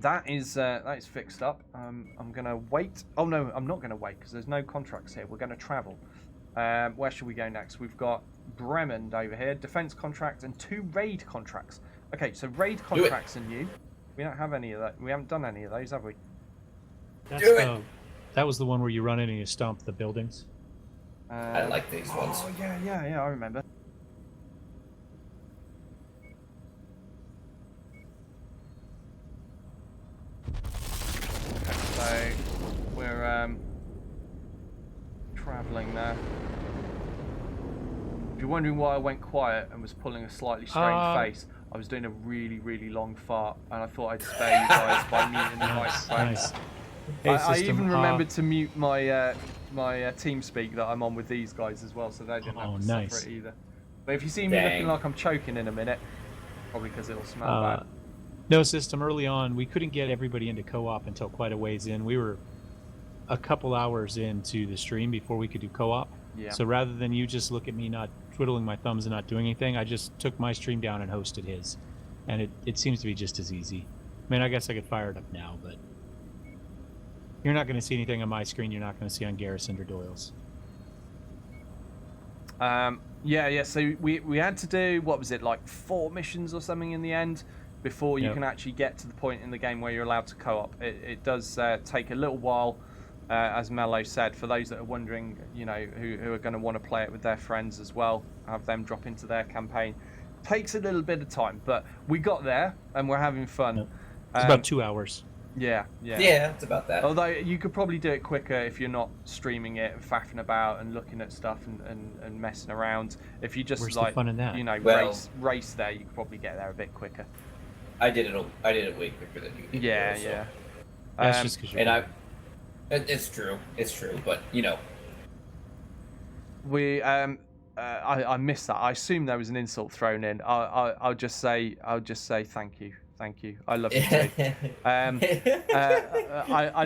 That is fixed up. I'm going to wait. Oh no, I'm not going to wait because there's no contracts here. We're going to travel. Where should we go next? We've got Bremen over here, defense contract and 2 raid contracts. Okay, so raid contracts are new. We don't have any of that. We haven't done any of those, have we? That was the one where you run in and you stomp the buildings. I like these ones. Oh, yeah, I remember. Okay, so we're travelling now. If you're wondering why I went quiet and was pulling a slightly strange face, I was doing a really, really long fart, and I thought I'd spare you guys by muting the microphone. Nice. Hey, I even remembered to mute my my TeamSpeak that I'm on with these guys as well, so they didn't have to suffer it either. But if you see me looking like I'm choking in a minute, probably because it'll smell bad. No, system. Early on, we couldn't get everybody into co-op until quite a ways in. We were a couple hours into the stream before we could do co-op. Yeah. So rather than you just look at me not twiddling my thumbs and not doing anything, I just took my stream down and hosted his. And it seems to be just as easy. I mean, I guess I could fire it up now, but you're not going to see anything on my screen you're not going to see on Garrison or Doyle's. Yeah, so we had to do, what was it, like 4 missions or something in the end before you can actually get to the point in the game where you're allowed to co-op. It does take a little while, as Mello said, for those that are wondering, who are going to want to play it with their friends as well, have them drop into their campaign. Takes a little bit of time, but we got there and we're having fun. It's about 2 hours. Yeah, it's about that. Although you could probably do it quicker if you're not streaming it and faffing about and looking at stuff and messing around. If you just fun in that? Race there, you could probably get there a bit quicker. I did it way quicker than you did. Yeah. That's just because you're. It's true, but we I missed that. I assume there was an insult thrown in. I'll just say thank you. I love you too. I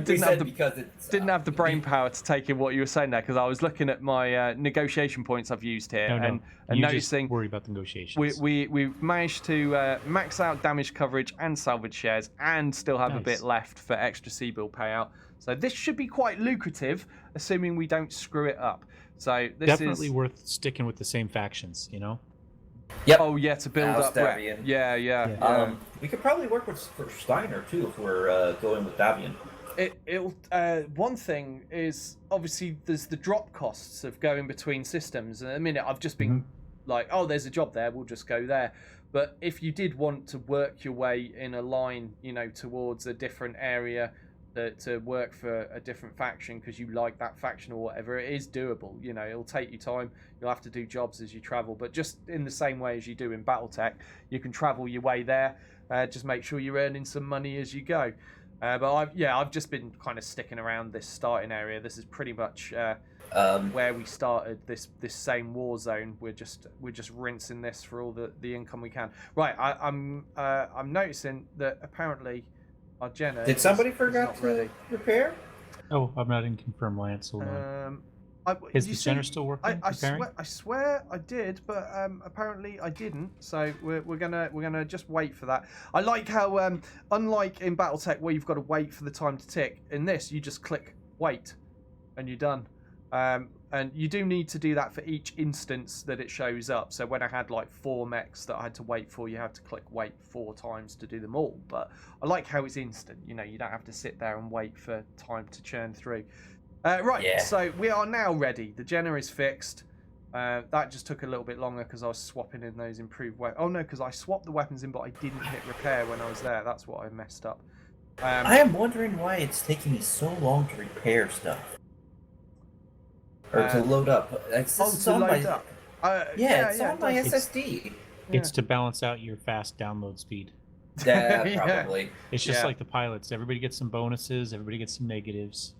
didn't have the brain power to take in what you were saying there because I was looking at my negotiation points I've used here and noticing. Just worry about the negotiations. We've managed to max out damage coverage and salvage shares and still have a bit left for extra C-bill payout. So this should be quite lucrative, assuming we don't screw it up. So this definitely worth sticking with the same factions, Yep. Oh yeah, to build up. Yeah. We could probably work for Steiner too if we're going with Davian. It'll. One thing is obviously there's the drop costs of going between systems. At the minute, I've just been like, oh, there's a job there, we'll just go there. But if you did want to work your way in a line, towards a different area, to work for a different faction because you like that faction or whatever, it is doable. It'll take you time. You'll have to do jobs as you travel, but just in the same way as you do in BattleTech, you can travel your way there. Just make sure you're earning some money as you go. But I've just been kind of sticking around this starting area. This is pretty much where we started this same war zone. We're just rinsing this for all the income we can. Right, I'm noticing that apparently our Jenna. Did somebody forget to repair? Oh, I'm not in confirmed Lance. Hold on. Is the Jenner still working? I swear I did, but apparently I didn't. So we're gonna just wait for that. I like how unlike in BattleTech where you've got to wait for the time to tick, in this you just click wait, and you're done. And you do need to do that for each instance that it shows up. So when I had like 4 mechs that I had to wait for, you have to click wait 4 times to do them all. But I like how it's instant. You know, you don't have to sit there and wait for time to churn through. Right, yeah. So we are now ready. The Jenner is fixed. That just took a little bit longer because I was swapping in those improved weapons. Oh no, because I swapped the weapons in, but I didn't hit repair when I was there. That's what I messed up. I am wondering why it's taking me so long to repair stuff. Or to load up. It's on my SSD. It's to balance out your fast download speed. Yeah, probably. It's just like the pilots. Everybody gets some bonuses. Everybody gets some negatives.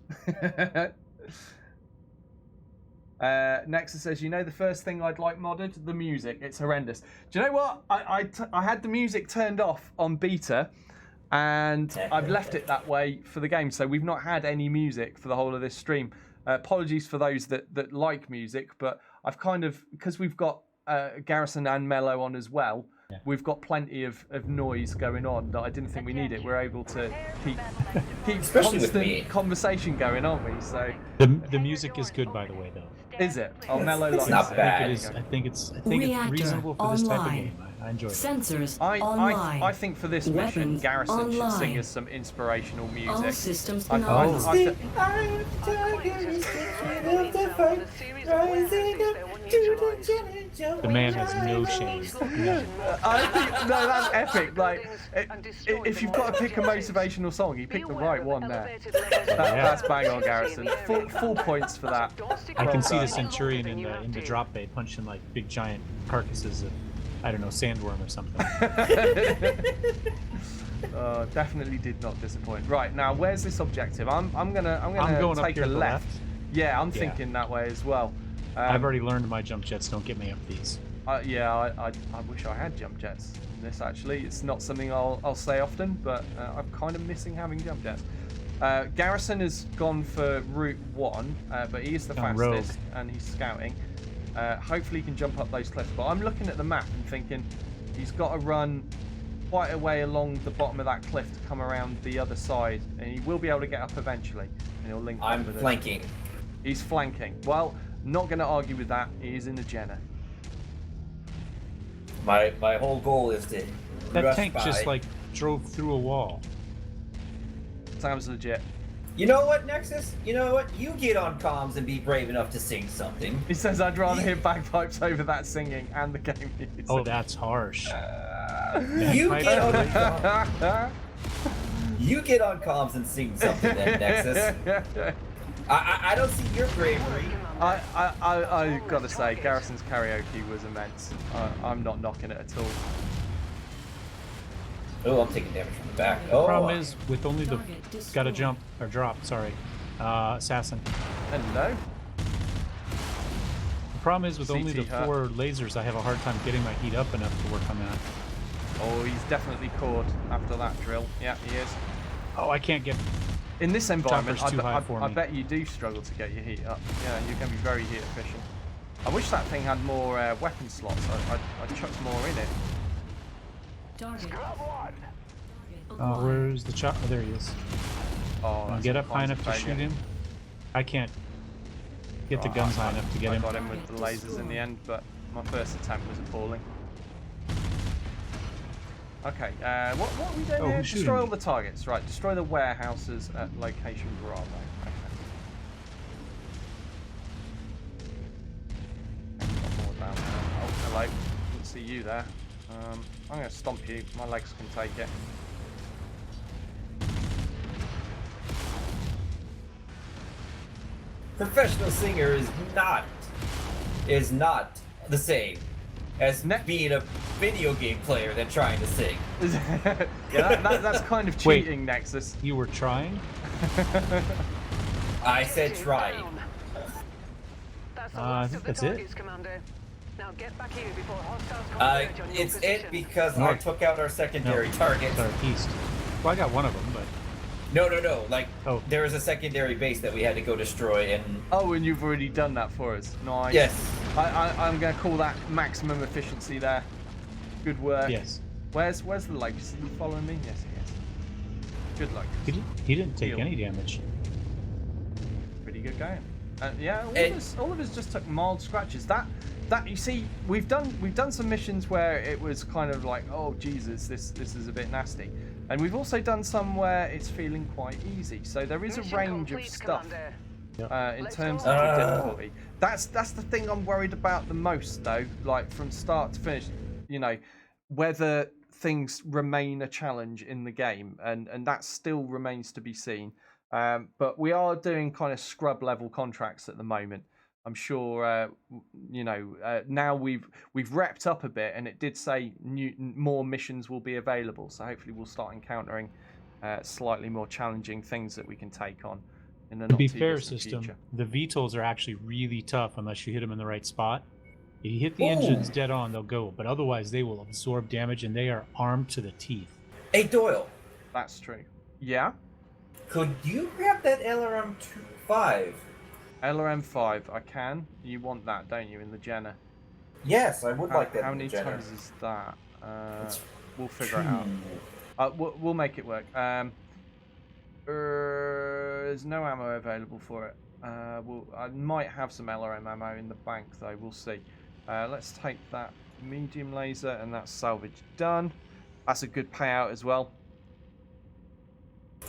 Nexus says, you know, the first thing I'd like modded, the music. It's horrendous. Do you know what? I had the music turned off on beta, and I've left it that way for the game. So we've not had any music for the whole of this stream. Apologies for those that like music, but I've kind of, because we've got Garrison and Mello on as well. Yeah. We've got plenty of noise going on that I didn't think we needed. We're able to keep constant conversation going, aren't we? So the music is good, by the way, though. Is it? Oh, Mello likes it. Not bad. I think it's reasonable for this type of game. I enjoy it. Sensors online. I think for this mission, Garrison should sing us some inspirational music. All systems The man has no shame. I think, no, that's epic. Like, if you've got to pick a motivational song, you pick the right one there. That's bang on, Garrison. Full points for that. I can see the Centurion in the drop bay punching like big giant carcasses of, I don't know, sandworm or something. Definitely did not disappoint. Right, now where's this objective? I'm gonna take a left. Yeah, I'm thinking that way as well. I've already learned my jump jets don't get me up these. I wish I had jump jets in this, actually. It's not something I'll say often, but I'm kind of missing having jump jets. Garrison has gone for route 1, but he is the fastest, and he's scouting. Hopefully he can jump up those cliffs, but I'm looking at the map and thinking he's got to run quite a way along the bottom of that cliff to come around the other side, and he will be able to get up eventually, and he'll link up with flanking. He's flanking. Well, not going to argue with that. He is in the Jenner. My whole goal is to that tank just like drove through a wall. Sounds legit. You know what, Nexus? You know what? You get on comms and be brave enough to sing something. He says I'd rather hear bagpipes over that singing and the game music. Oh, that's harsh. You get on comms. You get on comms and sing something then, Nexus. I don't see your bravery. I gotta say, Garrison's karaoke was immense. I'm not knocking it at all. Oh, I'm taking damage from the back. The problem is, with only the... Gotta jump, or drop, sorry. Assassin. Hello? The problem is, with only the 4 lasers, I have a hard time getting my heat up enough to work on that. Oh, he's definitely caught after that drill. Yeah, he is. Oh, I can't get... In this environment, I me. bet you do struggle to get your heat up. Yeah, you're going to be very heat efficient. I wish that thing had more weapon slots. I'd chuck more in it. Where's the chop? Oh, there he is. Oh, get up high enough to shoot him. I can't get the guns high enough to get him. I got him with the lasers in the end, but my first attempt was appalling. Okay, what are we doing here? Destroy all the targets. Right, destroy the warehouses at location Bravo. Okay. Oh, hello. Didn't see you there. I'm going to stomp you. My legs can take it. Professional singer is not the same as being a video game player than trying to sing. Yeah, that's kind of cheating, Nexus. You were trying? I said trying. That's the last of the that's it. targets, Commander. Now get back here before hostiles converge on your It's position. it because I took out our secondary target. Sorry, east. Well, I got one of them, but... No. Like, there was a secondary base that we had to go destroy, and... Oh, and you've already done that for us. Nice. Yes. I'm going to call that maximum efficiency there. Good work. Yes. Where's the Locust? Is he following me? Yes, he is. Good luck. He didn't take any damage. Pretty good going. Yeah, all of us just took mild scratches. That you see, we've done some missions where it was kind of like, oh Jesus, this is a bit nasty, and we've also done some where it's feeling quite easy. So there is a range of stuff in terms of the difficulty. That's the thing I'm worried about the most, though. Like from start to finish, you know, whether things remain a challenge in the game, and that still remains to be seen. But we are doing kind of scrub level contracts at the moment. I'm sure, you know, now we've repped up a bit, and it did say more missions will be available. So hopefully we'll start encountering slightly more challenging things that we can take on in the To not be too fair, distant system, future. the VTOLs are actually really tough unless you hit them in the right spot. If you hit the engines dead on, they'll go, but otherwise they will absorb damage, and they are armed to the teeth. Hey, Doyle. That's true. Yeah? Could you grab that LRM-5? LRM-5, I can. You want that, don't you, in the Jenner? Yes, I would like that How in the many Jenner. tons is that? It's We'll figure it out. We'll make it work. There's no ammo available for it. I might have some LRM ammo in the bank, though. We'll see. Let's take that medium laser, and that's salvage done. That's a good payout as well.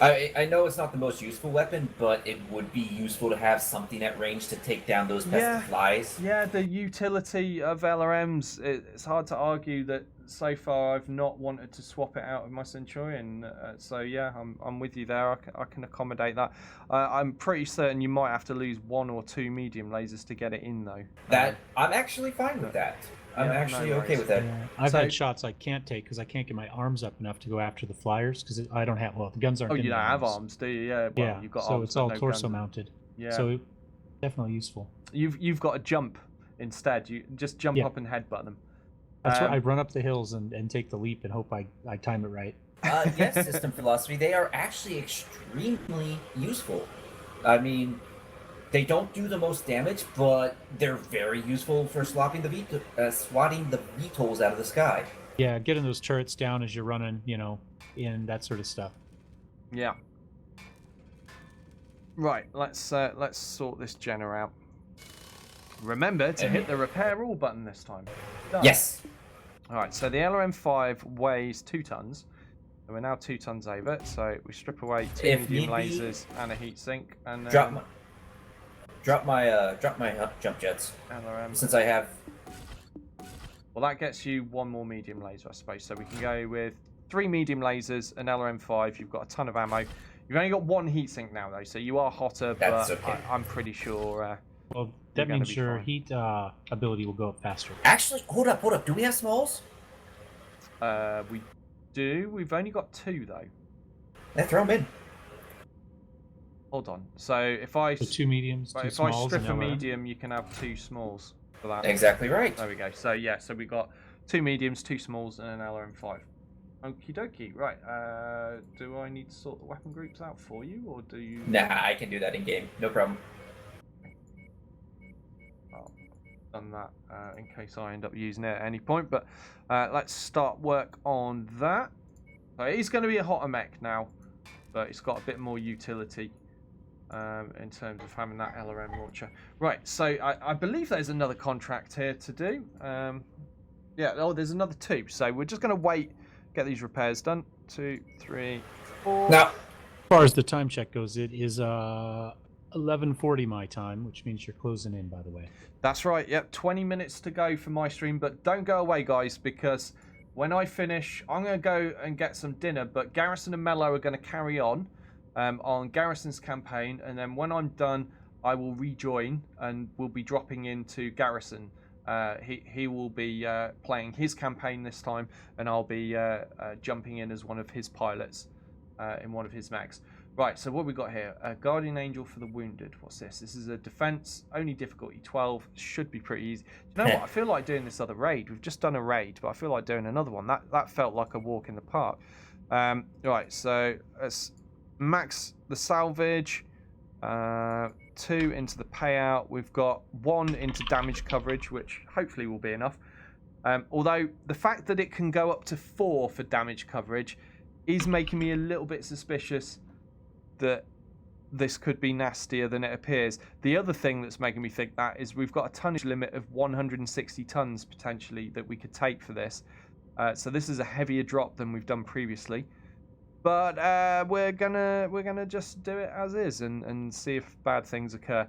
I know it's not the most useful weapon, but it would be useful to have something at range to take down those pesky flies. Yeah, the utility of LRMs, it's hard to argue that so far I've not wanted to swap it out of my Centurion. So yeah, I'm with you there. I can accommodate that. I'm pretty certain you might have to lose 1 or 2 medium lasers to get it in, though. I'm actually fine with that. I'm actually okay with that. Yeah. I've had shots I can't take because I can't get my arms up enough to go after the flyers because I don't have, well, the guns aren't Oh, in you don't my have arms, do you? Yeah, well, you've got so arms, it's but all no torso guns. mounted. Yeah. So definitely useful. You've got to jump instead. You just jump up and headbutt them. That's right. I run up the hills and take the leap and hope I time it right. Yes, system philosophy. They are actually extremely useful. I mean, they don't do the most damage, but they're very useful for swatting the VTOLs out of the sky. Yeah, getting those turrets down as you're running, you know, in that sort of stuff. Yeah. Right. Let's sort this Jenner out. Remember to hit the repair all button this time. Done. Yes. All right. So the LRM-5 weighs 2 tons. So we're now 2 tons over. So we strip away 2 medium lasers and a heatsink, and then drop my jump jets. LRM. Since I have. Well, that gets you 1 more medium laser, I suppose. So we can go with 3 medium lasers, an LRM-5. You've got a ton of ammo. You've only got 1 heatsink now, though, so you are hotter. That's but okay. I'm pretty sure. Well, that means your heat ability will go up faster. Actually, hold up. Do we have smalls? We do. We've only got 2, though. Let's throw them in. Hold on. So if I so 2 mediums, 2 if smalls, I strip and a LRM. medium, you can have 2 smalls for that. Exactly right. There we go. So yeah, so we got 2 mediums, 2 smalls, and an LRM-5. Okie dokie. Right. Do I need to sort the weapon groups out for you, or do you? Nah, I can do that in game. No problem. Well, done that in case I end up using it at any point. But let's start work on that. So he's going to be a hotter mech now, but it's got a bit more utility in terms of having that LRM launcher. Right. So I believe there's another contract here to do. Yeah. Oh, there's another 2. So we're just going to wait. Get these repairs done. 2, 3, 4. Now, as far as the time check goes, it is 11:40 my time, which means you're closing in, by the way. That's right. Yep, 20 minutes to go for my stream, but don't go away, guys, because when I finish, I'm going to go and get some dinner. But Garrison and Mello are going to carry on Garrison's campaign, and then when I'm done, I will rejoin and we'll be dropping into Garrison He will be playing his campaign this time, and I'll be jumping in as one of his pilots in one of his mechs. Right, so what we got here? A Guardian Angel for the Wounded. What's this? This is a defense, only difficulty 12. Should be pretty easy. Do you know what? I feel like doing this other raid. We've just done a raid, but I feel like doing another one. That felt like a walk in the park. Right, so let's max the salvage. 2 into the payout. We've got 1 into damage coverage, which hopefully will be enough. Although the fact that it can go up to 4 for damage coverage is making me a little bit suspicious that this could be nastier than it appears. The other thing that's making me think that is we've got a tonnage limit of 160 tons potentially that we could take for this. So this is a heavier drop than we've done previously. But we're gonna just do it as is and see if bad things occur.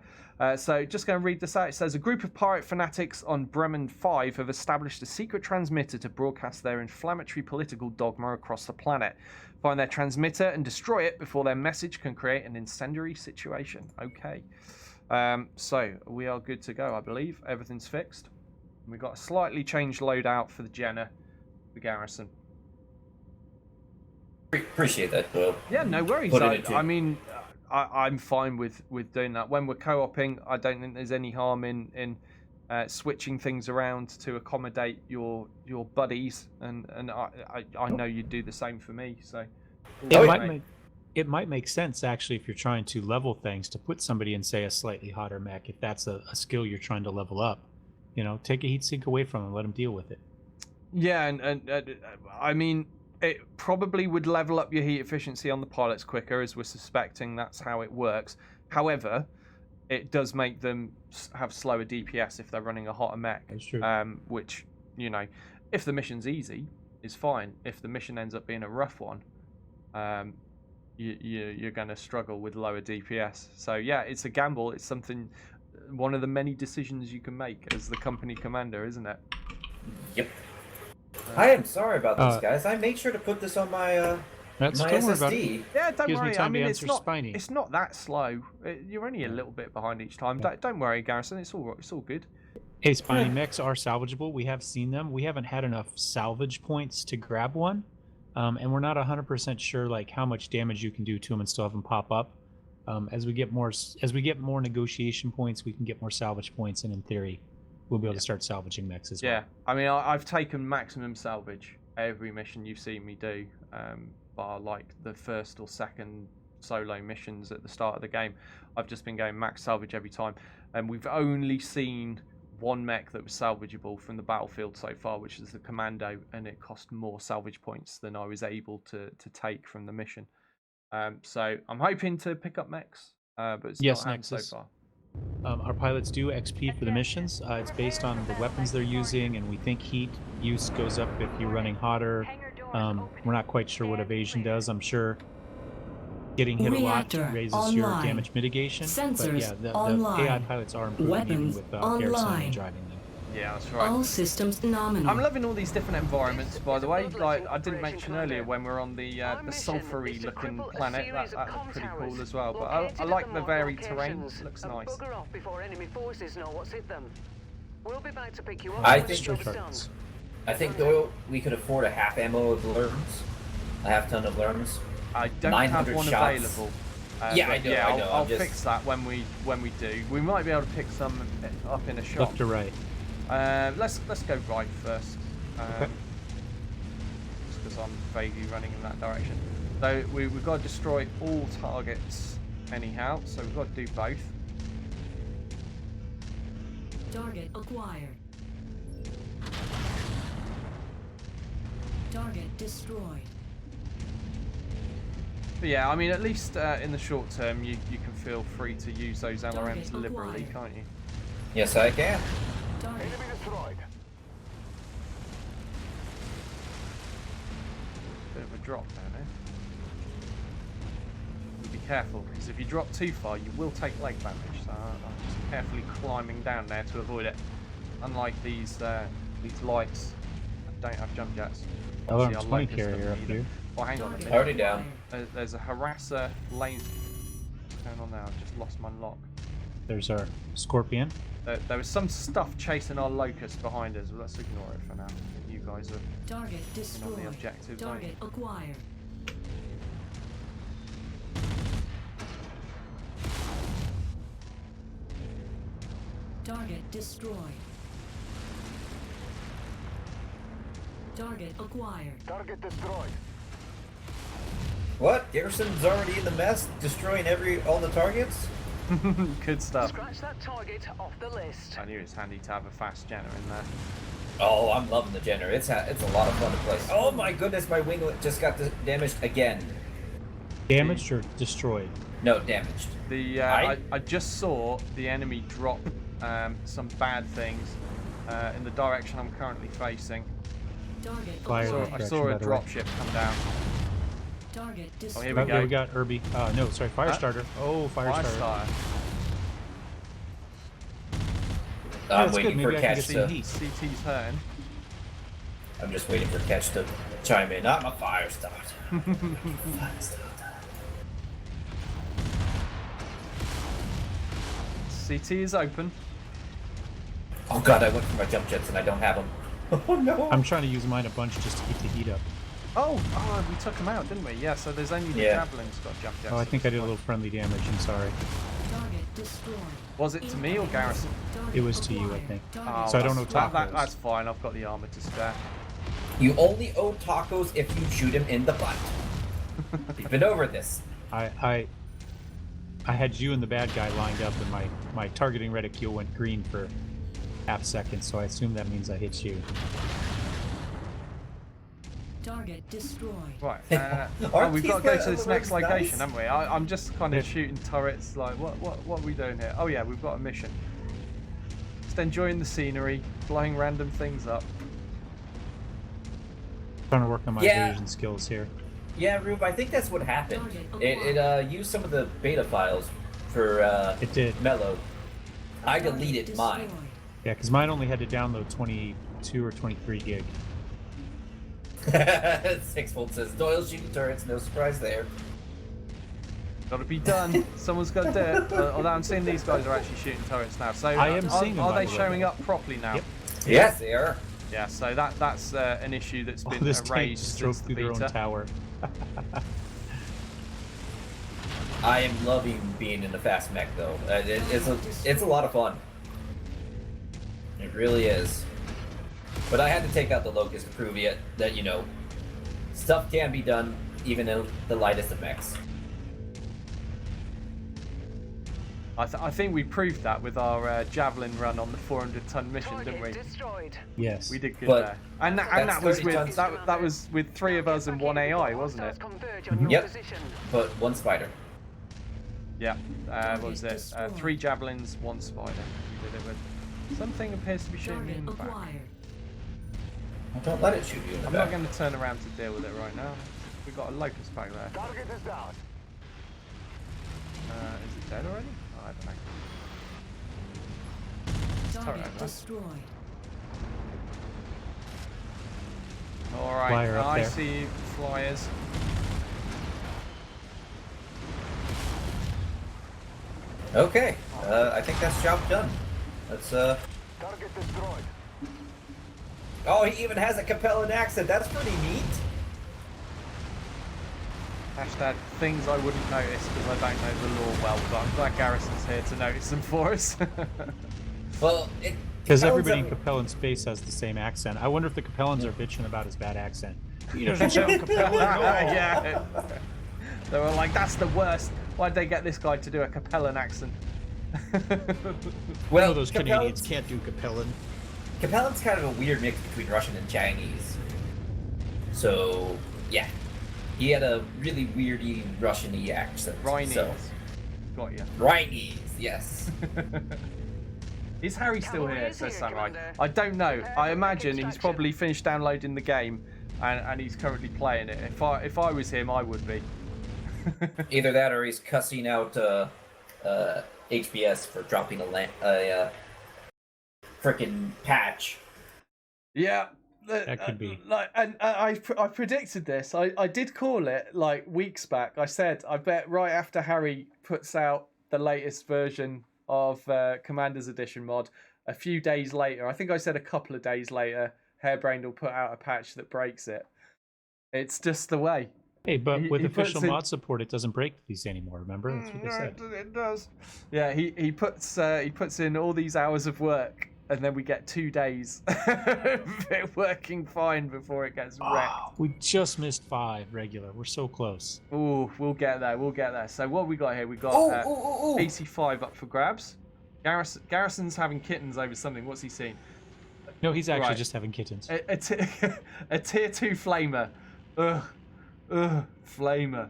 So just going to read this out. It says a group of pirate fanatics on Bremen 5 have established a secret transmitter to broadcast their inflammatory political dogma across the planet. Find their transmitter and destroy it before their message can create an incendiary situation. Okay. So we are good to go, I believe. Everything's fixed. We've got a slightly changed loadout for the Jenner, the garrison. Appreciate that, Will. Yeah, no worries. I mean, I'm fine with doing that. When we're co-oping, I don't think there's any harm in switching things around to accommodate your buddies, and I know you'd do the same for me. So it might make sense actually if you're trying to level things to put somebody in, say, a slightly hotter mech. If that's a skill you're trying to level up, you know, take a heat sink away from them, let them deal with it. Yeah, and I mean, it probably would level up your heat efficiency on the pilots quicker, as we're suspecting that's how it works. However, it does make them have slower DPS if they're running a hotter mech. That's true. Which, you know, if the mission's easy, is fine. If the mission ends up being a rough one, you're going to struggle with lower DPS. So yeah, it's a gamble. It's something, one of the many decisions you can make as the company commander, isn't it? Yep. I am sorry about this, guys. I made sure to put this on my my SSD. Yeah, don't Gives worry. me time I mean, to it's answer not Spiny. it's not that slow. You're only a little bit behind each time. Don't worry, Garrison. It's all good. Hey, Spiny mechs are salvageable. We have seen them. We haven't had enough salvage points to grab one, and we're not 100% sure like how much damage you can do to them and still have them pop up. As we get more negotiation points, we can get more salvage points, and in theory, we'll be able to start salvaging mechs as well. Yeah, I mean, I've taken maximum salvage every mission you've seen me do, bar like the first or second solo missions at the start of the game. I've just been going max salvage every time, and we've only seen one mech that was salvageable from the battlefield so far, which is the Commando, and it cost more salvage points than I was able to take from the mission. So I'm hoping to pick up mechs, but it's not happened so far. Our pilots do XP for the missions. It's based on the weapons they're using, and we think heat use goes up if you're running hotter. We're not quite sure what evasion does. I'm sure getting hit Reactor a lot raises online. your damage mitigation. Sensors but yeah, the online. AI pilots are improving Weapons even with online. Garrison driving them. Yeah, that's right. All systems nominal. I'm loving all these different environments, by the way. Like I didn't mention earlier when we're on the sulphury looking planet, that's pretty cool as well. But I like the varied terrain. It looks nice. Bugger off before enemy forces know what's hit them. We'll be back to pick you up. I think though we could afford a half ammo of lerms, a half ton of lerms. I don't have one shots. available. Yeah, I know. Yeah, I know. I'll fix that when we do. We might be able to pick some up in a shop. Left to right. Let's go right first. Okay. Just because I'm vaguely running in that direction. So we've got to destroy all targets anyhow. So we've got to do both. Target acquired. Target destroyed. But yeah, I mean, at least in the short term, you can feel free to use those LRMs liberally, can't you? Yes, I can. Enemy destroyed. Bit of a drop down there. Be careful, because if you drop too far, you will take leg damage. So I'm just carefully climbing down there to avoid it. Unlike these lights that don't have jump jets. LRM's 20 carrier up here. Oh, hang on a minute. Already down. There's a harasser lane. What's going on now? I've just lost my lock. There's our Scorpion. There was some stuff chasing our locust behind us. Well, let's ignore it for now. You guys are Target on destroyed. the objectives, aren't you? Target acquired. Target destroyed. Target acquired. Target destroyed. What? Garrison's already in the mess, destroying all the targets? Good stuff. Scratch that target off the list. I knew it's handy to have a fast Jenner in there. Oh, I'm loving the Jenner. It's a lot of fun to play. Oh my goodness, my winglet just got damaged again. Damaged or destroyed? No, damaged. I just saw the enemy drop some bad things in the direction I'm currently facing. Target I saw a dropship come down. Target Oh, destroyed. here we go. We got Irby. No, sorry, Firestarter. Oh, Firestarter. I'm waiting for Catch to... CT's hurting. I'm just waiting for Catch to chime in. I'm a Firestarter. CT is open. Oh god, I went for my jump jets and I don't have them. Oh no! I'm trying to use mine a bunch just to keep the heat up. Oh, we took them out, didn't we? Yeah, so there's only the javelins got jump jets. Oh, I think I did a little friendly damage. I'm sorry. Target destroyed. Was it to me or Garrison? It was to you, I think. Oh, So I don't know tacos. That's fine. I've got the armor to spare. You only owe tacos if you shoot him in the butt. We've been over this. I had you and the bad guy lined up, and my targeting reticule went green for half a second, so I assume that means I hit you. Target destroyed. Right. We've got to go to this next location, haven't we? I'm just kind of shooting turrets. Like, what are we doing here? Oh yeah, we've got a mission. Just enjoying the scenery, blowing random things up. Trying to work on my evasion skills here. Yeah, Rube, I think that's what happened. It used some of the beta files for it did. Mellow. I deleted mine. Yeah, because mine only had to download 22 or 23 gig. 6-Volt says, Doyle shooting turrets, no surprise there. Got to be done. Someone's got to do it. Although I'm seeing these guys are actually shooting turrets now. So I am seeing them, are by they the showing way. up properly now? Yep. Yes, they are. Yeah, so that's an issue that's been This tank raised just since drove the through their own beta. tower. I am loving being in the fast mech though. It's a lot of fun. It really is. But I had to take out the Locust to prove it that, you know, stuff can be done even in the lightest of mechs. I think we proved that with our javelin run on the 400-ton mission, didn't we? Destroyed. Yes. We did good But there. And that was with that was with 3 of us and 1 AI, wasn't it? Yep. But 1 spider. Yeah. What was it? 3 javelins, 1 spider. We did it with. Something appears to be shooting me in the back. Well, don't let it shoot you in the I'm back. not going to turn around to deal with it right now. We've got a locust back there. Target is down. Is it dead already? Oh, I don't know. Target destroyed. Alright, Flyer up I there. see you, flyers. Okay, I think that's job done. Let's Target destroyed. Oh, he even has a Capellan accent. That's pretty neat. Hashtag things I wouldn't notice because I don't know the lore well, but I'm glad Garrison's here to notice them for us. Well, Because everybody in Capellan space has the same accent. I wonder if the Capellans are bitching about his bad accent. He doesn't sound Capellan at all. Yeah. They were like, that's the worst. Why'd they get this guy to do a Capellan accent? Well, those Canadians can't do Capellan. Capellan's kind of a weird mix between Russian and Chinese. So, yeah. He had a really weirdy Russian-y accent. Rhinese. So. Got you. Rhinese, yes. Is Harry still here? Says Samurai. I don't know. I imagine he's probably finished downloading the game and he's currently playing it. If I was him, I would be. Either that or he's cussing out HBS for dropping a frickin' patch. Yeah. That could be. I predicted this. I did call it like weeks back. I said I bet right after Harry puts out the latest version of Commander's Edition mod. A few days later, I think I said a couple of days later, Hairbrained will put out a patch that breaks it. It's just the way. Hey, but with he official puts in- mod support, it doesn't break these anymore. Remember, that's what they said. It does. Yeah, he puts in all these hours of work, and then we get 2 days of it working fine before it gets wrecked. We just missed 5 regular. We're so close. Ooh, we'll get there. We'll get there. So what have we got here? We got 85 up for grabs. Garrison's having kittens over something. What's he seen? No, he's actually Right. just having kittens. A tier 2 flamer. Ugh, flamer.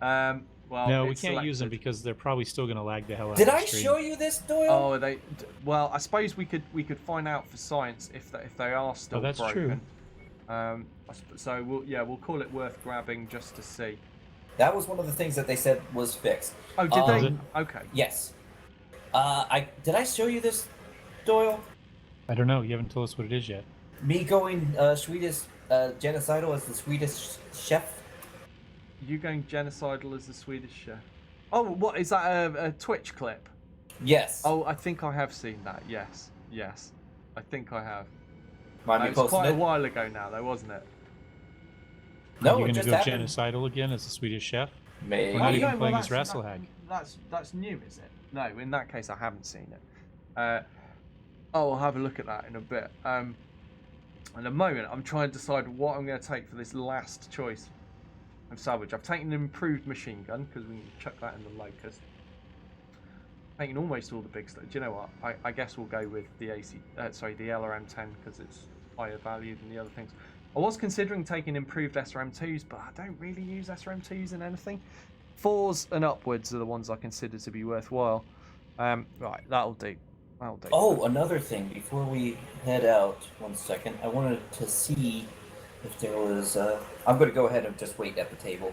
Well, No, we it's can't use them selected. because they're probably still going to lag the hell out Did of the I stream. show you this, Doyle? Oh, are they? Well, I suppose we could find out for science if they are still that's broken. So we'll call it worth grabbing just to see. That was one of the things that they said was fixed. Oh, did Was they? it? Okay. Yes. Did I show you this, Doyle? I don't know. You haven't told us what it is yet. Me going Swedish genocidal as the Swedish chef. You going genocidal as the Swedish chef? Oh, what is that? A Twitch clip? Yes. Oh, I think I have seen that. Yes. I think I have. Mind me It was posting quite a it? while ago now, though, wasn't it? No, Are you it going to just go happened. genocidal again as the Swedish chef? Maybe. We're not even well, playing as that's- Rasselhag. That's new, is it? No, in that case, I haven't seen it. I'll have a look at that in a bit. In a moment, I'm trying to decide what I'm going to take for this last choice of salvage. I've taken an improved machine gun because we can chuck that in the Locust. Taking almost all the big stuff. Do you know what? I guess we'll go with the the LRM-10 because it's higher value than the other things. I was considering taking improved SRM-2s, but I don't really use SRM-2s in anything. 4s and upwards are the ones I consider to be worthwhile. Right, that'll do. Oh, another thing before we head out. 1 second. I wanted to see if there was. I'm going to go ahead and just wait at the table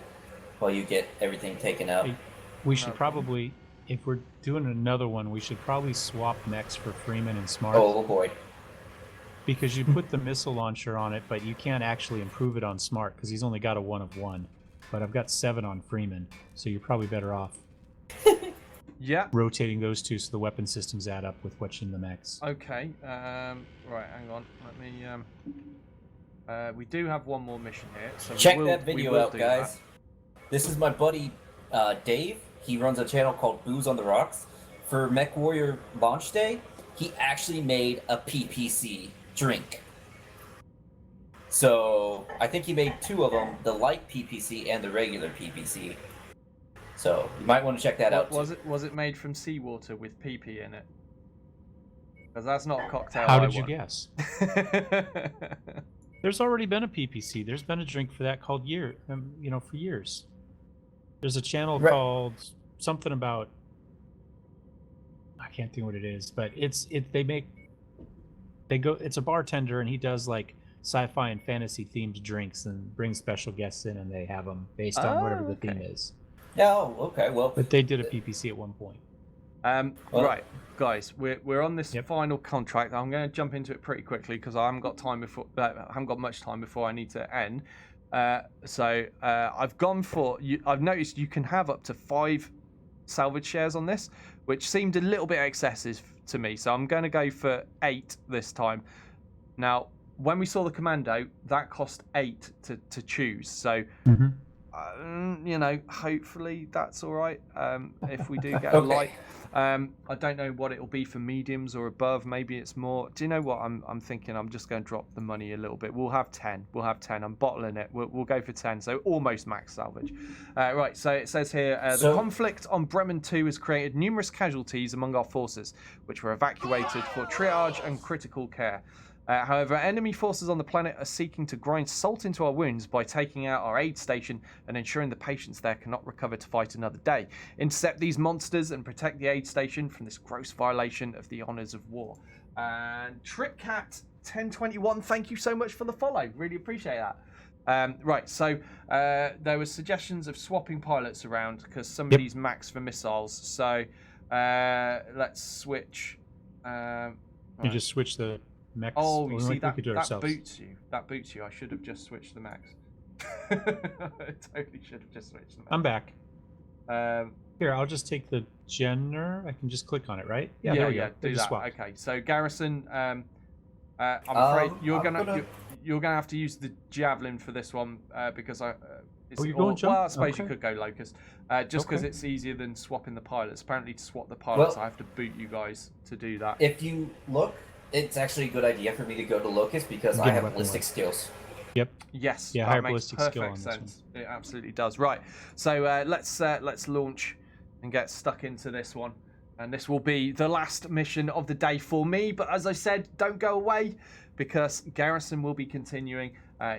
while you get everything taken out. Hey, we should probably, if we're doing another one, we should probably swap mechs for Freeman and Smart. Oh boy. Because you put the missile launcher on it, but you can't actually improve it on Smart because he's only got a 1 of 1. But I've got 7 on Freeman, so you're probably better off. Yeah. Rotating those two so the weapon systems add up with what's in the mechs. Okay. Right, hang on. Let me. We do have one more mission here. So Check we will, that video we will out, do guys. that. This is my buddy Dave. He runs a channel called Booze on the Rocks. For Mechwarrior launch day, he actually made a PPC drink. So I think he made 2 of them, the light PPC and the regular PPC. So you might want to check that out. Was it made from seawater with PP in it? Because that's not a cocktail. How I did you want. guess? There's already been a PPC. There's been a drink for that called for years. There's a channel called something about, I can't think what it is, but it's a bartender and he does like sci-fi and fantasy themed drinks and brings special guests in and they have them based on whatever the theme is. Oh, okay. Well, but they did a PPC at one point. Right, guys, we're on this final contract. I'm going to jump into it pretty quickly because I haven't got much time before I need to end. I've gone for. I've noticed you can have up to 5 salvage shares on this, which seemed a little bit excessive to me. So I'm going to go for 8 this time. Now, when we saw the commando, that cost 8 to choose. So. Hopefully that's all right. If we do get a light, I don't know what it'll be for mediums or above. Maybe it's more. Do you know what I'm thinking? I'm just going to drop the money a little bit. We'll have 10. I'm bottling it. We'll go for 10. So almost max salvage. Right. So it says here the conflict on Bremen 2 has created numerous casualties among our forces, which were evacuated for triage and critical care. However, enemy forces on the planet are seeking to grind salt into our wounds by taking out our aid station and ensuring the patients there cannot recover to fight another day. Intercept these monsters and protect the aid station from this gross violation of the honours of war. And TripCat1021, thank you so much for the follow. Really appreciate that. Right, so there were suggestions of swapping pilots around because some of these max for missiles. So let's switch. You just switch the mechs. Oh, you see that boots you. That boots you. I should have just switched the max. I totally should have just switched the max. I'm back. Here, I'll just take the Jenner. I can just click on it, right? Yeah, there we go. Do that. Swapped. Okay, so Garrison, I'm afraid you're gonna you're gonna have to use the javelin for this one because you're going jump? Well, I suppose Okay. you could go locust, just because Okay. it's easier than swapping the pilots. Apparently, to swap the pilots, Well- I have to boot you guys to do that. If you look, it's actually a good idea for me to go to Locust because I Get have weapon ballistic weight. skills. Yep. Yes, Yeah, that higher makes ballistic perfect skill on this sense. It absolutely does. Right, so let's launch and get stuck into this one, and this will be the last mission of the day for me. But as I said, don't go away because Garrison will be continuing.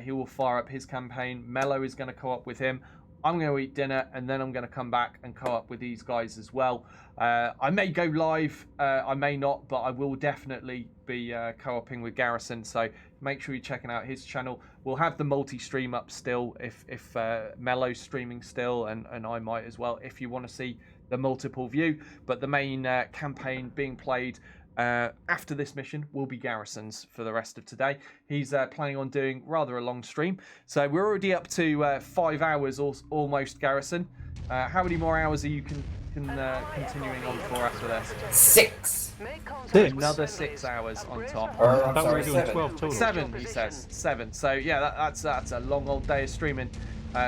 He will fire up his campaign. Mello is going to co-op with him. I'm going to eat dinner and then I'm going to come back and co-op with these guys as well. I may go live, I may not, but I will definitely be co-oping with Garrison. So make sure you're checking out his channel. We'll have the multi-stream up still if Mello's streaming still, and I might as well if you want to see the multiple view. But the main campaign being played after this mission will be Garrison's for the rest of today. He's planning on doing rather a long stream. So we're already up to 5 hours almost, Garrison. How many more hours are you continuing on for after this? 6. Another 6 hours on top. Or, I I'm thought we sorry, were doing 7. 12 total. 7, he says. 7. So yeah, that's a long old day of streaming.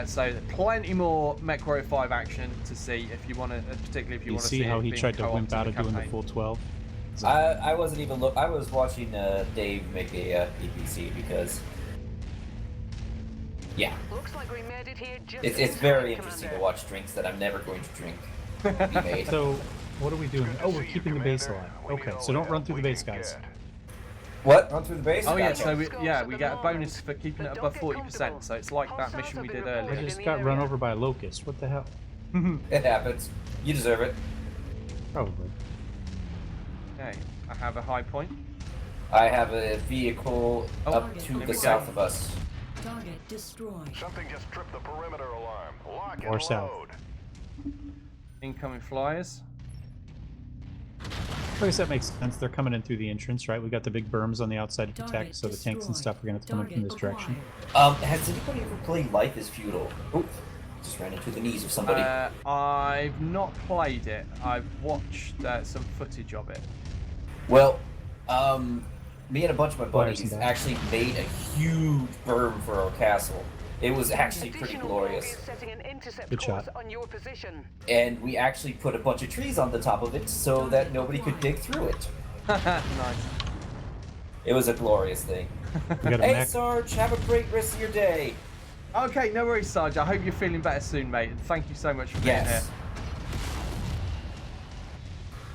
So plenty more Mechwarrior 5 action to see if you want to, particularly if you You want to see how it he being tried to co-opted wimp out in of doing the campaign. full 12? I wasn't even I was watching Dave make a EPC because yeah, Looks like we made it here just it's in very time, interesting to Commander. watch drinks that I'm never going to drink be made. So, what are we doing? Oh, we're keeping the base alive. Okay, so don't run through the base, guys. What? Run through the base? Oh yeah, Gotcha. so we get a bonus for keeping it above 40%. So it's like that mission we did I earlier. just got run over by a locust. What the hell? It happens. You deserve it. Probably. Okay, I have a high point. I have a vehicle Oh, up to here the we go. south of us. Target destroyed. Something just tripped the perimeter alarm. Lock Or and south. load. Incoming flyers. I guess that makes sense. They're coming in through the entrance, right? We got the big berms on the outside to protect, so the tanks and stuff are going to come in from this direction. Has anybody ever played Life is Feudal? Oop, just ran into the knees of somebody. I've not played it. I've watched some footage of it. Well, me and a bunch of my Flyers buddies and that. actually made a huge berm for our castle. It was actually pretty Additional glorious. log is setting an intercept Good course shot. on your position. And we actually put a bunch of trees on the top of it so that nobody could dig through it. Nice. It was a glorious thing. We got a Hey, mech. Sarge, have a great rest of your day. Okay, no worries, Sarge. I hope you're feeling better soon, mate. And thank you so much for being here. Yes.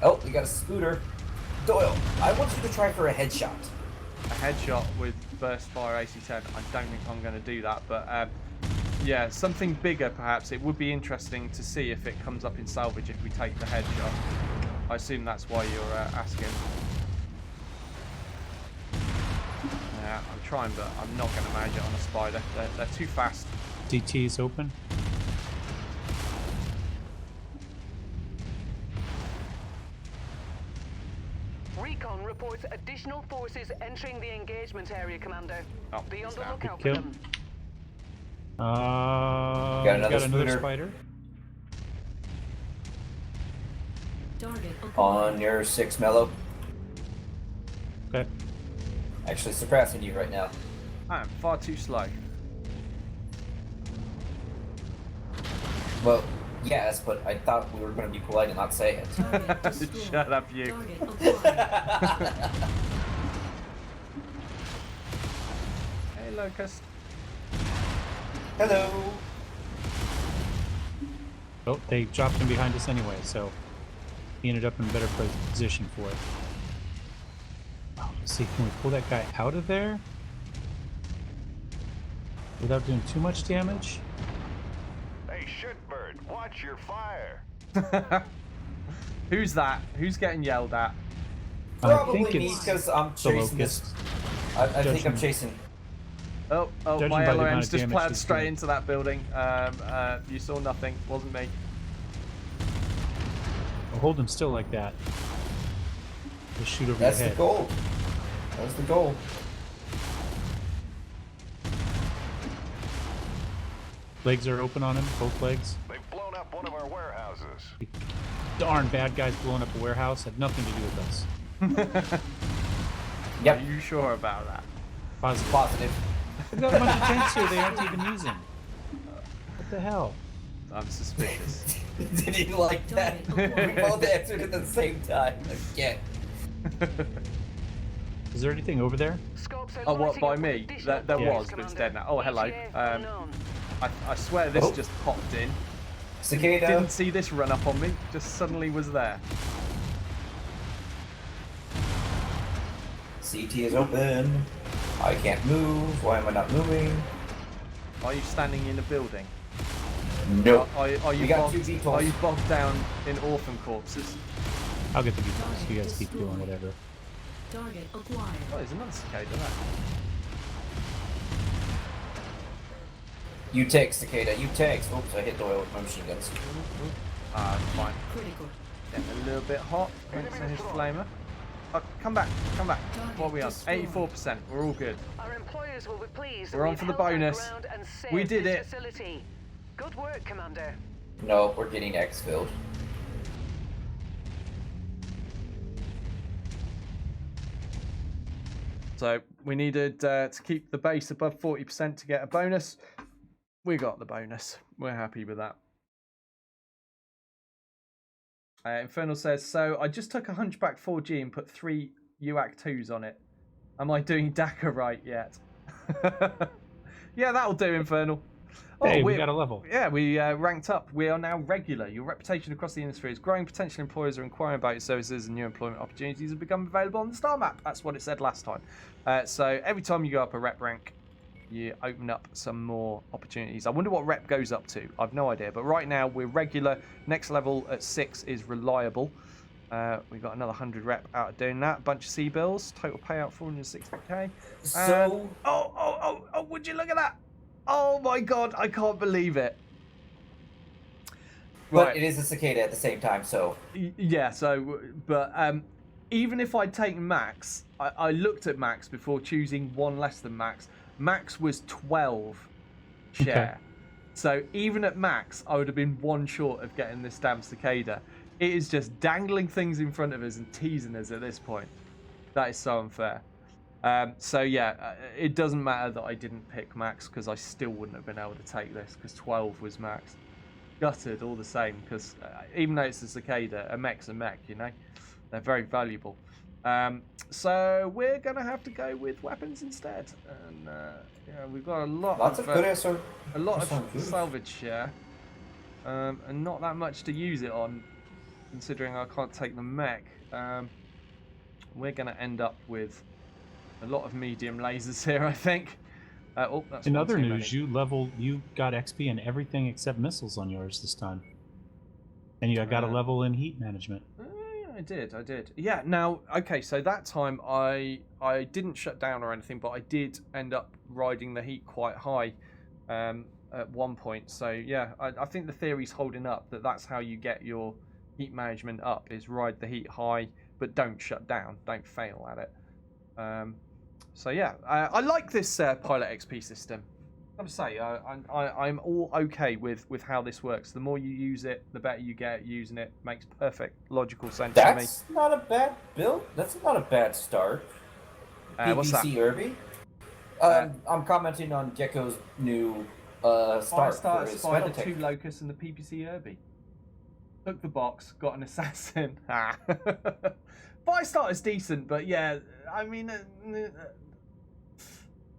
Oh, we got a scooter. Doyle, I want you to try for a headshot. A headshot with burst fire AC-10. I don't think I'm going to do that, but yeah, something bigger perhaps. It would be interesting to see if it comes up in salvage if we take the headshot. I assume that's why you're asking. Yeah, I'm trying, but I'm not going to manage it on a spider. They're too fast. DT's open. Recon reports additional forces entering the engagement area, Commander. Oh, Be on the snap. lookout for Kill. them. We another got another scooter. spider. Target On your 6 mellow. Okay. Actually surpassing you right now. I am far too slow. Well, yes, but I thought we were going to be polite and not say it. Target destroyed. Shut up, you. Target acquired. Hey, Locust. Hello. Oh, they dropped him behind us anyway, so he ended up in a better position for it. Oh, let's see, can we pull that guy out of there without doing too much damage? Hey, shitbird, watch your fire. Who's that? Who's getting yelled at? Probably think me it's because I'm the chasing locust. this. I think I'm Judgment. chasing. Oh, Judging my by the amount LOM's of just damage plowed he's straight doing. into that building. You saw nothing. Wasn't me. Well, hold him still like that. Just shoot over That's your the head. goal. That was the goal. Legs are open on him, both legs. They've blown up one of our warehouses. Darn bad guys blowing up a warehouse had nothing to do with us. Yep. Are you sure about that? Positive. We've got a bunch of tanks here they aren't even using. What the hell? I'm suspicious. Did you like that? We both answered at the same time. Again. Is there anything over there? Oh, what, by me? There was, but it's dead now. Oh, hello. I swear this just popped in. Cicada. Didn't see this run up on me, just suddenly was there. CT is open. I can't move. Why am I not moving? Are you standing in a building? No. Are you bogged down in orphan corpses? I'll get the VTOLs. You guys keep doing whatever. Target acquired. Oh, there's another cicada there. You take, Cicada. You take. Oops, I hit Doyle with my machine guns. Ah, fine. Critical. Getting a little bit hot. Thanks to his flamer. Oh, come back. What are we on? 84%. We're all good. Our employers will be pleased. We're on for the bonus. We did it. Facility. Good work, Commander. No, we're getting X-filled. So we needed to keep the base above 40% to get a bonus. We got the bonus. We're happy with that. Infernal says, so I just took a Hunchback 4G and put 3 UAC 2s on it. Am I doing DACA right yet? Yeah, that'll do, Infernal. Oh, hey, we got a level. Yeah, we ranked up. We are now regular. Your reputation across the industry is growing. Potential employers are inquiring about your services and new employment opportunities have become available on the star map. That's what it said last time. So every time you go up a rep rank, you open up some more opportunities. I wonder what rep goes up to. I've no idea. But right now, we're regular. Next level at 6 is reliable. We got another 100 rep out of doing that. Bunch of C-bills. Total payout 460k. So... Oh, would you look at that? Oh my god, I can't believe it. But Right. it is a cicada at the same time, so... Yeah, so, but even if I'd taken max, I looked at max before choosing one less than max. Max was 12 share. Okay. So even at max, I would have been one short of getting this damn cicada. It is just dangling things in front of us and teasing us at this point. That is so unfair. So yeah, it doesn't matter that I didn't pick max because I still wouldn't have been able to take this because 12 was max. Gutted all the same because even though it's a cicada, a mech's a mech, you know? They're very valuable. So we're going to have to go with weapons instead. And yeah, we've got a lot of salvage share. And not that much to use it on, considering I can't take the mech. We're going to end up with a lot of medium lasers here, I think. That's In other news, you got XP in everything except missiles on yours this time. And you got a level in heat management. I did. Yeah, now, okay, so that time I didn't shut down or anything, but I did end up riding the heat quite high at one point. So, yeah, I think the theory's holding up, that's how you get your heat management up, is ride the heat high, but don't shut down, don't fail at it. So, yeah, I like this pilot XP system. I've got to say, I'm all okay with how this works. The more you use it, the better you get at using it. Makes perfect logical sense to me. That's not a bad build. That's not a bad start. What's that? PPC Irby? I'm commenting on Gecko's new start for his Spider, Spectre. 2 Locust, and the PPC Irby. Took the box, got an assassin. Firestarter's decent, but yeah, I mean...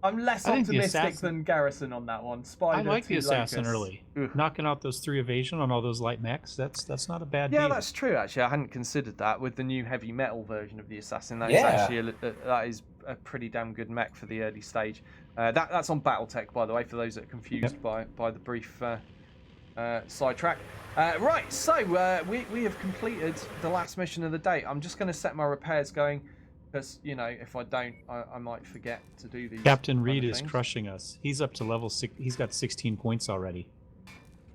I'm less optimistic than Garrison on that one. Spider, I like the assassin Locust. early. Knocking out those 3 evasion on all those light mechs, that's not a bad deal. Yeah, that's true, actually. I hadn't considered that with the new heavy metal version of the assassin. That is actually that is a pretty damn good mech for the early stage. That's on Battletech, by the way, for those that are confused by the brief sidetrack. Right, so we have completed the last mission of the day. I'm just going to set my repairs going. Because, you know, if I don't, I might forget to do these. Captain Reed is crushing us. He's up to level 6. He's got 16 points already.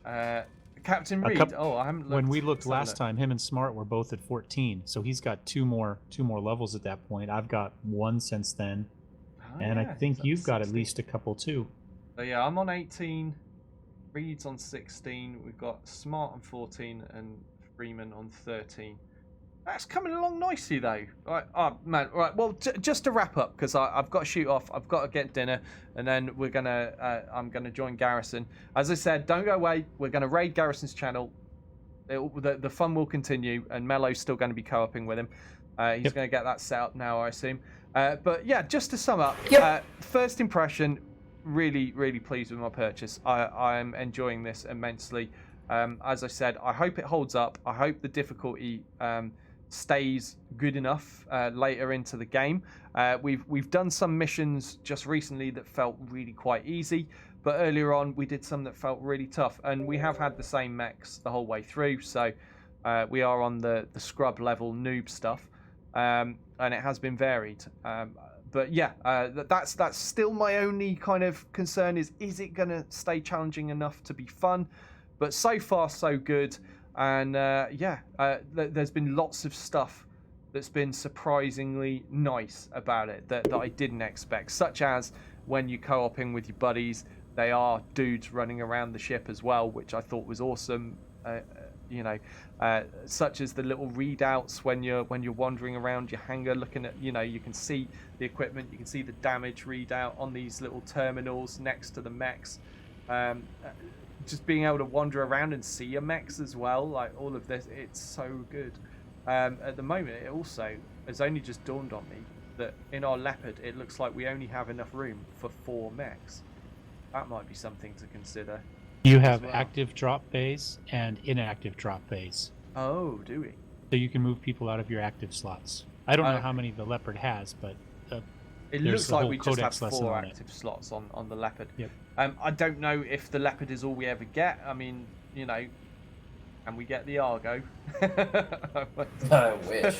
Captain Reed? I haven't looked. When we looked last time, him and Smart were both at 14. So he's got two more levels at that point. I've got 1 since then. And I think you've got at least a couple too. So yeah, I'm on 18. Reed's on 16. We've got Smart on 14 and Freeman on 13. That's coming along nicely, though. Right, oh man. Right. Well, just to wrap up, because I've got to shoot off. I've got to get dinner, and then we're gonna. I'm gonna join Garrison. As I said, don't go away. We're gonna raid Garrison's channel. The fun will continue, and Mello's still going to be co-oping with him. He's going to get that set up now, I assume. But yeah, just to sum up, first impression, really, really pleased with my purchase. I am enjoying this immensely. As I said, I hope it holds up. I hope the difficulty stays good enough later into the game. We've done some missions just recently that felt really quite easy, but earlier on we did some that felt really tough, and we have had the same mechs the whole way through, so we are on the scrub level noob stuff, and it has been varied. But yeah, that's still my only kind of concern is it going to stay challenging enough to be fun? But so far so good. And there's been lots of stuff that's been surprisingly nice about it that I didn't expect, such as when you're co-oping with your buddies, they are dudes running around the ship as well, which I thought was awesome. Such as the little readouts when you're wandering around your hangar, looking at, you can see the equipment, you can see the damage readout on these little terminals next to the mechs. Just being able to wander around and see your mechs as well, like all of this, it's so good. At the moment, it also has only just dawned on me that in our Leopard, it looks like we only have enough room for 4 mechs. That might be something to consider. You have active drop bays and inactive drop bays. Oh, do we? So you can move people out of your active slots. I don't know how many the Leopard has, but it looks like we just have 4 active slots on the Leopard. Yep. I don't know if the Leopard is all we ever get. I mean, and we get the Argo. I wish.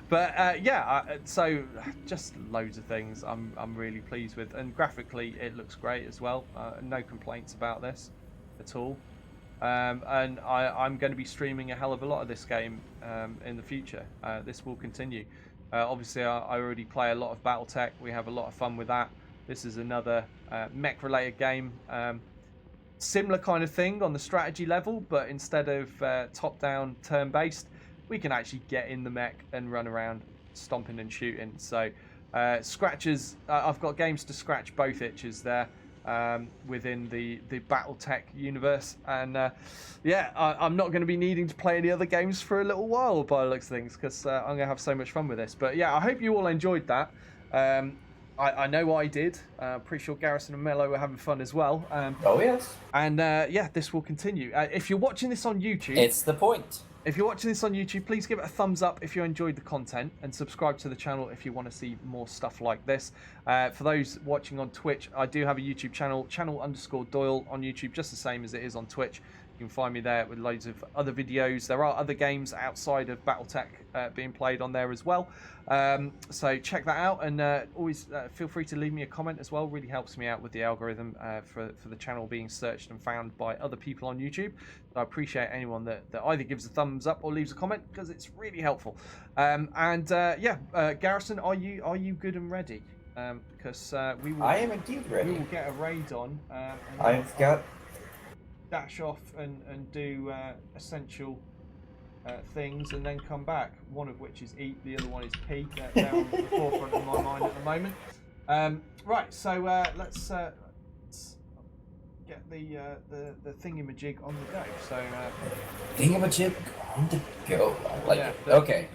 But so just loads of things I'm really pleased with, and graphically it looks great as well. No complaints about this at all. And I'm going to be streaming a hell of a lot of this game in the future. This will continue. Obviously, I already play a lot of BattleTech. We have a lot of fun with that. This is another mech-related game. Similar kind of thing on the strategy level, but instead of top-down, turn-based, we can actually get in the mech and run around stomping and shooting. So scratches, I've got games to scratch both itches there within the BattleTech universe. And I'm not going to be needing to play any other games for a little while by the looks of things, because I'm going to have so much fun with this. But yeah, I hope you all enjoyed that. I know I did. Pretty sure Garrison and Mello were having fun as well. Oh, yes. And this will continue. If you're watching this on YouTube... It's the point. If you're watching this on YouTube, please give it a thumbs up if you enjoyed the content, and subscribe to the channel if you want to see more stuff like this. For those watching on Twitch, I do have a YouTube channel, channel_Doyle on YouTube, just the same as it is on Twitch. You can find me there with loads of other videos. There are other games outside of BattleTech being played on there as well. So check that out, and always feel free to leave me a comment as well. Really helps me out with the algorithm for the channel being searched and found by other people on YouTube. So I appreciate anyone that either gives a thumbs up or leaves a comment, because it's really helpful. Garrison, are you good and ready? Because we will. I am indeed ready. We will get a raid on. I've got. Dash off and do essential things, and then come back. One of which is eat, the other one is pee. They're on the forefront of my mind at the moment. Right, so let's get the thingamajig on the go. So thingamajig on the go. I like it. Okay.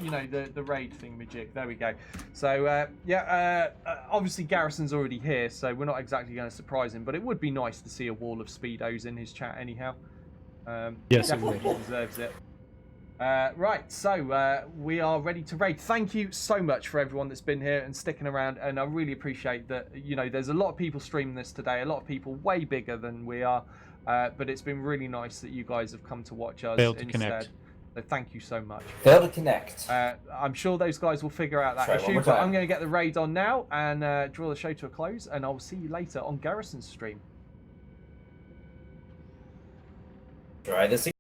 The raid thingamajig. There we go. So obviously Garrison's already here, so we're not exactly going to surprise him. But it would be nice to see a wall of speedos in his chat anyhow. Yes, definitely he deserves it. Right, so we are ready to raid. Thank you so much for everyone that's been here and sticking around, and I really appreciate that. There's a lot of people streaming this today, a lot of people way bigger than we are, but it's been really nice that you guys have come to watch us Failed to instead. connect. So thank you so much. Fail to connect. I'm sure those guys will figure out that issue, but I'm going to get the raid on now and draw the show to a close, and I'll see you later on Garrison's stream. Try this again.